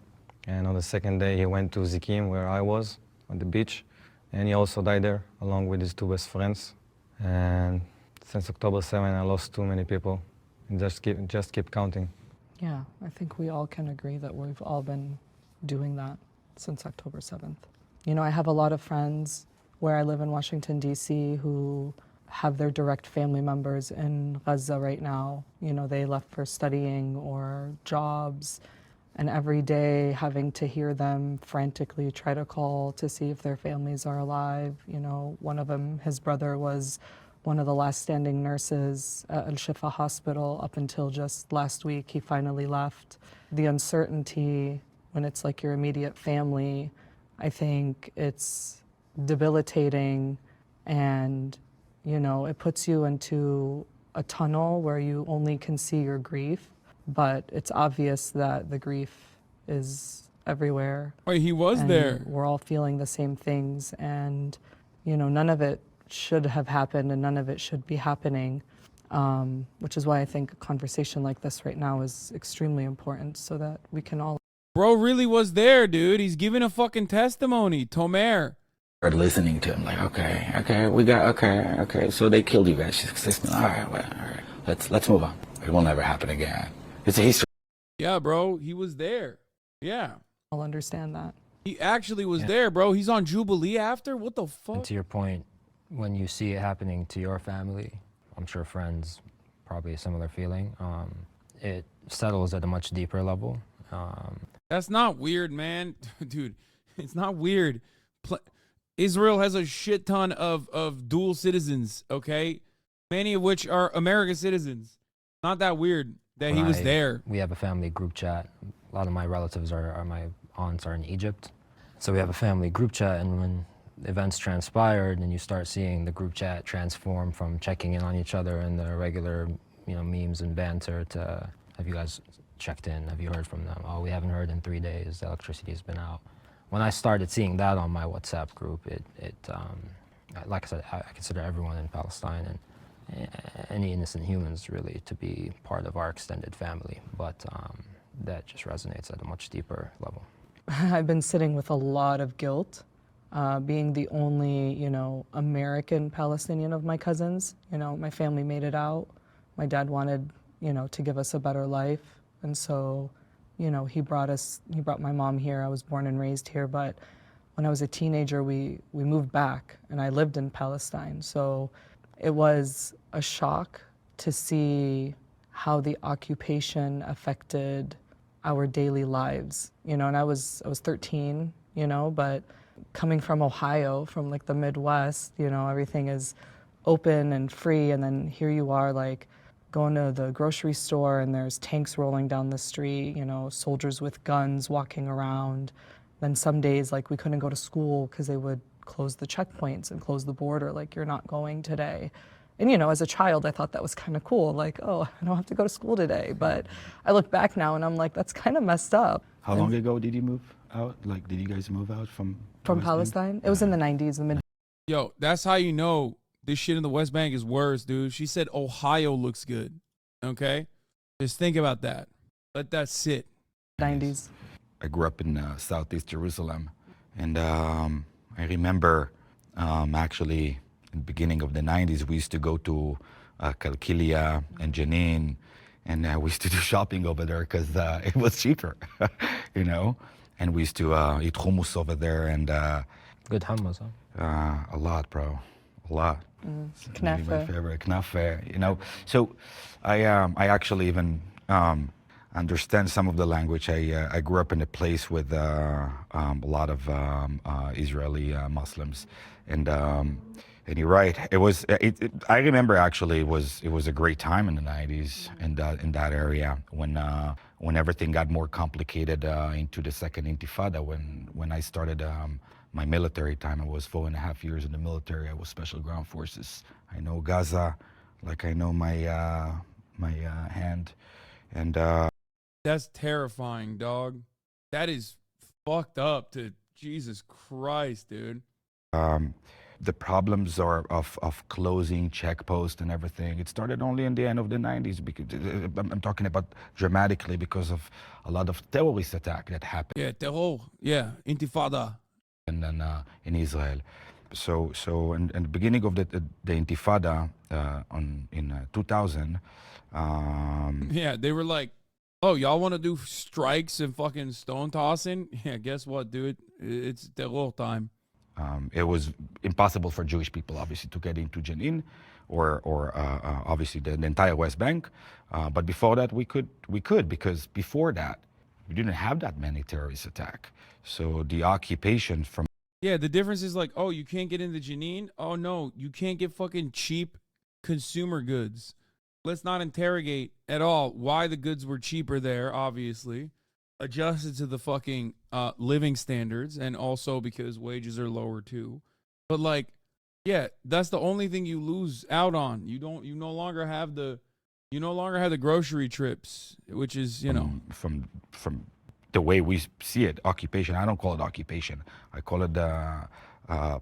And on the second day, he went to Zikim, where I was, on the beach. And he also died there, along with his two best friends. And since October 7, I lost too many people. And just keep counting. Yeah, I think we all can agree that we've all been doing that since October 7th. You know, I have a lot of friends where I live in Washington, D.C., who have their direct family members in Gaza right now. You know, they left for studying or jobs, and every day having to hear them frantically try to call to see if their families are alive. You know, one of them, his brother was one of the last standing nurses at Al-Shifa Hospital up until just last week. He finally left. The uncertainty when it's like your immediate family, I think it's debilitating, and you know, it puts you into a tunnel where you only can see your grief, but it's obvious that the grief is everywhere. Wait, he was and there. We're all feeling the same things, and you know, none of it should have happened and none of it should be happening, which is why I think a conversation like this right now is extremely important so that we can all... Bro really was there, dude. He's giving a fucking testimony. Tomer. Listening to him, like, okay, so they killed you guys. All right, let's move on. It will never happen again. It's a history. Yeah, bro, he was there. Yeah. I'll understand that. He actually was there, bro. He's on Jubilee after? What the fuck? And to your point, when you see it happening to your family, I'm sure friends, probably a similar feeling, it settles at a much deeper level. That's not weird, man. Dude, it's not weird. Israel has a shit ton of dual citizens, okay? Many of which are American citizens. Not that weird that he was there. We have a family group chat. A lot of my relatives my aunts are in Egypt. So we have a family group chat, and when events transpired and you start seeing the group chat transform from checking in on each other and the regular, you know, memes and banter to, have you guys checked in? Have you heard from them? Oh, we haven't heard in 3 days. The electricity's been out. When I started seeing that on my WhatsApp group, like I said, I consider everyone in Palestine and any innocent humans really to be part of our extended family, but that just resonates at a much deeper level. I've been sitting with a lot of guilt, being the only, you know, American Palestinian of my cousins. You know, my family made it out. My dad wanted, you know, to give us a better life, and so, you know, he brought my mom here. I was born and raised here, but when I was a teenager, we moved back, and I lived in Palestine. So it was a shock to see how the occupation affected our daily lives, you know, and I was 13, you know, but coming from Ohio, from like the Midwest, you know, everything is open and free, and then here you are, like, going to the grocery store and there's tanks rolling down the street, you know, soldiers with guns walking around. Then some days, like, we couldn't go to school because they would close the checkpoints and close the border, like, you're not going today. And, you know, as a child, I thought that was kind of cool, like, oh, I don't have to go to school today. But I look back now and I'm like, that's kind of messed up. How long ago did you move out? Like, did you guys move out from Palestine? It was in the 90s, the mid. Yo, that's how you know this shit in the West Bank is worse, dude. She said Ohio looks good, okay? Just think about that. Let that sit. 90s. I grew up in Southeast Jerusalem, and I remember actually in the beginning of the 90s, we used to go to Kalkilia and Jenin, and we used to do shopping over there because it was cheaper, you know? And we used to eat hummus over there, and good hummus, huh? A lot, bro, a lot. Knafe. My favorite knafe, you know. So I actually even understand some of the language. I grew up in a place with a lot of Israeli Muslims, and you're right. It was. I remember actually it was a great time in the 90s in that area when everything got more complicated into the second Intifada. When I started my military time, I was 4.5 years in the military. I was Special Ground Forces. I know Gaza, like I know my hand, and. That's terrifying, dog. That is fucked up to Jesus Christ, dude. the problems are of closing checkposts and everything. It started only in the end of the 90s. Because I'm talking about dramatically because of a lot of terrorist attack that happened. Yeah, terror. Yeah, intifada. And then in Israel. So in the beginning of the Intifada in 2000. Yeah, they were like, oh, y'all want to do strikes and fucking stone tossing? Yeah, guess what, dude? It's terror time. It was impossible for Jewish people, obviously, to get into Jenin or obviously the entire West Bank. But before that, we could because before that, we didn't have that many terrorist attacks. So the occupation from... Yeah, the difference is like, oh, you can't get into Jenin? Oh, no, you can't get fucking cheap consumer goods. Let's not interrogate at all why the goods were cheaper there, obviously. Adjusted to the fucking living standards, and also because wages are lower too. But like, yeah, that's the only thing you lose out on. You no longer have the grocery trips, which is, you know, from the way we see it, occupation. I don't call it occupation. I call it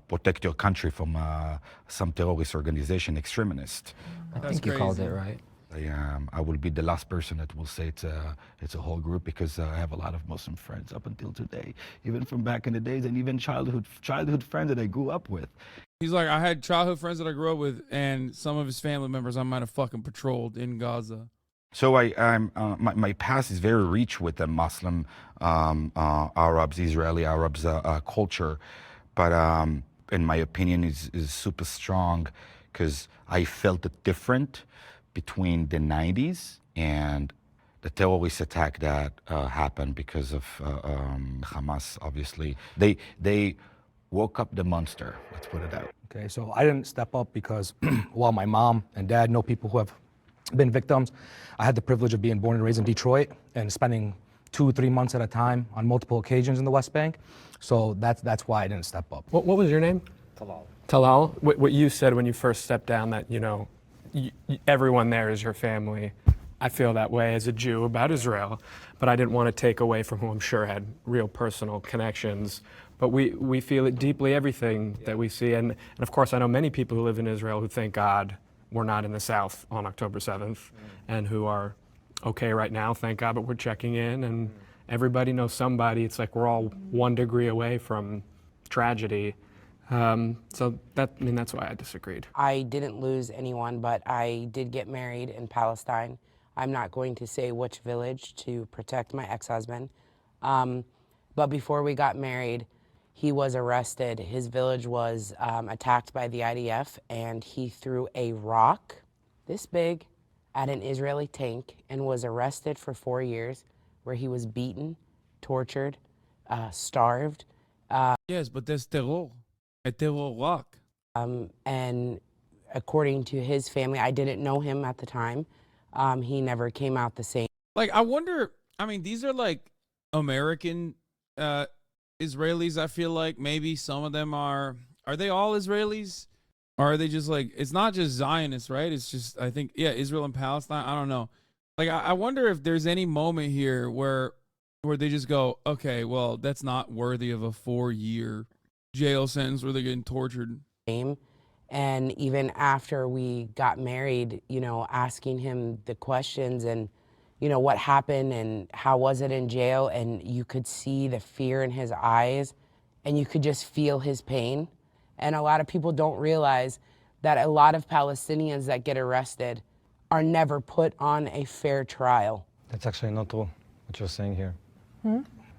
protect your country from some terrorist organization, extremist. I think you called it right. I will be the last person that will say it's a whole group, because I have a lot of Muslim friends up until today, even from back in the days, and even childhood friends that I grew up with. He's like, I had childhood friends that I grew up with, and some of his family members I might have fucking patrolled in Gaza. So my past is very rich with the Muslim Arabs, Israeli Arabs culture, but in my opinion is super strong, because I felt it different between the 90s and the terrorist attack that happened because of Hamas. Obviously, they woke up the monster. Let's put it out. Okay, so I didn't step up because while my mom and dad know people who have been victims, I had the privilege of being born and raised in Detroit and spending 2-3 months at a time on multiple occasions in the West Bank. So that's why I didn't step up. What was your name? Talal. Talal, what you said when you first stepped down, that, you know, everyone there is your family. I feel that way as a Jew about Israel, but I didn't want to take away from who I'm sure had real personal connections. But we feel it deeply, everything that we see. And of course, I know many people who live in Israel who thank God we're not in the South on October 7th and who are okay right now, thank God, but we're checking in, and everybody knows somebody. It's like we're all 1 degree away from tragedy. So that's why I disagreed. I didn't lose anyone, but I did get married in Palestine. I'm not going to say which village to protect my ex-husband. But before we got married, he was arrested. His village was attacked by the IDF, and he threw a rock this big at an Israeli tank and was arrested for 4 years, where he was beaten, tortured, starved. Yes, but that's terror. A terror rock. And according to his family, I didn't know him at the time. He never came out the same. Like, I wonder, I mean, these are like American Israelis, I feel like. Maybe some of them are they all Israelis? Or are they just like, it's not just Zionists, right? It's just, I think, yeah, Israel and Palestine. I don't know. Like, I wonder if there's any moment here where they just go, okay, well, that's not worthy of a 4-year jail sentence where they're getting tortured. And even after we got married, you know, asking him the questions and, you know, what happened and how was it in jail, and you could see the fear in his eyes and you could just feel his pain. And a lot of people don't realize that a lot of Palestinians that get arrested are never put on a fair trial. That's actually not true, what you're saying here.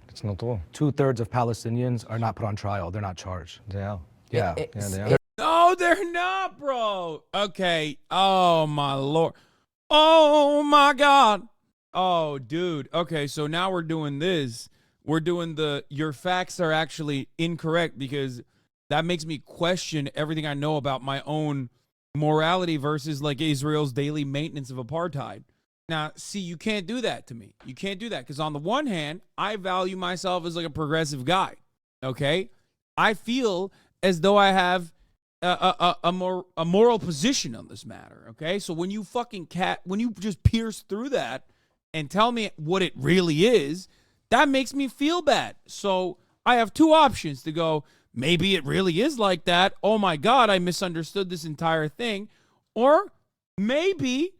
It's not true. 2/3 of Palestinians are not put on trial. They're not charged. They are. Yeah. They are. No, they're not, bro. Okay. Oh, my Lord. Oh, my God. Oh, dude. Okay, so now we're doing this. We're doing your facts are actually incorrect, because that makes me question everything I know about my own morality versus like Israel's daily maintenance of apartheid. Now, see, you can't do that to me. You can't do that, because on the one hand, I value myself as like a progressive guy, okay? I feel as though I have a moral position on this matter, okay? So when you when you just pierce through that and tell me what it really is, that makes me feel bad. So I have two options to go, maybe it really is like that. Oh my God, I misunderstood this entire thing. Or maybe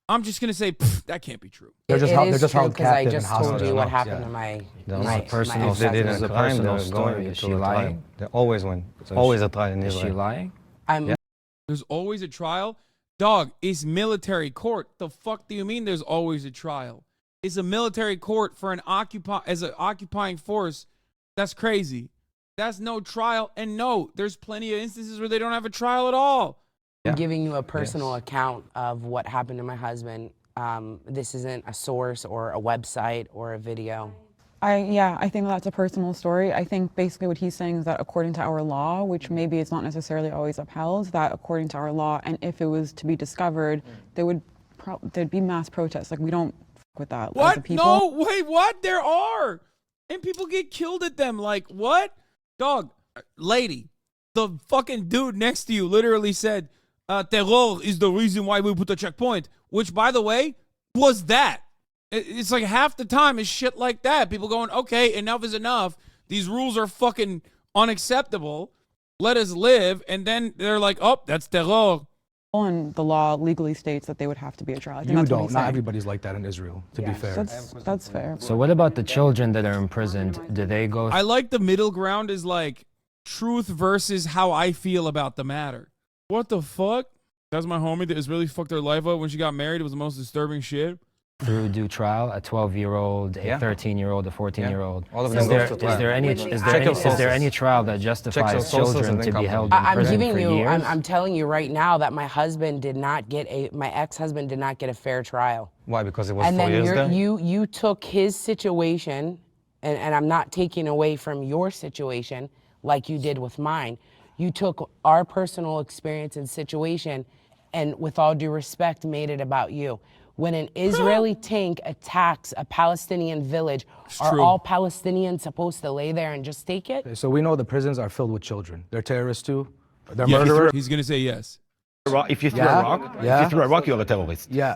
I'm just gonna say that can't be true. They're just held because I captive just and told you hostage. what happened to my personal. If they didn't a crime, they're going Is to she a trial. lying? They always win. It's always a trial in Is Israel. she lying? There's always a trial. Dog, it's military court. The fuck do you mean there's always a trial? It's a military court for an occupying force. That's crazy. That's no trial. And no, there's plenty of instances where they don't have a trial at all. I'm giving you a personal account of what happened to my husband. This isn't a source or a website or a video. I think that's a personal story. I think basically what he's saying is that according to our law, which maybe it's not necessarily always upheld, that according to our law, and if it was to be discovered, there'd be mass protests. Like, we don't fuck with that. What? As a people. No, wait, what? There are. And people get killed at them. Like, what? Dog, lady, the fucking dude next to you literally said, terror is the reason why we put a checkpoint, which, by the way, was that. It's like half the time is shit like that. People going, okay, enough is enough. These rules are fucking unacceptable. Let us live. And then they're like, oh, that's terror. And the law legally states that they would have to be a trial. I think You that's what don't. he's Not saying. everybody's like that in Israel, to be fair. That's fair. So what about the children that are imprisoned? Do they go? I like the middle ground is like truth versus how I feel about the matter. What the fuck? That's my homie that Israeli fucked her life up when she got married. It was the most disturbing shit. Through due trial, a 12-year-old, a 13-year-old, a 14-year-old. All of them go to trial. Is there any trial that justifies children to be held in prison for years? I'm telling you right now that my husband did not get my ex-husband did not get a fair trial. Why? Because it was And 4 then years there? you took his situation, and I'm not taking away from your situation like you did with mine. You took our personal experience and situation, and with all due respect, made it about you. When an Israeli tank attacks a Palestinian village, are all Palestinians supposed to lay there and just take it? Okay, so we know the prisons are filled with children. They're terrorists too. They're murderers. He's going to say yes. If you throw a rock, if you throw a rock, you're a terrorist. Yeah.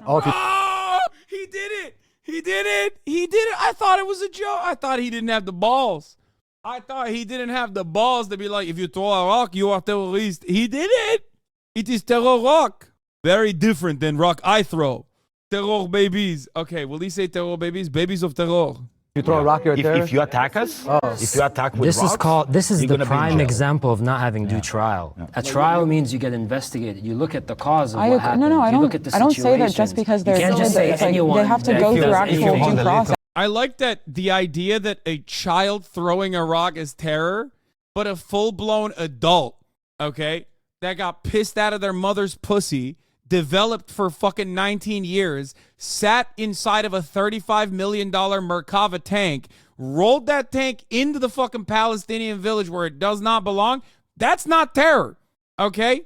He did it. He did it. He did it. I thought it was a joke. I thought he didn't have the balls. I thought he didn't have the balls to be like, if you throw a rock, you are terrorist. He did it. It is terror rock. Very different than rock I throw. Terror babies. Okay, will he say terror babies? Babies of terror. You throw a rock, you're a terrorist? If you attack us, if you attack with rocks, This is you're the gonna be in prime jail. example of not having due trial. A trial means you get investigated. You look at the cause of what happened. No, I you don't. look at the I don't say that just situations. because they're. You can't just say it's like anyone. they have to that go through feels actual anyone. due process. I like that the idea that a child throwing a rock is terror, but a full-blown adult, okay, that got pissed out of their mother's pussy, developed for fucking 19 years, sat inside of a $35 million Merkava tank, rolled that tank into the fucking Palestinian village where it does not belong. That's not terror, okay?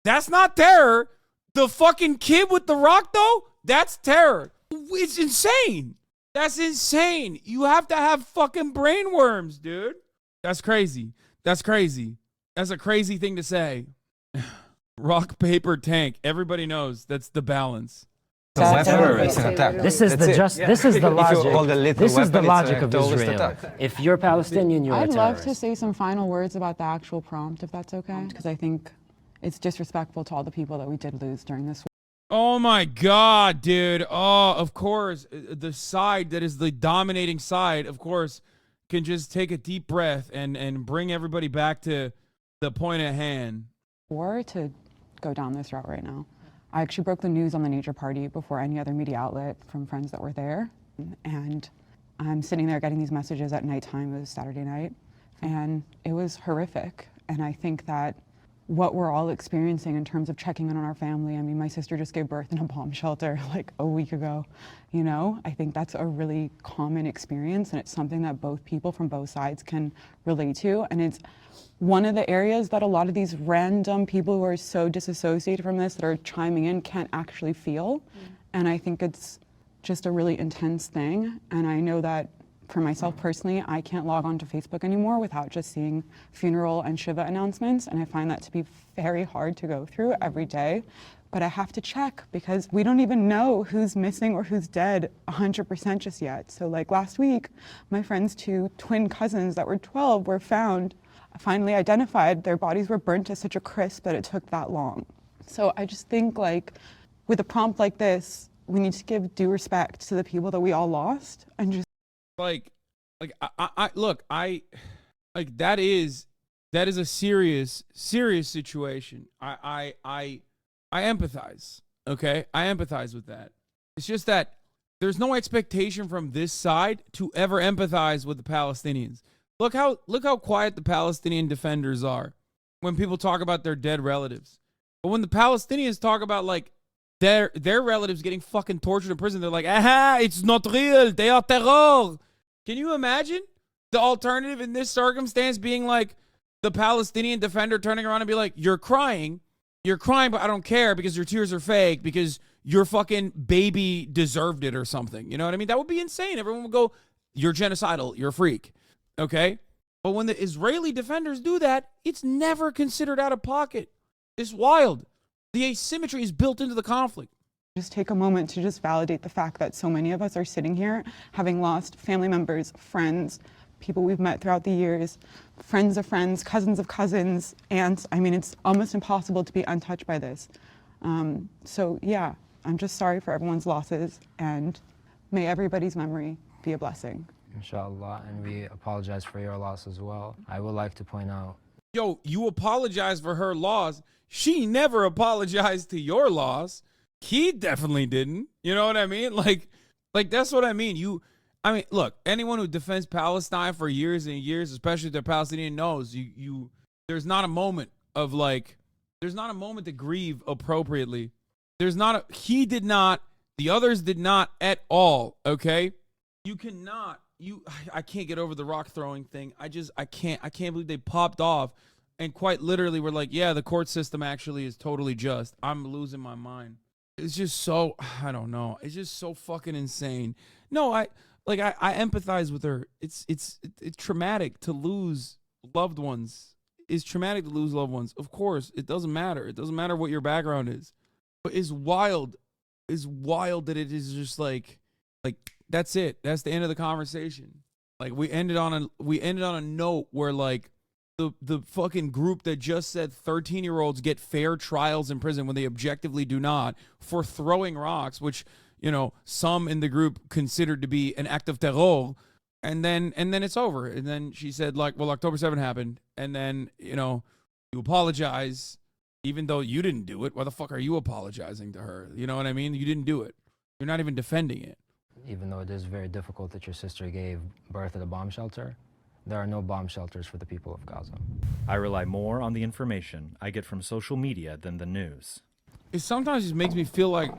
That's not terror. The fucking kid with the rock, though, that's terror. It's insane. That's insane. You have to have fucking brain worms, dude. That's crazy. That's crazy. That's a crazy thing to say. Rock, paper, tank. Everybody knows that's the balance. This is the logic. This is the logic of Israel. If you're Palestinian, you're a I'd terrorist. love to say some final words about the actual prompt, if that's okay, because I think it's disrespectful to all the people that we did lose during this war. Oh my God, dude. Oh, of course. The side that is the dominating side, of course, can just take a deep breath and bring everybody back to the point at hand. Or to go down this route right now. I actually broke the news on the Nature Party before any other media outlet from friends that were there. And I'm sitting there getting these messages at nighttime. It was Saturday night. And it was horrific. And I think that what we're all experiencing in terms of checking in on our family. I mean, my sister just gave birth in a bomb shelter like a week ago. You know, I think that's a really common experience, and it's something that both people from both sides can relate to. And it's one of the areas that a lot of these random people who are so disassociated from this that are chiming in can't actually feel. And I think it's just a really intense thing. And I know that for myself personally, I can't log on to Facebook anymore without just seeing funeral and Shiva announcements, and I find that to be very hard to go through every day. But I have to check because we don't even know who's missing or who's dead 100% just yet. So like last week, my friend's 2 twin cousins that were 12 were found, finally identified. Their bodies were burnt to such a crisp that it took that long. So I just think like with a prompt like this, we need to give due respect to the people that we all lost and just that is a serious situation. I empathize. Okay, I empathize with that. It's just that there's no expectation from this side to ever empathize with the Palestinians. Look how quiet the Palestinian defenders are when people talk about their dead relatives. But when the Palestinians talk about like their relatives getting fucking tortured in prison, they're like, aha, it's not real. They are terror. Can you imagine the alternative in this circumstance being like the Palestinian defender turning around and be like, you're crying, but I don't care because your tears are fake because your fucking baby deserved it or something. You know what I mean? That would be insane. Everyone would go, you're genocidal. You're a freak. Okay? But when the Israeli defenders do that, it's never considered out of pocket. It's wild. The asymmetry is built into the conflict. just take a moment to just validate the fact that so many of us are sitting here having lost family members, friends, people we've met throughout the years, friends of friends, cousins of cousins, aunts. I mean, it's almost impossible to be untouched by this. So yeah, I'm just sorry for everyone's losses, and may everybody's memory be a blessing. Inshallah, and we apologize for your loss as well. I would like to point out, yo, you apologize for her loss. She never apologized to your loss. He definitely didn't. You know what I mean? Like that's what I mean. Look, anyone who defends Palestine for years and years, especially if they're Palestinian, knows there's not a moment to grieve appropriately. He did not, the others did not at all, okay? You cannot, I can't get over the rock throwing thing. I can't believe they popped off and quite literally were like, yeah, the court system actually is totally just. I'm losing my mind. It's just so, I don't know. It's just so fucking insane. No, I empathize with her. It's traumatic to lose loved ones. It's traumatic to lose loved ones. Of course, it doesn't matter. It doesn't matter what your background is. But it's wild. It's wild that it is just like that's it. That's the end of the conversation. Like we ended on a note where like the fucking group that just said 13-year-olds get fair trials in prison when they objectively do not for throwing rocks, which, you know, some in the group considered to be an act of terror, and then it's over. And then she said, like, well, October 7 happened, and then, you know, you apologize even though you didn't do it. Why the fuck are you apologizing to her? You know what I mean? You didn't do it. You're not even defending it. even though it is very difficult that your sister gave birth at a bomb shelter, there are no bomb shelters for the people of Gaza. I rely more on the information I get from social media than the news. It sometimes just makes me feel like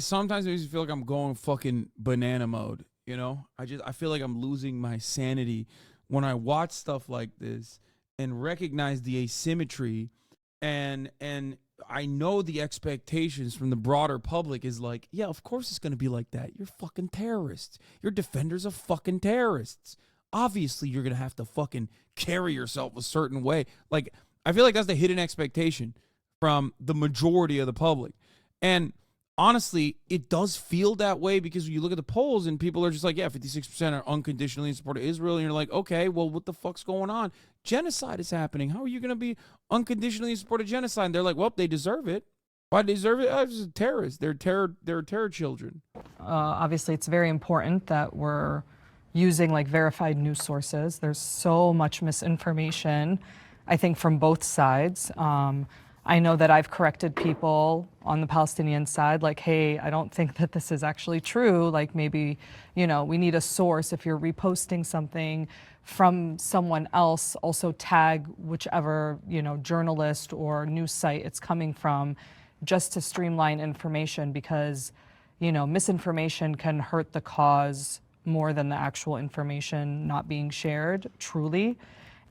sometimes makes me feel like I'm going fucking banana mode, you know? I feel like I'm losing my sanity when I watch stuff like this and recognize the asymmetry, and I know the expectations from the broader public is like, yeah, of course it's going to be like that. You're fucking terrorists. Your defenders of fucking terrorists. Obviously, you're going to have to fucking carry yourself a certain way. Like, I feel like that's the hidden expectation from the majority of the public. And honestly, it does feel that way because when you look at the polls and people are just like, yeah, 56% are unconditionally in support of Israel. And you're like, okay, well, what the fuck's going on? Genocide is happening. How are you going to be unconditionally in support of genocide? And they're like, well, they deserve it. Why do they deserve it? Oh, it's terrorists. They're terror children. Obviously, it's very important that we're using like verified news sources. There's so much misinformation, I think, from both sides. I know that I've corrected people on the Palestinian side, like, hey, I don't think that this is actually true. Like, maybe, you know, we need a source. If you're reposting something from someone else, also tag whichever, you know, journalist or news site it's coming from, just to streamline information, because, you know, misinformation can hurt the cause more than the actual information not being shared, truly.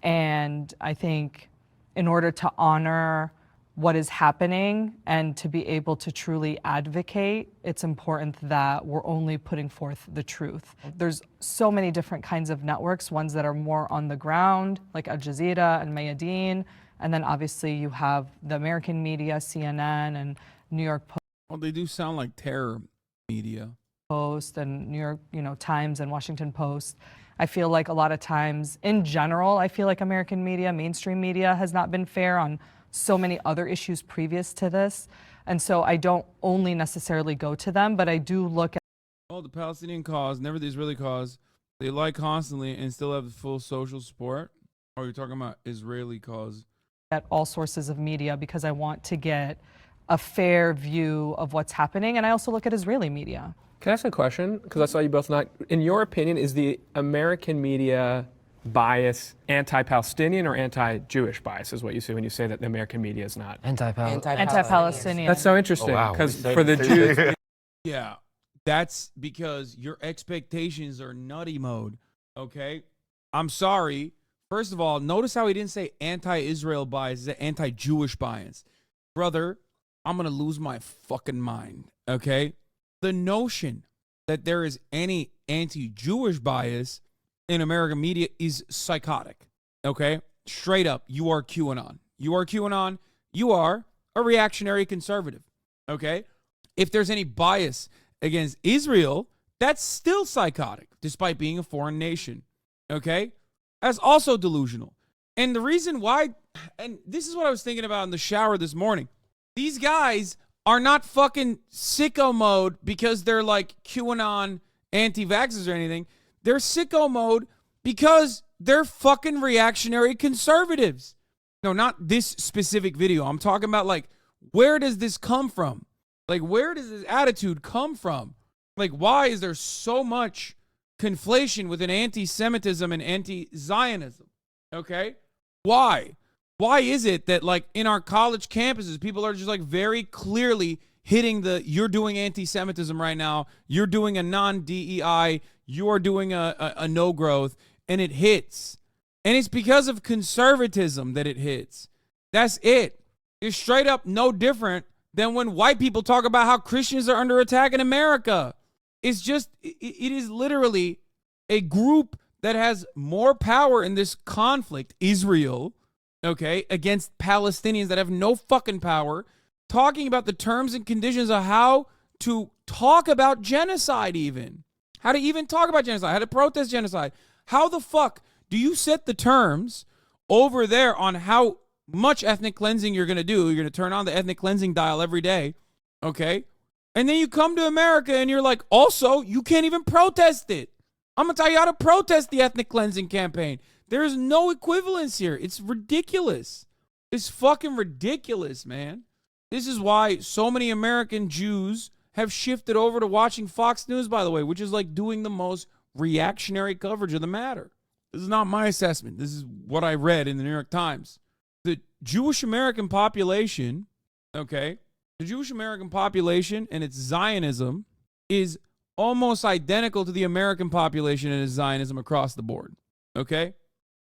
And I think in order to honor what is happening and to be able to truly advocate, it's important that we're only putting forth the truth. There's so many different kinds of networks, ones that are more on the ground, like Al Jazeera and Mayadeen, and then obviously you have the American media, CNN and New York Post. Well, they do sound like terror media. Post and New York, Times and Washington Post. I feel like a lot of times, in general, I feel like American media, mainstream media, has not been fair on so many other issues previous to this. And so I don't only necessarily go to them, but I do look at the Palestinian cause, never the Israeli cause. They lie constantly and still have full social support. Or you're talking about Israeli cause? At all sources of media because I want to get a fair view of what's happening. And I also look at Israeli media. Can I ask a question? Because I saw you both not. In your opinion, is the American media bias anti-Palestinian or anti-Jewish bias is what you say when you say that the American media is not? Anti-Palestinian. That's so interesting because for the Jews. Yeah, that's because your expectations are nutty mode, okay? I'm sorry. First of all, notice how he didn't say anti-Israel bias, he said anti-Jewish bias. Brother, I'm going to lose my fucking mind, okay? The notion that there is any anti-Jewish bias in American media is psychotic, okay? Straight up, you are QAnon. You are QAnon. You are a reactionary conservative, okay? If there's any bias against Israel, that's still psychotic, despite being a foreign nation, okay? That's also delusional. And the reason why, and this is what I was thinking about in the shower this morning, these guys are not fucking sicko mode because they're like QAnon anti-vaxxers or anything. They're sicko mode because they're fucking reactionary conservatives. No, not this specific video. I'm talking about like, where does this come from? Like, where does this attitude come from? Like, why is there so much conflation with an anti-Semitism and anti-Zionism? Okay? Why? Why is it that like in our college campuses, people are just like very clearly hitting the, you're doing anti-Semitism right now, you're doing a non-DEI, you're doing a no growth, and it hits. And it's because of conservatism that it hits. That's it. It's straight up no different than when white people talk about how Christians are under attack in America. It's just, it is literally a group that has more power in this conflict, Israel, okay, against Palestinians that have no fucking power, talking about the terms and conditions of how to talk about genocide even. How to even talk about genocide, how to protest genocide. How the fuck do you set the terms over there on how much ethnic cleansing you're going to do? You're going to turn on the ethnic cleansing dial every day, okay? And then you come to America and you're like, also, you can't even protest it. I'm going to tell you how to protest the ethnic cleansing campaign. There is no equivalence here. It's ridiculous. It's fucking ridiculous, man. This is why so many American Jews have shifted over to watching Fox News, by the way, which is like doing the most reactionary coverage of the matter. This is not my assessment. This is what I read in the New York Times. The Jewish American population, okay, the Jewish American population and its Zionism is almost identical to the American population and its Zionism across the board, okay?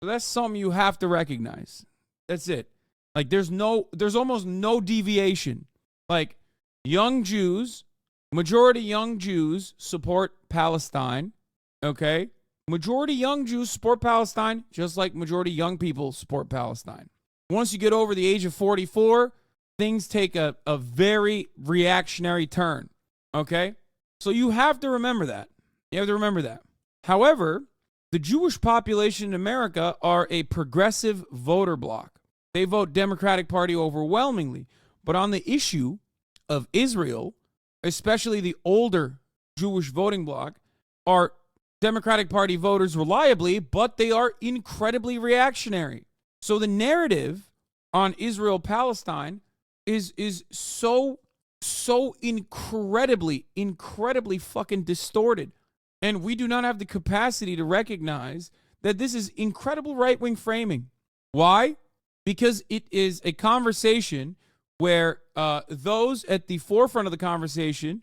So that's something you have to recognize. That's it. Like there's almost no deviation. Like young Jews, majority young Jews support Palestine, okay? Majority young Jews support Palestine just like majority young people support Palestine. Once you get over the age of 44, things take a very reactionary turn, okay? So you have to remember that. You have to remember that. However, the Jewish population in America are a progressive voter bloc. They vote Democratic Party overwhelmingly. But on the issue of Israel, especially the older Jewish voting bloc, are Democratic Party voters reliably, but they are incredibly reactionary. So the narrative on Israel-Palestine is so incredibly fucking distorted. And we do not have the capacity to recognize that this is incredible right-wing framing. Why? Because it is a conversation where those at the forefront of the conversation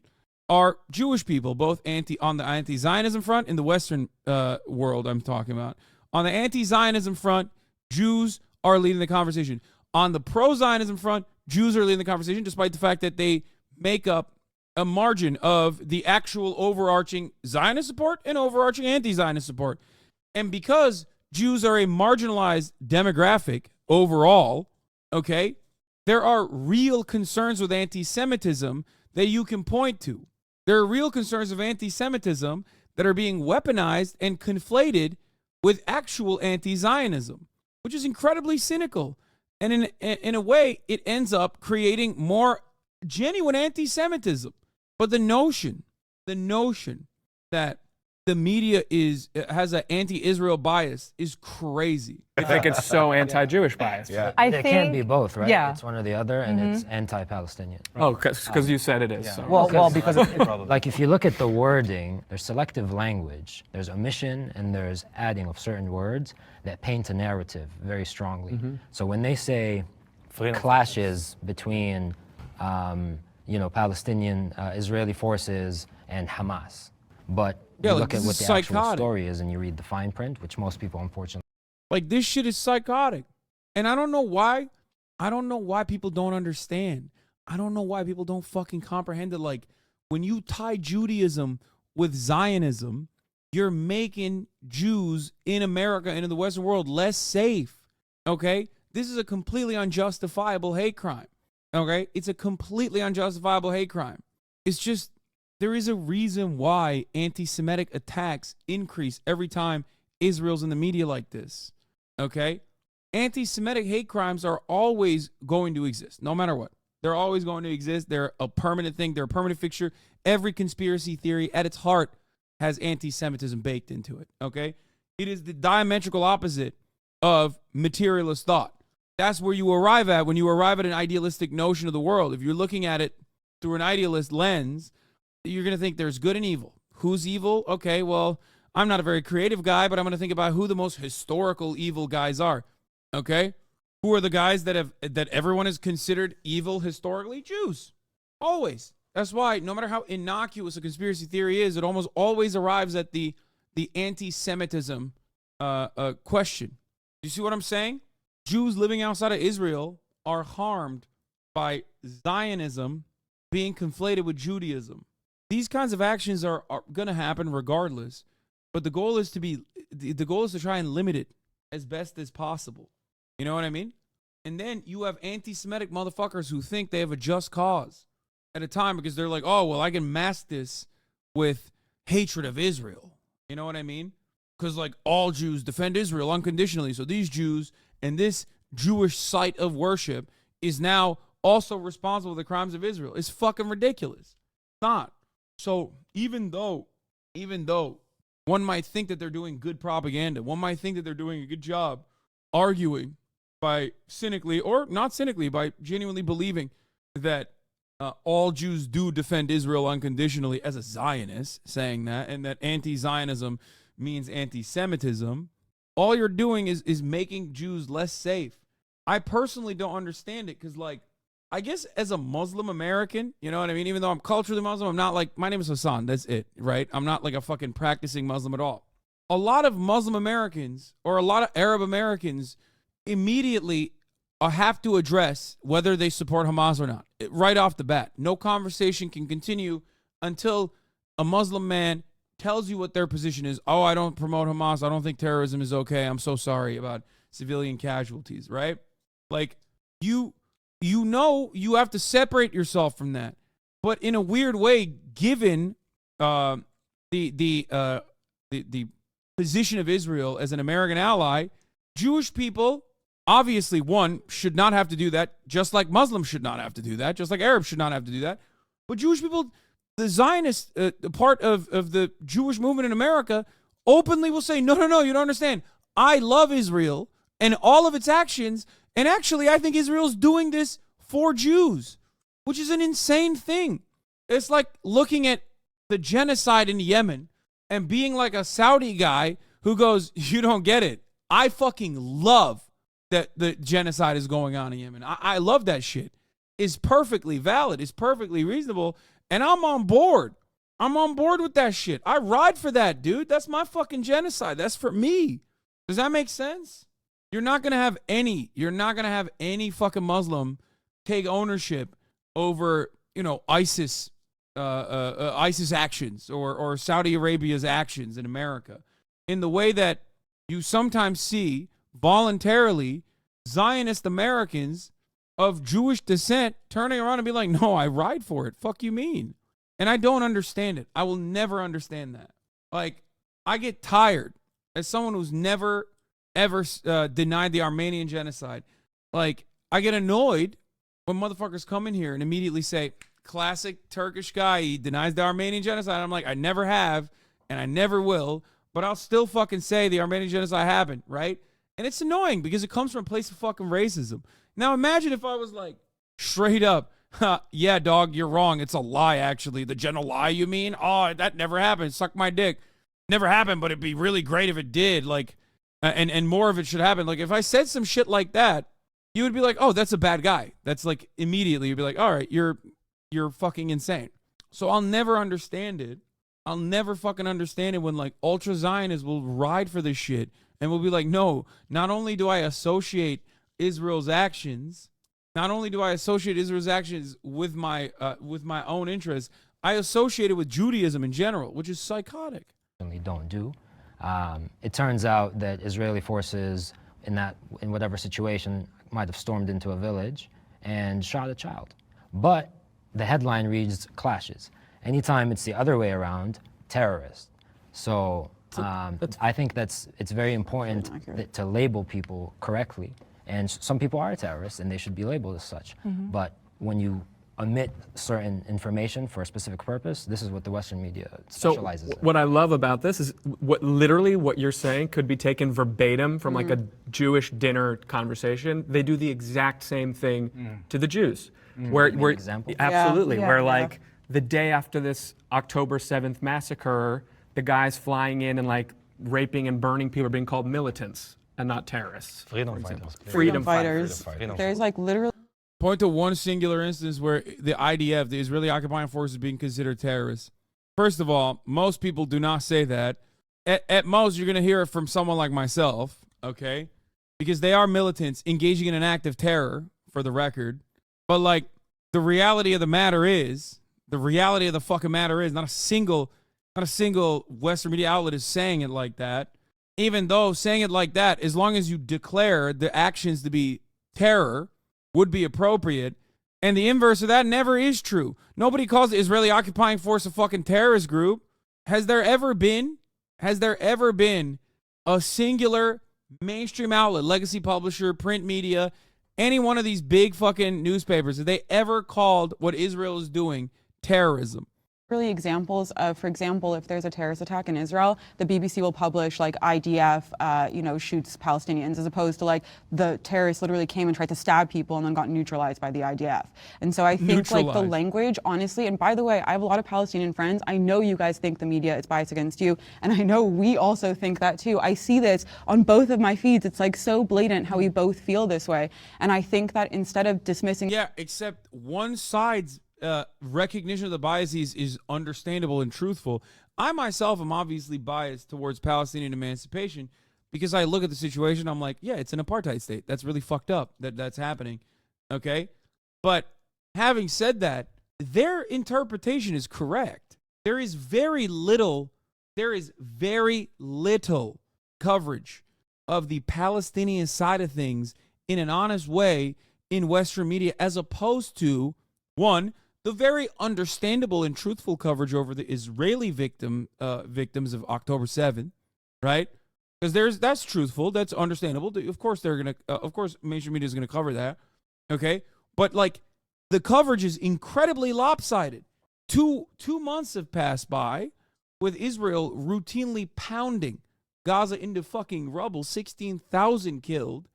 are Jewish people, both on the anti-Zionism front in the Western world I'm talking about. On the anti-Zionism front, Jews are leading the conversation. On the pro-Zionism front, Jews are leading the conversation, despite the fact that they make up a margin of the actual overarching Zionist support and overarching anti-Zionist support. And because Jews are a marginalized demographic overall, okay, there are real concerns with anti-Semitism that you can point to. There are real concerns of anti-Semitism that are being weaponized and conflated with actual anti-Zionism, which is incredibly cynical. And in a way, it ends up creating more genuine anti-Semitism. But the notion that the media has an anti-Israel bias is crazy. I think it's so anti-Jewish bias. Yeah. It can't be both, right? Yeah. It's one or the other, and it's anti-Palestinian. Oh, because you said it is. So. Well, because like if you look at the wording, there's selective language, there's omission, and there's adding of certain words that paint a narrative very strongly. So when they say clashes between, Palestinian Israeli forces and Hamas, but you look at what the actual story is and you read the fine print, which most people unfortunately. Like, this shit is psychotic. And I don't know why. I don't know why people don't understand. I don't know why people don't fucking comprehend it. Like, when you tie Judaism with Zionism, you're making Jews in America and in the Western world less safe. Okay? This is a completely unjustifiable hate crime. Okay? It's a completely unjustifiable hate crime. It's just, there is a reason why anti-Semitic attacks increase every time Israel's in the media like this. Okay? Anti-Semitic hate crimes are always going to exist, no matter what. They're always going to exist. They're a permanent thing. They're a permanent fixture. Every conspiracy theory at its heart has anti-Semitism baked into it. Okay? It is the diametrical opposite of materialist thought. That's where you arrive at when you arrive at an idealistic notion of the world. If you're looking at it through an idealist lens, you're going to think there's good and evil. Who's evil? Okay, well, I'm not a very creative guy, but I'm going to think about who the most historical evil guys are. Okay? Who are the guys that everyone has considered evil historically? Jews. Always. That's why no matter how innocuous a conspiracy theory is, it almost always arrives at the anti-Semitism question. You see what I'm saying? Jews living outside of Israel are harmed by Zionism being conflated with Judaism. These kinds of actions are going to happen regardless, but the goal is to try and limit it as best as possible. You know what I mean? And then you have anti-Semitic motherfuckers who think they have a just cause at a time because they're like, oh, well, I can mask this with hatred of Israel. You know what I mean? Because like all Jews defend Israel unconditionally. So these Jews and this Jewish site of worship is now also responsible for the crimes of Israel. It's fucking ridiculous. It's not. So even though one might think that they're doing good propaganda, one might think that they're doing a good job arguing by cynically or not cynically, by genuinely believing that all Jews do defend Israel unconditionally as a Zionist, saying that, and that anti-Zionism means anti-Semitism, all you're doing is making Jews less safe. I personally don't understand it because, like, I guess as a Muslim American, you know what I mean? Even though I'm culturally Muslim, I'm not like, my name is Hasan, that's it, right? I'm not like a fucking practicing Muslim at all. A lot of Muslim Americans or a lot of Arab Americans immediately have to address whether they support Hamas or not, right off the bat. No conversation can continue until a Muslim man tells you what their position is. Oh, I don't promote Hamas. I don't think terrorism is okay. I'm so sorry about civilian casualties, right? Like, you know you have to separate yourself from that. But in a weird way, given the position of Israel as an American ally, Jewish people, obviously, one, should not have to do that, just like Muslims should not have to do that, just like Arabs should not have to do that. But Jewish people, the Zionist part of the Jewish movement in America, openly will say, no, you don't understand. I love Israel and all of its actions, and actually I think Israel's doing this for Jews, which is an insane thing. It's like looking at the genocide in Yemen and being like a Saudi guy who goes, you don't get it. I fucking love that the genocide is going on in Yemen. I love that shit. It's perfectly valid. It's perfectly reasonable. And I'm on board. I'm on board with that shit. I ride for that, dude. That's my fucking genocide. That's for me. Does that make sense? You're not gonna have any fucking Muslim take ownership over, you know, ISIS actions or Saudi Arabia's actions in America in the way that you sometimes see voluntarily Zionist Americans of Jewish descent turning around and be like, no, I ride for it. Fuck you mean? And I don't understand it. I will never understand that. Like, I get tired as someone who's never, ever denied the Armenian genocide. Like, I get annoyed when motherfuckers come in here and immediately say, classic Turkish guy, he denies the Armenian genocide. I'm like, I never have, and I never will, but I'll still fucking say the Armenian genocide happened, right? And it's annoying because it comes from a place of fucking racism. Now imagine if I was like, straight up, yeah, dog, you're wrong. It's a lie, actually. The general lie, you mean? Oh, that never happened. Suck my dick. Never happened, but it'd be really great if it did. Like, and more of it should happen. Like, if I said some shit like that, you would be like, oh, that's a bad guy. That's like, immediately, you'd be like, all right, you're fucking insane. So I'll never understand it. I'll never fucking understand it when, like, ultra-Zionists will ride for this shit and will be like, no, not only do I associate Israel's actions, with my own interests, I associate it with Judaism in general, which is psychotic. Don't do. It turns out that Israeli forces in whatever situation might have stormed into a village and shot a child. But the headline reads clashes. Anytime it's the other way around, terrorist. So I think it's very important to label people correctly. And some people are terrorists and they should be labeled as such. Mm-hmm. But when you omit certain information for a specific purpose, this is what the Western media specializes in. What I love about this is literally what you're saying could be taken verbatim from like a Jewish dinner conversation. They do the exact same thing to the Jews. Where example? Absolutely. Yeah, where yeah. like the day after this October 7th massacre, the guys flying in and like raping and burning people are being called militants and not terrorists. Freedom fighters. Freedom fighters. There's like literally. Point to one singular instance where the IDF, the Israeli occupying force, is being considered terrorists. First of all, most people do not say that. At most, you're going to hear it from someone like myself, okay? Because they are militants engaging in an act of terror, for the record. But, like, the reality of the fucking matter is not a single Western media outlet is saying it like that. Even though saying it like that, as long as you declare the actions to be terror, would be appropriate. And the inverse of that never is true. Nobody calls the Israeli occupying force a fucking terrorist group. Has there ever been a singular mainstream outlet, legacy publisher, print media, any one of these big fucking newspapers, have they ever called what Israel is doing terrorism? Really examples of, for example, if there's a terrorist attack in Israel, the BBC will publish like IDF, shoots Palestinians, as opposed to like the terrorists literally came and tried to stab people and then got neutralized by the IDF. And so I think like the language, honestly, and by the way, I have a lot of Palestinian friends. I know you guys think the media is biased against you, and I know we also think that too. I see this on both of my feeds. It's like so blatant how we both feel this way. And I think that instead of dismissing. Yeah, except one side's recognition of the biases is understandable and truthful. I myself am obviously biased towards Palestinian emancipation because I look at the situation, I'm like, yeah, it's an apartheid state. That's really fucked up that's happening. Okay? But having said that, their interpretation is correct. There is very little coverage of the Palestinian side of things in an honest way in Western media, as opposed to, one, the very understandable and truthful coverage over the Israeli victims of October 7th, right? Because that's truthful, that's understandable. Of course mainstream media is gonna cover that, okay? But like the coverage is incredibly lopsided. Two months have passed by with Israel routinely pounding Gaza into fucking rubble, 16,000 killed,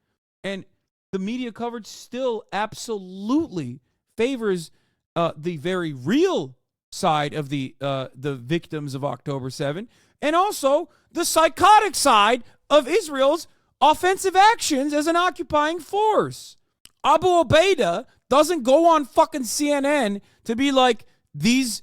and the media coverage still absolutely favors the very real side of the victims of October 7, and also the psychotic side of Israel's offensive actions as an occupying force. Abu Ubaidah doesn't go on fucking CNN to be like, these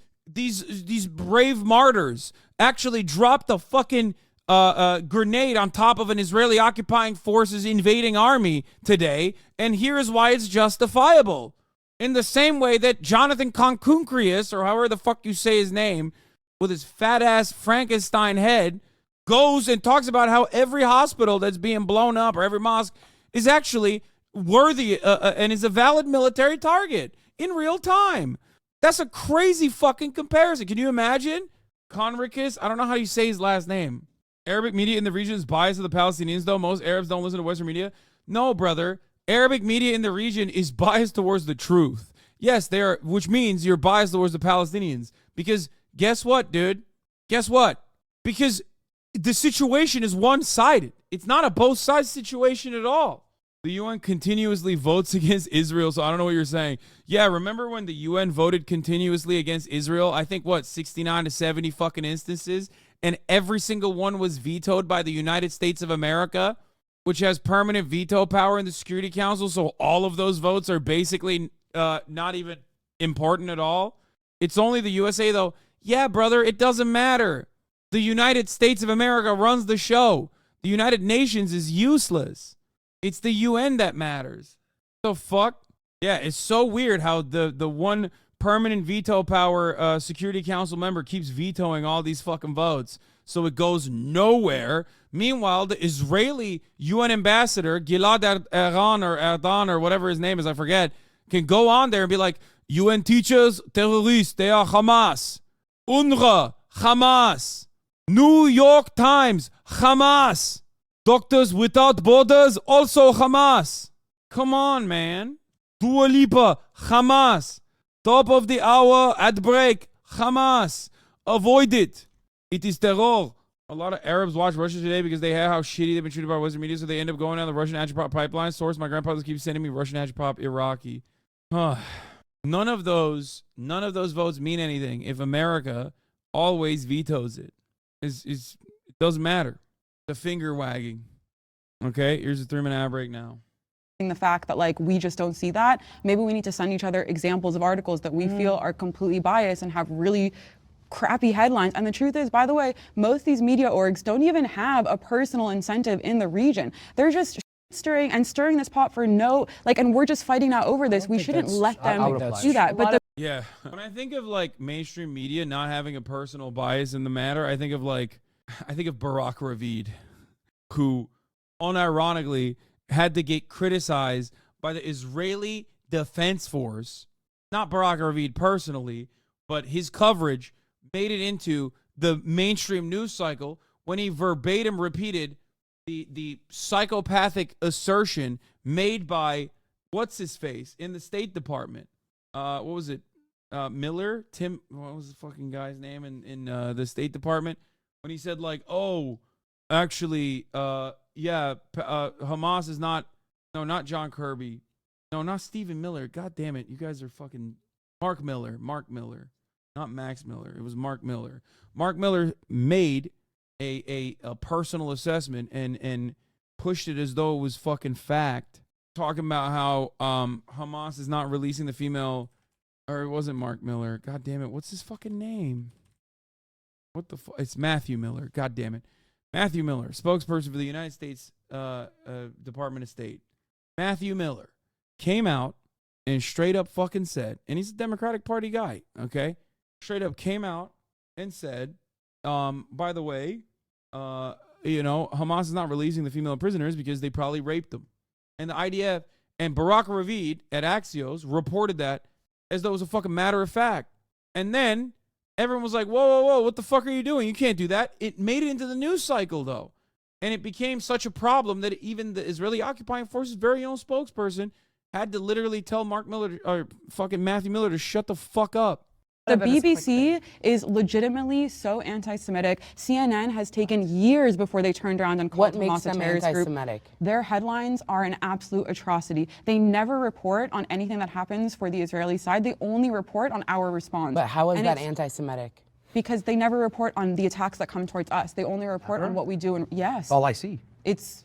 brave martyrs actually dropped a fucking grenade on top of an Israeli occupying forces invading army today, and here is why it's justifiable. In the same way that Jonathan Concuncrius, or however the fuck you say his name, with his fat-ass Frankenstein head, goes and talks about how every hospital that's being blown up or every mosque is actually worthy and is a valid military target in real time. That's a crazy fucking comparison. Can you imagine? Conricus, I don't know how you say his last name. Arabic media in the region is biased to the Palestinians, though. Most Arabs don't listen to Western media. No, brother. Arabic media in the region is biased towards the truth. Yes, they are, which means you're biased towards the Palestinians. Because guess what, dude? Guess what? Because the situation is one-sided. It's not a both sides situation at all. The UN continuously votes against Israel, so I don't know what you're saying. Yeah, remember when the UN voted continuously against Israel? I think, 69 to 70 fucking instances? And every single one was vetoed by the United States of America, which has permanent veto power in the Security Council, so all of those votes are basically not even important at all. It's only the USA, though. Yeah, brother, it doesn't matter. The United States of America runs the show. The United Nations is useless. It's the UN that matters. The fuck? Yeah, it's so weird how the one permanent veto power Security Council member keeps vetoing all these fucking votes, so it goes nowhere. Meanwhile, the Israeli UN ambassador, Gilad Erdan or whatever his name is, I forget, can go on there and be like, UN teachers, terrorists, they are Hamas. UNRWA, Hamas. New York Times, Hamas. Doctors Without Borders, also Hamas. Come on, man. Dua Lipa, Hamas. Top of the hour, ad break, Hamas. Avoid it. It is terror. A lot of Arabs watch Russia Today because they have how shitty they've been treated by Western media, so they end up going down the Russian agitprop pipeline. Source, my grandfather keeps sending me Russian agitprop Iraqi. None of those votes mean anything if America always vetoes it. It doesn't matter. The finger wagging. Okay, here's a 3-minute ad break now. The fact that like we just don't see that, maybe we need to send each other examples of articles that we feel are completely biased and have really crappy headlines. And the truth is, by the way, most of these media orgs don't even have a personal incentive in the region. They're just stirring this pot for no, and we're just fighting out over this. We shouldn't let them do that. But yeah, when I think of mainstream media not having a personal bias in the matter, I think of Barack Ravid, who unironically had to get criticized by the Israeli Defense Force, not Barack Ravid personally, but his coverage made it into the mainstream news cycle when he verbatim repeated the psychopathic assertion made by what's-his-face in the State Department. What was it? Miller? Tim, what was the fucking guy's name in the State Department? When he said, Hamas is not John Kirby. No, not Stephen Miller. God damn it. You guys are fucking Mark Miller. Not Max Miller. It was Mark Miller. Mark Miller made a personal assessment and pushed it as though it was fucking fact. Talking about how Hamas is not releasing the female, or it wasn't Mark Miller. God damn it. What's his fucking name? What the fuck? It's Matthew Miller. God damn it. Matthew Miller, spokesperson for the United States Department of State. Matthew Miller came out and straight up fucking said, and he's a Democratic Party guy, okay? Straight up came out and said, by the way, Hamas is not releasing the female prisoners because they probably raped them. And the IDF and Barack Ravid at Axios reported that as though it was a fucking matter of fact. And then everyone was like, whoa, what the fuck are you doing? You can't do that. It made it into the news cycle, though. And it became such a problem that even the Israeli occupying forces' very own spokesperson had to literally tell Mark Miller or fucking Matthew Miller to shut the fuck up. The BBC is legitimately so anti-Semitic. CNN has taken years before they turned around and called Hamas a terrorist group. Their headlines are an absolute atrocity. They never report on anything that happens for the Israeli side. They only report on our response. But how is that anti-Semitic? Because they never report on the attacks that come towards us. They only report on what we do. And yes, that's all I see. It's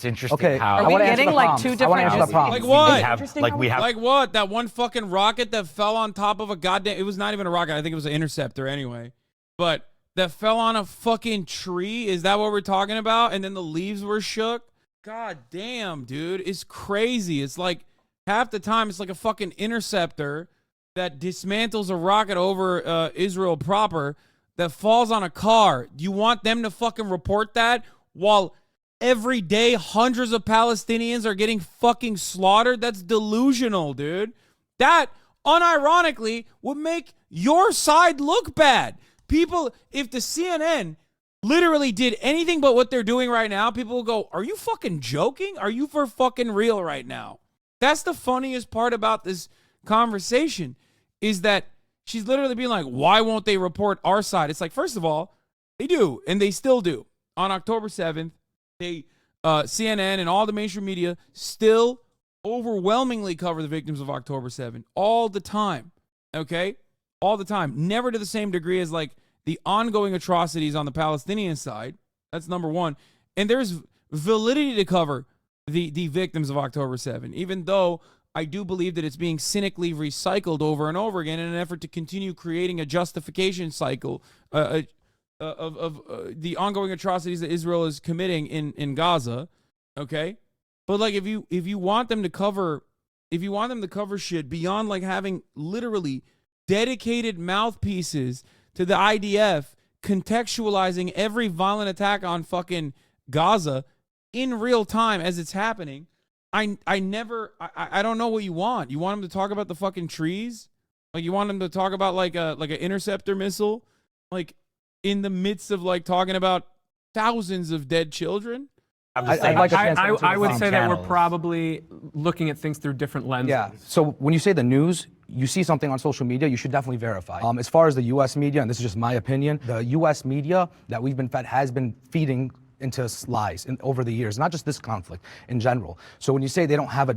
interesting. Okay, how are we getting two different like what? Like what? That one fucking rocket that fell on top of a goddamn. It was not even a rocket. I think it was an interceptor anyway. But that fell on a fucking tree? Is that what we're talking about? And then the leaves were shook? God damn, dude. It's crazy. It's like half the time it's like a fucking interceptor that dismantles a rocket over Israel proper that falls on a car. Do you want them to fucking report that while every day hundreds of Palestinians are getting fucking slaughtered? That's delusional, dude. That, unironically, would make your side look bad. People, if the CNN literally did anything but what they're doing right now, people will go, are you fucking joking? Are you for fucking real right now? That's the funniest part about this conversation, is that she's literally being like, why won't they report our side? It's like, first of all, they do, and they still do. On October 7th, they CNN and all the mainstream media still overwhelmingly cover the victims of October 7th all the time, okay? All the time. Never to the same degree as, like, the ongoing atrocities on the Palestinian side. That's number one. And there's validity to cover the victims of October 7th, even though I do believe that it's being cynically recycled over and over again in an effort to continue creating a justification cycle of the ongoing atrocities that Israel is committing in Gaza, okay? But like, if you want them to cover shit beyond like having literally dedicated mouthpieces to the IDF contextualizing every violent attack on fucking Gaza in real time as it's happening, I don't know what you want. You want them to talk about the fucking trees? Like, you want them to talk about like an interceptor missile, like in the midst of like talking about thousands of dead children? I would say that we're probably looking at things through different lenses. Yeah. So when you say the news, you see something on social media, you should definitely verify. As far as the U.S. media, and this is just my opinion, the U.S. media that we've been fed has been feeding into lies over the years, not just this conflict in general. So when you say they don't have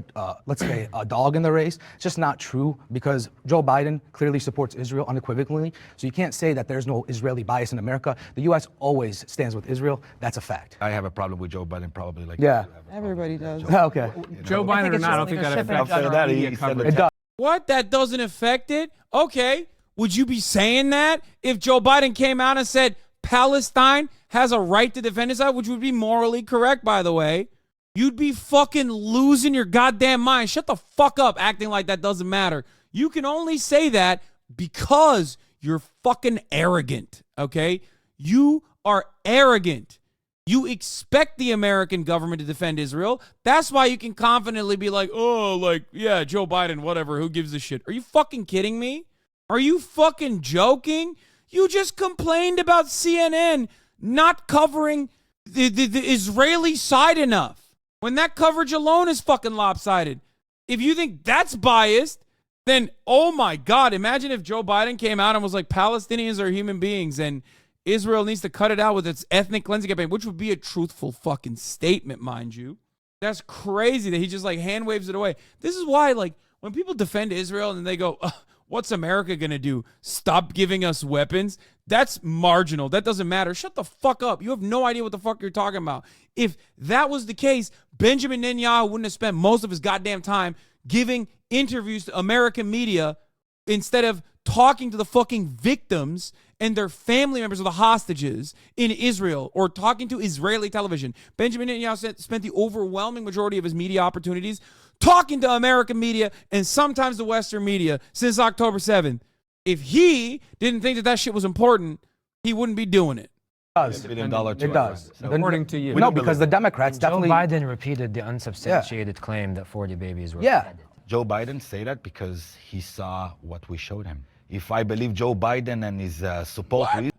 let's say a dog in the race, it's just not true, because Joe Biden clearly supports Israel unequivocally. So you can't say that there's no Israeli bias in America. The U.S. always stands with Israel. That's a fact. I have a problem with Joe Biden, probably like yeah. Everybody does. Okay. Joe Biden or not, I don't think that affects our media coverage. It does. What? That doesn't affect it? Okay. Would you be saying that if Joe Biden came out and said Palestine has a right to defend itself, which would be morally correct, by the way? You'd be fucking losing your goddamn mind. Shut the fuck up acting like that doesn't matter. You can only say that because you're fucking arrogant, okay? You are arrogant. You expect the American government to defend Israel. That's why you can confidently be like, oh, like, yeah, Joe Biden, whatever, who gives a shit? Are you fucking kidding me? Are you fucking joking? You just complained about CNN not covering the Israeli side enough, when that coverage alone is fucking lopsided. If you think that's biased, then, oh my God, imagine if Joe Biden came out and was like, Palestinians are human beings and Israel needs to cut it out with its ethnic cleansing campaign, which would be a truthful fucking statement, mind you. That's crazy that he just like hand waves it away. This is why, like, when people defend Israel and they go, what's America going to do? Stop giving us weapons? That's marginal. That doesn't matter. Shut the fuck up. You have no idea what the fuck you're talking about. If that was the case, Benjamin Netanyahu wouldn't have spent most of his goddamn time giving interviews to American media instead of talking to the fucking victims and their family members of the hostages in Israel, or talking to Israeli television. Benjamin Netanyahu spent the overwhelming majority of his media opportunities talking to American media and sometimes the Western media since October 7th. If he didn't think that shit was important, he wouldn't be doing it. It does. According to you. No, because the Democrats Joe definitely... Biden repeated the unsubstantiated claim that 40 babies were beheaded. Joe Biden say that because he saw what we showed him. If I believe Joe Biden and his support to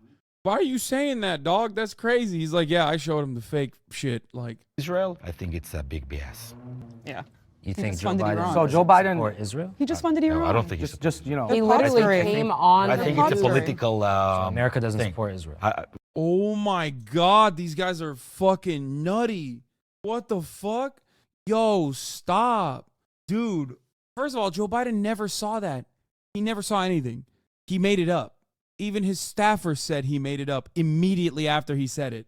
Why are you saying that, dog? That's crazy. He's like, yeah, I showed him the fake shit. Like Israel, I think it's a big BS. Yeah. You think just Joe funded Biden Iran. So Joe Biden... support Israel? He just funded Iran. No, I don't think Just you know... He literally came on I the think it's a poster. political So America doesn't thing. support Israel. oh my God, these guys are fucking nutty. What the fuck? Yo, stop. Dude, first of all, Joe Biden never saw that. He never saw anything. He made it up. Even his staffers said he made it up immediately after he said it.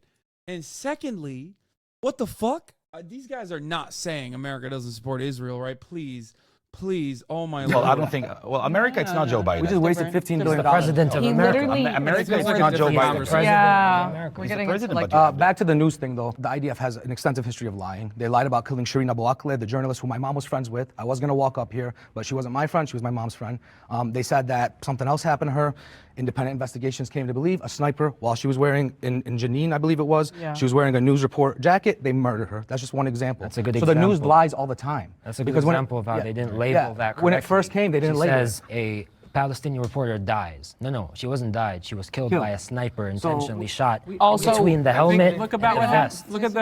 And secondly, what the fuck? These guys are not saying America doesn't support Israel, right? Please, Please, oh my Well, lord. I don't think. Well, America, it's not Joe Biden. We just wasted $15 billion. The president of He America. literally- America is not Joe Biden. Yeah, we're He's the getting president, into like but Back to the news thing, though. The IDF has an extensive history of lying. They lied about killing Shireen Abu Akleh, the journalist who my mom was friends with. I was going to walk up here, but she wasn't my friend. She was my mom's friend. They said that something else happened to her. Independent investigations came to believe a sniper, while she was wearing, in Jenin, I believe it was, Yeah. she was wearing a news report jacket. They murdered her. That's just one example. That's a good so the news example. lies all the time. That's a good Because when it- example of how yeah, they didn't label yeah. that correctly. When it first came, they didn't She label says a Palestinian reporter dies. No, she wasn't died. She was killed by a sniper intentionally shot Also, between the helmet look about and what the happened. vest. Look at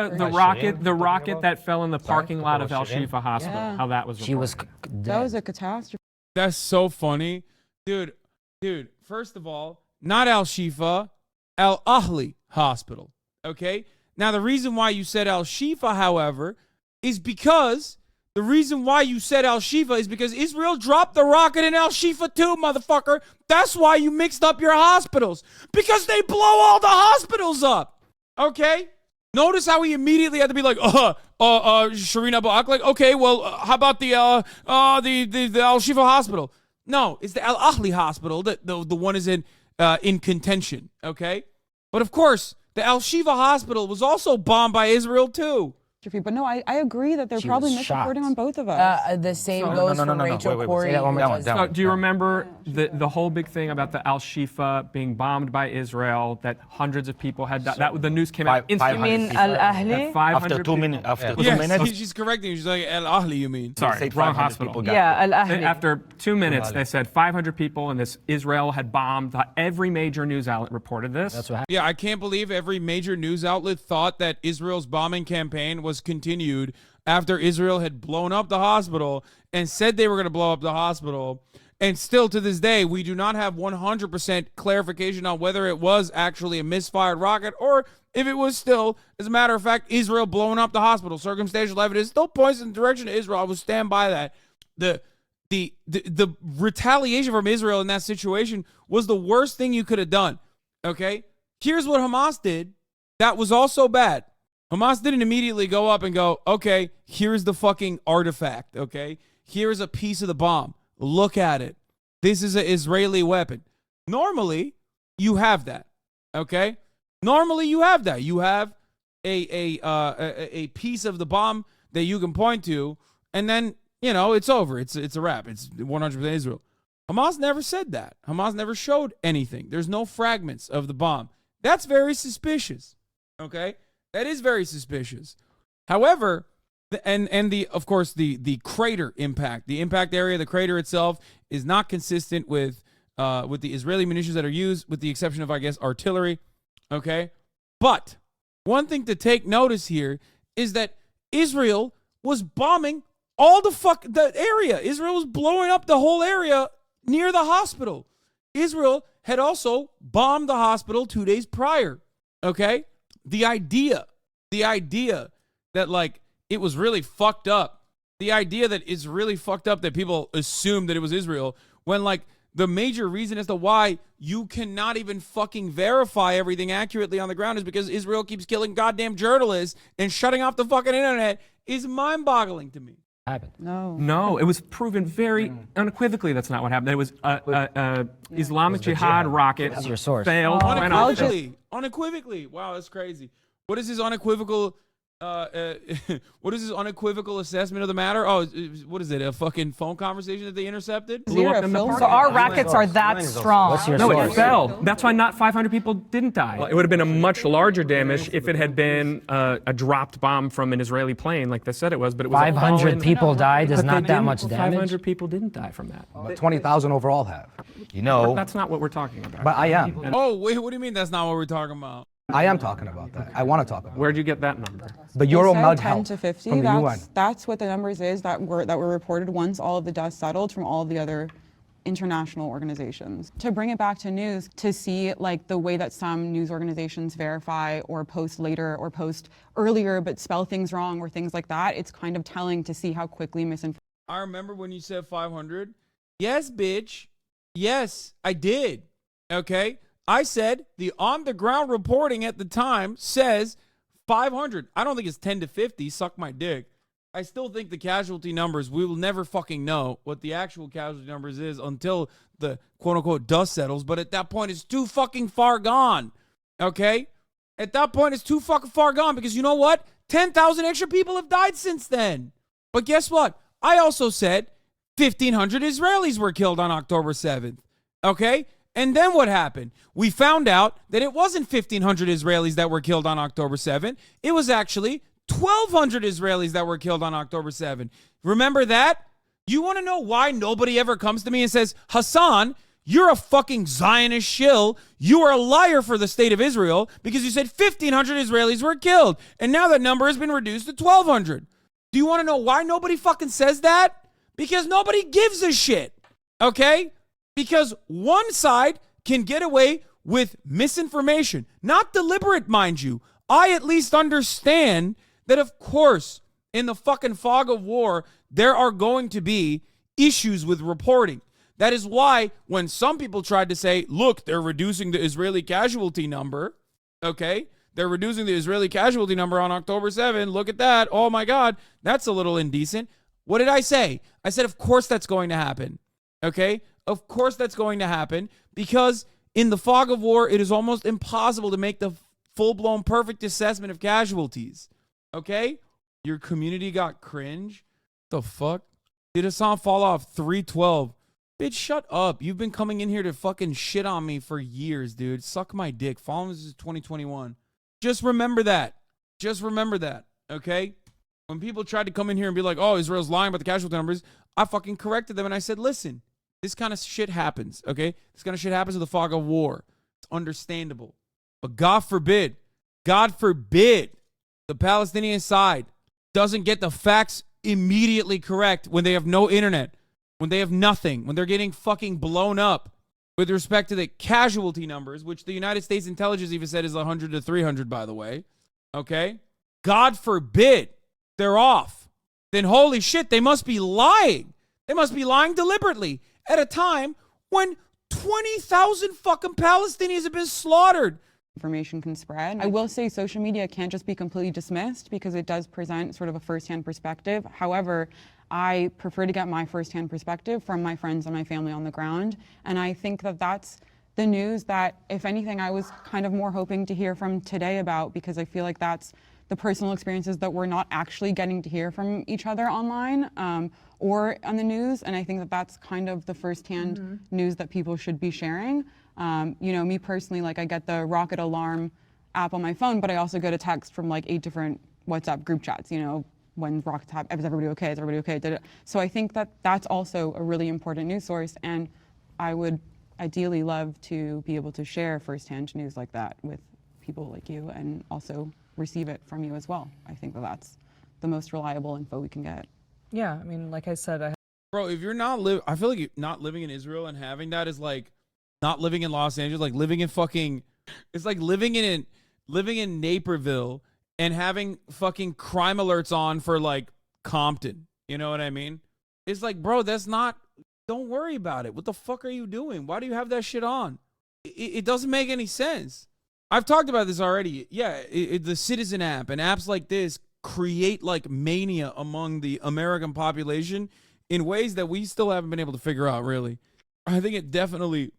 the rocket that fell in the parking lot of Al Shifa Hospital. Yeah. How that was. She was reported. That was a catastrophe. That's so funny. Dude, first of all, not Al Shifa, Al Ahli Hospital. Okay? Now, the reason why you said Al Shifa, however, is because Israel dropped the rocket in Al Shifa too, motherfucker. That's why you mixed up your hospitals. Because they blow all the hospitals up. Okay? Notice how he immediately had to be like, Shireen Abu Akleh. Okay, well, how about the Al Shifa Hospital? No, it's the Al Ahli Hospital. The one is in contention. Okay, but of course, the Al Shifa Hospital was also bombed by Israel too. But no, I agree that they're She probably was shot. misreporting on both of us. The same goes for Rachel Corrie. Say that one more time. So, do you remember the whole big thing about the Al Shifa being bombed by Israel? That hundreds of people had died. That the news came out instantly. You mean Al Ahli? After 2 minutes. After 2 Yes, minutes. she's correcting you. She's like Al Ahli. You mean? Sorry, said wrong 500 hospital. people got Yeah, Al Ahli. After 2 minutes, they said 500 people, and this Israel had bombed. Every major news outlet reported this. That's what happened. Yeah, I can't believe every major news outlet thought that Israel's bombing campaign was continued after Israel had blown up the hospital and said they were going to blow up the hospital. And still to this day, we do not have 100% clarification on whether it was actually a misfired rocket or if it was still, as a matter of fact, Israel blowing up the hospital. Circumstantial evidence still points in the direction of Israel. I will stand by that. The retaliation from Israel in that situation was the worst thing you could have done. Okay? Here's what Hamas did that was also bad. Hamas didn't immediately go up and go, okay, here's the fucking artifact, okay? Here's a piece of the bomb. Look at it. This is an Israeli weapon. Normally, you have that, okay? Normally, you have that. You have a piece of the bomb that you can point to, and then, you know, it's over. It's a wrap. It's 100% Israel. Hamas never said that. Hamas never showed anything. There's no fragments of the bomb. That's very suspicious, okay? That is very suspicious. However, of course the crater impact, the impact area, the crater itself is not consistent with the Israeli munitions that are used, with the exception of, I guess, artillery. Okay, but one thing to take notice here is that Israel was bombing all the area. Israel was blowing up the whole area near the hospital. Israel had also bombed the hospital 2 days prior. Okay. The idea that, like, it was really fucked up, the idea that it's really fucked up that people assumed that it was Israel, when, like, the major reason as to why you cannot even fucking verify everything accurately on the ground is because Israel keeps killing goddamn journalists and shutting off the fucking internet is mind-boggling to me. Happened. No, it was proven very unequivocally that's not what happened. It was Islamic Jihad rocket. That's your source. Failed. went off. Unequivocally. Wow, that's crazy. What is his unequivocal? What is his unequivocal assessment of the matter? Oh, what is it? A fucking phone conversation that they intercepted? Blew up in the So parking our lot. rockets are that strong. What's your No, source? it fell. That's why not 500 people didn't die. It would have been a much larger damage if it had been a dropped bomb from an Israeli plane, like they said it was. But it was 500 people died is But they not that didn't- much damage. 500 people didn't die from that. But 20,000 overall have. You know. That's not what we're talking about. But I am. Oh, wait, what do you mean that's not what we're talking about? I am talking about that. I want to talk about Where'd you get that number? the They Euro said Med 10 help to 50. from the UN. That's what the numbers is that were reported once all of the dust settled from all of the other international organizations. To bring it back to news, to see like the way that some news organizations verify or post later or post earlier but spell things wrong or things like that, it's kind of telling to see how quickly misinformation. I remember when you said 500. Yes, bitch. Yes, I did. Okay. I said the on-the-ground reporting at the time says 500. I don't think it's 10 to 50. Suck my dick. I still think the casualty numbers, we will never fucking know what the actual casualty numbers is until the quote-unquote dust settles. But at that point, it's too fucking far gone, okay? At that point, it's too fucking far gone because you know what? 10,000 extra people have died since then. But guess what? I also said 1,500 Israelis were killed on October 7th, okay? And then what happened? We found out that it wasn't 1,500 Israelis that were killed on October 7th. It was actually 1,200 Israelis that were killed on October 7th. Remember that? You want to know why nobody ever comes to me and says, Hasan, you're a fucking Zionist shill. You are a liar for the state of Israel because you said 1,500 Israelis were killed. And now that number has been reduced to 1,200. Do you want to know why nobody fucking says that? Because nobody gives a shit. Okay? Because one side can get away with misinformation. Not deliberate, mind you. I at least understand that, of course, in the fucking fog of war, there are going to be issues with reporting. That is why when some people tried to say, look, they're reducing the Israeli casualty number, okay? They're reducing the Israeli casualty number on October 7th. Look at that. Oh, my God. That's a little indecent. What did I say? I said, of course that's going to happen, okay? Of course that's going to happen because in the fog of war, it is almost impossible to make the full-blown perfect assessment of casualties. Okay? Your community got cringe? The fuck? Did Hasan fall off 312? Bitch, shut up. You've been coming in here to fucking shit on me for years, dude. Suck my dick. Follow me since 2021. Just remember that. Just remember that. Okay? When people tried to come in here and be like, oh, Israel's lying about the casualty numbers, I fucking corrected them and I said, listen, this kind of shit happens, okay? This kind of shit happens in the fog of war. It's understandable. But God forbid, the Palestinian side doesn't get the facts immediately correct when they have no internet, when they have nothing, when they're getting fucking blown up with respect to the casualty numbers, which the United States intelligence even said is 100 to 300, by the way. Okay? God forbid they're off. Then holy shit, they must be lying. They must be lying deliberately at a time when 20,000 fucking Palestinians have been slaughtered. Information can spread. I will say social media can't just be completely dismissed because it does present sort of a firsthand perspective. However, I prefer to get my firsthand perspective from my friends and my family on the ground. And I think that that's the news that, if anything, I was kind of more hoping to hear from today about, because I feel like that's the personal experiences that we're not actually getting to hear from each other online or on the news. And I think that that's kind of the firsthand news that people should be sharing. You know, me personally, like I get the rocket alarm app on my phone, but I also get a text from like 8 different WhatsApp group chats, you know, when rockets happen, is everybody okay? Is everybody okay? So I think that that's also a really important news source. And I would ideally love to be able to share firsthand news like that with people like you and also receive it from you as well. I think that that's the most reliable info we can get. Yeah, I mean, like I said, Bro, if you're not I feel like not living in Israel and having that is like not living in Los Angeles, like living in fucking, it's like living in Naperville and having fucking crime alerts on for like Compton. You know what I mean? It's like, bro, that's not, don't worry about it. What the fuck are you doing? Why do you have that shit on? It doesn't make any sense. I've talked about this already. Yeah, the Citizen app and apps like this create like mania among the American population in ways that we still haven't been able to figure out, really. I think it definitely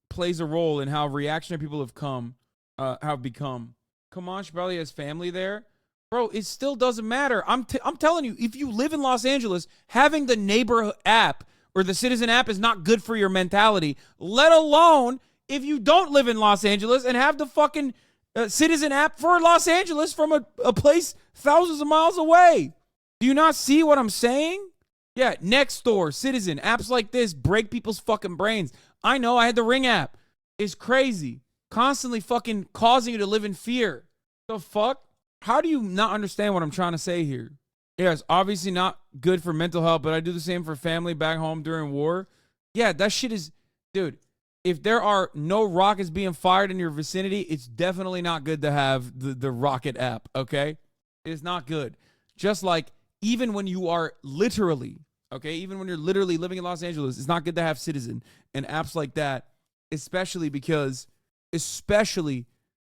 plays a role in how reactionary people have become. Kamash probably has family there. Bro, it still doesn't matter. I'm telling you, if you live in Los Angeles, having the neighbor app or the Citizen app is not good for your mentality, let alone if you don't live in Los Angeles and have the fucking Citizen app for Los Angeles from a place thousands of miles away. Do you not see what I'm saying? Yeah, Nextdoor, Citizen, apps like this break people's fucking brains. I know, I had the Ring app. It's crazy. Constantly fucking causing you to live in fear. The fuck? How do you not understand what I'm trying to say here? Yeah, it's obviously not good for mental health, but I do the same for family back home during war. Yeah, that shit is, dude, if there are no rockets being fired in your vicinity, it's definitely not good to have the rocket app, okay? It's not good. Just like even when you are literally, okay, even when you're literally living in Los Angeles, it's not good to have Citizen and apps like that, especially because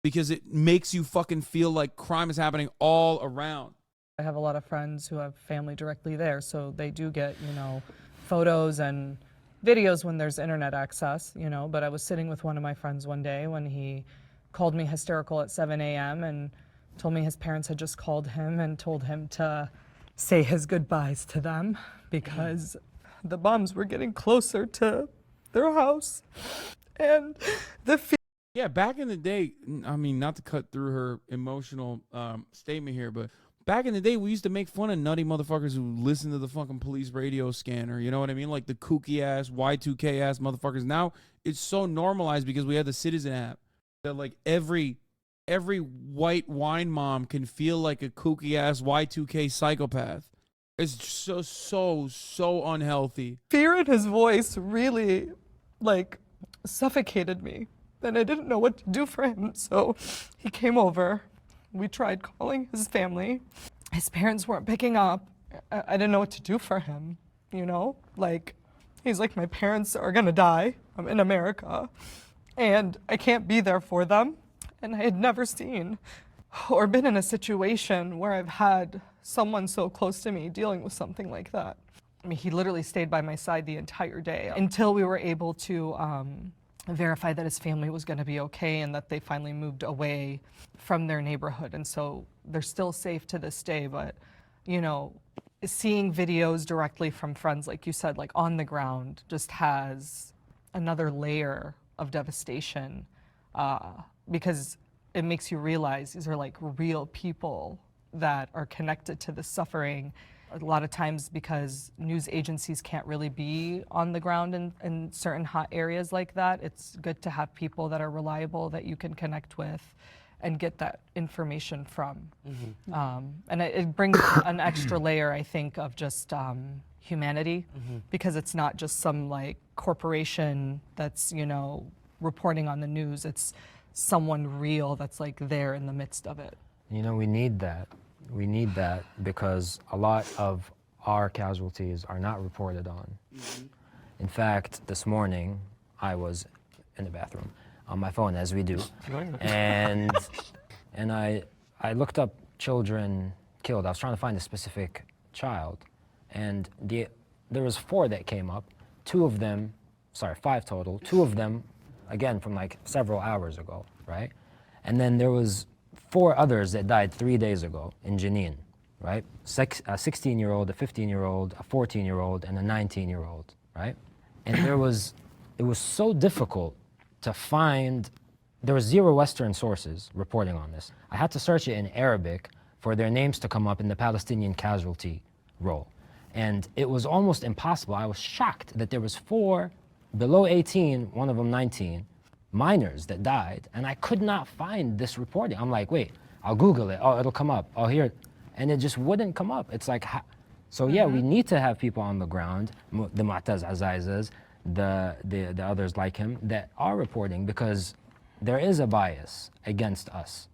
because it makes you fucking feel like crime is happening all around. I have a lot of friends who have family directly there, so they do get, you know, photos and videos when there's internet access, you know, but I was sitting with one of my friends one day when he called me hysterical at 7 a.m. and told me his parents had just called him and told him to say his goodbyes to them because the bombs were getting closer to their house. And yeah, back in the day, I mean, not to cut through her emotional statement here, but back in the day, we used to make fun of nutty motherfuckers who listen to the fucking police radio scanner. You know what I mean? Like the kooky ass, Y2K ass motherfuckers. Now it's so normalized because we have the Citizen app that like every white wine mom can feel like a kooky ass Y2K psychopath. It's just so unhealthy. Fear in his voice really like suffocated me, and I didn't know what to do for him. So he came over. We tried calling his family. His parents weren't picking up. I didn't know what to do for him, you know? Like, he's like, my parents are gonna die. I'm in America, and I can't be there for them. And I had never seen or been in a situation where I've had someone so close to me dealing with something like that. I mean, he literally stayed by my side the entire day until we were able to verify that his family was going to be okay and that they finally moved away from their neighborhood. And so they're still safe to this day. But, you know, seeing videos directly from friends, like you said, like on the ground, just has another layer of devastation because it makes you realize these are like real people that are connected to the suffering. A lot of times because news agencies can't really be on the ground in certain hot areas like that, it's good to have people that are reliable that you can connect with and get that information from. And it brings an extra layer, I think, of just humanity, because it's not just some like corporation that's, you know, reporting on the news. It's someone real that's like there in the midst of it. You know, we need that. We need that because a lot of our casualties are not reported on. In fact, this morning, I was in the bathroom on my phone, as we do, and I looked up children killed. I was trying to find a specific child, and there was 4 that came up. 2 of them, sorry, 5 total. 2 of them, again, from like several hours ago, right? And then there was 4 others that died 3 days ago in Jenin, right? A 16-year-old, a 15-year-old, a 14-year-old, and a 19-year-old, right? And it was so difficult to find. There were 0 Western sources reporting on this. I had to search it in Arabic for their names to come up in the Palestinian casualty roll. And it was almost impossible. I was shocked that there was 4 below 18, one of them 19, minors that died, and I could not find this reporting. I'm like, wait, I'll Google it. Oh, it'll come up. Oh, here. And it just wouldn't come up. It's like, so yeah, we need to have people on the ground, the Mu'taz Azaizas, the others like him, that are reporting, because there is a bias against us.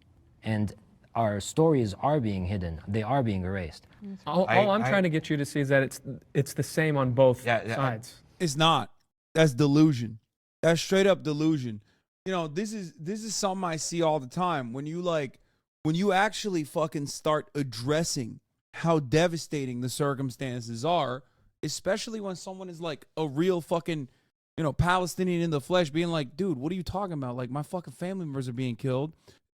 And our stories are being hidden. They are being erased. All I'm trying to get you to see is that it's the same on both sides. It's not. That's delusion. That's straight up delusion. You know, this is something I see all the time. When you actually fucking start addressing how devastating the circumstances are, especially when someone is like a real fucking, you know, Palestinian in the flesh, being like, dude, what are you talking about? Like, my fucking family members are being killed.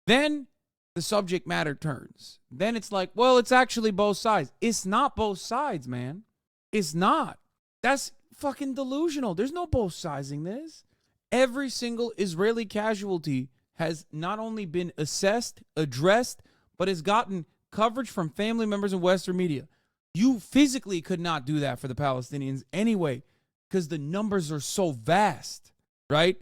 Then the subject matter turns. Then it's like, well, it's actually both sides. It's not both sides, man. It's not. That's fucking delusional. There's no both sidesing this. Every single Israeli casualty has not only been assessed, addressed, but has gotten coverage from family members in Western media. You physically could not do that for the Palestinians anyway, because the numbers are so vast, right?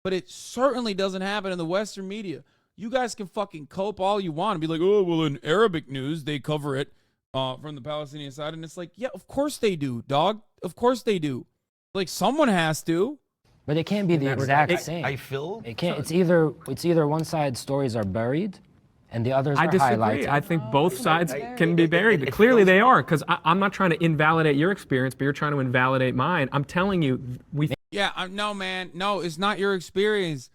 But it certainly doesn't happen in the Western media. You guys can fucking cope all you want and be like, oh, well, in Arabic news, they cover it from the Palestinian side. And it's like, yeah, of course they do, dog. Of course they do. Like, someone has to. But it can't be the exact same. I feel it can't. It's either one side's stories are buried, and the others are highlighted. I think both sides can be buried. Clearly they are, because I'm not trying to invalidate your experience, but you're trying to invalidate mine. I'm telling you, Yeah, no, man. No, it's not your experience.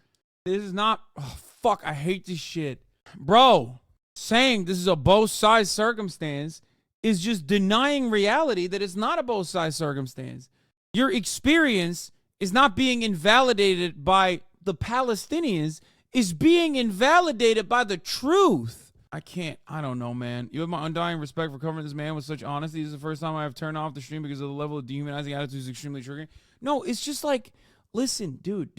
This is not... Oh, fuck, I hate this shit. Bro, saying this is a both sides circumstance is just denying reality that it's not a both sides circumstance. Your experience is not being invalidated by the Palestinians, is being invalidated by the truth. I don't know, man. You have my undying respect for covering this man with such honesty. This is the first time I have turned off the stream because of the level of dehumanizing attitudes extremely triggering. No, it's just like, listen, dude.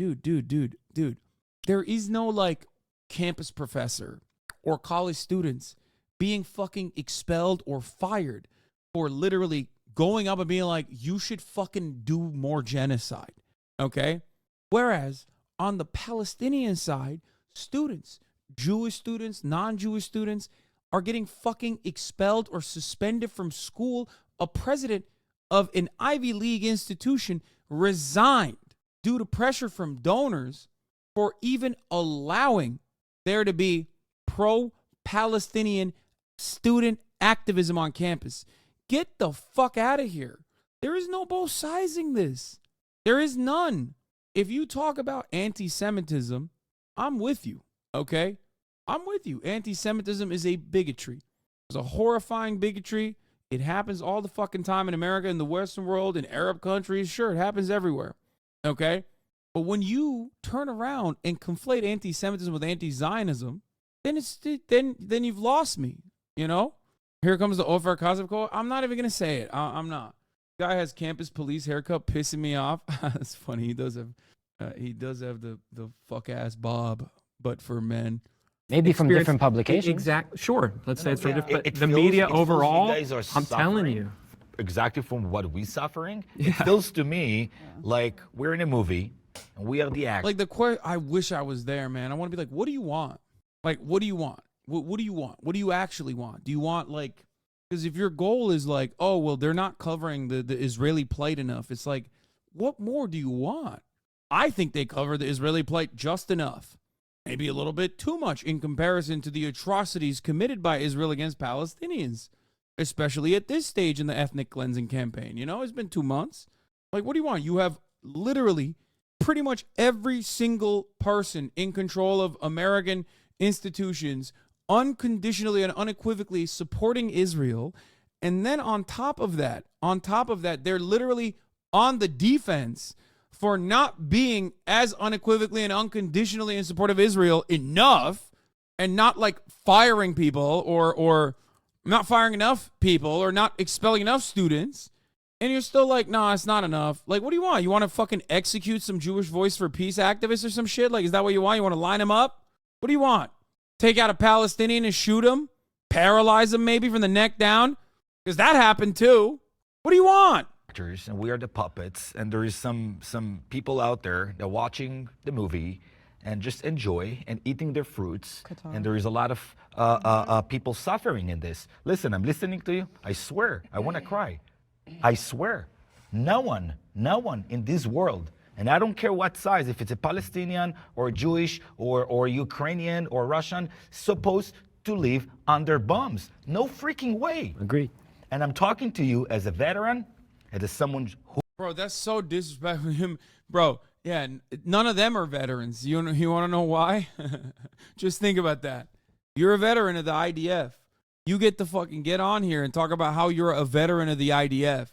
There is no like campus professor or college students being fucking expelled or fired for literally going up and being like, you should fucking do more genocide. Okay? Whereas on the Palestinian side, students, Jewish students, non-Jewish students are getting fucking expelled or suspended from school. A president of an Ivy League institution resigned due to pressure from donors for even allowing there to be pro-Palestinian student activism on campus. Get the fuck out of here. There is no both sizing this. There is none. If you talk about anti-Semitism, I'm with you, okay? I'm with you. Anti-Semitism is a bigotry. It's a horrifying bigotry. It happens all the fucking time in America, in the Western world, in Arab countries. Sure, it happens everywhere, okay? But when you turn around and conflate anti-Semitism with anti-Zionism, then you've lost me, you know? Here comes the Ofer Kazim quote. I'm not even going to say it. I'm not. Guy has campus police haircut pissing me off. That's funny. He does have the fuck ass bob, but for men. Maybe from different publications. Exactly. Sure. Let's say it's from different. But the feels- media it feels overall, you guys are I'm telling suffering you. exactly from what we're suffering. It feels to me like we're in a movie and we are the actors. Like I wish I was there, man. I want to be like, what do you want? Like, what do you want? What do you want? What do you actually want? Do you want like, because if your goal is like, oh, well, they're not covering the Israeli plight enough. It's like, what more do you want? I think they cover the Israeli plight just enough. Maybe a little bit too much in comparison to the atrocities committed by Israel against Palestinians, especially at this stage in the ethnic cleansing campaign. You know, it's been 2 months. Like, what do you want? You have literally pretty much every single person in control of American institutions unconditionally and unequivocally supporting Israel. And then on top of that, they're literally on the defense for not being as unequivocally and unconditionally in support of Israel enough, and not like firing people or not firing enough people or not expelling enough students. And you're still like, nah, it's not enough. Like, what do you want? You want to fucking execute some Jewish Voice for Peace activists or some shit? Like, is that what you want? You want to line them up? What do you want? Take out a Palestinian and shoot him? Paralyze him maybe from the neck down? Because that happened too. What do you want? And we are the puppets, and there is some people out there that are watching the movie and just enjoy and eating their fruits. And there is a lot of people suffering in this. Listen, I'm listening to you. I swear, I want to cry. I swear, no one in this world, and I don't care what size, if it's a Palestinian or Jewish or Ukrainian or Russian, supposed to live under bombs. No freaking way. Agreed. And I'm talking to you as a veteran, as someone who... Bro, that's so disrespectful to him. Bro, yeah, none of them are veterans. You want to know why? Just think about that. You're a veteran of the IDF. You get to fucking get on here and talk about how you're a veteran of the IDF,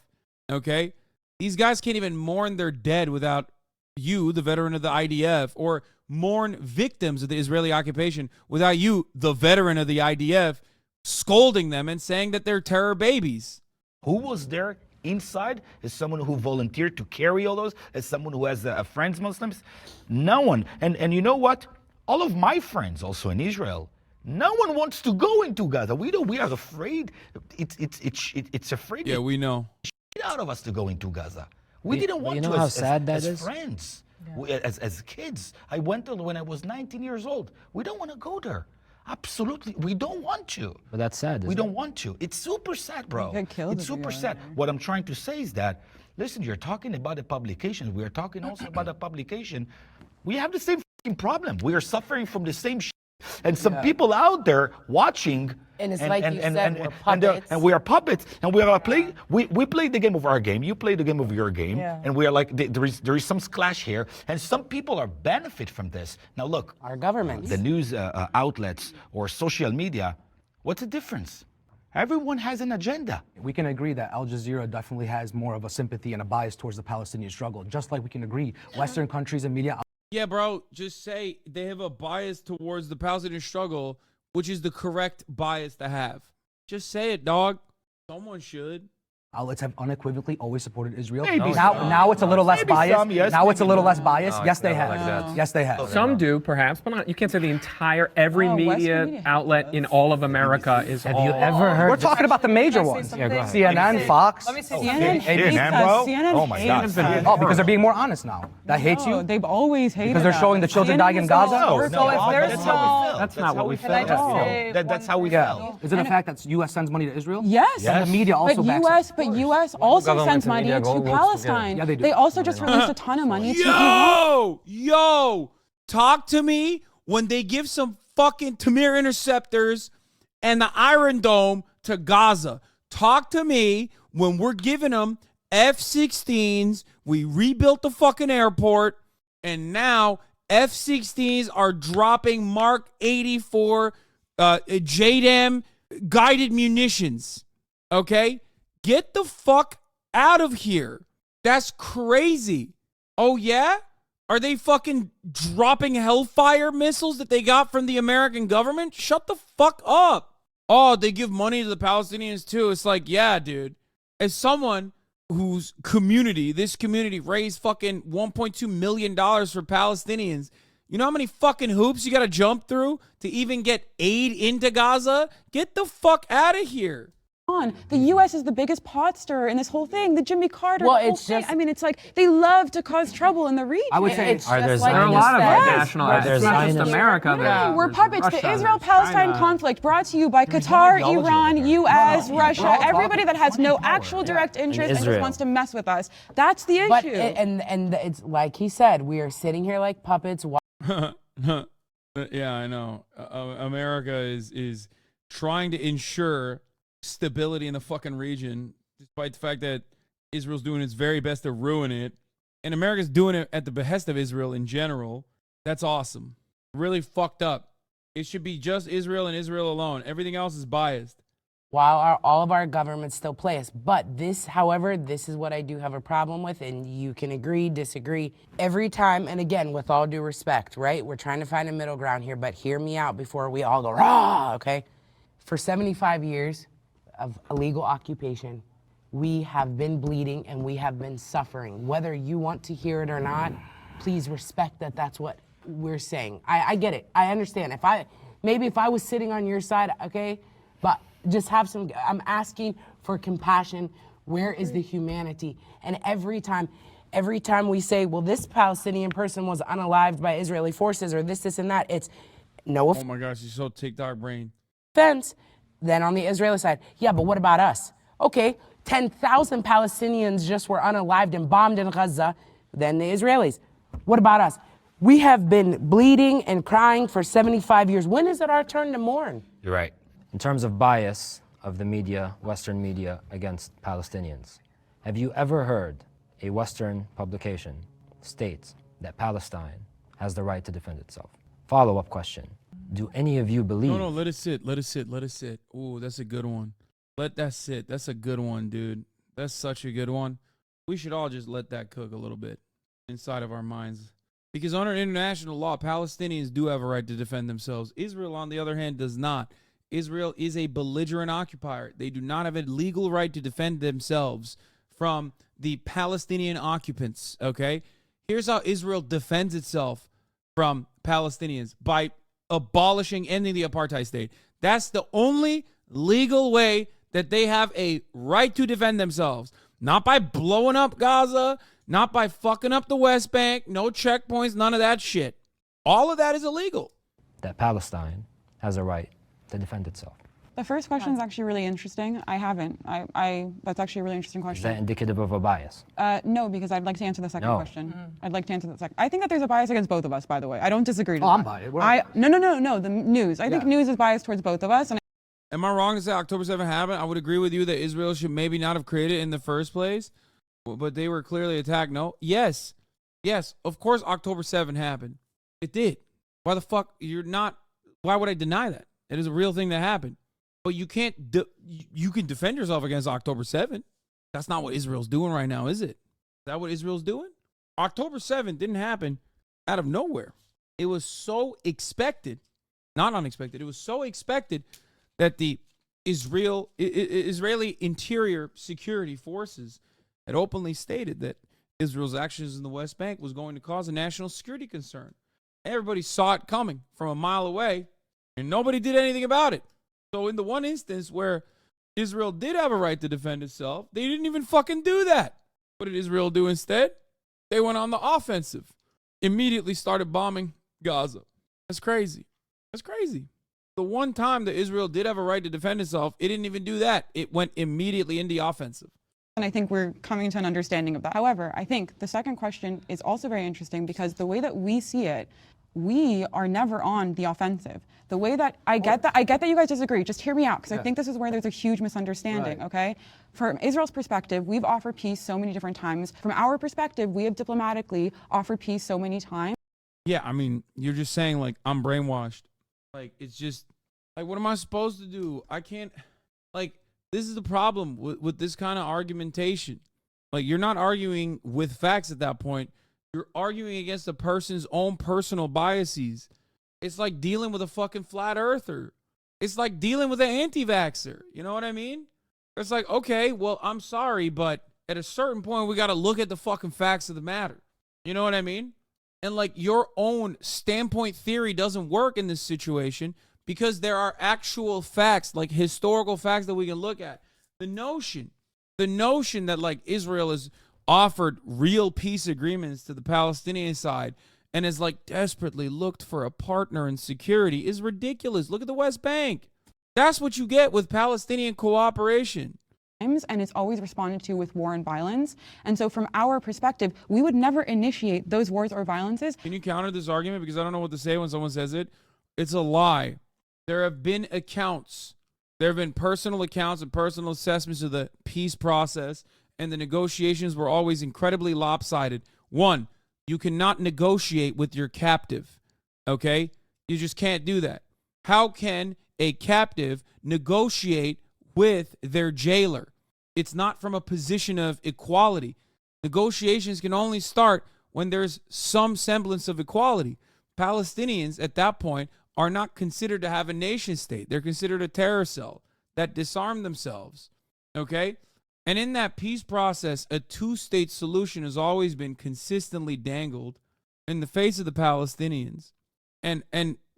okay? These guys can't even mourn their dead without you, the veteran of the IDF, or mourn victims of the Israeli occupation without you, the veteran of the IDF, scolding them and saying that they're terror babies. Who was there inside? As someone who volunteered to carry all those? As someone who has friends Muslims? No one. And you know what? All of my friends also in Israel, no one wants to go into Gaza. We are afraid. It's afraid. Yeah, we know. Shit out of us to go into Gaza. We didn't want to how as, sad that as is? friends, as kids. I went there when I was 19 years old. We don't want to go there. Absolutely, we don't want to. But that's sad. We don't want to. It's super sad, bro. It's super sad. What I'm trying to say is that, listen, you're talking about the publication. We are talking also about the publication. We have the same fucking problem. We are suffering from the same shit And some people out there watching. And it's like you said, we're puppets. And we are puppets, and we are play. We play the game of our game. You play the game of your game, and we are like there is some clash here, and some people are benefit from this. Now look, our government, the news outlets or social media. What's the difference? Everyone has an agenda. We can agree that Al Jazeera definitely has more of a sympathy and a bias towards the Palestinian struggle, just like we can agree Western countries and media. Yeah, bro, just say they have a bias towards the Palestinian struggle, which is the correct bias to have. Just say it, dog. Someone should. Outlets have unequivocally always supported Israel. Maybe now it's a little less biased. Some, yes, now it's a little less no. biased. No, Yes, they it's have. not like that. Yes, they have. Some do, perhaps, but not. You can't say the entire every media outlet in all of America is. Have you ever heard? We're talking about the major ones. Yeah, go ahead. CNN, Fox. Let me say CNN, bro. CNN Oh my God. Oh, because they're being more honest now. That hates you? They've always hated Because they're showing the children dying in Gaza? That's how we felt. That's how we felt. Is it a fact that U.S. sends money to Israel? Yes. And the media also backs But U.S. also sends money to Palestine. Yeah, they do. They also just released a ton of money to Iran. Yo, talk to me when they give some fucking Tamir interceptors and the Iron Dome to Gaza. Talk to me when we're giving them F-16s. We rebuilt the fucking airport, and now F-16s are dropping Mark 84 JDAM guided munitions. Okay? Get the fuck out of here. That's crazy. Oh, yeah? Are they fucking dropping Hellfire missiles that they got from the American government? Shut the fuck up. Oh, they give money to the Palestinians too. It's like, yeah, dude. As someone whose this community raised fucking $1.2 million for Palestinians, you know how many fucking hoops you got to jump through to even get aid into Gaza? Get the fuck out of here. The U.S. is the biggest pot stirrer in this whole thing. The Jimmy Carter Well, whole it's thing. just- I mean, it's like they love to cause trouble in the region. I would say, it's are there just like There are a you lot of said. national. Are there It's not just Zionists? America. Right, we're There's puppets. Russia, The there's Israel-Palestine China. conflict brought to you by Qatar, ideology Iran, over there. U.S., No, Russia, we're all everybody that has talking no money and power. actual direct interest and just Israel. wants to mess with us. That's the issue. But and it's like he said, we are sitting here like puppets. Yeah, I know. America is trying to ensure stability in the fucking region, despite the fact that Israel's doing its very best to ruin it. And America's doing it at the behest of Israel in general. That's awesome. Really fucked up. It should be just Israel and Israel alone. Everything else is biased. While all of our governments still play us. But this, however, this is what I do have a problem with, and you can agree, disagree. Every time, and again, with all due respect, right? We're trying to find a middle ground here, but hear me out before we all go, rah, okay? For 75 years of illegal occupation, we have been bleeding and we have been suffering. Whether you want to hear it or not, please respect that that's what we're saying. I get it. I understand. If I was sitting on your side, okay, but just have some, I'm asking for compassion. Where is the humanity? And every time we say, well, this Palestinian person was unalived by Israeli forces or this and that, it's no Oh my gosh, you're so TikTok brain. offense. Then on the Israeli side, yeah, but what about us? Okay, 10,000 Palestinians just were unalived and bombed in Gaza. Then the Israelis. What about us? We have been bleeding and crying for 75 years. When is it our turn to mourn? You're right. In terms of bias of the media, Western media against Palestinians, have you ever heard a Western publication state that Palestine has the right to defend itself? Follow-up question. Do any of you believe? No, let it sit. Let it sit. Let it sit. Ooh, that's a good one. Let that sit. That's a good one, dude. That's such a good one. We should all just let that cook a little bit inside of our minds. Because under international law, Palestinians do have a right to defend themselves. Israel, on the other hand, does not. Israel is a belligerent occupier. They do not have a legal right to defend themselves from the Palestinian occupants, okay? Here's how Israel defends itself from Palestinians: by ending the apartheid state. That's the only legal way that they have a right to defend themselves. Not by blowing up Gaza, not by fucking up the West Bank, no checkpoints, none of that shit. All of that is illegal. That Palestine has a right to defend itself. The first question is actually really interesting. I haven't. That's actually a really interesting Is question. that indicative of a bias? No, because I'd like to answer the second No. question. I'd like to answer the second. I think that there's a bias against both of us, by the way. I don't disagree with Oh, I'm that. biased. No. The news. I think news is biased towards both of us. And Am I wrong to say October 7th happened? I would agree with you that Israel should maybe not have created it in the first place, but they were clearly attacked. No? Yes. Yes, of course October 7th happened. It did. Why the fuck? Why would I deny that? It is a real thing that happened. But you can't, you can defend yourself against October 7th. That's not what Israel's doing right now, is it? Is that what Israel's doing? October 7th didn't happen out of nowhere. It was so expected, not unexpected. It was so expected that the Israeli interior security forces had openly stated that Israel's actions in the West Bank was going to cause a national security concern. Everybody saw it coming from a mile away, and nobody did anything about it. So in the one instance where Israel did have a right to defend itself, they didn't even fucking do that. What did Israel do instead? They went on the offensive. Immediately started bombing Gaza. That's crazy. That's crazy. The one time that Israel did have a right to defend itself, it didn't even do that. It went immediately in the offensive. I think we're coming to an understanding of that. However, I think the second question is also very interesting because the way that we see it, we are never on the offensive. The way that I get that you guys disagree. Just hear me out because I think this is where there's a huge misunderstanding, okay? From Israel's perspective, we've offered peace so many different times. From our perspective, we have diplomatically offered peace so many times. Yeah, I mean, you're just saying like I'm brainwashed. Like it's just like what am I supposed to do? I can't like this is the problem with this kind of argumentation. Like you're not arguing with facts at that point. You're arguing against a person's own personal biases. It's like dealing with a fucking flat earther. It's like dealing with an anti-vaxxer. You know what I mean? It's like, okay, well, I'm sorry, but at a certain point, we got to look at the fucking facts of the matter. You know what I mean? And like your own standpoint theory doesn't work in this situation because there are actual facts, like historical facts that we can look at. The notion that like Israel has offered real peace agreements to the Palestinian side and has like desperately looked for a partner in security is ridiculous. Look at the West Bank. That's what you get with Palestinian cooperation. And it's always responded to with war and violence. And so from our perspective, we would never initiate those wars or violences. Can you counter this argument? Because I don't know what to say when someone says it. It's a lie. There have been accounts. There have been personal accounts and personal assessments of the peace process, and the negotiations were always incredibly lopsided. One, you cannot negotiate with your captive, okay? You just can't do that. How can a captive negotiate with their jailer? It's not from a position of equality. Negotiations can only start when there's some semblance of equality. Palestinians at that point are not considered to have a nation state. They're considered a terror cell that disarmed themselves, okay? And in that peace process, a two-state solution has always been consistently dangled in the face of the Palestinians and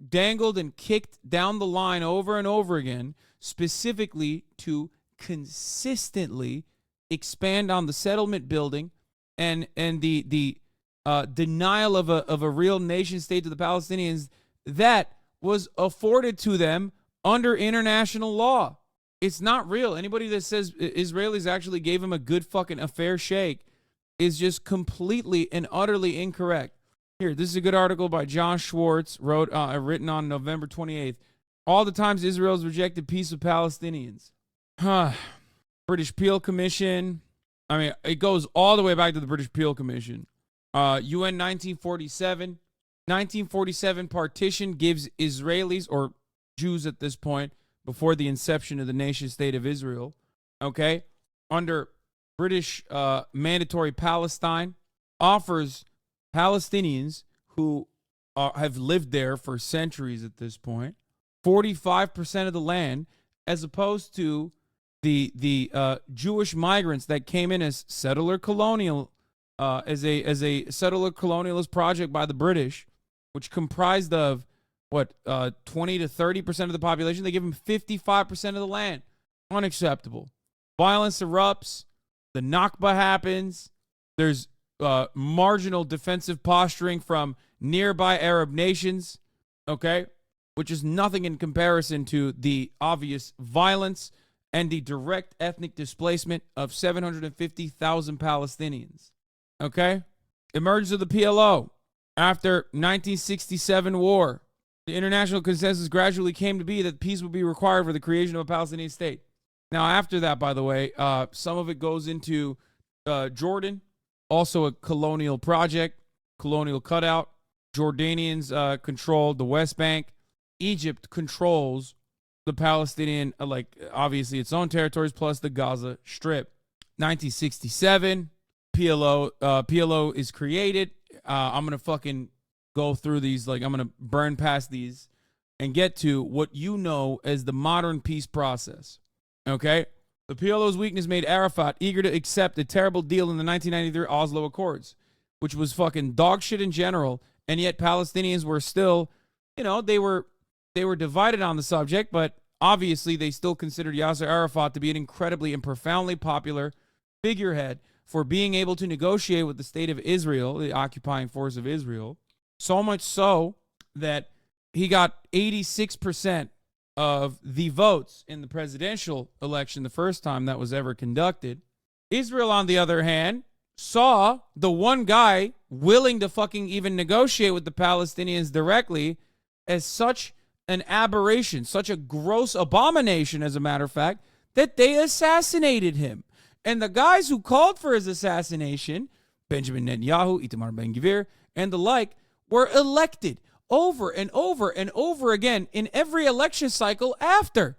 dangled and kicked down the line over and over again, specifically to consistently expand on the settlement building and the denial of a real nation state to the Palestinians that was afforded to them under international law. It's not real. Anybody that says Israelis actually gave him a fair shake is just completely and utterly incorrect. Here, this is a good article by John Schwartz, written on November 28th. All the times Israel's rejected peace with Palestinians. British Peel Commission. I mean, it goes all the way back to the British Peel Commission. UN 1947. 1947 partition gives Israelis, or Jews at this point, before the inception of the nation state of Israel, okay, under British mandatory Palestine, offers Palestinians who have lived there for centuries at this point, 45% of the land, as opposed to the Jewish migrants that came in as settler colonial, as a settler colonialist project by the British, which comprised of 20 to 30% of the population. They give them 55% of the land. Unacceptable. Violence erupts. The Nakba happens. There's marginal defensive posturing from nearby Arab nations. Okay? which is nothing in comparison to the obvious violence and the direct ethnic displacement of 750,000 Palestinians. Okay? Emergence of the PLO. After 1967 war, the international consensus gradually came to be that peace would be required for the creation of a Palestinian state. Now, after that, by the way, some of it goes into Jordan, also a colonial project, colonial cutout. Jordanians control the West Bank. Egypt controls the Palestinian, obviously its own territories, plus the Gaza Strip. 1967, PLO is created. I'm going to fucking go through these, I'm going to burn past these and get to what you know as the modern peace process. Okay? The PLO's weakness made Arafat eager to accept a terrible deal in the 1993 Oslo Accords, which was fucking dog shit in general, and yet Palestinians were still, they were divided on the subject, but obviously they still considered Yasser Arafat to be an incredibly and profoundly popular figurehead for being able to negotiate with the state of Israel, the occupying force of Israel, so much so that he got 86% of the votes in the presidential election the first time that was ever conducted. Israel, on the other hand, saw the one guy willing to fucking even negotiate with the Palestinians directly as such an aberration, such a gross abomination, as a matter of fact, that they assassinated him. And the guys who called for his assassination, Benjamin Netanyahu, Itamar Ben-Gvir, and the like, were elected over and over and over again in every election cycle after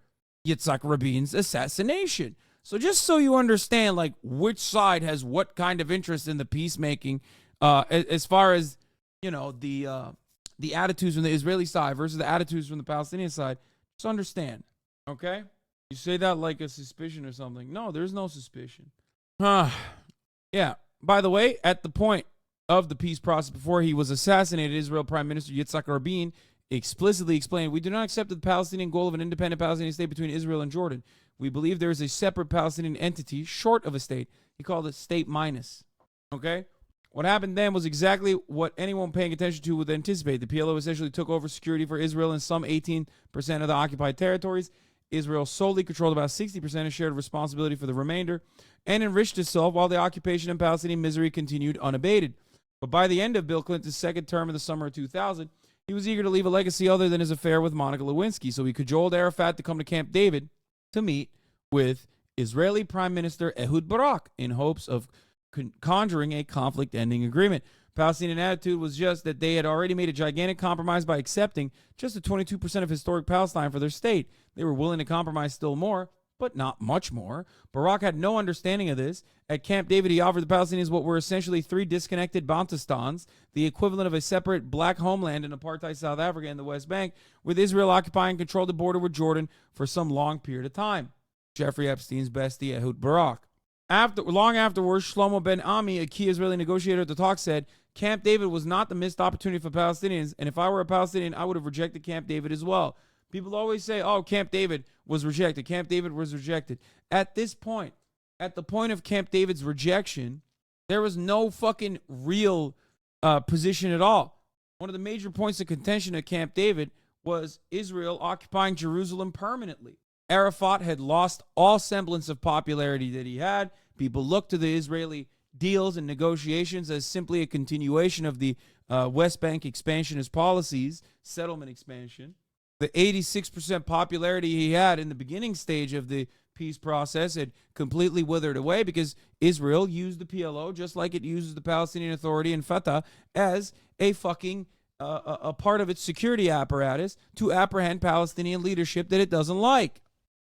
Yitzhak Rabin's assassination. So just so you understand, which side has what kind of interest in the peacemaking, as far as, the attitudes from the Israeli side versus the attitudes from the Palestinian side, just understand, okay? You say that like a suspicion or something. No, there's no suspicion. Yeah. By the way, at the point of the peace process before he was assassinated, Israel Prime Minister Yitzhak Rabin explicitly explained, "We do not accept the Palestinian goal of an independent Palestinian state between Israel and Jordan. We believe there is a separate Palestinian entity short of a state." He called it state minus. Okay? What happened then was exactly what anyone paying attention to would anticipate. The PLO essentially took over security for Israel in some 18% of the occupied territories. Israel solely controlled about 60% and shared responsibility for the remainder, and enriched itself while the occupation and Palestinian misery continued unabated. But by the end of Bill Clinton's second term in the summer of 2000, he was eager to leave a legacy other than his affair with Monica Lewinsky, so he cajoled Arafat to come to Camp David to meet with Israeli Prime Minister Ehud Barak in hopes of conjuring a conflict-ending agreement. Palestinian attitude was just that they had already made a gigantic compromise by accepting just the 22% of historic Palestine for their state. They were willing to compromise still more, but not much more. Barak had no understanding of this. At Camp David, he offered the Palestinians what were essentially 3 disconnected Bantustans, the equivalent of a separate black homeland in apartheid South Africa and the West Bank, with Israel occupying control of the border with Jordan for some long period of time. Jeffrey Epstein's bestie, Ehud Barak. Long afterwards, Shlomo Ben Ami, a key Israeli negotiator at the talk, said, "Camp David was not the missed opportunity for Palestinians, and if I were a Palestinian, I would have rejected Camp David as well." People always say, oh, Camp David was rejected. Camp David was rejected. At this point, at the point of Camp David's rejection, there was no fucking real position at all. One of the major points of contention at Camp David was Israel occupying Jerusalem permanently. Arafat had lost all semblance of popularity that he had. People looked to the Israeli deals and negotiations as simply a continuation of the West Bank expansionist policies, settlement expansion. The 86% popularity he had in the beginning stage of the peace process had completely withered away because Israel used the PLO just like it uses the Palestinian Authority and Fatah as a fucking a part of its security apparatus to apprehend Palestinian leadership that it doesn't like.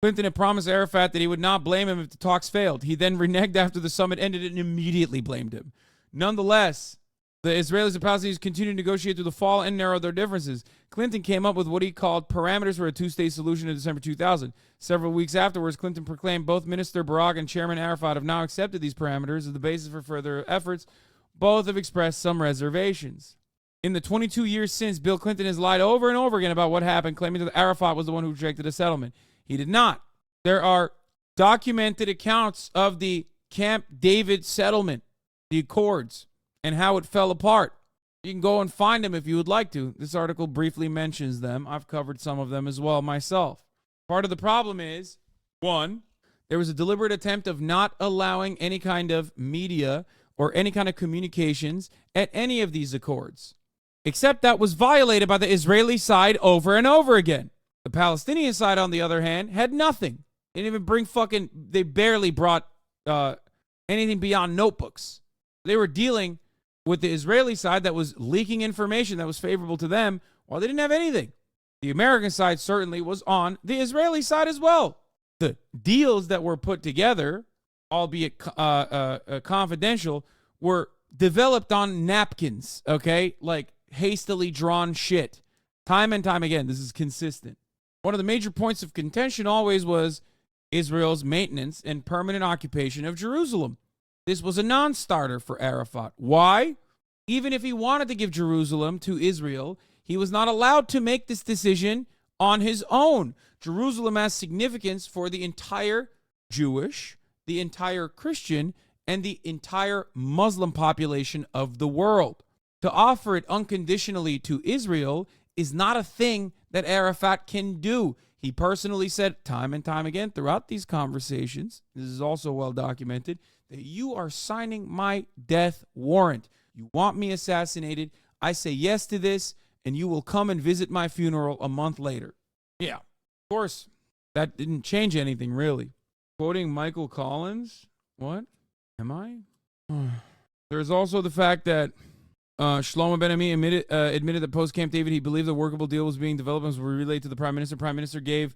Clinton had promised Arafat that he would not blame him if the talks failed. He then reneged after the summit ended and immediately blamed him. Nonetheless, the Israelis and Palestinians continued to negotiate through the fall and narrow their differences. Clinton came up with what he called parameters for a two-state solution in December 2000. Several weeks afterwards, Clinton proclaimed both Minister Barak and Chairman Arafat have now accepted these parameters as the basis for further efforts. Both have expressed some reservations. In the 22 years since, Bill Clinton has lied over and over again about what happened, claiming that Arafat was the one who rejected a settlement. He did not. There are documented accounts of the Camp David settlement, the Accords, and how it fell apart. You can go and find them if you would like to. This article briefly mentions them. I've covered some of them as well myself. Part of the problem is, one, there was a deliberate attempt of not allowing any kind of media or any kind of communications at any of these accords. Except that was violated by the Israeli side over and over again. The Palestinian side, on the other hand, had nothing. They didn't even bring they barely brought anything beyond notebooks. They were dealing with the Israeli side that was leaking information that was favorable to them while they didn't have anything. The American side certainly was on the Israeli side as well. The deals that were put together, albeit confidential, were developed on napkins, okay? Like hastily drawn shit. Time and time again, this is consistent. One of the major points of contention always was Israel's maintenance and permanent occupation of Jerusalem. This was a non-starter for Arafat. Why? Even if he wanted to give Jerusalem to Israel, he was not allowed to make this decision on his own. Jerusalem has significance for the entire Jewish, the entire Christian, and the entire Muslim population of the world. To offer it unconditionally to Israel is not a thing that Arafat can do. He personally said time and time again throughout these conversations, this is also well documented, that you are signing my death warrant. You want me assassinated. I say yes to this, and you will come and visit my funeral a month later. Yeah, of course, that didn't change anything, really. Quoting Michael Collins, what? Am I? There's also the fact that Shlomo Ben-Ami admitted that post-Camp David, he believed the workable deal was being developed and was relayed to the Prime Minister. Prime Minister gave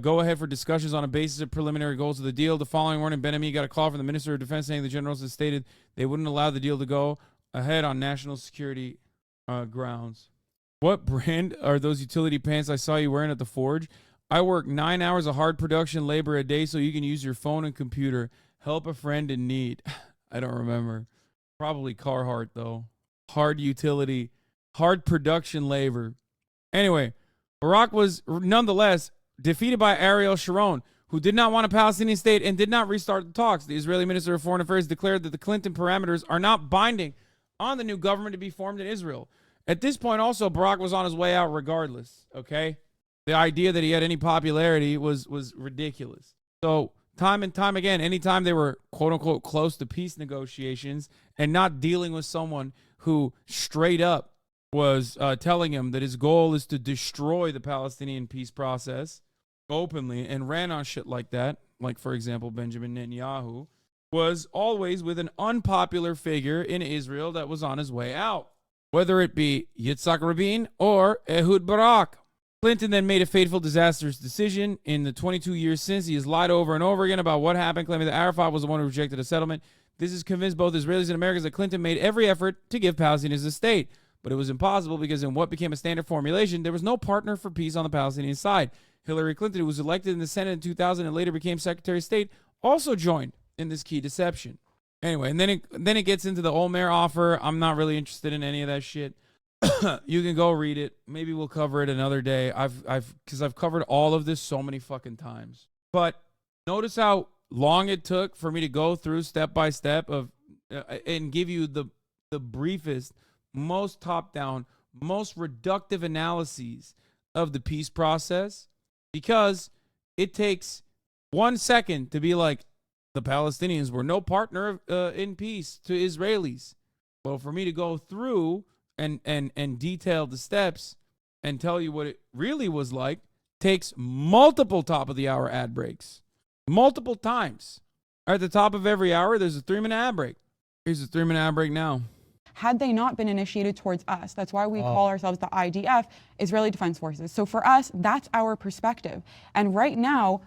go-ahead for discussions on a basis of preliminary goals of the deal. The following morning, Ben-Ami got a call from the Minister of Defense saying the generals had stated they wouldn't allow the deal to go ahead on national security grounds. What brand are those utility pants I saw you wearing at the forge? I work 9 hours of hard production labor a day so you can use your phone and computer. Help a friend in need. I don't remember. Probably Carhartt, though. Hard utility, hard production labor. Anyway, Barak was nonetheless defeated by Ariel Sharon, who did not want a Palestinian state and did not restart the talks. The Israeli Minister of Foreign Affairs declared that the Clinton parameters are not binding on the new government to be formed in Israel. At this point, also, Barak was on his way out regardless, okay? The idea that he had any popularity was ridiculous. So, time and time again, anytime they were, quote-unquote, close to peace negotiations and not dealing with someone who straight up was telling him that his goal is to destroy the Palestinian peace process openly and ran on shit like that, like, for example, Benjamin Netanyahu, was always with an unpopular figure in Israel that was on his way out, whether it be Yitzhak Rabin or Ehud Barak. Clinton then made a fateful, disastrous decision. In the 22 years since, he has lied over and over again about what happened, claiming that Arafat was the one who rejected a settlement. This has convinced both Israelis and Americans that Clinton made every effort to give Palestinians a state. But it was impossible because in what became a standard formulation, there was no partner for peace on the Palestinian side. Hillary Clinton, who was elected in the Senate in 2000 and later became Secretary of State, also joined in this key deception. Anyway, and then it gets into the Olmert offer. I'm not really interested in any of that shit. You can go read it. Maybe we'll cover it another day. Because I've covered all of this so many fucking times. But notice how long it took for me to go through step by step of and give you the briefest, most top-down, most reductive analyses of the peace process, because it takes 1 second to be like, the Palestinians were no partner in peace to Israelis. Well, for me to go through and detail the steps and tell you what it really was like takes multiple top-of-the-hour ad breaks. Multiple times. At the top of every hour, there's a 3-minute ad break. Here's a 3-minute ad break now. Had they not been initiated towards us, that's why we call ourselves the IDF, Israeli Defense Forces. So for us, that's our perspective. And right now,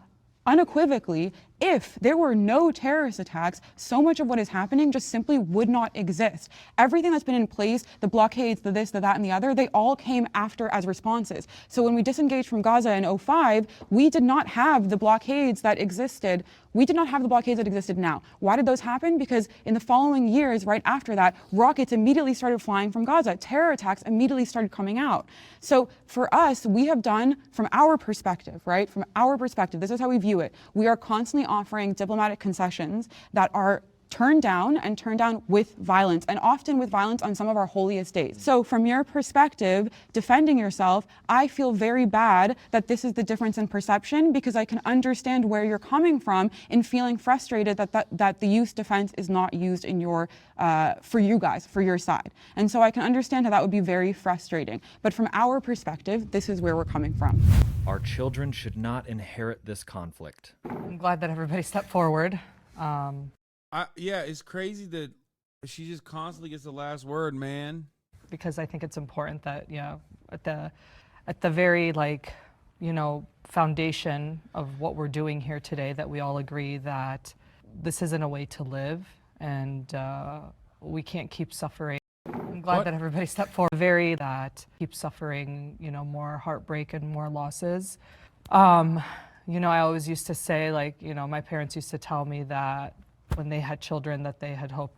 unequivocally, if there were no terrorist attacks, so much of what is happening just simply would not exist. Everything that's been in place, the blockades, the this, the that, and the other, they all came after as responses. So when we disengaged from Gaza in 2005, we did not have the blockades that existed. We did not have the blockades that existed now. Why did those happen? Because in the following years, right after that, rockets immediately started flying from Gaza. Terror attacks immediately started coming out. So for us, we have done, from our perspective, right? From our perspective, this is how we view it. We are constantly offering diplomatic concessions that are turned down, and turned down with violence, and often with violence on some of our holiest days. So from your perspective, defending yourself, I feel very bad that this is the difference in perception, because I can understand where you're coming from in feeling frustrated that the use defense is not used in your, for you guys, for your side. And so I can understand how that would be very frustrating. But from our perspective, this is where we're coming from. Our children should not inherit this conflict. I'm glad that everybody stepped forward. Yeah, it's crazy that she just constantly gets the last word, man. Because I think it's important that, at the very, foundation of what we're doing here today, that we all agree that this isn't a way to live, and we can't keep suffering. I'm glad that everybody stepped forward. That keep suffering, more heartbreak and more losses. I always used to say, my parents used to tell me that when they had children, that they had hoped,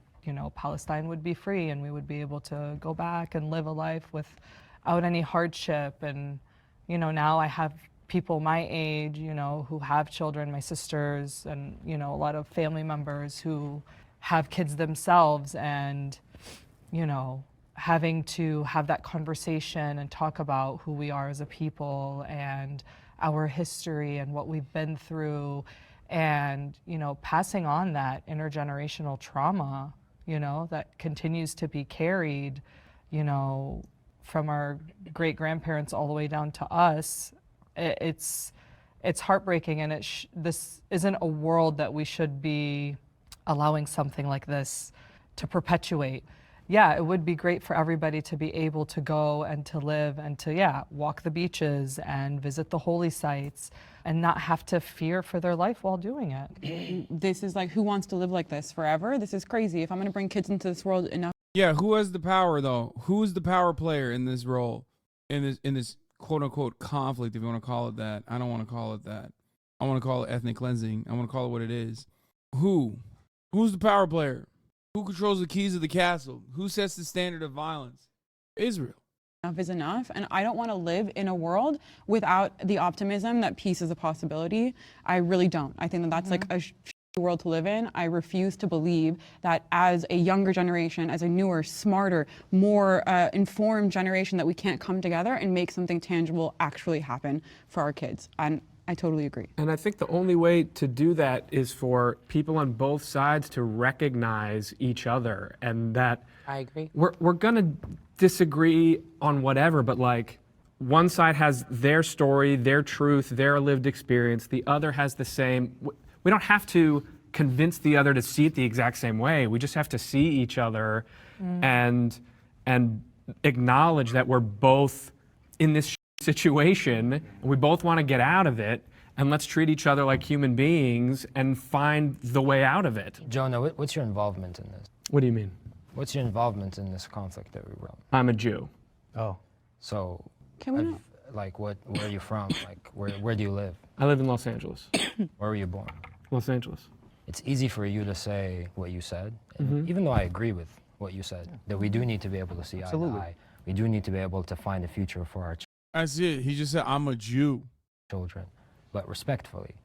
Palestine would be free and we would be able to go back and live a life without any hardship. And, now I have people my age, who have children, my sisters, and, a lot of family members who have kids themselves, and, having to have that conversation and talk about who we are as a people and our history and what we've been through, and, passing on that intergenerational trauma, that continues to be carried, from our great-grandparents all the way down to us. It's heartbreaking, and this isn't a world that we should be allowing something like this to perpetuate. Yeah, it would be great for everybody to be able to go and to live and to, walk the beaches and visit the holy sites and not have to fear for their life while doing it. This is who wants to live like this forever? This is crazy. If I'm going to bring kids into this world, enough. Yeah, who has the power, though? Who's the power player in this role, in this quote-unquote conflict, if you want to call it that? I don't want to call it that. I want to call it ethnic cleansing. I want to call it what it is. Who's the power player? Who controls the keys of the castle? Who sets the standard of violence? Israel. Enough is enough, and I don't want to live in a world without the optimism that peace is a possibility. I really don't. I think that that's a world to live in. I refuse to believe that as a younger generation, as a newer, smarter, more informed generation, that we can't come together and make something tangible actually happen for our kids. And I totally agree. And I think the only way to do that is for people on both sides to recognize each other, and that I agree. We're gonna disagree on whatever, but one side has their story, their truth, their lived experience. The other has the same. We don't have to convince the other to see it the exact same way. We just have to see each other and acknowledge that we're both in this situation, and we both want to get out of it, and let's treat each other like human beings and find the way out of it. Jonah, what's your involvement in this? What do you mean? What's your involvement in this conflict that we wrote? I'm a Jew. Oh. So, can we not? Where are you from? Where do you live? I live in Los Angeles. Where were you born? Los Angeles. It's easy for you to say what you said, and even though I agree with what you said, that we do need to be able to see eye to eye. We do need to be able to find a future for our That's it. He just said, I'm a Jew. Children. But respectfully,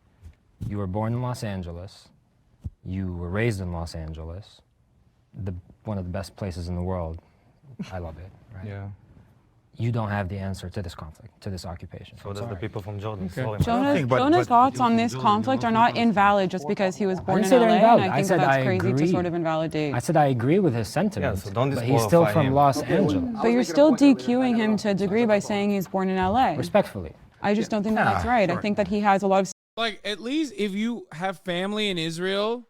you were born in Los Angeles. You were raised in Los Angeles. One of the best places in the world. I love it, right? Yeah. You don't have the answer to this conflict, to this occupation. So does the people from Jordan. Okay. Jonah's thoughts on this conflict are not invalid just because he was born in LA, and I think that's crazy to sort of invalidate. I said I agree with his sentiments, so don't but he's still from him. Los Angeles. But you're still DQing him to a degray by saying he's born in LA. Respectfully. I just don't think that's right. I think that he has a lot of... At least if you have family in Israel,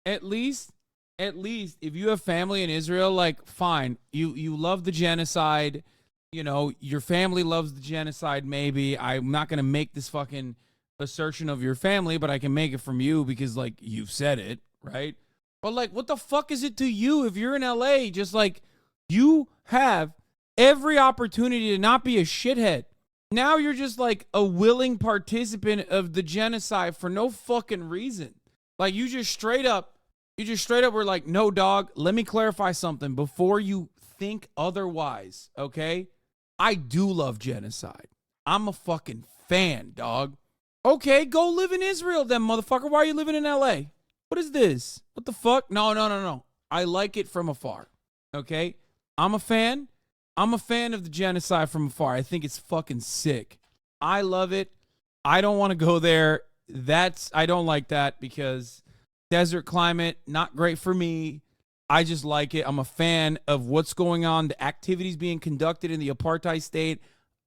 at least if you have family in Israel, fine. You love the genocide. Your family loves the genocide, maybe. I'm not going to make this fucking assertion of your family, but I can make it from you because, you've said it, right? But, what the fuck is it to you if you're in LA? Just, you have every opportunity to not be a shithead. Now you're just, a willing participant of the genocide for no fucking reason. You just straight up were like, no, dog, let me clarify something before you think otherwise, okay? I do love genocide. I'm a fucking fan, dog. Okay, go live in Israel then, motherfucker. Why are you living in LA? What is this? What the fuck? No. I like it from afar. Okay? I'm a fan. I'm a fan of the genocide from afar. I think it's fucking sick. I love it. I don't want to go there. I don't like that because desert climate, not great for me. I just like it. I'm a fan of what's going on, the activities being conducted in the apartheid state.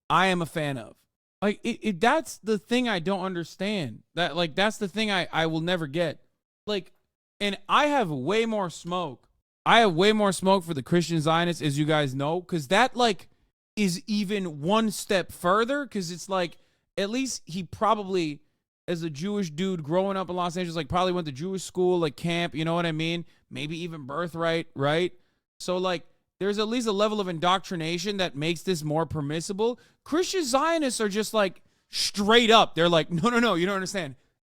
I am a fan of. Like, that's the thing I don't understand. That's the thing I will never get. Like, and I have way more smoke. I have way more smoke for the Christian Zionists, as you guys know, because that, like, is even one step further, because it's like, at least he probably, as a Jewish dude growing up in Los Angeles, like, probably went to Jewish school, like, camp, you know what I mean? Maybe even birthright, right? So, like, there's at least a level of indoctrination that makes this more permissible. Christian Zionists are just, like, straight up. They're like, no, you don't understand.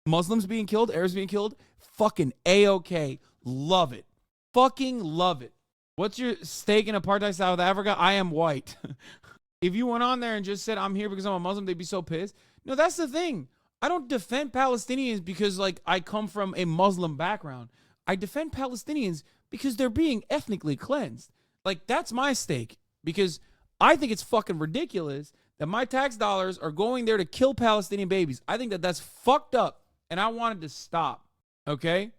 Muslims being killed, Arabs being killed, fucking A-OK. Love it. Fucking love it. What's your stake in apartheid South Africa? I am white. If you went on there and just said, I'm here because I'm a Muslim, they'd be so pissed. No, that's the thing. I don't defend Palestinians because, like, I come from a Muslim background. I defend Palestinians because they're being ethnically cleansed. Like, that's my stake, because I think it's fucking ridiculous that my tax dollars are going there to kill Palestinian babies. I think that that's fucked up, and I wanted to stop, okay?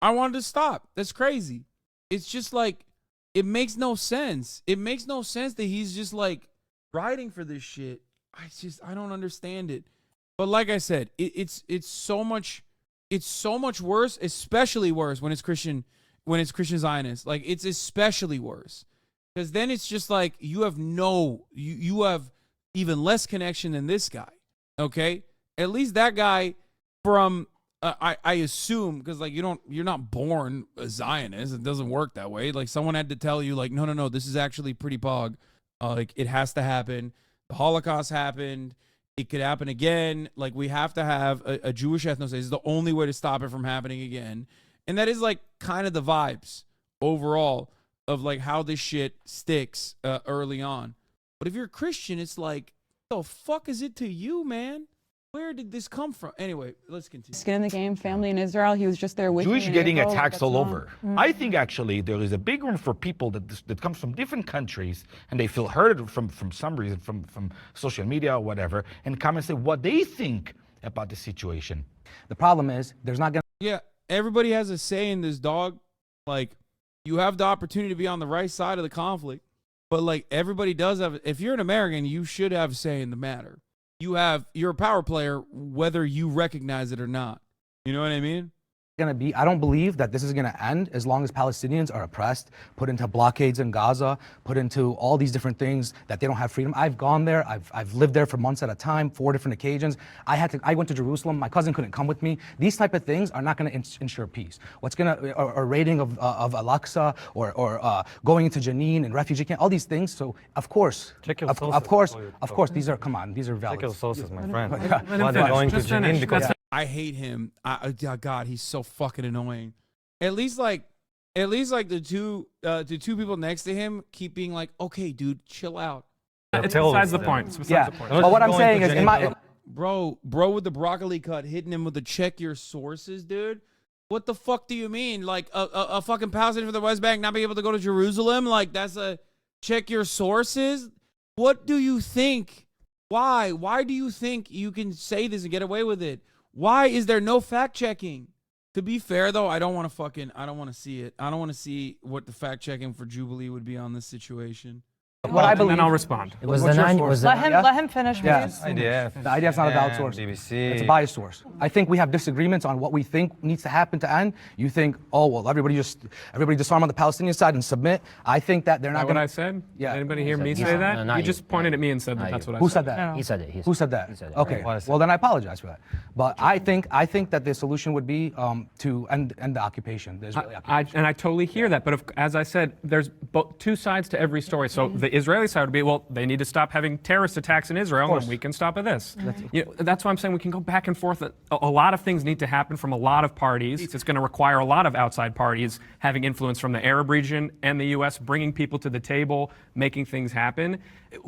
I wanted to stop. That's crazy. It's just like, it makes no sense. It makes no sense that he's just, like, riding for this shit. I don't understand it. But like I said, it's so much worse, especially worse when it's Christian Zionists. Like, it's especially worse. Because then it's just like you have even less connection than this guy. Okay? At least that guy from I assume, because like you're not born a Zionist. It doesn't work that way. Like, someone had to tell you, like, no, this is actually pretty pog. Like, it has to happen. The Holocaust happened. It could happen again. Like, we have to have a Jewish ethnostate. It's the only way to stop it from happening again. And that is, like, kind of the vibes overall of, like, how this shit sticks early on. But if you're a Christian, it's like, the fuck is it to you, man? Where did this come from? Anyway, let's continue. Skin in the game, family in Israel. He was just there with Jewish me in getting April. attacks That's all not- over. I think actually there is a big room for people that comes from different countries and they feel hurt from some reason, from social media or whatever, and come and say what they think about the situation. The problem is there's not gonna. Yeah, everybody has a say in this, dog. Like, you have the opportunity to be on the right side of the conflict, but like, everybody does have. If you're an American, you should have a say in the matter. You're a power player, whether you recognize it or not. You know what I mean? I don't believe that this is going to end as long as Palestinians are oppressed, put into blockades in Gaza, put into all these different things that they don't have freedom. I've gone there. I've lived there for months at a time, 4 different occasions. I went to Jerusalem. My cousin couldn't come with me. These type of things are not going to ensure peace. What's going to a raiding of Al-Aqsa or going into Jenin and refugee camp, all these things. So of course, of course, these are valid. Check your sources, my friend. Why they're going to Jenin because I hate him. God, he's so fucking annoying. At least like the two people next to him keep being like, okay, dude, chill out. It's besides the point. It's besides the point. But what I'm saying is, bro with the broccoli cut hitting him with the check your sources, dude. What the fuck do you mean? Like a fucking Palestinian from the West Bank not being able to go to Jerusalem? Like, that's a check your sources? What do you think? Why? Why do you think you can say this and get away with it? Why is there no fact checking? To be fair, though, I don't want to see it. I don't want to see what the fact checking for Jubilee would be on this situation. What I believe, and then I'll respond. Let him finish, please. Yes. The IDF's not a valid source. BBC. It's a biased source. I think we have disagreements on what we think needs to happen to end. You think, oh well, everybody disarm on the Palestinian side and submit. I think that they're not going to. What I said? Yeah. Anybody hear me say that? No, you just pointed at me and said that's what I said. Who said that? He said it. Who said that? He said it. Okay. Well, then I apologize for that. But I think that the solution would be to end the occupation, the Israeli occupation. And I totally hear that. But as I said, there's two sides to every story. So the Israeli side would be, well, they need to stop having terrorist attacks in Israel, and we can stop at this. That's why I'm saying we can go back and forth. A lot of things need to happen from a lot of parties. It's going to require a lot of outside parties having influence from the Arab region and the U.S., bringing people to the table, making things happen.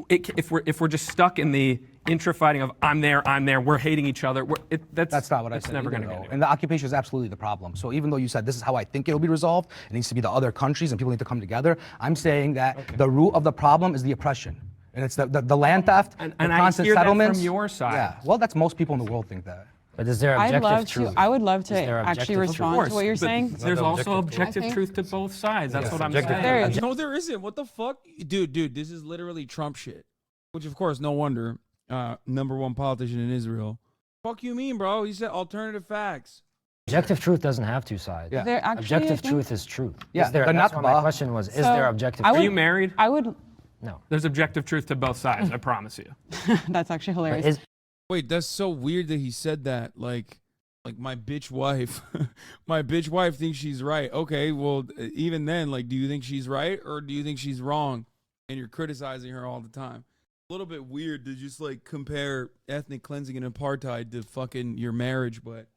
If we're just stuck in the intra-fighting of I'm there, we're hating each other. That's not what I said. It's never either, going to though. get anywhere. And the occupation is absolutely the problem. So even though you said this is how I think it'll be resolved, it needs to be the other countries and people need to come together. I'm saying that the root of the problem is the oppression. And it's the land theft, and the I constant hear that from settlements. your side. Yeah, well, that's most people in the world think that. But is there I'd objective love truth? to. I would love Is to there actually objective respond truth? to what you're saying. There's also objective I think- truth to both sides. That's what I'm objective saying. truth. No, there isn't. What the fuck? Dude, this is literally Trump shit. Which, of course, no wonder. #1 politician in Israel. Fuck you mean, bro? He said alternative facts. Objective truth doesn't have two sides. Yeah. There actually, Objective I think- truth is truth. Yeah, Is there, the that's what my Nakba- question was. Is So, there objective I truth? Are you married? I would. No. There's objective truth to both sides, I promise you. That's actually But hilarious. Wait, that's so weird that he said that. Like my bitch wife, my bitch wife thinks she's right. Okay, well, even then, like, do you think she's right or do you think she's wrong? And you're criticizing her all the time. A little bit weird to just like compare ethnic cleansing and apartheid to fucking your marriage, but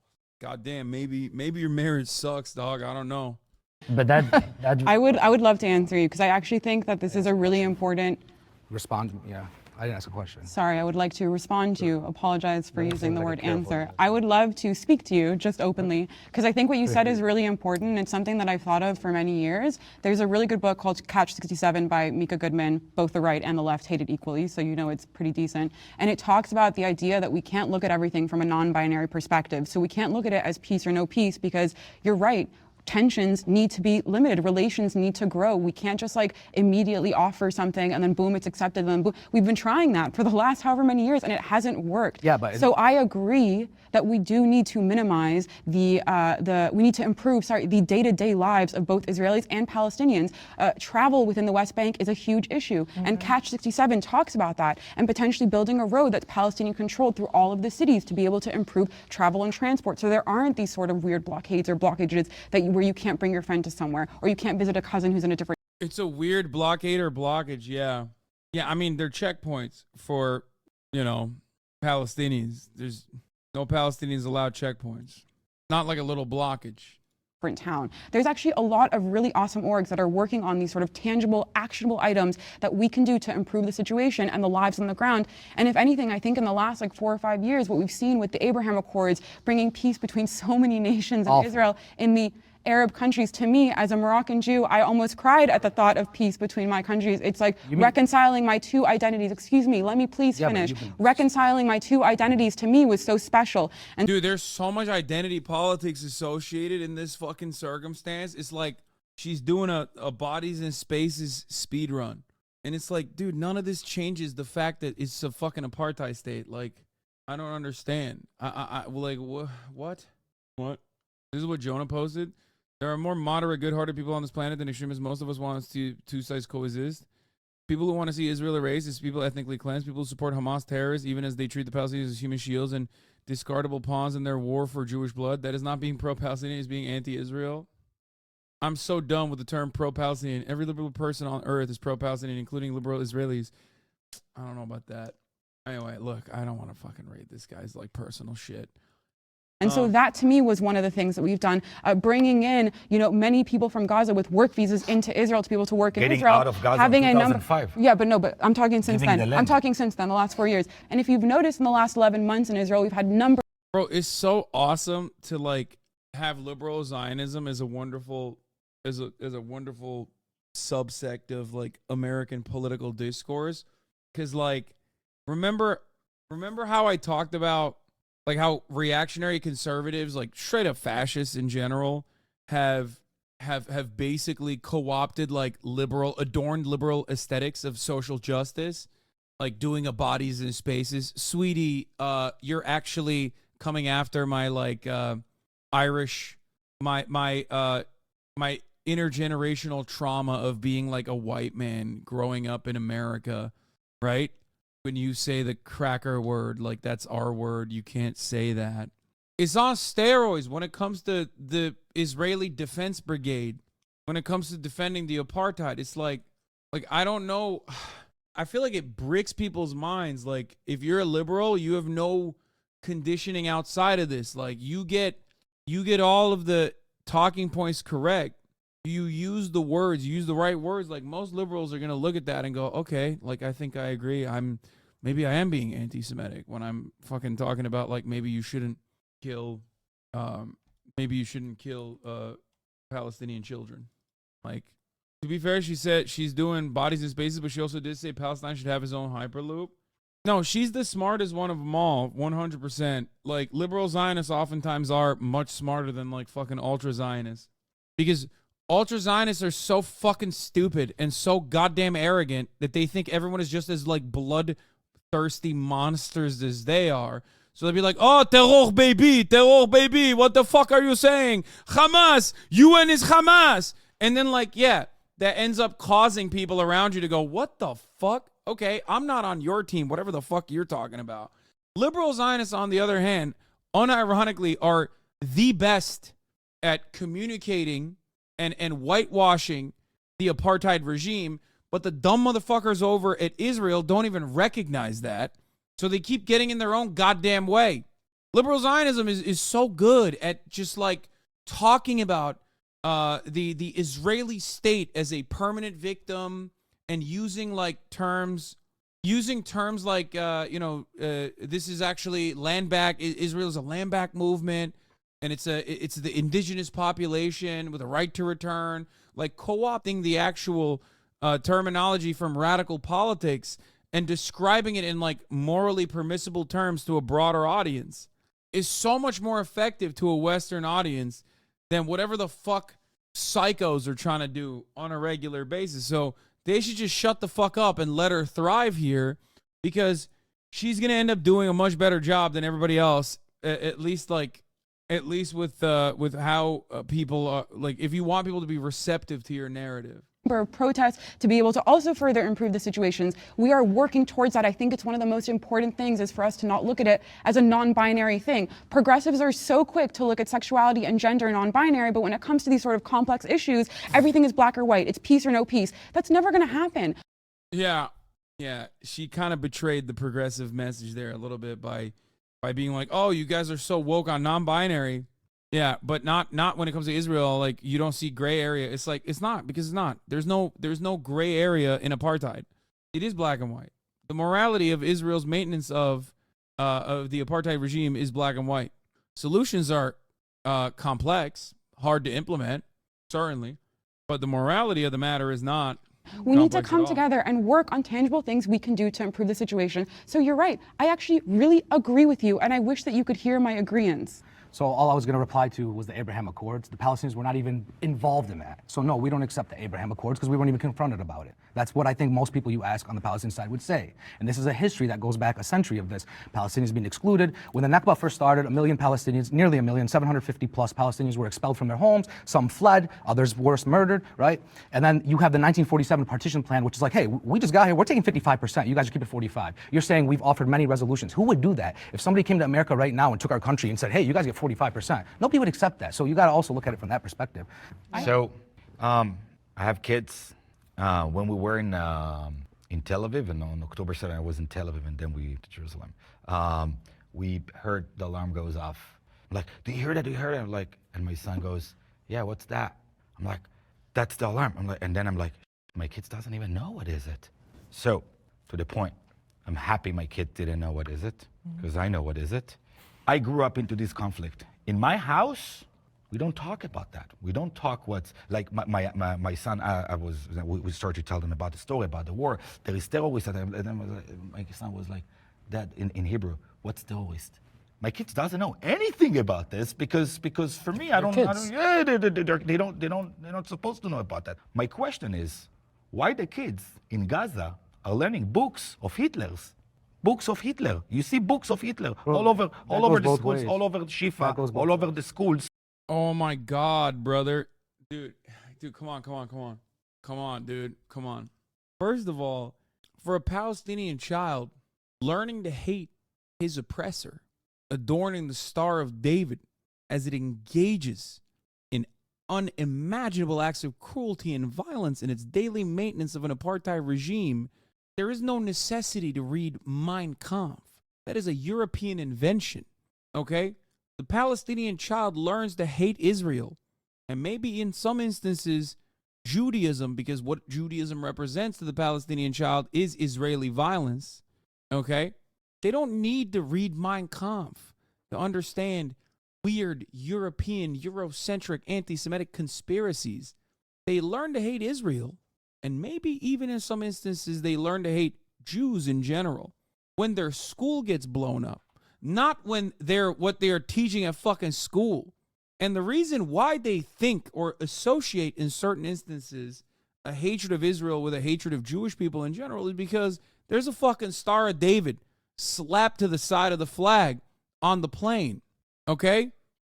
goddamn, maybe your marriage sucks, dog. I don't know. But that I would love to answer you because I actually think that this is a really important. Respond, yeah. I didn't ask a question. Sorry, I would like to respond to you. Apologize for using the word answer. I would love to speak to you just openly because I think what you said is really important. It's something that I've thought of for many years. There's a really good book called Catch 67 by Mika Goodman. Both the right and the left hate it equally, so you know it's pretty decent. And it talks about the idea that we can't look at everything from a non-binary perspective. So we can't look at it as peace or no peace because you're right. Tensions need to be limited. Relations need to grow. We can't just like immediately offer something and then boom, it's accepted. And then boom. We've been trying that for the last however many years and it hasn't worked. Yeah, but so I agree that we do need to minimize we need to improve, the day-to-day lives of both Israelis and Palestinians. Travel within the West Bank is a huge issue. And Catch 67 talks about that and potentially building a road that's Palestinian controlled through all of the cities to be able to improve travel and transport. So there aren't these sort of weird blockades or blockages where you can't bring your friend to somewhere or you can't visit a cousin who's in a different. It's a weird blockade or blockage, yeah. Yeah, I mean, they're checkpoints for, Palestinians. There's no Palestinians allowed checkpoints. Not like a little blockage. Town. There's actually a lot of really awesome orgs that are working on these sort of tangible, actionable items that we can do to improve the situation and the lives on the ground. And if anything, I think in the last 4 or 5 years, what we've seen with the Abraham Accords, bringing peace between so many nations in Israel, in the Arab countries, to me, as a Moroccan Jew, I almost cried at the thought of peace between my countries. It's like reconciling my two identities. Excuse me, let me please finish. Reconciling my two identities to me was so special. And dude, there's so much identity politics associated in this fucking circumstance. It's like she's doing a bodies and spaces speed run. And it's like, dude, none of this changes the fact that it's a fucking apartheid state. Like, I don't understand. What? This is what Jonah posted. There are more moderate, good-hearted people on this planet than extremists. Most of us want us to two sides coexist. People who want to see Israel erased is people ethnically cleansed. People who support Hamas terrorists, even as they treat the Palestinians as human shields and discardable pawns in their war for Jewish blood. That is not being pro-Palestinian, it's being anti-Israel. I'm so done with the term pro-Palestinian. Every liberal person on earth is pro-Palestinian, including liberal Israelis. I don't know about that. Anyway, look, I don't want to fucking rate this guy's personal shit. And so that to me was one of the things that we've done, bringing in, many people from Gaza with work visas into Israel to be able to work in Getting Israel. out of Gaza having in a number. 2005. Yeah, but I'm talking since Giving then. the I'm land. talking since then, the last 4 years. And if you've noticed in the last 11 months in Israel, we've had number. Bro, it's so awesome to have liberal Zionism as a wonderful, as a wonderful subsect of American political discourse. Because remember how I talked about how reactionary conservatives, straight up fascists in general, have basically co-opted adorned liberal aesthetics of social justice, doing a bodies and spaces. Sweetie, you're actually coming after my Irish, my intergenerational trauma of being a white man growing up in America, right? When you say the cracker word, that's our word, you can't say that. It's on steroids when it comes to the Israeli Defense Brigade. When it comes to defending the apartheid, it's I don't know. I feel like it bricks people's minds. If you're a liberal, you have no conditioning outside of this. You get all of the talking points correct. You use the words, you use the right words. Most liberals are going to look at that and go, okay, I think I agree. I'm maybe I am being anti-Semitic when I'm fucking talking about like maybe you shouldn't kill Palestinian children. Like, to be fair, she said she's doing bodies in spaces, but she also did say Palestine should have its own hyperloop. No, she's the smartest one of them all, 100%. Like, liberal Zionists oftentimes are much smarter than like fucking ultra Zionists, because ultra Zionists are so fucking stupid and so goddamn arrogant that they think everyone is just as like bloodthirsty monsters as they are. So they'll be like, oh, terror baby, what the fuck are you saying? Hamas, UN is Hamas. And then like, yeah, that ends up causing people around you to go, what the fuck? Okay, I'm not on your team, whatever the fuck you're talking about. Liberal Zionists, on the other hand, unironically are the best at communicating and whitewashing the apartheid regime, but the dumb motherfuckers over at Israel don't even recognize that. So they keep getting in their own goddamn way. Liberal Zionism is so good at just like talking about the Israeli state as a permanent victim and using terms like this is actually land back. Israel is a land back movement, and it's the indigenous population with a right to return. Like co-opting the actual terminology from radical politics and describing it in like morally permissible terms to a broader audience is so much more effective to a Western audience than whatever the fuck psychos are trying to do on a regular basis. So they should just shut the fuck up and let her thrive here, because she's going to end up doing a much better job than everybody else, at least with how people are, like, if you want people to be receptive to your narrative. Of protests to be able to also further improve the situations. We are working towards that. I think it's one of the most important things is for us to not look at it as a non-binary thing. Progressives are so quick to look at sexuality and gender non-binary, but when it comes to these sort of complex issues, everything is black or white. It's peace or no peace. That's never going to happen. Yeah. She kind of betrayed the progressive message there a little bit by being like, oh, you guys are so woke on non-binary. Yeah, but not when it comes to Israel. Like, you don't see gray area. It's like, it's not, because it's not. There's no gray area in apartheid. It is black and white. The morality of Israel's maintenance of the apartheid regime is black and white. Solutions are complex, hard to implement, certainly, but the morality of the matter is not. We need to come together and work on tangible things we can do to improve the situation. So you're right. I actually really agree with you, and I wish that you could hear my agreeance. So all I was going to reply to was the Abraham Accords. The Palestinians were not even involved in that. So no, we don't accept the Abraham Accords because we weren't even confronted about it. That's what I think most people you ask on the Palestinian side would say. And this is a history that goes back a century of this. Palestinians being excluded. When the Nakba first started, 1 million Palestinians, nearly 1 million, 750 plus Palestinians were expelled from their homes. Some fled, others worse murdered, right? And then you have the 1947 partition plan, which is like, hey, we just got here, we're taking 55%, you guys are keeping 45. You're saying we've offered many resolutions. Who would do that? If somebody came to America right now and took our country and said, hey, you guys get 45%, nobody would accept that. So you got to also look at it from that perspective. So I have kids. When we were in Tel Aviv, and on October 7th, I was in Tel Aviv, and then we to Jerusalem. We heard the alarm goes off. I'm like, do you hear that? Do you hear that? I'm like, and my son goes, yeah, what's that? I'm like, that's the alarm. I'm like, and then I'm like, my kids doesn't even know what is it. So to the point, I'm happy my kid didn't know what is it, because I know what is it. I grew up into this conflict. In my house, we don't talk about that. We don't talk what's, like my son, we started to tell them about the story, about the war. There is terrorist, and then my son was like, Dad, in Hebrew, what's terrorist? My kids doesn't know anything about this because for me, they're not supposed to know about that. My question is, why the kids in Gaza are learning books of Hitler's? Books of Hitler. You see books of Hitler all over the schools, all over Shifa, all over the schools. Oh my God, brother. Dude, come on, dude. Come on. First of all, for a Palestinian child, learning to hate his oppressor, adorning the Star of David as it engages in unimaginable acts of cruelty and violence in its daily maintenance of an apartheid regime, there is no necessity to read Mein Kampf. That is a European invention, okay? The Palestinian child learns to hate Israel, and maybe in some instances, Judaism, because what Judaism represents to the Palestinian child is Israeli violence. Okay? They don't need to read Mein Kampf to understand weird European, Eurocentric, anti-Semitic conspiracies. They learn to hate Israel, and maybe even in some instances they learn to hate Jews in general when their school gets blown up, not when what they're teaching at fucking school. And the reason why they think or associate in certain instances a hatred of Israel with a hatred of Jewish people in general is because there's a fucking Star of David slapped to the side of the flag on the plane. Okay?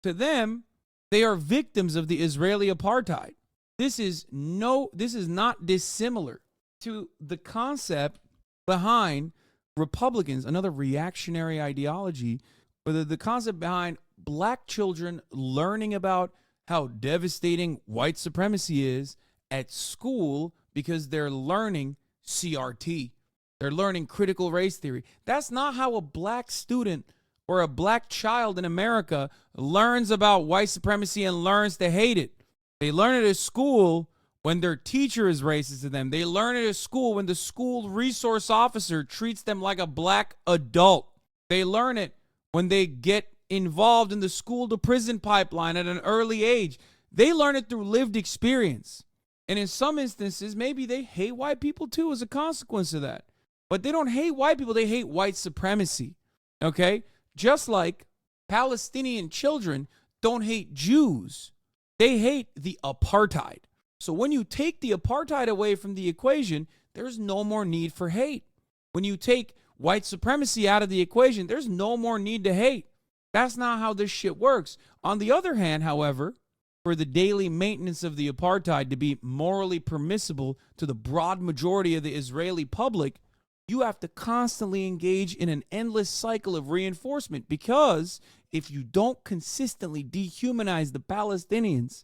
To them, they are victims of the Israeli apartheid. This is not dissimilar to the concept behind Republicans, another reactionary ideology, but the concept behind black children learning about how devastating white supremacy is at school because they're learning CRT. They're learning critical race theory. That's not how a black student or a black child in America learns about white supremacy and learns to hate it. They learn it at school when their teacher is racist to them. They learn it at school when the school resource officer treats them like a black adult. They learn it when they get involved in the school to prison pipeline at an early age. They learn it through lived experience. And in some instances, maybe they hate white people too as a consequence of that. But they don't hate white people, they hate white supremacy. Okay? Just like Palestinian children don't hate Jews. They hate the apartheid. So when you take the apartheid away from the equation, there's no more need for hate. When you take white supremacy out of the equation, there's no more need to hate. That's not how this shit works. On the other hand, however, for the daily maintenance of the apartheid to be morally permissible to the broad majority of the Israeli public, you have to constantly engage in an endless cycle of reinforcement, because if you don't consistently dehumanize the Palestinians,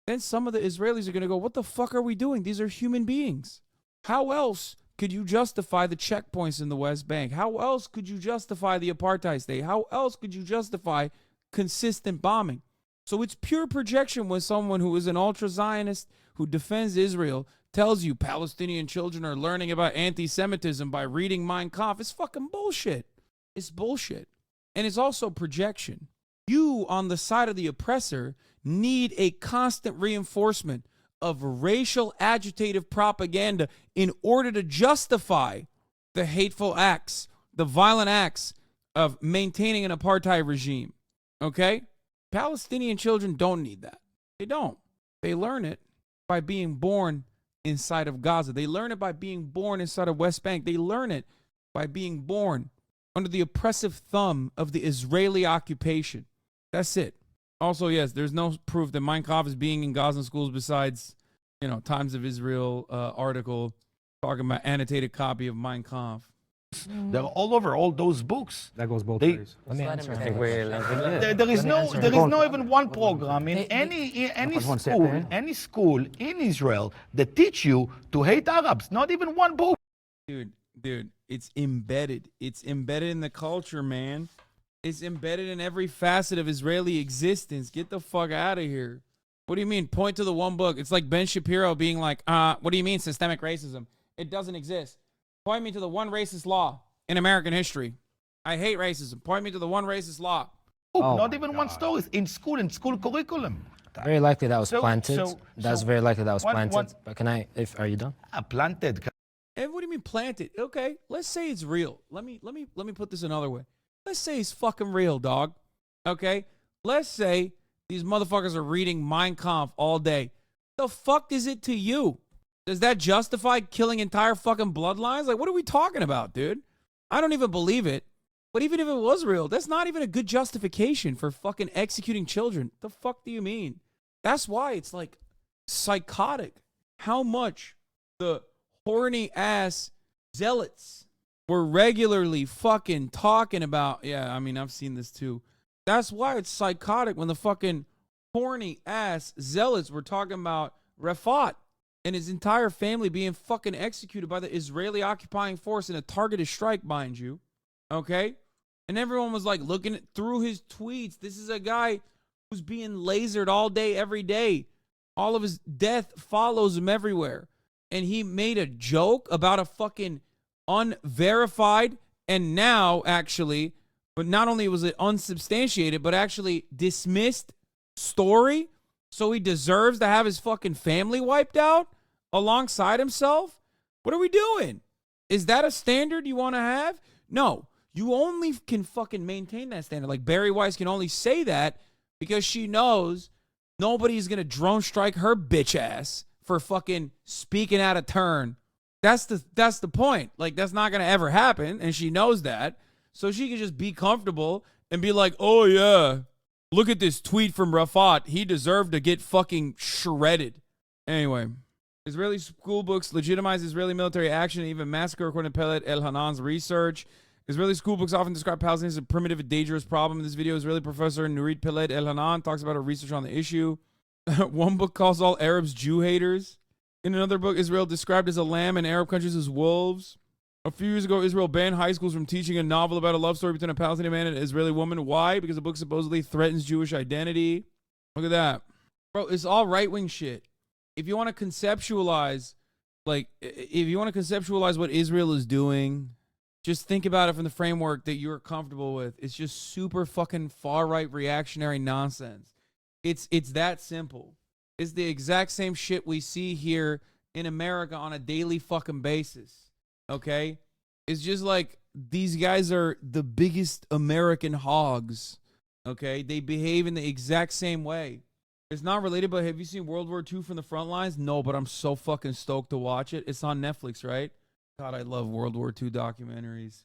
then some of the Israelis are going to go, what the fuck are we doing? These are human beings. How else could you justify the checkpoints in the West Bank? How else could you justify the apartheid state? How else could you justify consistent bombing? So it's pure projection when someone who is an ultra-Zionist who defends Israel tells you Palestinian children are learning about anti-Semitism by reading Mein Kampf. It's fucking bullshit. It's bullshit. And it's also projection. You, on the side of the oppressor, need a constant reinforcement of racial agitative propaganda in order to justify the hateful acts, the violent acts of maintaining an apartheid regime. Okay? Palestinian children don't need that. They don't. They learn it by being born inside of Gaza. They learn it by being born inside of West Bank. They learn it by being born under the oppressive thumb of the Israeli occupation. That's it. Also, yes, there's no proof that Mein Kampf is being in Gazan schools besides, Times of Israel article talking about annotated copy of Mein Kampf. They're all over all those books. That goes both ways. Let me answer. There is no even one program in any school in Israel that teach you to hate Arabs. Not even one book. Dude, it's embedded. It's embedded in the culture, man. It's embedded in every facet of Israeli existence. Get the fuck out of here. What do you mean? Point to the one book. It's like Ben Shapiro being like, what do you mean systemic racism? It doesn't exist. Point me to the one racist law in American history. I hate racism. Point me to the one racist law. Not even one story in school curriculum. Very likely that was planted. That's very likely that was planted. But are you done? Planted. And what do you mean planted? Okay, let's say it's real. Let me put this another way. Let's say it's fucking real, dog. Okay? Let's say these motherfuckers are reading Mein Kampf all day. The fuck is it to you? Does that justify killing entire fucking bloodlines? Like, what are we talking about, dude? I don't even believe it. But even if it was real, that's not even a good justification for fucking executing children. The fuck do you mean? That's why it's like psychotic how much the horny ass zealots were regularly fucking talking about. Yeah, I mean, I've seen this too. That's why it's psychotic when the fucking horny ass zealots were talking about Rafat and his entire family being fucking executed by the Israeli occupying force in a targeted strike, mind you. Okay? And everyone was like looking through his tweets. This is a guy who's being lasered all day, every day. All of his death follows him everywhere. And he made a joke about a fucking unverified And now, actually, but not only was it unsubstantiated, but actually dismissed story. So he deserves to have his fucking family wiped out alongside himself? What are we doing? Is that a standard you want to have? No. You only can fucking maintain that standard. Like Barry Weiss can only say that because she knows nobody's going to drone strike her bitch ass for fucking speaking out of turn. That's the point. Like, that's not going to ever happen, and she knows that. So she can just be comfortable and be like, oh, yeah, look at this tweet from Rafat. He deserved to get fucking shredded. Anyway, Israeli school books legitimize Israeli military action and even massacre, according to Peled El-Hanan's research. Israeli school books often describe Palestinians as a primitive and dangerous problem. In this video, Israeli professor Nurit Peled El-Hanan talks about her research on the issue. One book calls all Arabs Jew haters. In another book, Israel described as a lamb and Arab countries as wolves. A few years ago, Israel banned high schools from teaching a novel about a love story between a Palestinian man and an Israeli woman. Why? Because the book supposedly threatens Jewish identity. Look at that. Bro, it's all right-wing shit. If you want to conceptualize, what Israel is doing, just think about it from the framework that you're comfortable with. It's just super fucking far-right reactionary nonsense. It's that simple. It's the exact same shit we see here in America on a daily fucking basis. Okay? It's just like these guys are the biggest American hogs. Okay? They behave in the exact same way. It's not related, but have you seen World War II from the front lines? No, but I'm so fucking stoked to watch it. It's on Netflix, right? God, I love World War II documentaries.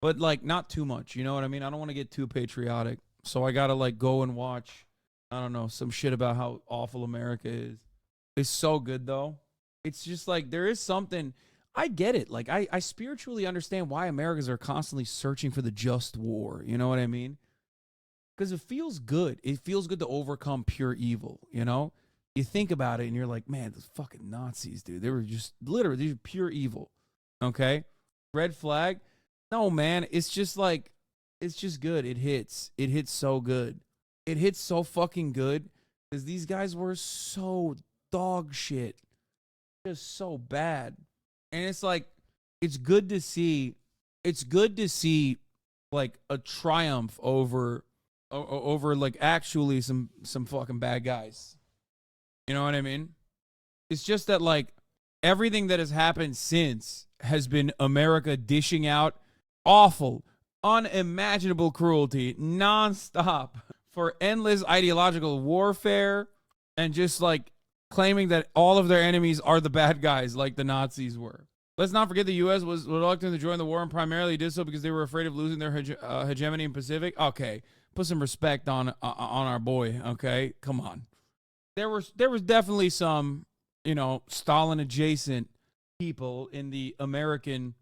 But, like, not too much. You know what I mean? I don't want to get too patriotic. So I got to, like, go and watch, I don't know, some shit about how awful America is. It's so good, though. It's just like there is something. I get it. Like, I spiritually understand why Americans are constantly searching for the just war. You know what I mean? Because it feels good. It feels good to overcome pure evil, you know? You think about it and you're like, man, those fucking Nazis, dude. They were just literally these are pure evil. Okay? Red flag? No, man. It's just like, it's just good. It hits. It hits so good. It hits so fucking good because these guys were so dog shit. Just so bad. And it's like, it's good to see like a triumph over like actually some fucking bad guys. You know what I mean? It's just that like everything that has happened since has been America dishing out awful, unimaginable cruelty nonstop for endless ideological warfare and just like claiming that all of their enemies are the bad guys like the Nazis were. Let's not forget the U.S. was reluctant to join the war and primarily did so because they were afraid of losing their hegemony in Pacific. Okay, put some respect on our boy, okay? Come on. There was definitely some, you know, Stalin adjacent people in the American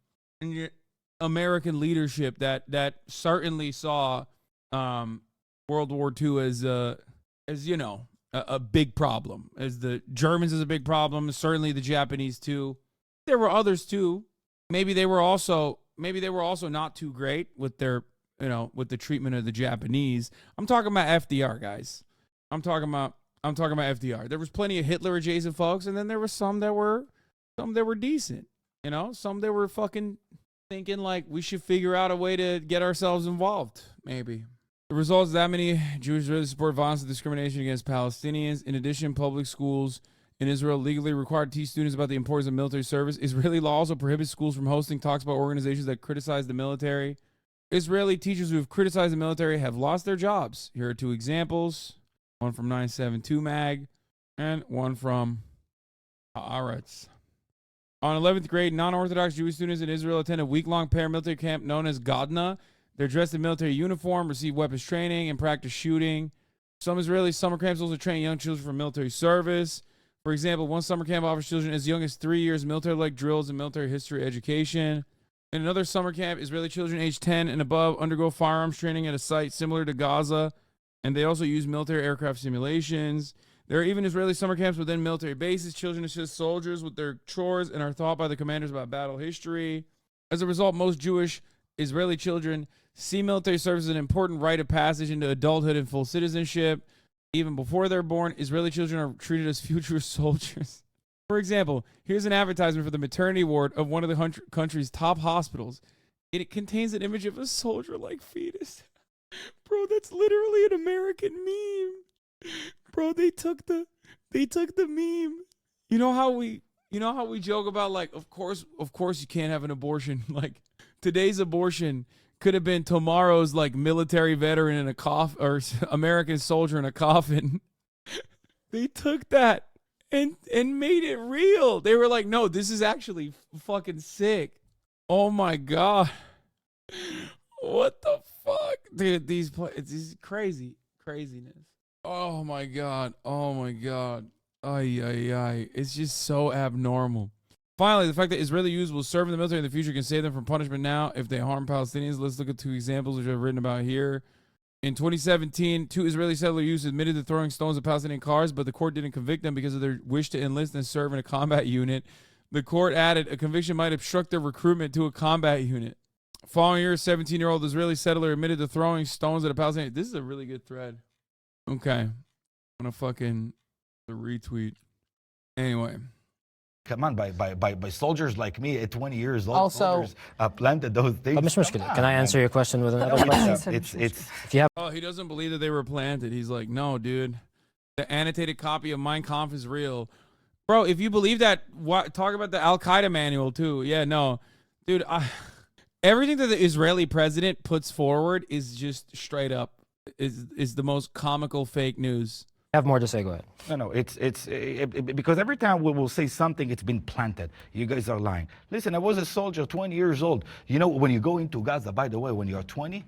leadership that certainly saw World War II as you know, a big problem. As the Germans is a big problem, certainly the Japanese too. There were others too. Maybe they were also not too great with their, you know, with the treatment of the Japanese. I'm talking about FDR, guys. I'm talking about FDR. There was plenty of Hitler adjacent folks, and then there were some that were decent. You know, some that were fucking thinking like we should figure out a way to get ourselves involved, maybe. The result is that many Jews really support violence and discrimination against Palestinians. In addition, public schools in Israel legally require to teach students about the importance of military service. Israeli law also prohibits schools from hosting talks about organizations that criticize the military. Israeli teachers who have criticized the military have lost their jobs. Here are two examples. One from 972 Mag and one from Haaretz. On 11th grade, non-Orthodox Jewish students in Israel attend a week-long paramilitary camp known as Gadna. They're dressed in military uniform, receive weapons training, and practice shooting. Some Israeli summer camps also train young children for military service. For example, one summer camp offers children as young as 3 years military-like drills and military history education. In another summer camp, Israeli children aged 10 and above undergo firearms training at a site similar to Gaza, and they also use military aircraft simulations. There are even Israeli summer camps within military bases. Children assist soldiers with their chores and are taught by the commanders about battle history. As a result, most Jewish Israeli children see military service as an important rite of passage into adulthood and full citizenship. Even before they're born, Israeli children are treated as future soldiers. For example, here's an advertisement for the maternity ward of one of the country's top hospitals. It contains an image of a soldier-like fetus. Bro, that's literally an American meme. Bro, they took the meme. You know how we joke about, like, of course you can't have an abortion. Like, today's abortion could have been tomorrow's, like, military veteran in a coffin, or American soldier in a coffin. They took that and made it real. They were like, no, this is actually fucking sick. Oh my God. What the fuck? Dude, these craziness. Oh my God. Oh my God. Ay, ay, ay. It's just so abnormal. Finally, the fact that Israeli youths will serve in the military in the future can save them from punishment now if they harm Palestinians. Let's look at 2 examples which I've written about here. In 2017, 2 Israeli settler youths admitted to throwing stones at Palestinian cars, but the court didn't convict them because of their wish to enlist and serve in a combat unit. The court added a conviction might obstruct their recruitment to a combat unit. Following year, a 17-year-old Israeli settler admitted to throwing stones at a Palestinian. This is a really good thread. Okay. I'm going to fucking retweet. Anyway. Come on, by soldiers like me at 20 years old, Also, soldiers planted those things. But Mr. Mushkila, can I answer your question with another question? It's if you have Oh, he doesn't believe that they were planted. He's like, no, dude. The annotated copy of Mein Kampf is real. Bro, if you believe that, talk about the Al-Qaeda manual too. Yeah, no. Dude, everything that the Israeli president puts forward is just straight up is the most comical fake news. have more to say, go ahead. No, it's because every time we will say something, it's been planted. You guys are lying. Listen, I was a soldier, 20 years old. You know, when you go into Gaza, by the way, when you're 20,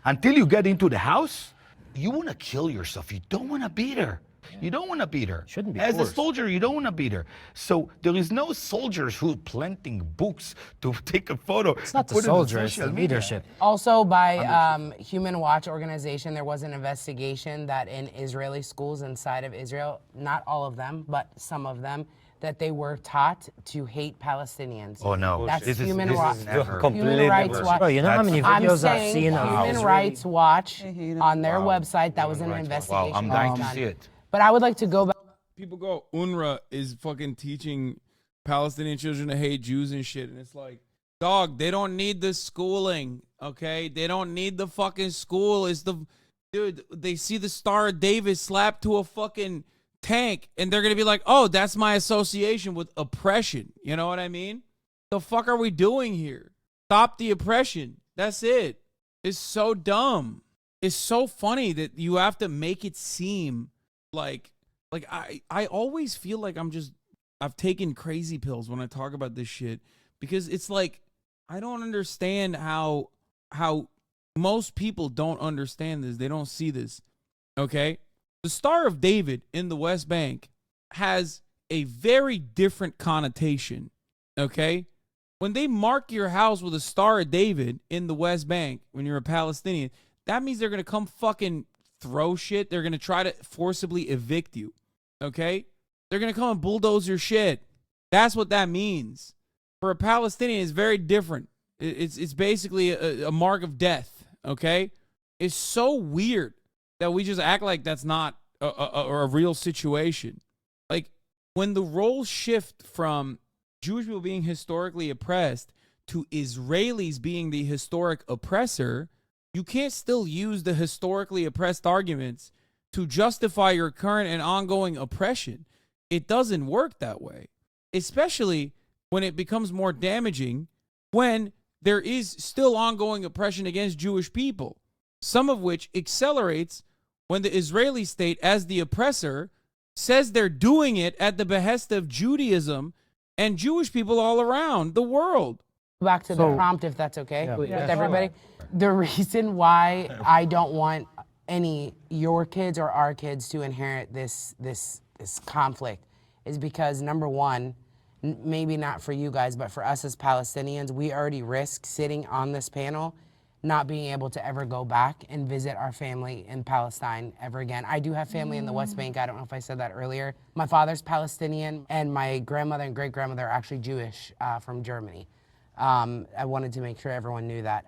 until you get into the house, you want to kill yourself. You don't want to be there. You don't want to beat her. Shouldn't be. As a soldier, you don't want to beat her. So there is no soldiers who planting books to take a photo. It's not the soldier, it's the leadership. Also, by Human Watch organization, there was an investigation that in Israeli schools inside of Israel, not all of them, but some of them, that they were taught to hate Palestinians. Oh no, that's this Human is Rights Watch. Bro, you know how many videos I've seen of Human Rights Watch on their website. That was an investigation. Wow, I'm dying to see it. But I would like to go back. People go, UNRWA is fucking teaching Palestinian children to hate Jews and shit. And it's like, dog, they don't need the schooling, okay? They don't need the fucking school. Dude, they see the Star of David slapped to a fucking tank, and they're going to be like, oh, that's my association with oppression. You know what I mean? The fuck are we doing here? Stop the oppression. That's it. It's so dumb. It's so funny that you have to make it seem like I always feel like I've taken crazy pills when I talk about this shit, because it's like I don't understand how most people don't understand this. They don't see this. Okay? The Star of David in the West Bank has a very different connotation. Okay? When they mark your house with a Star of David in the West Bank when you're a Palestinian, that means they're going to come fucking throw shit. They're going to try to forcibly evict you. Okay? They're going to come and bulldoze your shit. That's what that means. For a Palestinian, it's very different. It's basically a mark of death. Okay? It's so weird that we just act like that's not a real situation. Like, when the roles shift from Jewish people being historically oppressed to Israelis being the historic oppressor, you can't still use the historically oppressed arguments to justify your current and ongoing oppression. It doesn't work that way, especially when it becomes more damaging when there is still ongoing oppression against Jewish people, some of which accelerates when the Israeli state, as the oppressor, says they're doing it at the behest of Judaism and Jewish people all around the world. Back to the prompt, if that's okay with everybody. The reason why I don't want your kids or our kids to inherit this conflict is because, number one, maybe not for you guys, but for us as Palestinians, we already risk sitting on this panel not being able to ever go back and visit our family in Palestine ever again. I do have family in the West Bank. I don't know if I said that earlier. My father's Palestinian, and my grandmother and great-grandmother are actually Jewish from Germany. I wanted to make sure everyone knew that.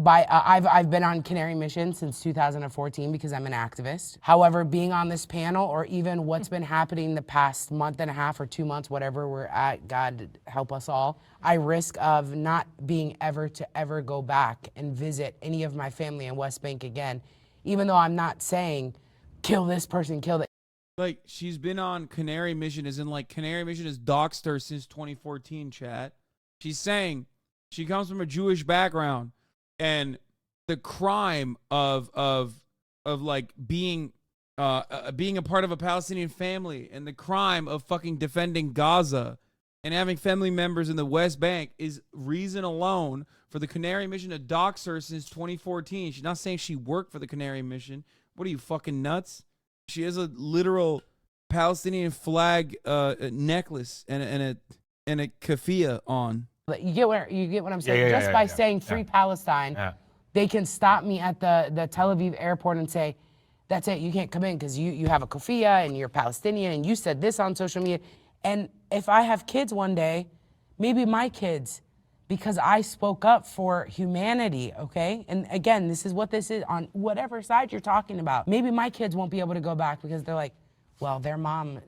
I've been on Canary Mission since 2014 because I'm an activist. However, being on this panel or even what's been happening the past month and a half or 2 months, whatever we're at, God help us all, I risk of not being ever to ever go back and visit any of my family in West Bank again, even though I'm not saying kill this person, kill that. Like, she's been on Canary Mission, as in, like, Canary Mission has doxed her since 2014, chat. She's saying she comes from a Jewish background, and the crime of like being a part of a Palestinian family, and the crime of fucking defending Gaza and having family members in the West Bank is reason alone for the Canary Mission to dox her since 2014. She's not saying she worked for the Canary Mission. What are you, fucking nuts? She has a literal Palestinian flag necklace and a keffiyeh on. You get what I'm saying? Just by saying free Palestine, they can stop me at the Tel Aviv airport and say, that's it, you can't come in because you have a keffiyeh and you're Palestinian and you said this on social media. And if I have kids one day, maybe my kids, because I spoke up for humanity, okay? And again, this is what this is on whatever side you're talking about. Maybe my kids won't be able to go back because they're like, well, her mom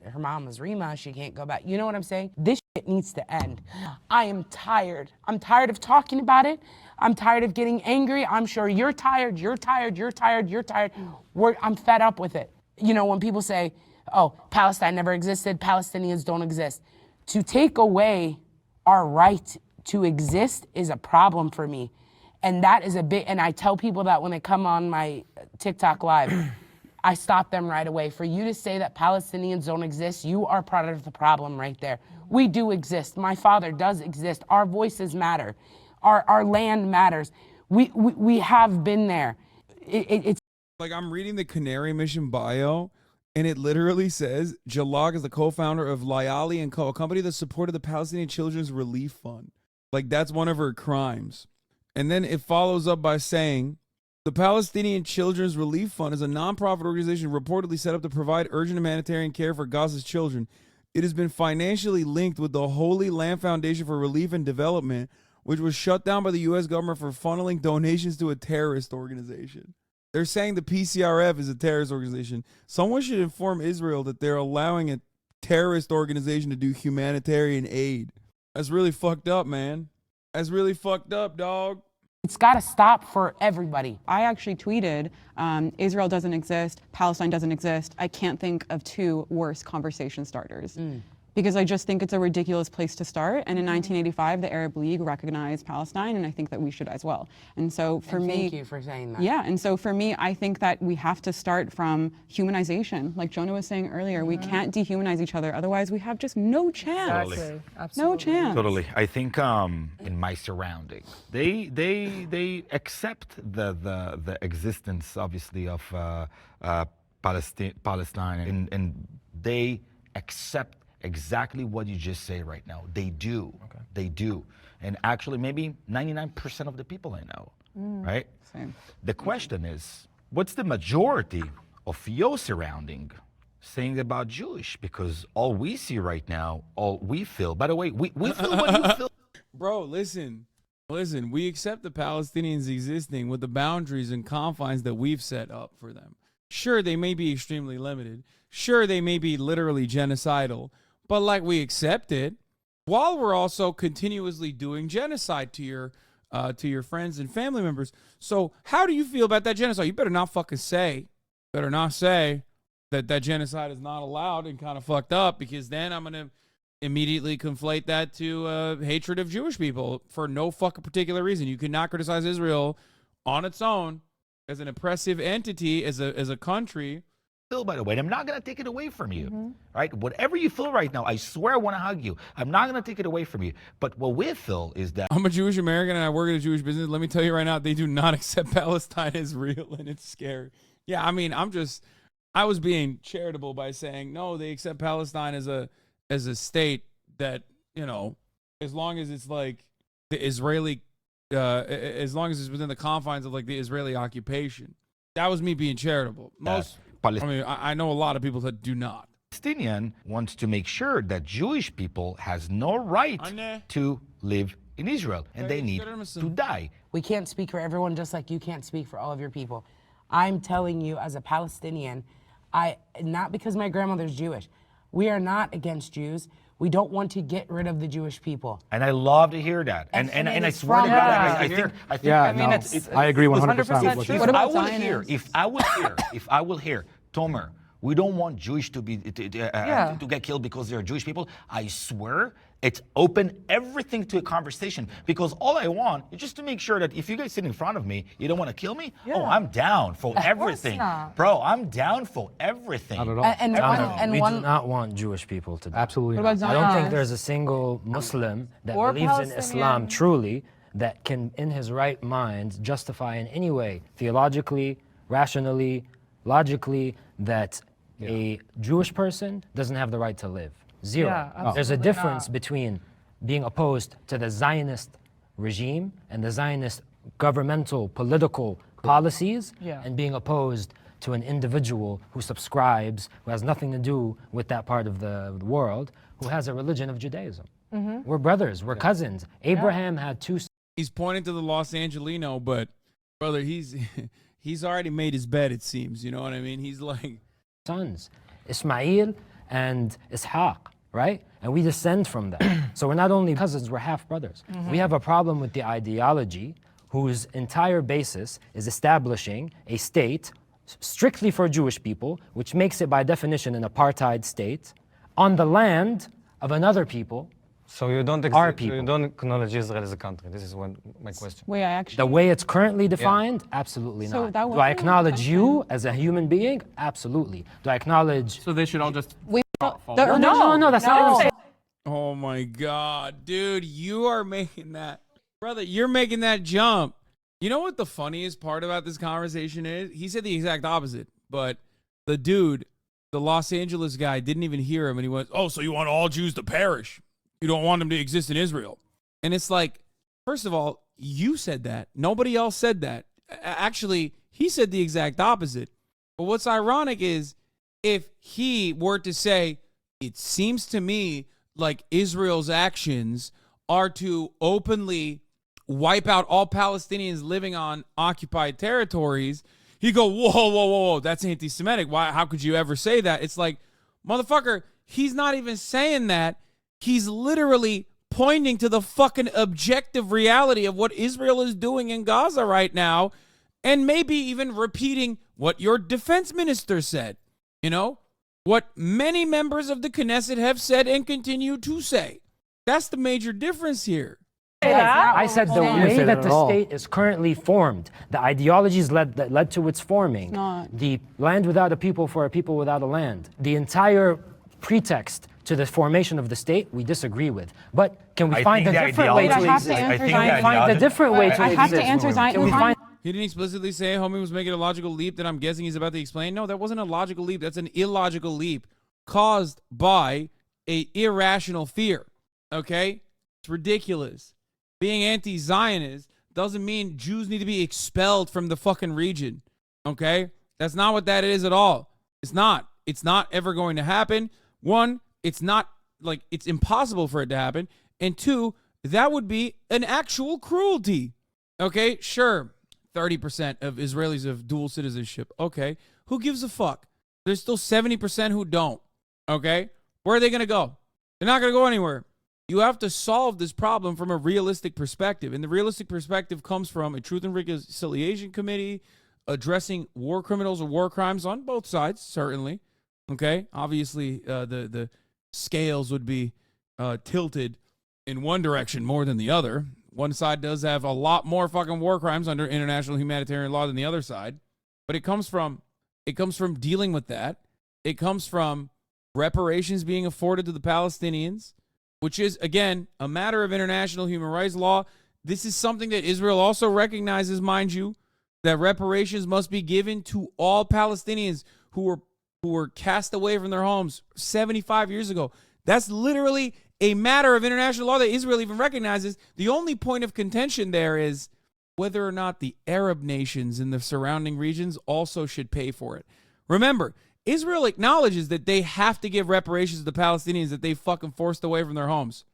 is Rima, she can't go back. You know what I'm saying? This shit needs to end. I am tired. I'm tired of talking about it. I'm tired of getting angry. I'm sure you're tired, you're tired, you're tired, you're tired. I'm fed up with it. You know, when people say, oh, Palestine never existed, Palestinians don't exist. To take away our right to exist is a problem for me. And that is a big, and I tell people that when they come on my TikTok live, I stop them right away. For you to say that Palestinians don't exist, you are part of the problem right there. We do exist. My father does exist. Our voices matter. Our land matters. We have been there. It's like, I'm reading the Canary Mission bio, and it literally says Jalak is the co-founder of Layali & Co., a company that supported the Palestinian Children's Relief Fund. Like, that's one of her crimes. And then it follows up by saying, the Palestinian Children's Relief Fund is a nonprofit organization reportedly set up to provide urgent humanitarian care for Gaza's children. It has been financially linked with the Holy Land Foundation for Relief and Development, which was shut down by the U.S. government for funneling donations to a terrorist organization. They're saying the PCRF is a terrorist organization. Someone should inform Israel that they're allowing a terrorist organization to do humanitarian aid. That's really fucked up, man. That's really fucked up, dog. It's got to stop for everybody. I actually tweeted, Israel doesn't exist, Palestine doesn't exist. I can't think of two worse conversation starters. Because I just think it's a ridiculous place to start. And in 1985, the Arab League recognized Palestine, and I think that we should as well. And so for me— Thank you for saying that. Yeah, and so for me, I think that we have to start from humanization. Like Jonah was saying earlier, we can't dehumanize each other, otherwise we have just no chance. Totally. No chance. Totally. I think in my surroundings, they accept the existence, obviously, of Palestine, and they accept exactly what you just say right now. They do. Okay. They do. And actually, maybe 99% of the people I know, right? Same. The question is, what's the majority of your surrounding saying about Jewish? Because all we see right now, all we feel, by the way, we feel what you feel. Bro, listen, we accept the Palestinians existing with the boundaries and confines that we've set up for them. Sure, they may be extremely limited. Sure, they may be literally genocidal. But like, we accept it, while we're also continuously doing genocide to your friends and family members. So how do you feel about that genocide? You better not say that genocide is not allowed and kind of fucked up, because then I'm going to immediately conflate that to hatred of Jewish people for no fucking particular reason. You cannot criticize Israel on its own as an oppressive entity, as a country. Feel, by the way, and I'm not going to take it away from you, right? Whatever you feel right now, I swear I want to hug you. I'm not going to take it away from you. But what we feel is that I'm a Jewish American and I work in a Jewish business. Let me tell you right now, they do not accept Palestine as real, and it's scary. Yeah, I mean, I was being charitable by saying, no, they accept Palestine as a state that, you know, as long as it's like the Israeli, as long as it's within the confines of like the Israeli occupation. That was me being charitable. I know a lot of people that do not. Palestinian wants to make sure that Jewish people has no right to live in Israel, and they need to die. We can't speak for everyone, just like you can't speak for all of your people. I'm telling you, as a Palestinian, not because my grandmother's Jewish, we are not against Jews. We don't want to get rid of the Jewish people. And I love to hear that. And I swear to God, I think I agree 100% with if you. I will hear, Tomer, we don't want Jewish to get killed because they're Jewish people. I swear, it's open everything to a conversation, because all I want is just to make sure that if you guys sit in front of me, you don't want to kill me. Oh, I'm down for everything, bro. I'm down for everything. Not at all. We do not want Jewish people to die. Absolutely I not. don't think there's a single Muslim that Or believes in Islam Palestinian. truly that can, in his right mind, justify in any way, theologically, rationally, logically, that a Jewish person doesn't have the right to live. Zero. Yeah, There's a absolutely difference not. between being opposed to the Zionist regime and the Zionist governmental political policies and being opposed to an individual who subscribes, who has nothing to do with that part of the world, who has a religion of Judaism. We're brothers, we're cousins. Abraham had two. He's pointing to the Los Angelino, but brother, he's already made his bed, it seems. You know what I mean? He's like sons, Ismail and Ishaq, right? And we descend from that. So we're not only cousins, we're half brothers. We have a problem with the ideology whose entire basis is establishing a state strictly for Jewish people, which makes it by definition an apartheid state, on the land of another people. So you don't acknowledge Israel as a country. This is my question. Wait, I actually. The way it's currently defined, absolutely So not. that Do was I my acknowledge you as a human being? Absolutely. Do I acknowledge? So they should all just. No, that's not what I'm saying. oh my God, dude, you are making that, brother, you're making that jump. You know what the funniest part about this conversation is? He said the exact opposite, but the dude, the Los Angeles guy, didn't even hear him, and he went, oh, so you want all Jews to perish? You don't want them to exist in Israel. And it's like, first of all, you said that. Nobody else said that. Actually, he said the exact opposite. But what's ironic is if he were to say, it seems to me like Israel's actions are to openly wipe out all Palestinians living on occupied territories, he'd go, whoa, that's anti-Semitic. Why? How could you ever say that? It's like, motherfucker, he's not even saying that. He's literally pointing to the fucking objective reality of what Israel is doing in Gaza right now, and maybe even repeating what your defense minister said. You know, what many members of the Knesset have said and continue to say. That's the major difference here. I said the way that the state is currently formed, the ideologies that led to its forming, the land without a people for a people without a land, the entire pretext to the formation of the state, we disagree with. But can we find a different way to exist? I have to answer Zion. He didn't explicitly say homie was making a logical leap that I'm guessing he's about to explain. No, that wasn't a logical leap. That's an illogical leap caused by a irrational fear. Okay? It's ridiculous. Being anti-Zionist doesn't mean Jews need to be expelled from the fucking region. Okay? That's not what that is at all. It's not. It's not ever going to happen. One, it's not, like, it's impossible for it to happen. And two, that would be an actual cruelty. Okay? Sure. 30% of Israelis have dual citizenship. Okay. Who gives a fuck? There's still 70% who don't. Okay. Where are they going to go? They're not going to go anywhere. You have to solve this problem from a realistic perspective. And the realistic perspective comes from a Truth and Reconciliation Committee addressing war criminals or war crimes on both sides, certainly. Okay. Obviously, the scales would be tilted in one direction more than the other. One side does have a lot more fucking war crimes under international humanitarian law than the other side. But it comes from dealing with that. It comes from reparations being afforded to the Palestinians, which is, again, a matter of international human rights law. This is something that Israel also recognizes, mind you, that reparations must be given to all Palestinians who were cast away from their homes 75 years ago. That's literally a matter of international law that Israel even recognizes. The only point of contention there is whether or not the Arab nations in the surrounding regions also should pay for it. Remember, Israel acknowledges that they have to give reparations to the Palestinians that they fucking forced away from their homes.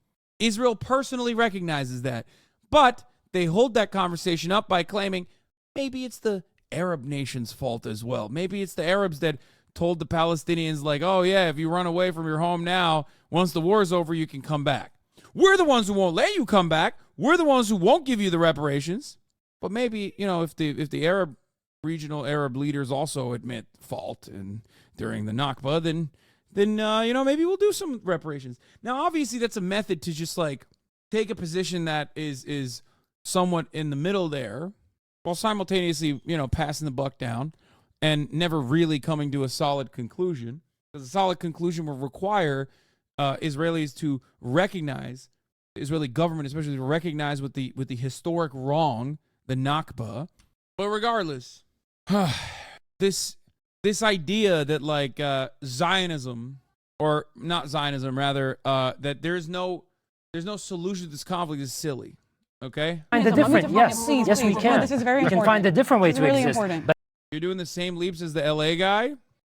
Israel personally recognizes that. But they hold that conversation up by claiming maybe it's the Arab nation's fault as well. Maybe it's the Arabs that told the Palestinians, like, oh, yeah, if you run away from your home now, once the war's over, you can come back. We're the ones who won't let you come back. We're the ones who won't give you the reparations. But maybe, you know, if the regional Arab leaders also admit fault and during the Nakba, then you know, maybe we'll do some reparations. Now, obviously, that's a method to just like take a position that is somewhat in the middle there, while simultaneously, you know, passing the buck down and never really coming to a solid conclusion. Because a solid conclusion will require Israelis to recognize, the Israeli government especially, to recognize with the historic wrong, the Nakba. But regardless, this idea that like Zionism, or not Zionism, rather, that there's no solution to this conflict is silly. Okay? Find a different, yes, we can. This is very we important. can find a different way This is to really exist. important. But you're doing the same leaps as the LA guy.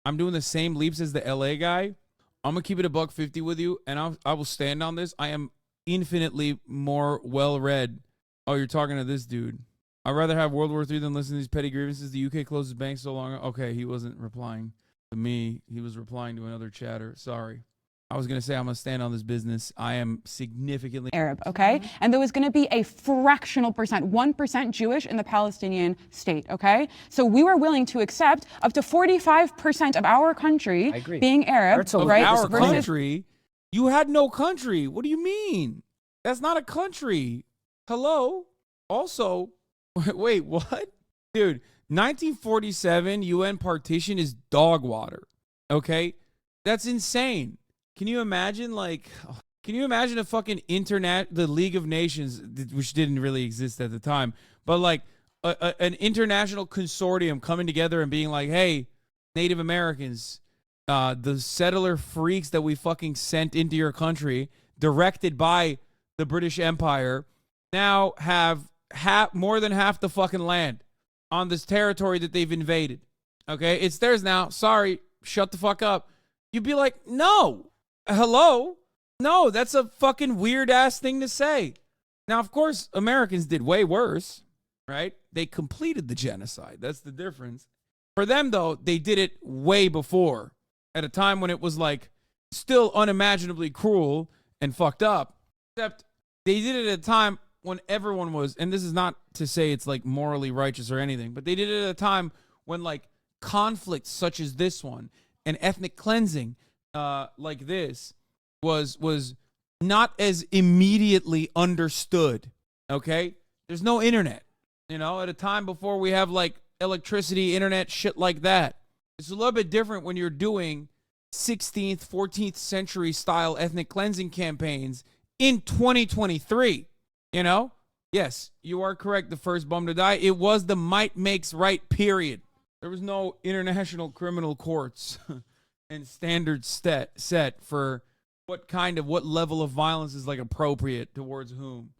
I'm doing the same leaps as the LA guy. I'm gonna keep it $150 with you, and I will stand on this. I am infinitely more well-read. Oh, you're talking to this dude. I'd rather have World War III than listen to these petty grievances. The UK closed its banks so long. Okay, he wasn't replying to me. He was replying to another chatter. Sorry. I was going to say I'm going to stand on this business. I am significantly Arab, okay? And there was going to be a fractional percent, 1% Jewish in the Palestinian state, okay? So we were willing to accept up to 45% of our country being Arab, right? Our country? You had no country. What do you mean? That's not a country. Hello? Also, wait, what? Dude, 1947 UN partition is dog water, okay? That's insane. Can you imagine, like, can you imagine a fucking the League of Nations, which didn't really exist at the time, but like an international consortium coming together and being like, hey, Native Americans, the settler freaks that we fucking sent into your country, directed by the British Empire, now have more than half the fucking land on this territory that they've invaded. Okay, it's theirs now. Sorry, shut the fuck up. You'd be like, no. Hello? No, that's a fucking weird ass thing to say. Now, of course, Americans did way worse, right? They completed the genocide. That's the difference. For them, though, they did it way before, at a time when it was like still unimaginably cruel and fucked up. Except they did it at a time when everyone was, and this is not to say it's like morally righteous or anything, but they did it at a time when like conflicts such as this one and ethnic cleansing like this was not as immediately understood. Okay, there's no internet, you know, at a time before we have like electricity, internet, shit like that. It's a little bit different when you're doing 16th, 14th century style ethnic cleansing campaigns in 2023. You know, yes, you are correct. The first bum to die, it was the might makes right period. There was no international criminal courts and standards set for what level of violence is like appropriate towards whom.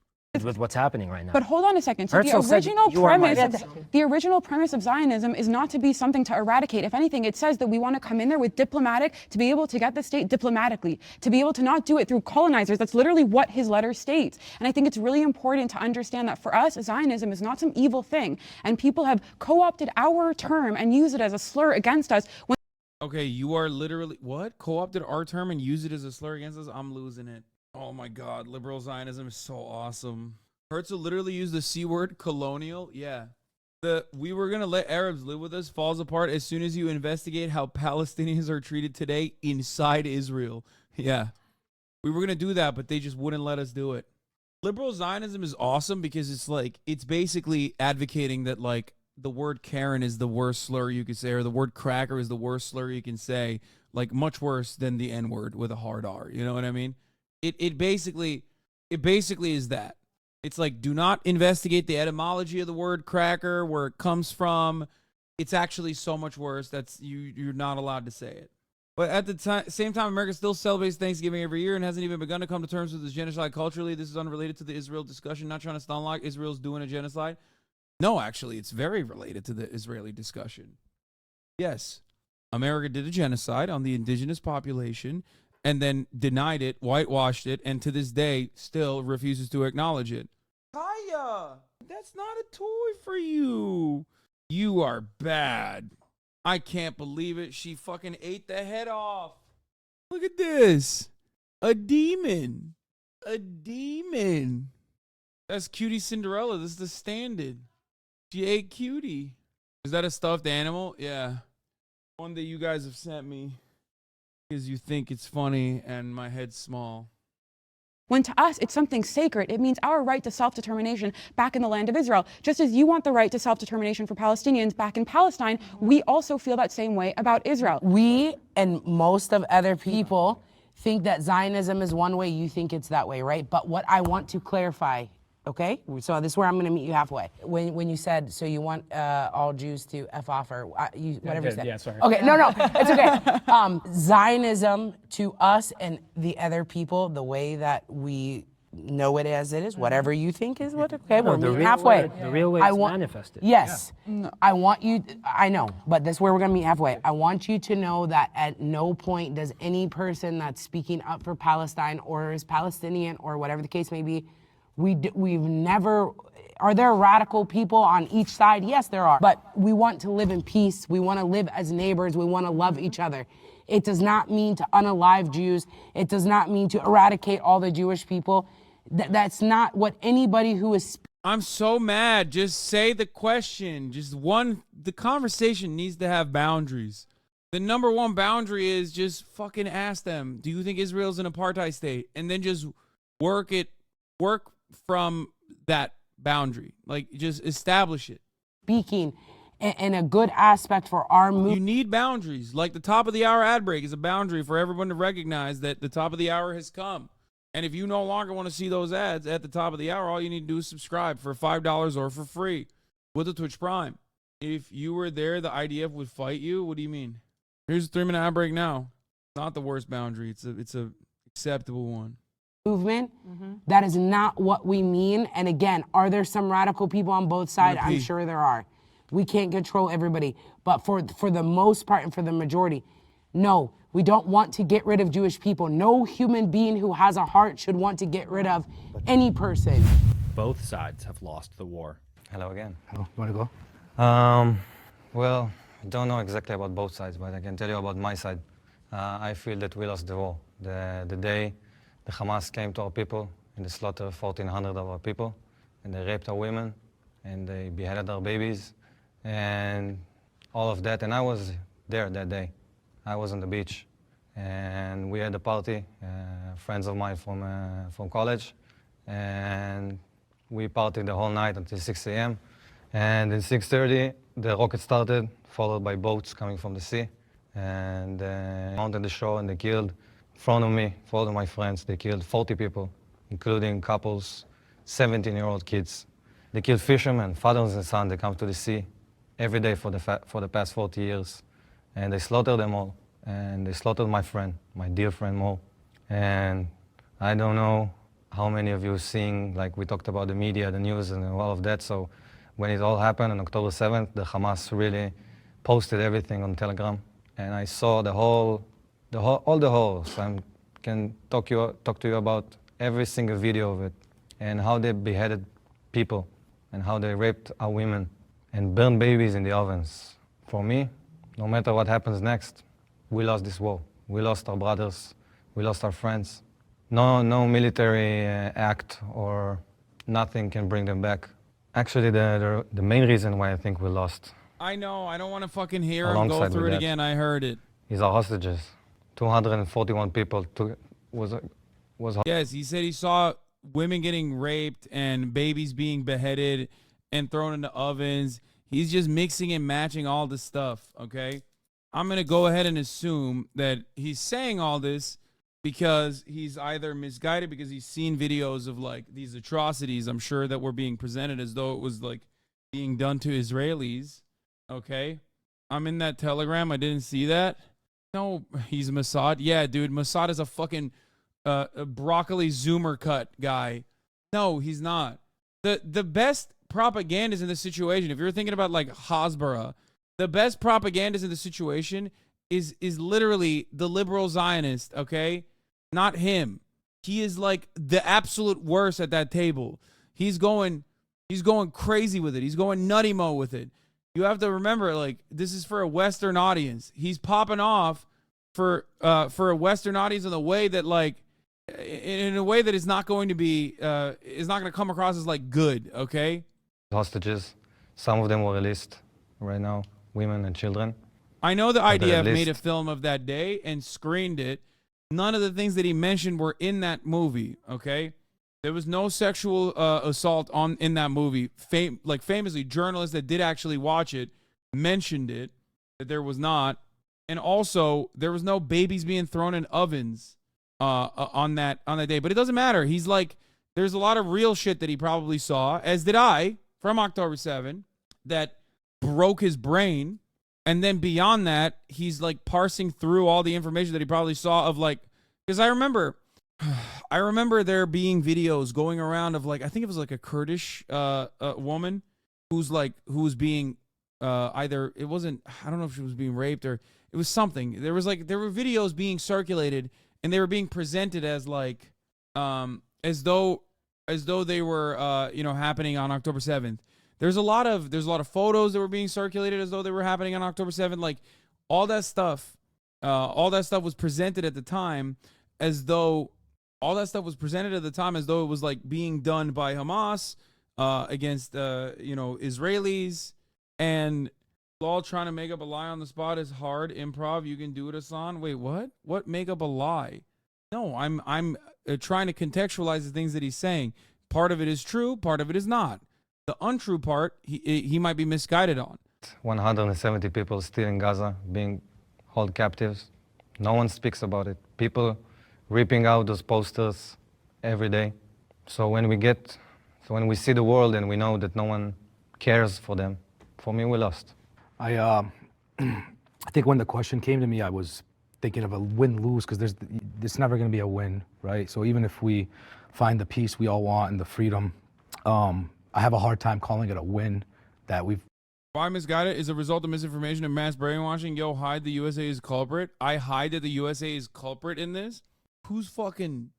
with what's happening right now. But hold on a second. So Herzl the original said, premise of Zionism is not to be something to eradicate. If anything, it says that we want to come in there with diplomatic, to be able to get the state diplomatically, to be able to not do it through colonizers. That's literally what his letter states. And I think it's really important to understand that for us, Zionism is not some evil thing. And people have co-opted our term and used it as a slur against us. Okay, you are literally, what? Co-opted our term and use it as a slur against us? I'm losing it. Oh my God, liberal Zionism is so awesome. Herzl literally used the C word, colonial. Yeah. We were going to let Arabs live with us falls apart as soon as you investigate how Palestinians are treated today inside Israel. Yeah. We were going to do that, but they just wouldn't let us do it. Liberal Zionism is awesome because it's like, it's basically advocating that like the word Karen is the worst slur you could say, or the word cracker is the worst slur you can say, like much worse than the N word with a hard R. You know what I mean? It basically is that. It's like, do not investigate the etymology of the word cracker, where it comes from. It's actually so much worse. That's you're not allowed to say it. But at the same time, America still celebrates Thanksgiving every year and hasn't even begun to come to terms with this genocide culturally. This is unrelated to the Israel discussion. Not trying to sound like Israel's doing a genocide. No, actually, it's very related to the Israeli discussion. Yes, America did a genocide on the indigenous population and then denied it, whitewashed it, and to this day still refuses to acknowledge it. Kaya, that's not a toy for you. You are bad. I can't believe it. She fucking ate the head off. Look at this. A demon. A demon. That's Cutie Cinderella. This is the stand-in. She ate Cutie. Is that a stuffed animal? Yeah. One that you guys have sent me because you think it's funny and my head's small. When to us, it's something sacred. It means our right to self-determination back in the land of Israel. Just as you want the right to self-determination for Palestinians back in Palestine, we also feel that same way about Israel. We and most of other people think that Zionism is one way, you think it's that way, right? But what I want to clarify, okay? So this is where I'm gonna meet you halfway. When you said, so you want all Jews to F off or whatever you said. Yeah, sorry. Okay, no, it's okay. Zionism to us and the other people, the way that we know it as it is, whatever you think is what, okay, we're meeting halfway. The real way it's manifested. Yes, I want you, I know, but this is where we're gonna meet halfway. I want you to know that at no point does any person that's speaking up for Palestine or is Palestinian or whatever the case may be, we've never, are there radical people on each side? Yes, there are. But we want to live in peace. We want to live as neighbors. We want to love each other. It does not mean to unalive Jews. It does not mean to eradicate all the Jewish people. That's not what anybody who is... I'm so mad. Just say the question. The conversation needs to have boundaries. The number one boundary is just fucking ask them, do you think Israel's an apartheid state? And then just work from that boundary. Like, just establish it. Speaking in a good aspect for our movement. You need boundaries. Like the top of the hour ad break is a boundary for everyone to recognize that the top of the hour has come. And if you no longer want to see those ads at the top of the hour, all you need to do is subscribe for $5 or for free with the Twitch Prime. If you were there, the IDF would fight you. What do you mean? Here's a 3-minute ad break now. Not the worst boundary. It's a acceptable one. Movement. That is not what we mean. And again, are there some radical people on both sides? I'm sure there are. We can't control everybody. But for the most part and for the majority, no, we don't want to get rid of Jewish people. No human being who has a heart should want to get rid of any person. Both sides have lost the war. Hello again. Hello, you want to go? Well, I don't know exactly about both sides, but I can tell you about my side. I feel that we lost the war. The day the Hamas came to our people and they slaughtered 1,400 of our people, and they raped our women, and they beheaded our babies, and all of that. And I was there that day. I was on the beach, and we had a party, friends of mine from college, and we partied the whole night until 6 a.m. And at 6:30, the rocket started, followed by boats coming from the sea, and mounted the shore, and they killed, in front of me, in front of my friends, they killed 40 people, including couples, 17-year-old kids. They killed fishermen, fathers and sons. They come to the sea every day for the past 40 years. And they slaughtered them all. And they slaughtered my friend, my dear friend Mo. And I don't know how many of you seeing, like we talked about the media, the news and all of that. So when it all happened on October 7th, the Hamas really posted everything on Telegram. And I saw all the horrors. I can talk to you about every single video of it and how they beheaded people and how they raped our women and burned babies in the ovens. For me, no matter what happens next, we lost this war. We lost our brothers. We lost our friends. No military act or nothing can bring them back. Actually, the main reason why I think we lost. I know. I don't want to fucking hear him go through it again. I heard it. Is our hostages. 241 people was. Yes, he said he saw women getting raped and babies being beheaded and thrown into ovens. He's just mixing and matching all this stuff, okay? I'm going to go ahead and assume that he's saying all this because he's either misguided because he's seen videos of, like, these atrocities, I'm sure, that were being presented as though it was, like, being done to Israelis, okay? I'm in that Telegram. I didn't see that. No, he's Mossad. Yeah, dude, Mossad is a fucking a broccoli zoomer cut guy. No, he's not. The best propagandists in this situation, if you're thinking about like Hasbara, the best propagandist in the situation is literally the liberal Zionist, okay? not him. He is like the absolute worst at that table. He's going crazy with it. He's going nutty mo with it. You have to remember, like, this is for a Western audience. He's popping off for a Western audience in a way that, like, in a way that is not going to be, is not going to come across as, like, good, okay? Hostages, some of them were released right now, women and children. I know the IDF made a film of that day and screened it. None of the things that he mentioned were in that movie, okay? There was no sexual assault in that movie. Famously, journalists that did actually watch it mentioned it, that there was not. And also, there was no babies being thrown in ovens on that day. But it doesn't matter. He's like, there's a lot of real shit that he probably saw, as did I, from October 7, that broke his brain. And then beyond that, he's like parsing through all the information that he probably saw of, like, because I remember there being videos going around of, like, I think it was like a Kurdish woman who was being either, it wasn't, I don't know if she was being raped or it was something. There were videos being circulated and they were being presented as like as though they were happening on October 7th. There's a lot of photos that were being circulated as though they were happening on October 7th. Like, all that stuff was presented at the time as though it was like being done by Hamas against Israelis, and all trying to make up a lie on the spot is hard improv. You can do it, Hasan. Wait, what? What make up a lie? No, I'm trying to contextualize the things that he's saying. Part of it is true, part of it is not. The untrue part, he might be misguided on. 170 people still in Gaza being held captives. No one speaks about it. People ripping out those posters every day. So when we see the world and we know that no one cares for them, for me, we lost. I think when the question came to me, I was thinking of a win-lose, because there's never going to be a win, right? So even if we find the peace we all want and the freedom, I have a hard time calling it a win that we've. Why misguided is a result of misinformation and mass brainwashing. Yo, hide the USA is culprit. I hide that the USA is culprit in this. Whose fucking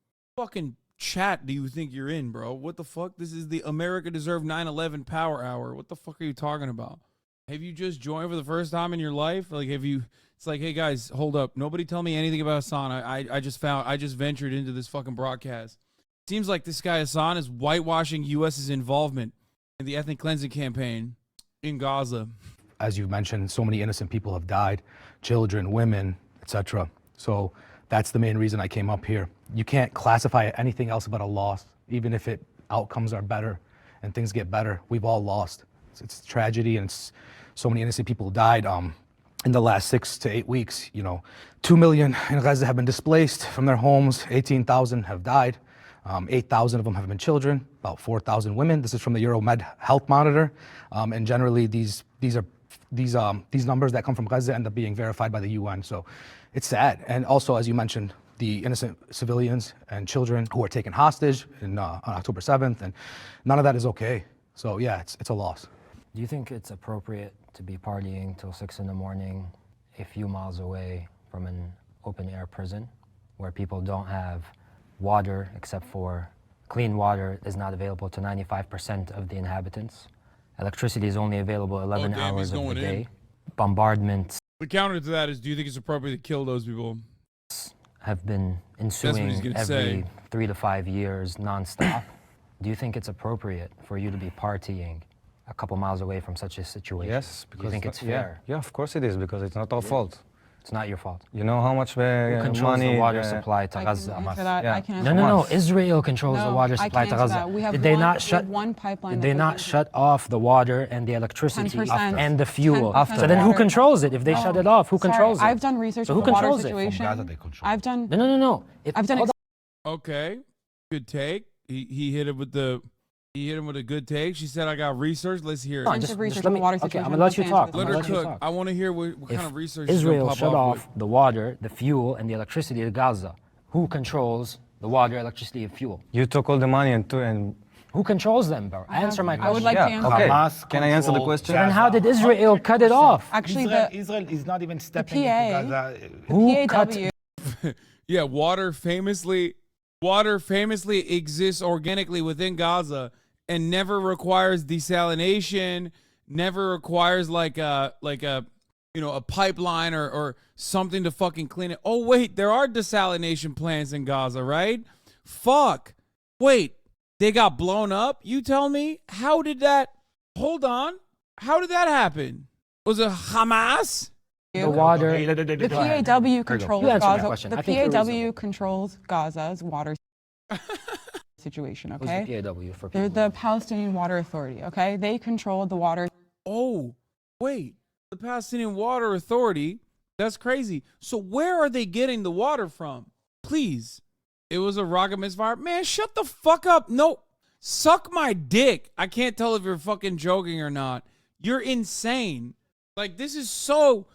chat do you think you're in, bro? What the fuck? This is the America Deserve 9/11 Power Hour. What the fuck are you talking about? Have you just joined for the first time in your life? Like, it's like, hey guys, hold up. Nobody tell me anything about Hasan. I just ventured into this fucking broadcast. Seems like this guy Hasan is whitewashing U.S.'s involvement in the ethnic cleansing campaign in Gaza. As you mentioned, so many innocent people have died, children, women, etc. So that's the main reason I came up here. You can't classify anything else but a loss, even if outcomes are better and things get better. We've all lost. It's a tragedy, and so many innocent people died in the last 6 to 8 weeks. 2 million in Gaza have been displaced from their homes. 18,000 have died. 8,000 of them have been children, about 4,000 women. This is from the Euromed Health Monitor. And generally, these numbers that come from Gaza end up being verified by the UN. So it's sad. And also, as you mentioned, the innocent civilians and children who are taken hostage on October 7th, and none of that is okay. So yeah, it's a loss. Do you think it's appropriate to be partying till 6 in the morning a few miles away from an open air prison where people don't have water, except for clean water is not available to 95% of the inhabitants? Electricity is only available 11 hours of the day. Bombardments. The counter to that is, do you think it's appropriate to kill those people? Have been ensuing every 3 to 5 years nonstop. Do you think it's appropriate for you to be partying a couple miles away from such a situation? Yes, because do you think it's fair? Yeah, of course it is, because it's not our fault. It's not your fault. You know how much Who controls money the water supply to Gaza? No. Israel controls the water supply to Gaza. Did they not shut off the water and the electricity and the fuel? So then who controls it? If they shut it off, who controls it? I've done research on the water situation. I've done. No. I've done. Okay, good take. He hit it with the. He hit him with a good take. She said, I got research. Let's hear it. Just let me, okay, I'm going to let you talk. Let her cook. I want to hear what kind of research Israel shut off the water, the fuel, and the electricity to Gaza. Who controls the water, electricity, and fuel? You took all the money and who controls them, bro? Answer my question. I would like to answer. Okay. Hamas Can I answer the question? Then how did Israel cut it off? Actually, Israel is not even stepping into Gaza. Who cut? Yeah, water famously exists organically within Gaza and never requires desalination, never requires like a a pipeline or something to fucking clean it. Oh wait, there are desalination plants in Gaza, right? Fuck. Wait, they got blown up? You tell me? How did that? Hold on. How did that happen? Was it Hamas? The water. The PAW controls You answer that Gaza. question. The I think you're PAW reasonable. controls Gaza's water situation. Who's Okay. the PAW for They're people? the Palestinian Water Authority. Okay. They control the water. Oh, wait. The Palestinian Water Authority? That's crazy. So where are they getting the water from? Please. It was a rocket misfire. Man, shut the fuck up. No. Suck my dick. I can't tell if you're fucking joking or not. You're insane. Like, this is so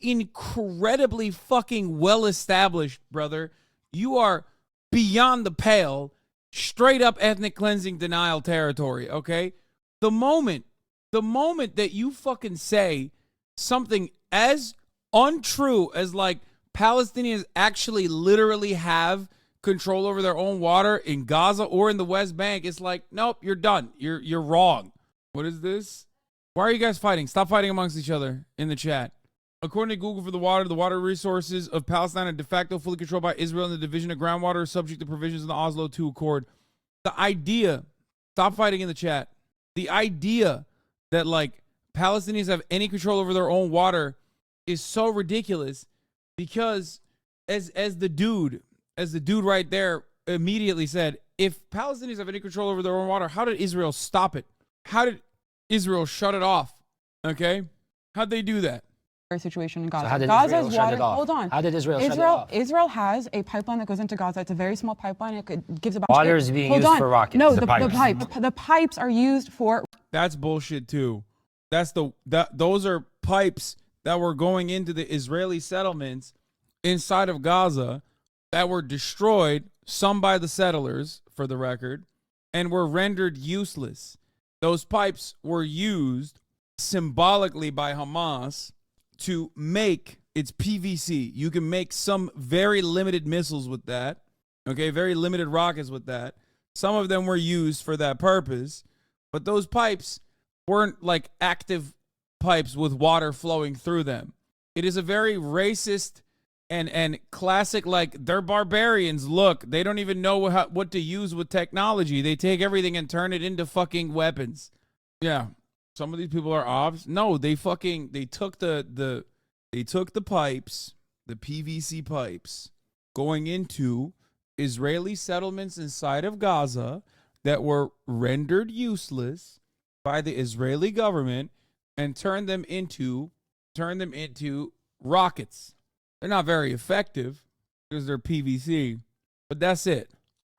incredibly fucking well established, brother. You are beyond the pale, straight up ethnic cleansing denial territory, okay? The moment that you fucking say something as untrue as like Palestinians actually literally have control over their own water in Gaza or in the West Bank, it's like, nope, you're done. You're wrong. What is this? Why are you guys fighting? Stop fighting amongst each other in the chat. According to Google for the water resources of Palestine are de facto fully controlled by Israel, and the division of groundwater is subject to provisions in the Oslo II Accord. The idea, stop fighting in the chat. The idea that like Palestinians have any control over their own water is so ridiculous because as the dude right there immediately said, if Palestinians have any control over their own water, how did Israel stop it? How did Israel shut it off? Okay? How'd they do that? Situation in Gaza. So how did Gaza's Israel shut water, it off? Hold on. How did Israel shut it off? Israel has a pipeline that goes into Gaza. It's a very small pipeline. It gives about Water is being hold used on. for rockets. No, The pipes. the pipes are used for. That's bullshit too. Those are pipes that were going into the Israeli settlements inside of Gaza that were destroyed, some by the settlers, for the record, and were rendered useless. Those pipes were used symbolically by Hamas to make its PVC. You can make some very limited missiles with that. Okay, very limited rockets with that. Some of them were used for that purpose, but those pipes weren't like active pipes with water flowing through them. It is a very racist and classic, like, they're barbarians. Look, they don't even know what to use with technology. They take everything and turn it into fucking weapons. Yeah. Some of these people are obs. No, they took the pipes, the PVC pipes, going into Israeli settlements inside of Gaza that were rendered useless by the Israeli government and turned them into rockets. They're not very effective because they're PVC, but that's it.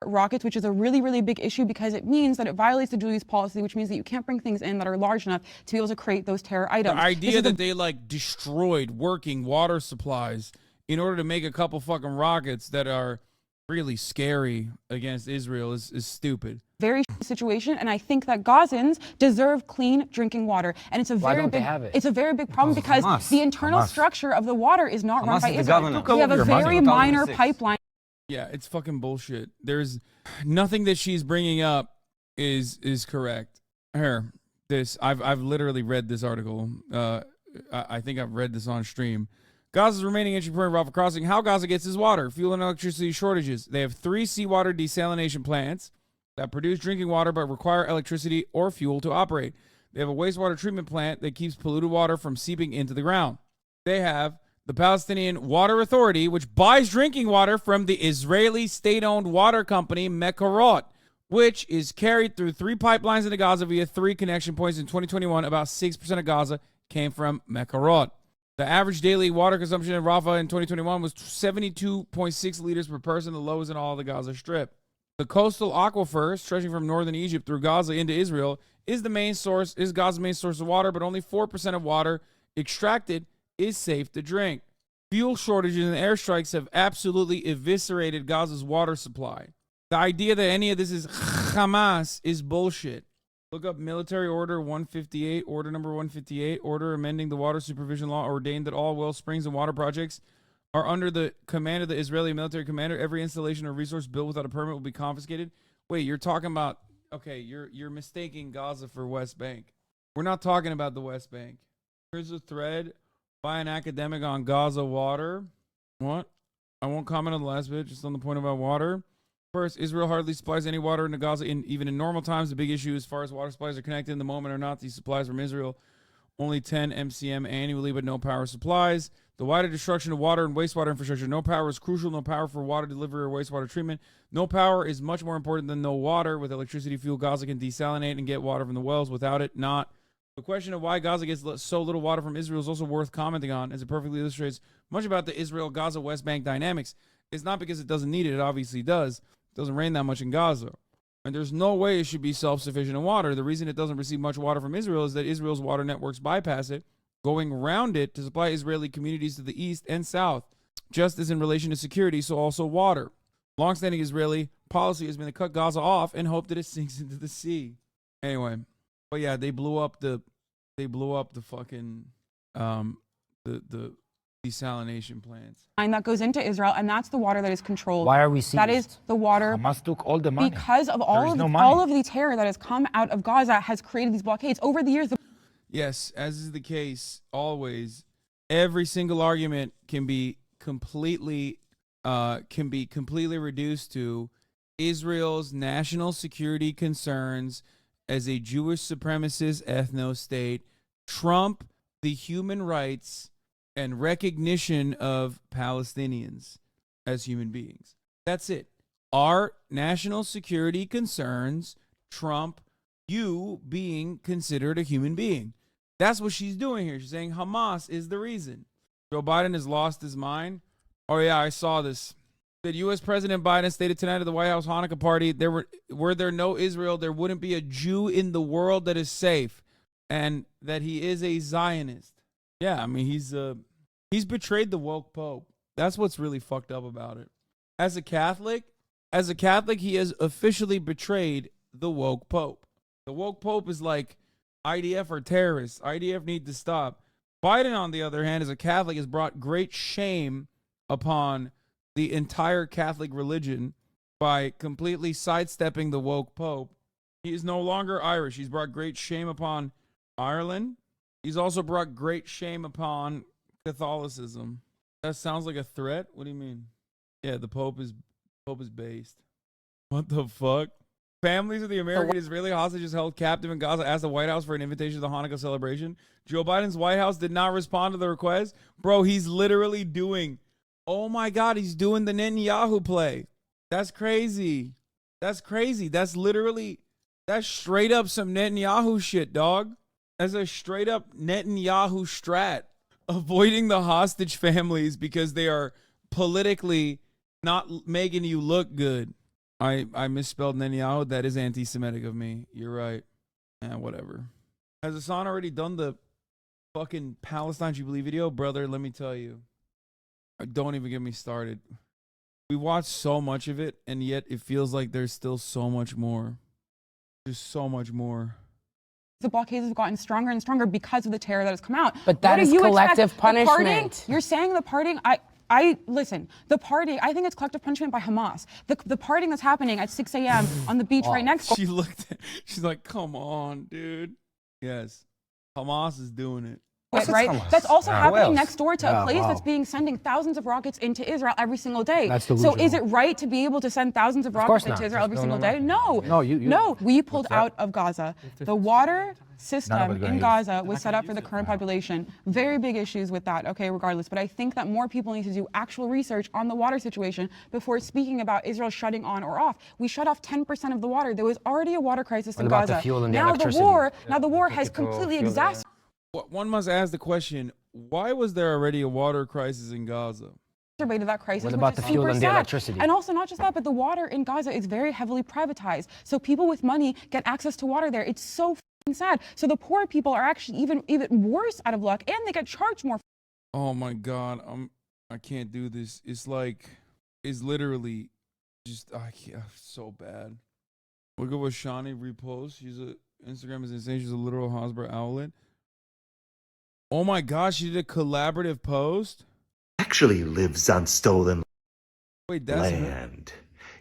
Rockets, which is a really, really big issue because it means that it violates the dual use policy, which means that you can't bring things in that are large enough to be able to create those terror items. The idea that they like destroyed working water supplies in order to make a couple fucking rockets that are really scary against Israel is stupid. Very situation, and I think that Gazans deserve clean drinking water, and it's a Why very don't they big. have it? It's a very big problem because Hamas. the internal Hamas. structure of the water is not run Hamas by is the Israel. government. We have a very minor pipeline. Yeah, it's fucking bullshit. There's nothing that she's bringing up is correct. I've literally read this article. I think I've read this on stream. Gaza's remaining entry point Rafah crossing. How Gaza gets its water, fuel and electricity shortages. They have 3 seawater desalination plants that produce drinking water but require electricity or fuel to operate. They have a wastewater treatment plant that keeps polluted water from seeping into the ground. They have the Palestinian Water Authority, which buys drinking water from the Israeli state-owned water company Mekorot, which is carried through 3 pipelines into Gaza via 3 connection points. In 2021, about 6% of Gaza came from Mekorot. The average daily water consumption in Rafah in 2021 was 72.6 liters per person, the lowest in all of the Gaza Strip. The coastal aquifer, stretching from northern Egypt through Gaza into Israel, is Gaza's main source of water, but only 4% of water extracted is safe to drink. Fuel shortages and airstrikes have absolutely eviscerated Gaza's water supply. The idea that any of this is Hamas is bullshit. Look up Military Order 158, Order number 158, Order amending the Water Supervision Law ordained that all well springs and water projects are under the command of the Israeli military commander. Every installation or resource built without a permit will be confiscated. Wait, you're talking about, okay, you're mistaking Gaza for West Bank. We're not talking about the West Bank. Here's a thread by an academic on Gaza water. What? I won't comment on the last bit, just on the point about water. First, Israel hardly supplies any water into Gaza, even in normal times. The big issue as far as water supplies are connected in the moment or not. These supplies from Israel, only 10 MCM annually, but no power supplies. The wider destruction of water and wastewater infrastructure. No power is crucial. No power for water delivery or wastewater treatment. No power is much more important than no water. With electricity fuel, Gaza can desalinate and get water from the wells. Without it, not. The question of why Gaza gets so little water from Israel is also worth commenting on, as it perfectly illustrates much about the Israel-Gaza-West Bank dynamics. It's not because it doesn't need it. It obviously does. It doesn't rain that much in Gaza. And there's no way it should be self-sufficient in water. The reason it doesn't receive much water from Israel is that Israel's water networks bypass it, going around it to supply Israeli communities to the east and south. Just as in relation to security, so also water. Long-standing Israeli policy has been to cut Gaza off and hope that it sinks into the sea. Anyway, but yeah, they blew up the fucking the desalination plants. And that goes into Israel, and that's the water that is controlled. Why are we seized? That is the water. Hamas took all the money. Because of all of the terror that has come out of Gaza has created these blockades over the years. Yes, as is the case always, every single argument can be completely reduced to Israel's national security concerns as a Jewish supremacist ethno-state trump the human rights and recognition of Palestinians as human beings. That's it. Our national security concerns trump you being considered a human being. That's what she's doing here. She's saying Hamas is the reason. Joe Biden has lost his mind. Oh yeah, I saw this. That U.S. President Biden stated tonight at the White House Hanukkah party, were there no Israel, there wouldn't be a Jew in the world that is safe, and that he is a Zionist. Yeah, I mean, he's betrayed the woke Pope. That's what's really fucked up about it. As a Catholic, he has officially betrayed the woke Pope. The woke Pope is like, IDF are terrorists. IDF need to stop. Biden, on the other hand, as a Catholic, has brought great shame upon the entire Catholic religion by completely sidestepping the woke Pope. He is no longer Irish. He's brought great shame upon Ireland. He's also brought great shame upon Catholicism. That sounds like a threat? What do you mean? Yeah, the Pope is based. What the fuck? Families of the American Israeli hostages held captive in Gaza asked the White House for an invitation to the Hanukkah celebration. Joe Biden's White House did not respond to the request. Bro, he's literally doing... Oh my God, he's doing the Netanyahu play. That's crazy. That's crazy. That's straight up some Netanyahu shit, dog. That's a straight up Netanyahu strat. Avoiding the hostage families because they are politically not making you look good. I misspelled Netanyahu. That is anti-Semitic of me. You're right. Whatever. Has Hassan already done the fucking Palestine Jubilee video? Brother, let me tell you. Don't even get me started. We watched so much of it, and yet it feels like there's still so much more. There's so much more. The blockades have gotten stronger and stronger because of the terror that has come out. But that is collective punishment. You're saying the parting, listen, the parting, I think it's collective punishment by Hamas. The parting that's happening at 6 a.m. on the beach right next. She's like, come on, dude. Yes, Hamas is doing it. Right? That's also happening next door to a place that's sending thousands of rockets into Israel every single day. So is it right to be able to send thousands of rockets into Israel every single day? No. No, we pulled out of Gaza. The water system in Gaza was set up for the current population. Very big issues with that, okay, regardless. But I think that more people need to do actual research on the water situation before speaking about Israel shutting on or off. We shut off 10% of the water. There was already a water crisis in Gaza. Now the war has completely exacerbated. One must ask the question, why was there already a water crisis in Gaza? That crisis, what about the fuel and the electricity? And also not just that, but the water in Gaza is very heavily privatized. So people with money get access to water there. It's so f***ing sad. So the poor people are actually even worse out of luck, and they get charged more. Oh my God, I can't do this. It's literally just so bad. Look at what Shani reposts. Instagram is insane. She's a literal Hosber owlet. Oh my gosh, she did a collaborative post. actually lives on stolen Wait, that's land.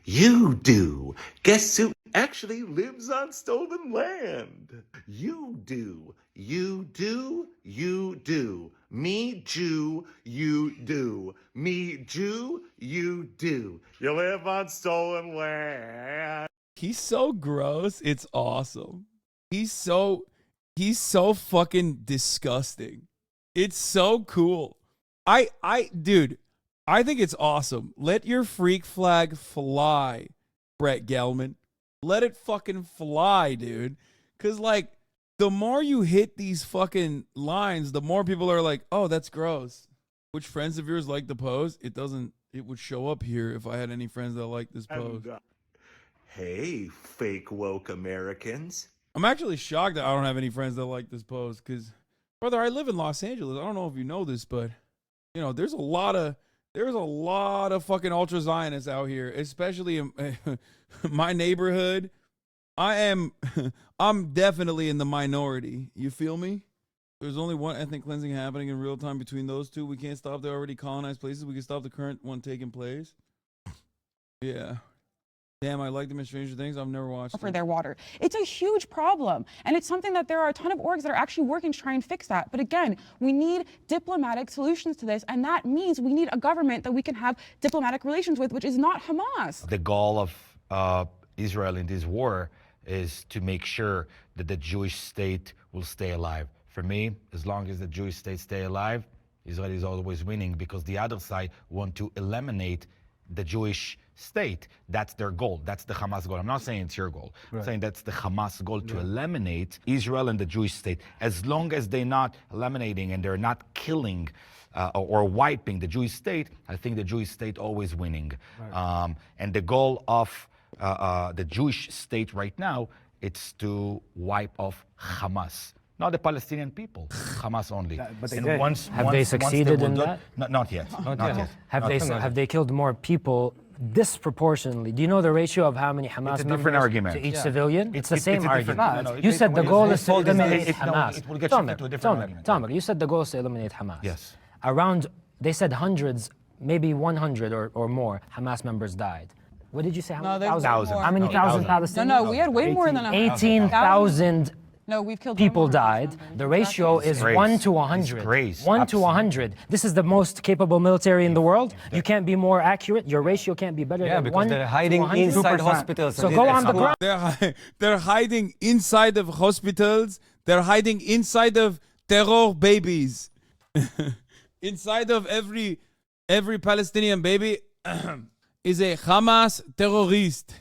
You do. Guess who actually lives on stolen land? You do. You do. You do. Me, Jew, you do. Me, Jew, you do. You live on stolen land. He's so gross. It's awesome. He's so fucking disgusting. It's so cool. Dude, I think it's awesome. Let your freak flag fly, Brett Gelman. Let it fucking fly, dude. Cause like the more you hit these fucking lines, the more people are like, oh, that's gross. Which friends of yours like the pose? It would show up here if I had any friends that like this pose. Hey, fake woke Americans. I'm actually shocked that I don't have any friends that like this pose. Cause brother, I live in Los Angeles. I don't know if you know this, but you know, there's a lot of fucking ultra Zionists out here, especially in my neighborhood. I'm definitely in the minority. You feel me? There's only one ethnic cleansing happening in real time between those two. We can't stop the already colonized places. We can stop the current one taking place. Yeah. Damn, I like them in Stranger Things. I've never watched for their water. It's a huge problem, and it's something that there are a ton of orgs that are actually working to try and fix that. But again, we need diplomatic solutions to this, and that means we need a government that we can have diplomatic relations with, which is not Hamas. The goal of Israel in this war is to make sure that the Jewish state will stay alive. For me, as long as the Jewish state stay alive, Israel is always winning, because the other side want to eliminate the Jewish state. That's their goal. That's the Hamas goal. I'm not saying it's your goal. I'm saying that's the Hamas goal, to eliminate Israel and the Jewish state. As long as they're not eliminating and they're not killing or wiping the Jewish state, I think the Jewish state always winning. And the goal of the Jewish state right now, it's to wipe off Hamas. Not the Palestinian people, Hamas only. But they did. Have they succeeded in that? Not yet. Not yet. Have they killed more people disproportionately? Do you know the ratio of how many Hamas members to each civilian? It's the same argument. You said the goal is to eliminate Hamas. It will get you into a different argument. Tomer, you said the goal is to eliminate Hamas. Yes. Around, they said hundreds, maybe 100 or more Hamas members died. What did you say? How many thousand? How many thousand Palestinians? No, we had way more than 18,000 No, we've killed people died. The ratio is 1 to 100. 1 to 100. This is the most capable military in the world. You can't be more accurate. Your ratio can't be better than 1 because they're hiding inside hospitals. So go on the ground. They're hiding inside of hospitals. They're hiding inside of terror babies. Inside of every Palestinian baby is a Hamas terrorist.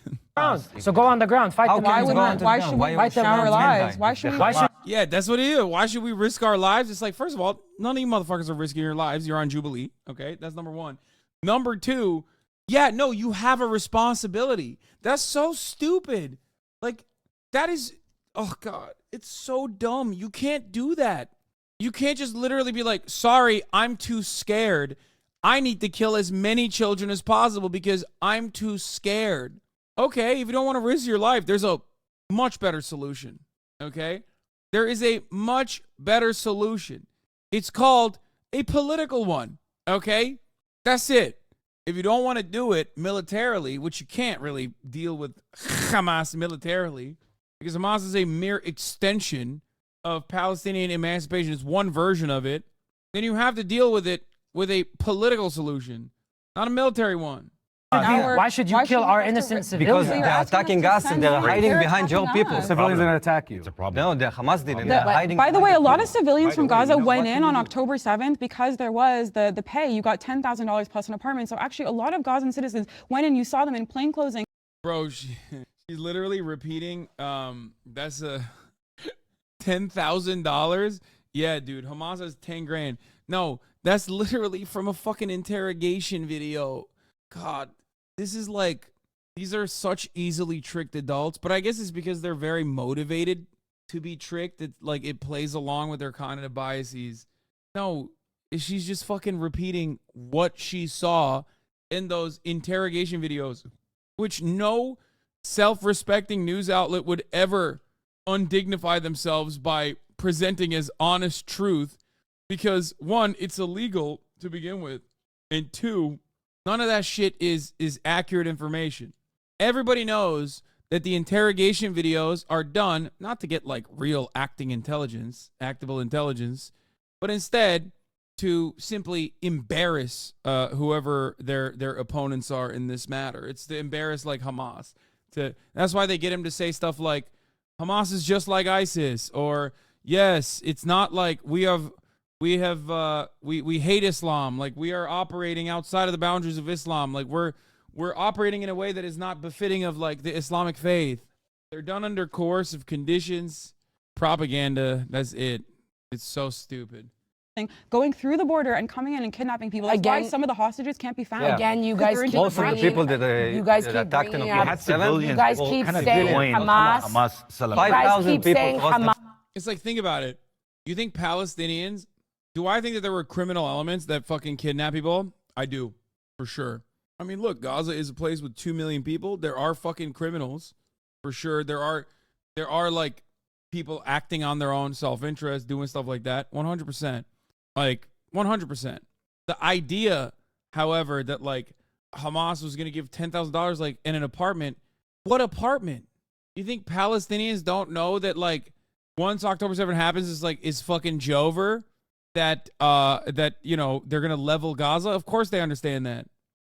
So go on the ground, fight the Why should we risk our lives? Yeah, that's what it is. Why should we risk our lives? It's like, first of all, none of you motherfuckers are risking your lives. You're on Jubilee. Okay, that's number one. Number two, yeah, no, you have a responsibility. That's so stupid. Like, that is, oh God, it's so dumb. You can't do that. You can't just literally be like, sorry, I'm too scared. I need to kill as many children as possible because I'm too scared. Okay, if you don't want to risk your life, there's a much better solution, okay? There is a much better solution. It's called a political one, okay? That's it. If you don't want to do it militarily, which you can't really deal with Hamas militarily, because Hamas is a mere extension of Palestinian emancipation. It's one version of it. Then you have to deal with it with a political solution, not a military one. Why should you kill our innocent civilians? Because they're attacking us and they're hiding behind your people. Civilians didn't attack you. It's a problem. No, the Hamas didn't. They're hiding. By the way, a lot of civilians from Gaza went in on October 7th because there was the pay. You got $10,000 plus an apartment. So actually, a lot of Gazan citizens went in. You saw them in plainclothes. Bro, she's literally repeating. That's a $10,000. Yeah, dude. Hamas has 10 grand. No, that's literally from a fucking interrogation video. God. This is like, these are such easily tricked adults, but I guess it's because they're very motivated to be tricked. It, like, it plays along with their cognitive biases. No, she's just fucking repeating what she saw in those interrogation videos, which no self-respecting news outlet would ever undignify themselves by presenting as honest truth, because one, it's illegal to begin with. And two, none of that shit is accurate information. Everybody knows that the interrogation videos are done not to get like real actable intelligence, but instead to simply embarrass whoever their opponents are in this matter. It's to embarrass like Hamas. That's why they get him to say stuff like Hamas is just like ISIS, or yes, it's not like we hate Islam, like we are operating outside of the boundaries of Islam, like we're operating in a way that is not befitting of like the Islamic faith. They're done under coercive conditions, propaganda. That's it. It's so stupid. Going through the border and coming in and kidnapping people. That's why some of the hostages can't be found. Again, you guys keep Most of the people that attacked in bringing October up, you guys keep saying Hamas. 5,000 people. saying Hamas. It's like, think about it. You think Palestinians, do I think that there were criminal elements that fucking kidnap people? I do, for sure. I mean, look, Gaza is a place with 2 million people. There are fucking criminals, for sure. There are like people acting on their own self-interest, doing stuff like that. 100%. Like 100%. The idea, however, that like Hamas was going to give $10,000 like in an apartment. What apartment? You think Palestinians don't know that like once October 7 happens is fucking Jover that you know they're going to level Gaza? Of course they understand that.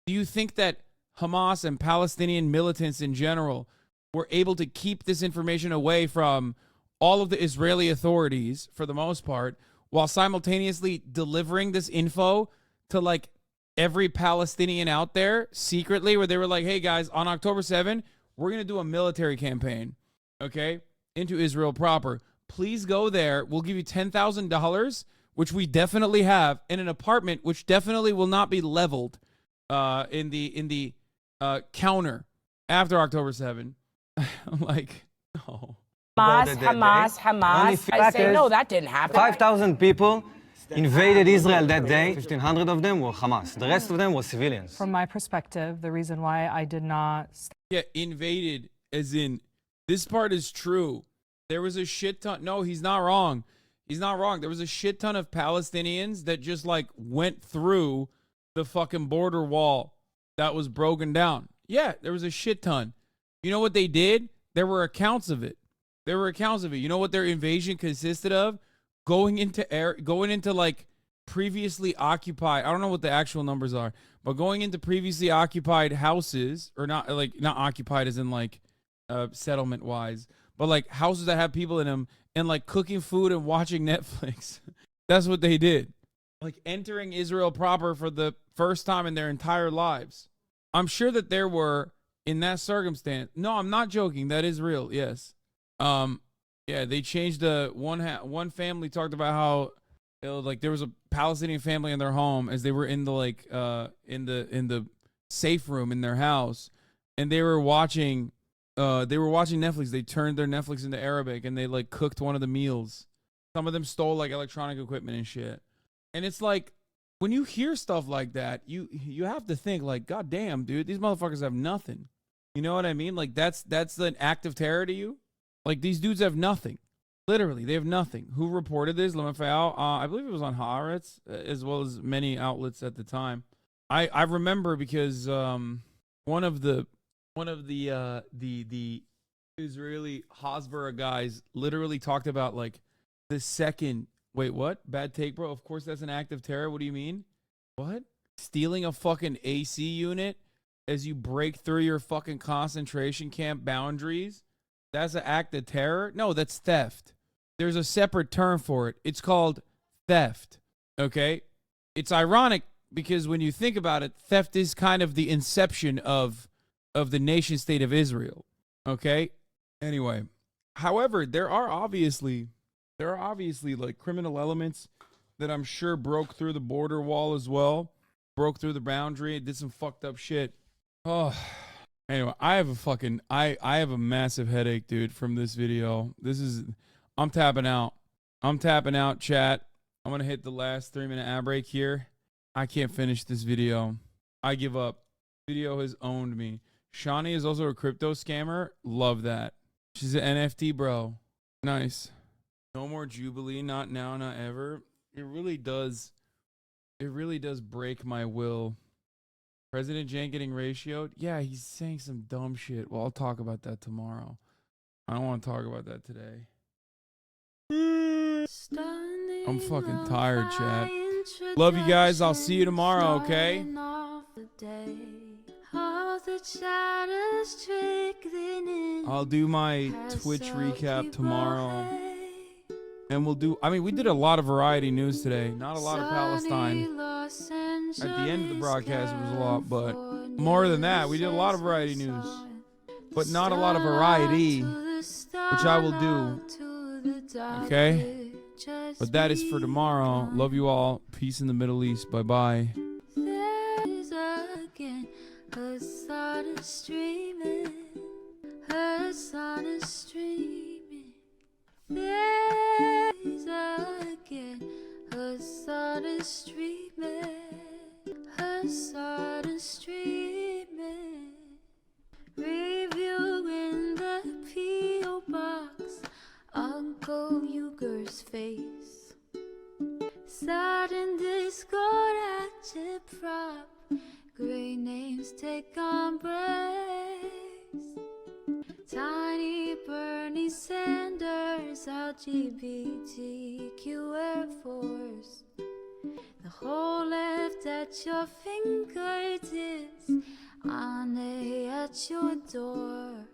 Do you think that Hamas and Palestinian militants in general were able to keep this information away from all of the Israeli authorities for the most part, while simultaneously delivering this info to like every Palestinian out there secretly, where they were like, hey guys, on October 7, we're going to do a military campaign, okay, into Israel proper. Please go there. We'll give you $10,000, which we definitely have, in an apartment, which definitely will not be leveled in the counter after October 7. Like, no. Hamas. I say, no, that didn't happen. 5,000 people invaded Israel that day. 1,500 of them were Hamas. The rest of them were civilians. From my perspective, the reason why I did not... Yeah, invaded, as in, this part is true. There was a shit ton... No, he's not wrong. He's not wrong. There was a shit ton of Palestinians that just, like, went through the fucking border wall that was broken down. Yeah, there was a shit ton. You know what they did? There were accounts of it. You know what their invasion consisted of? Going into like previously occupied, I don't know what the actual numbers are, but going into previously occupied houses, or not occupied as in like settlement wise, but like houses that have people in them, and like cooking food and watching Netflix. That's what they did. Like entering Israel proper for the first time in their entire lives. I'm sure that there were, in that circumstance, no, I'm not joking, that is real, yes. Yeah, they changed the one family talked about how like there was a Palestinian family in their home as they were in the like in the safe room in their house, and they were watching Netflix. They turned their Netflix into Arabic, and they like cooked one of the meals. Some of them stole like electronic equipment and shit. And it's like, when you hear stuff like that, you have to think like, God damn, dude, these motherfuckers have nothing. You know what I mean? Like that's an act of terror to you. Like, these dudes have nothing. Literally, they have nothing. Who reported this? I believe it was on Haaretz, as well as many outlets at the time. I remember because one of the Israeli Hasbara guys literally talked about like the second. Wait, what? Bad take, bro. Of course, that's an act of terror. What do you mean? What? Stealing a fucking AC unit as you break through your fucking concentration camp boundaries? That's an act of terror? No, that's theft. There's a separate term for it. It's called theft. Okay? It's ironic because when you think about it, theft is kind of the inception of the nation state of Israel. Okay? Anyway, however, there are obviously like criminal elements that I'm sure broke through the border wall as well, broke through the boundary, did some fucked up shit. Oh, anyway, I have a massive headache, dude, from this video. I'm tapping out. Chat. I'm going to hit the last 3-minute ad break here. I can't finish this video. I give up. Video has owned me. Shawnee is also a crypto scammer. Love that. She's an NFT bro. Nice. No more Jubilee. Not now, not ever. It really does It really does break my will. President Jan getting ratioed? Yeah, he's saying some dumb shit. Well, I'll talk about that tomorrow. I don't want to talk about that today. I'm fucking tired, chat. Love you guys. I'll see you tomorrow, okay? I'll do my Twitch recap tomorrow. And we'll do, I mean, we did a lot of variety news today. Not a lot of Palestine. At the end of the broadcast, it was a lot, but more than that, we did a lot of variety news. But not a lot of variety, which I will do. Okay? But that is for tomorrow. Love you all. Peace in the Middle East. Bye-bye. Review in the P.O. box, Uncle Uger's face. Sudden discord at your prop, great names take embrace. Tiny Bernie Sanders, LGBTQ Air Force. The whole left at your fingertips, Ane at your door.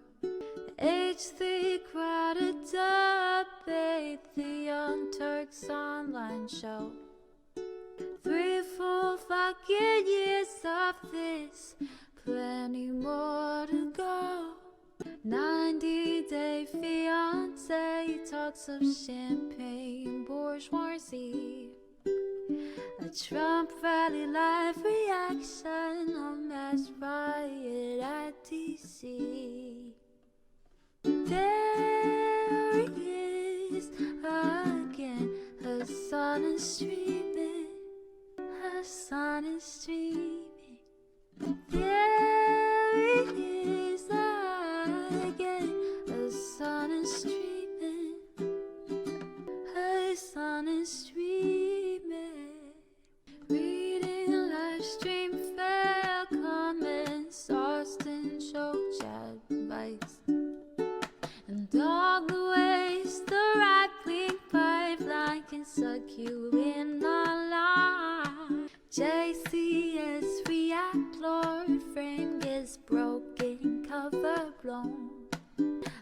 H3 crowded debate, the Young Turks online show. 3 full fucking years of this, plenty more to go. 90-day fiance, talks of champagne bourgeoisie. A Trump rally live reaction, a mass riot at DC. There he is again, her son is streaming, her son is streaming. There he is again, her son is streaming, her son is streaming. Reading a live stream, fair comments, Austin show chat advice. And all the ways the right-wing pipeline can suck you in online. JCS react, Lord frame gets broken, cover blown.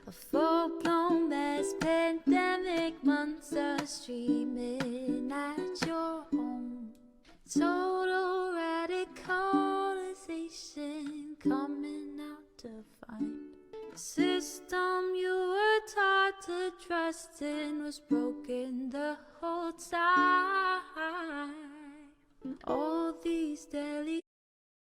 A full-blown mass pandemic, monster streaming at your home. Total radicalization coming out to find. The system you were taught to trust in was broken the whole time. All these daily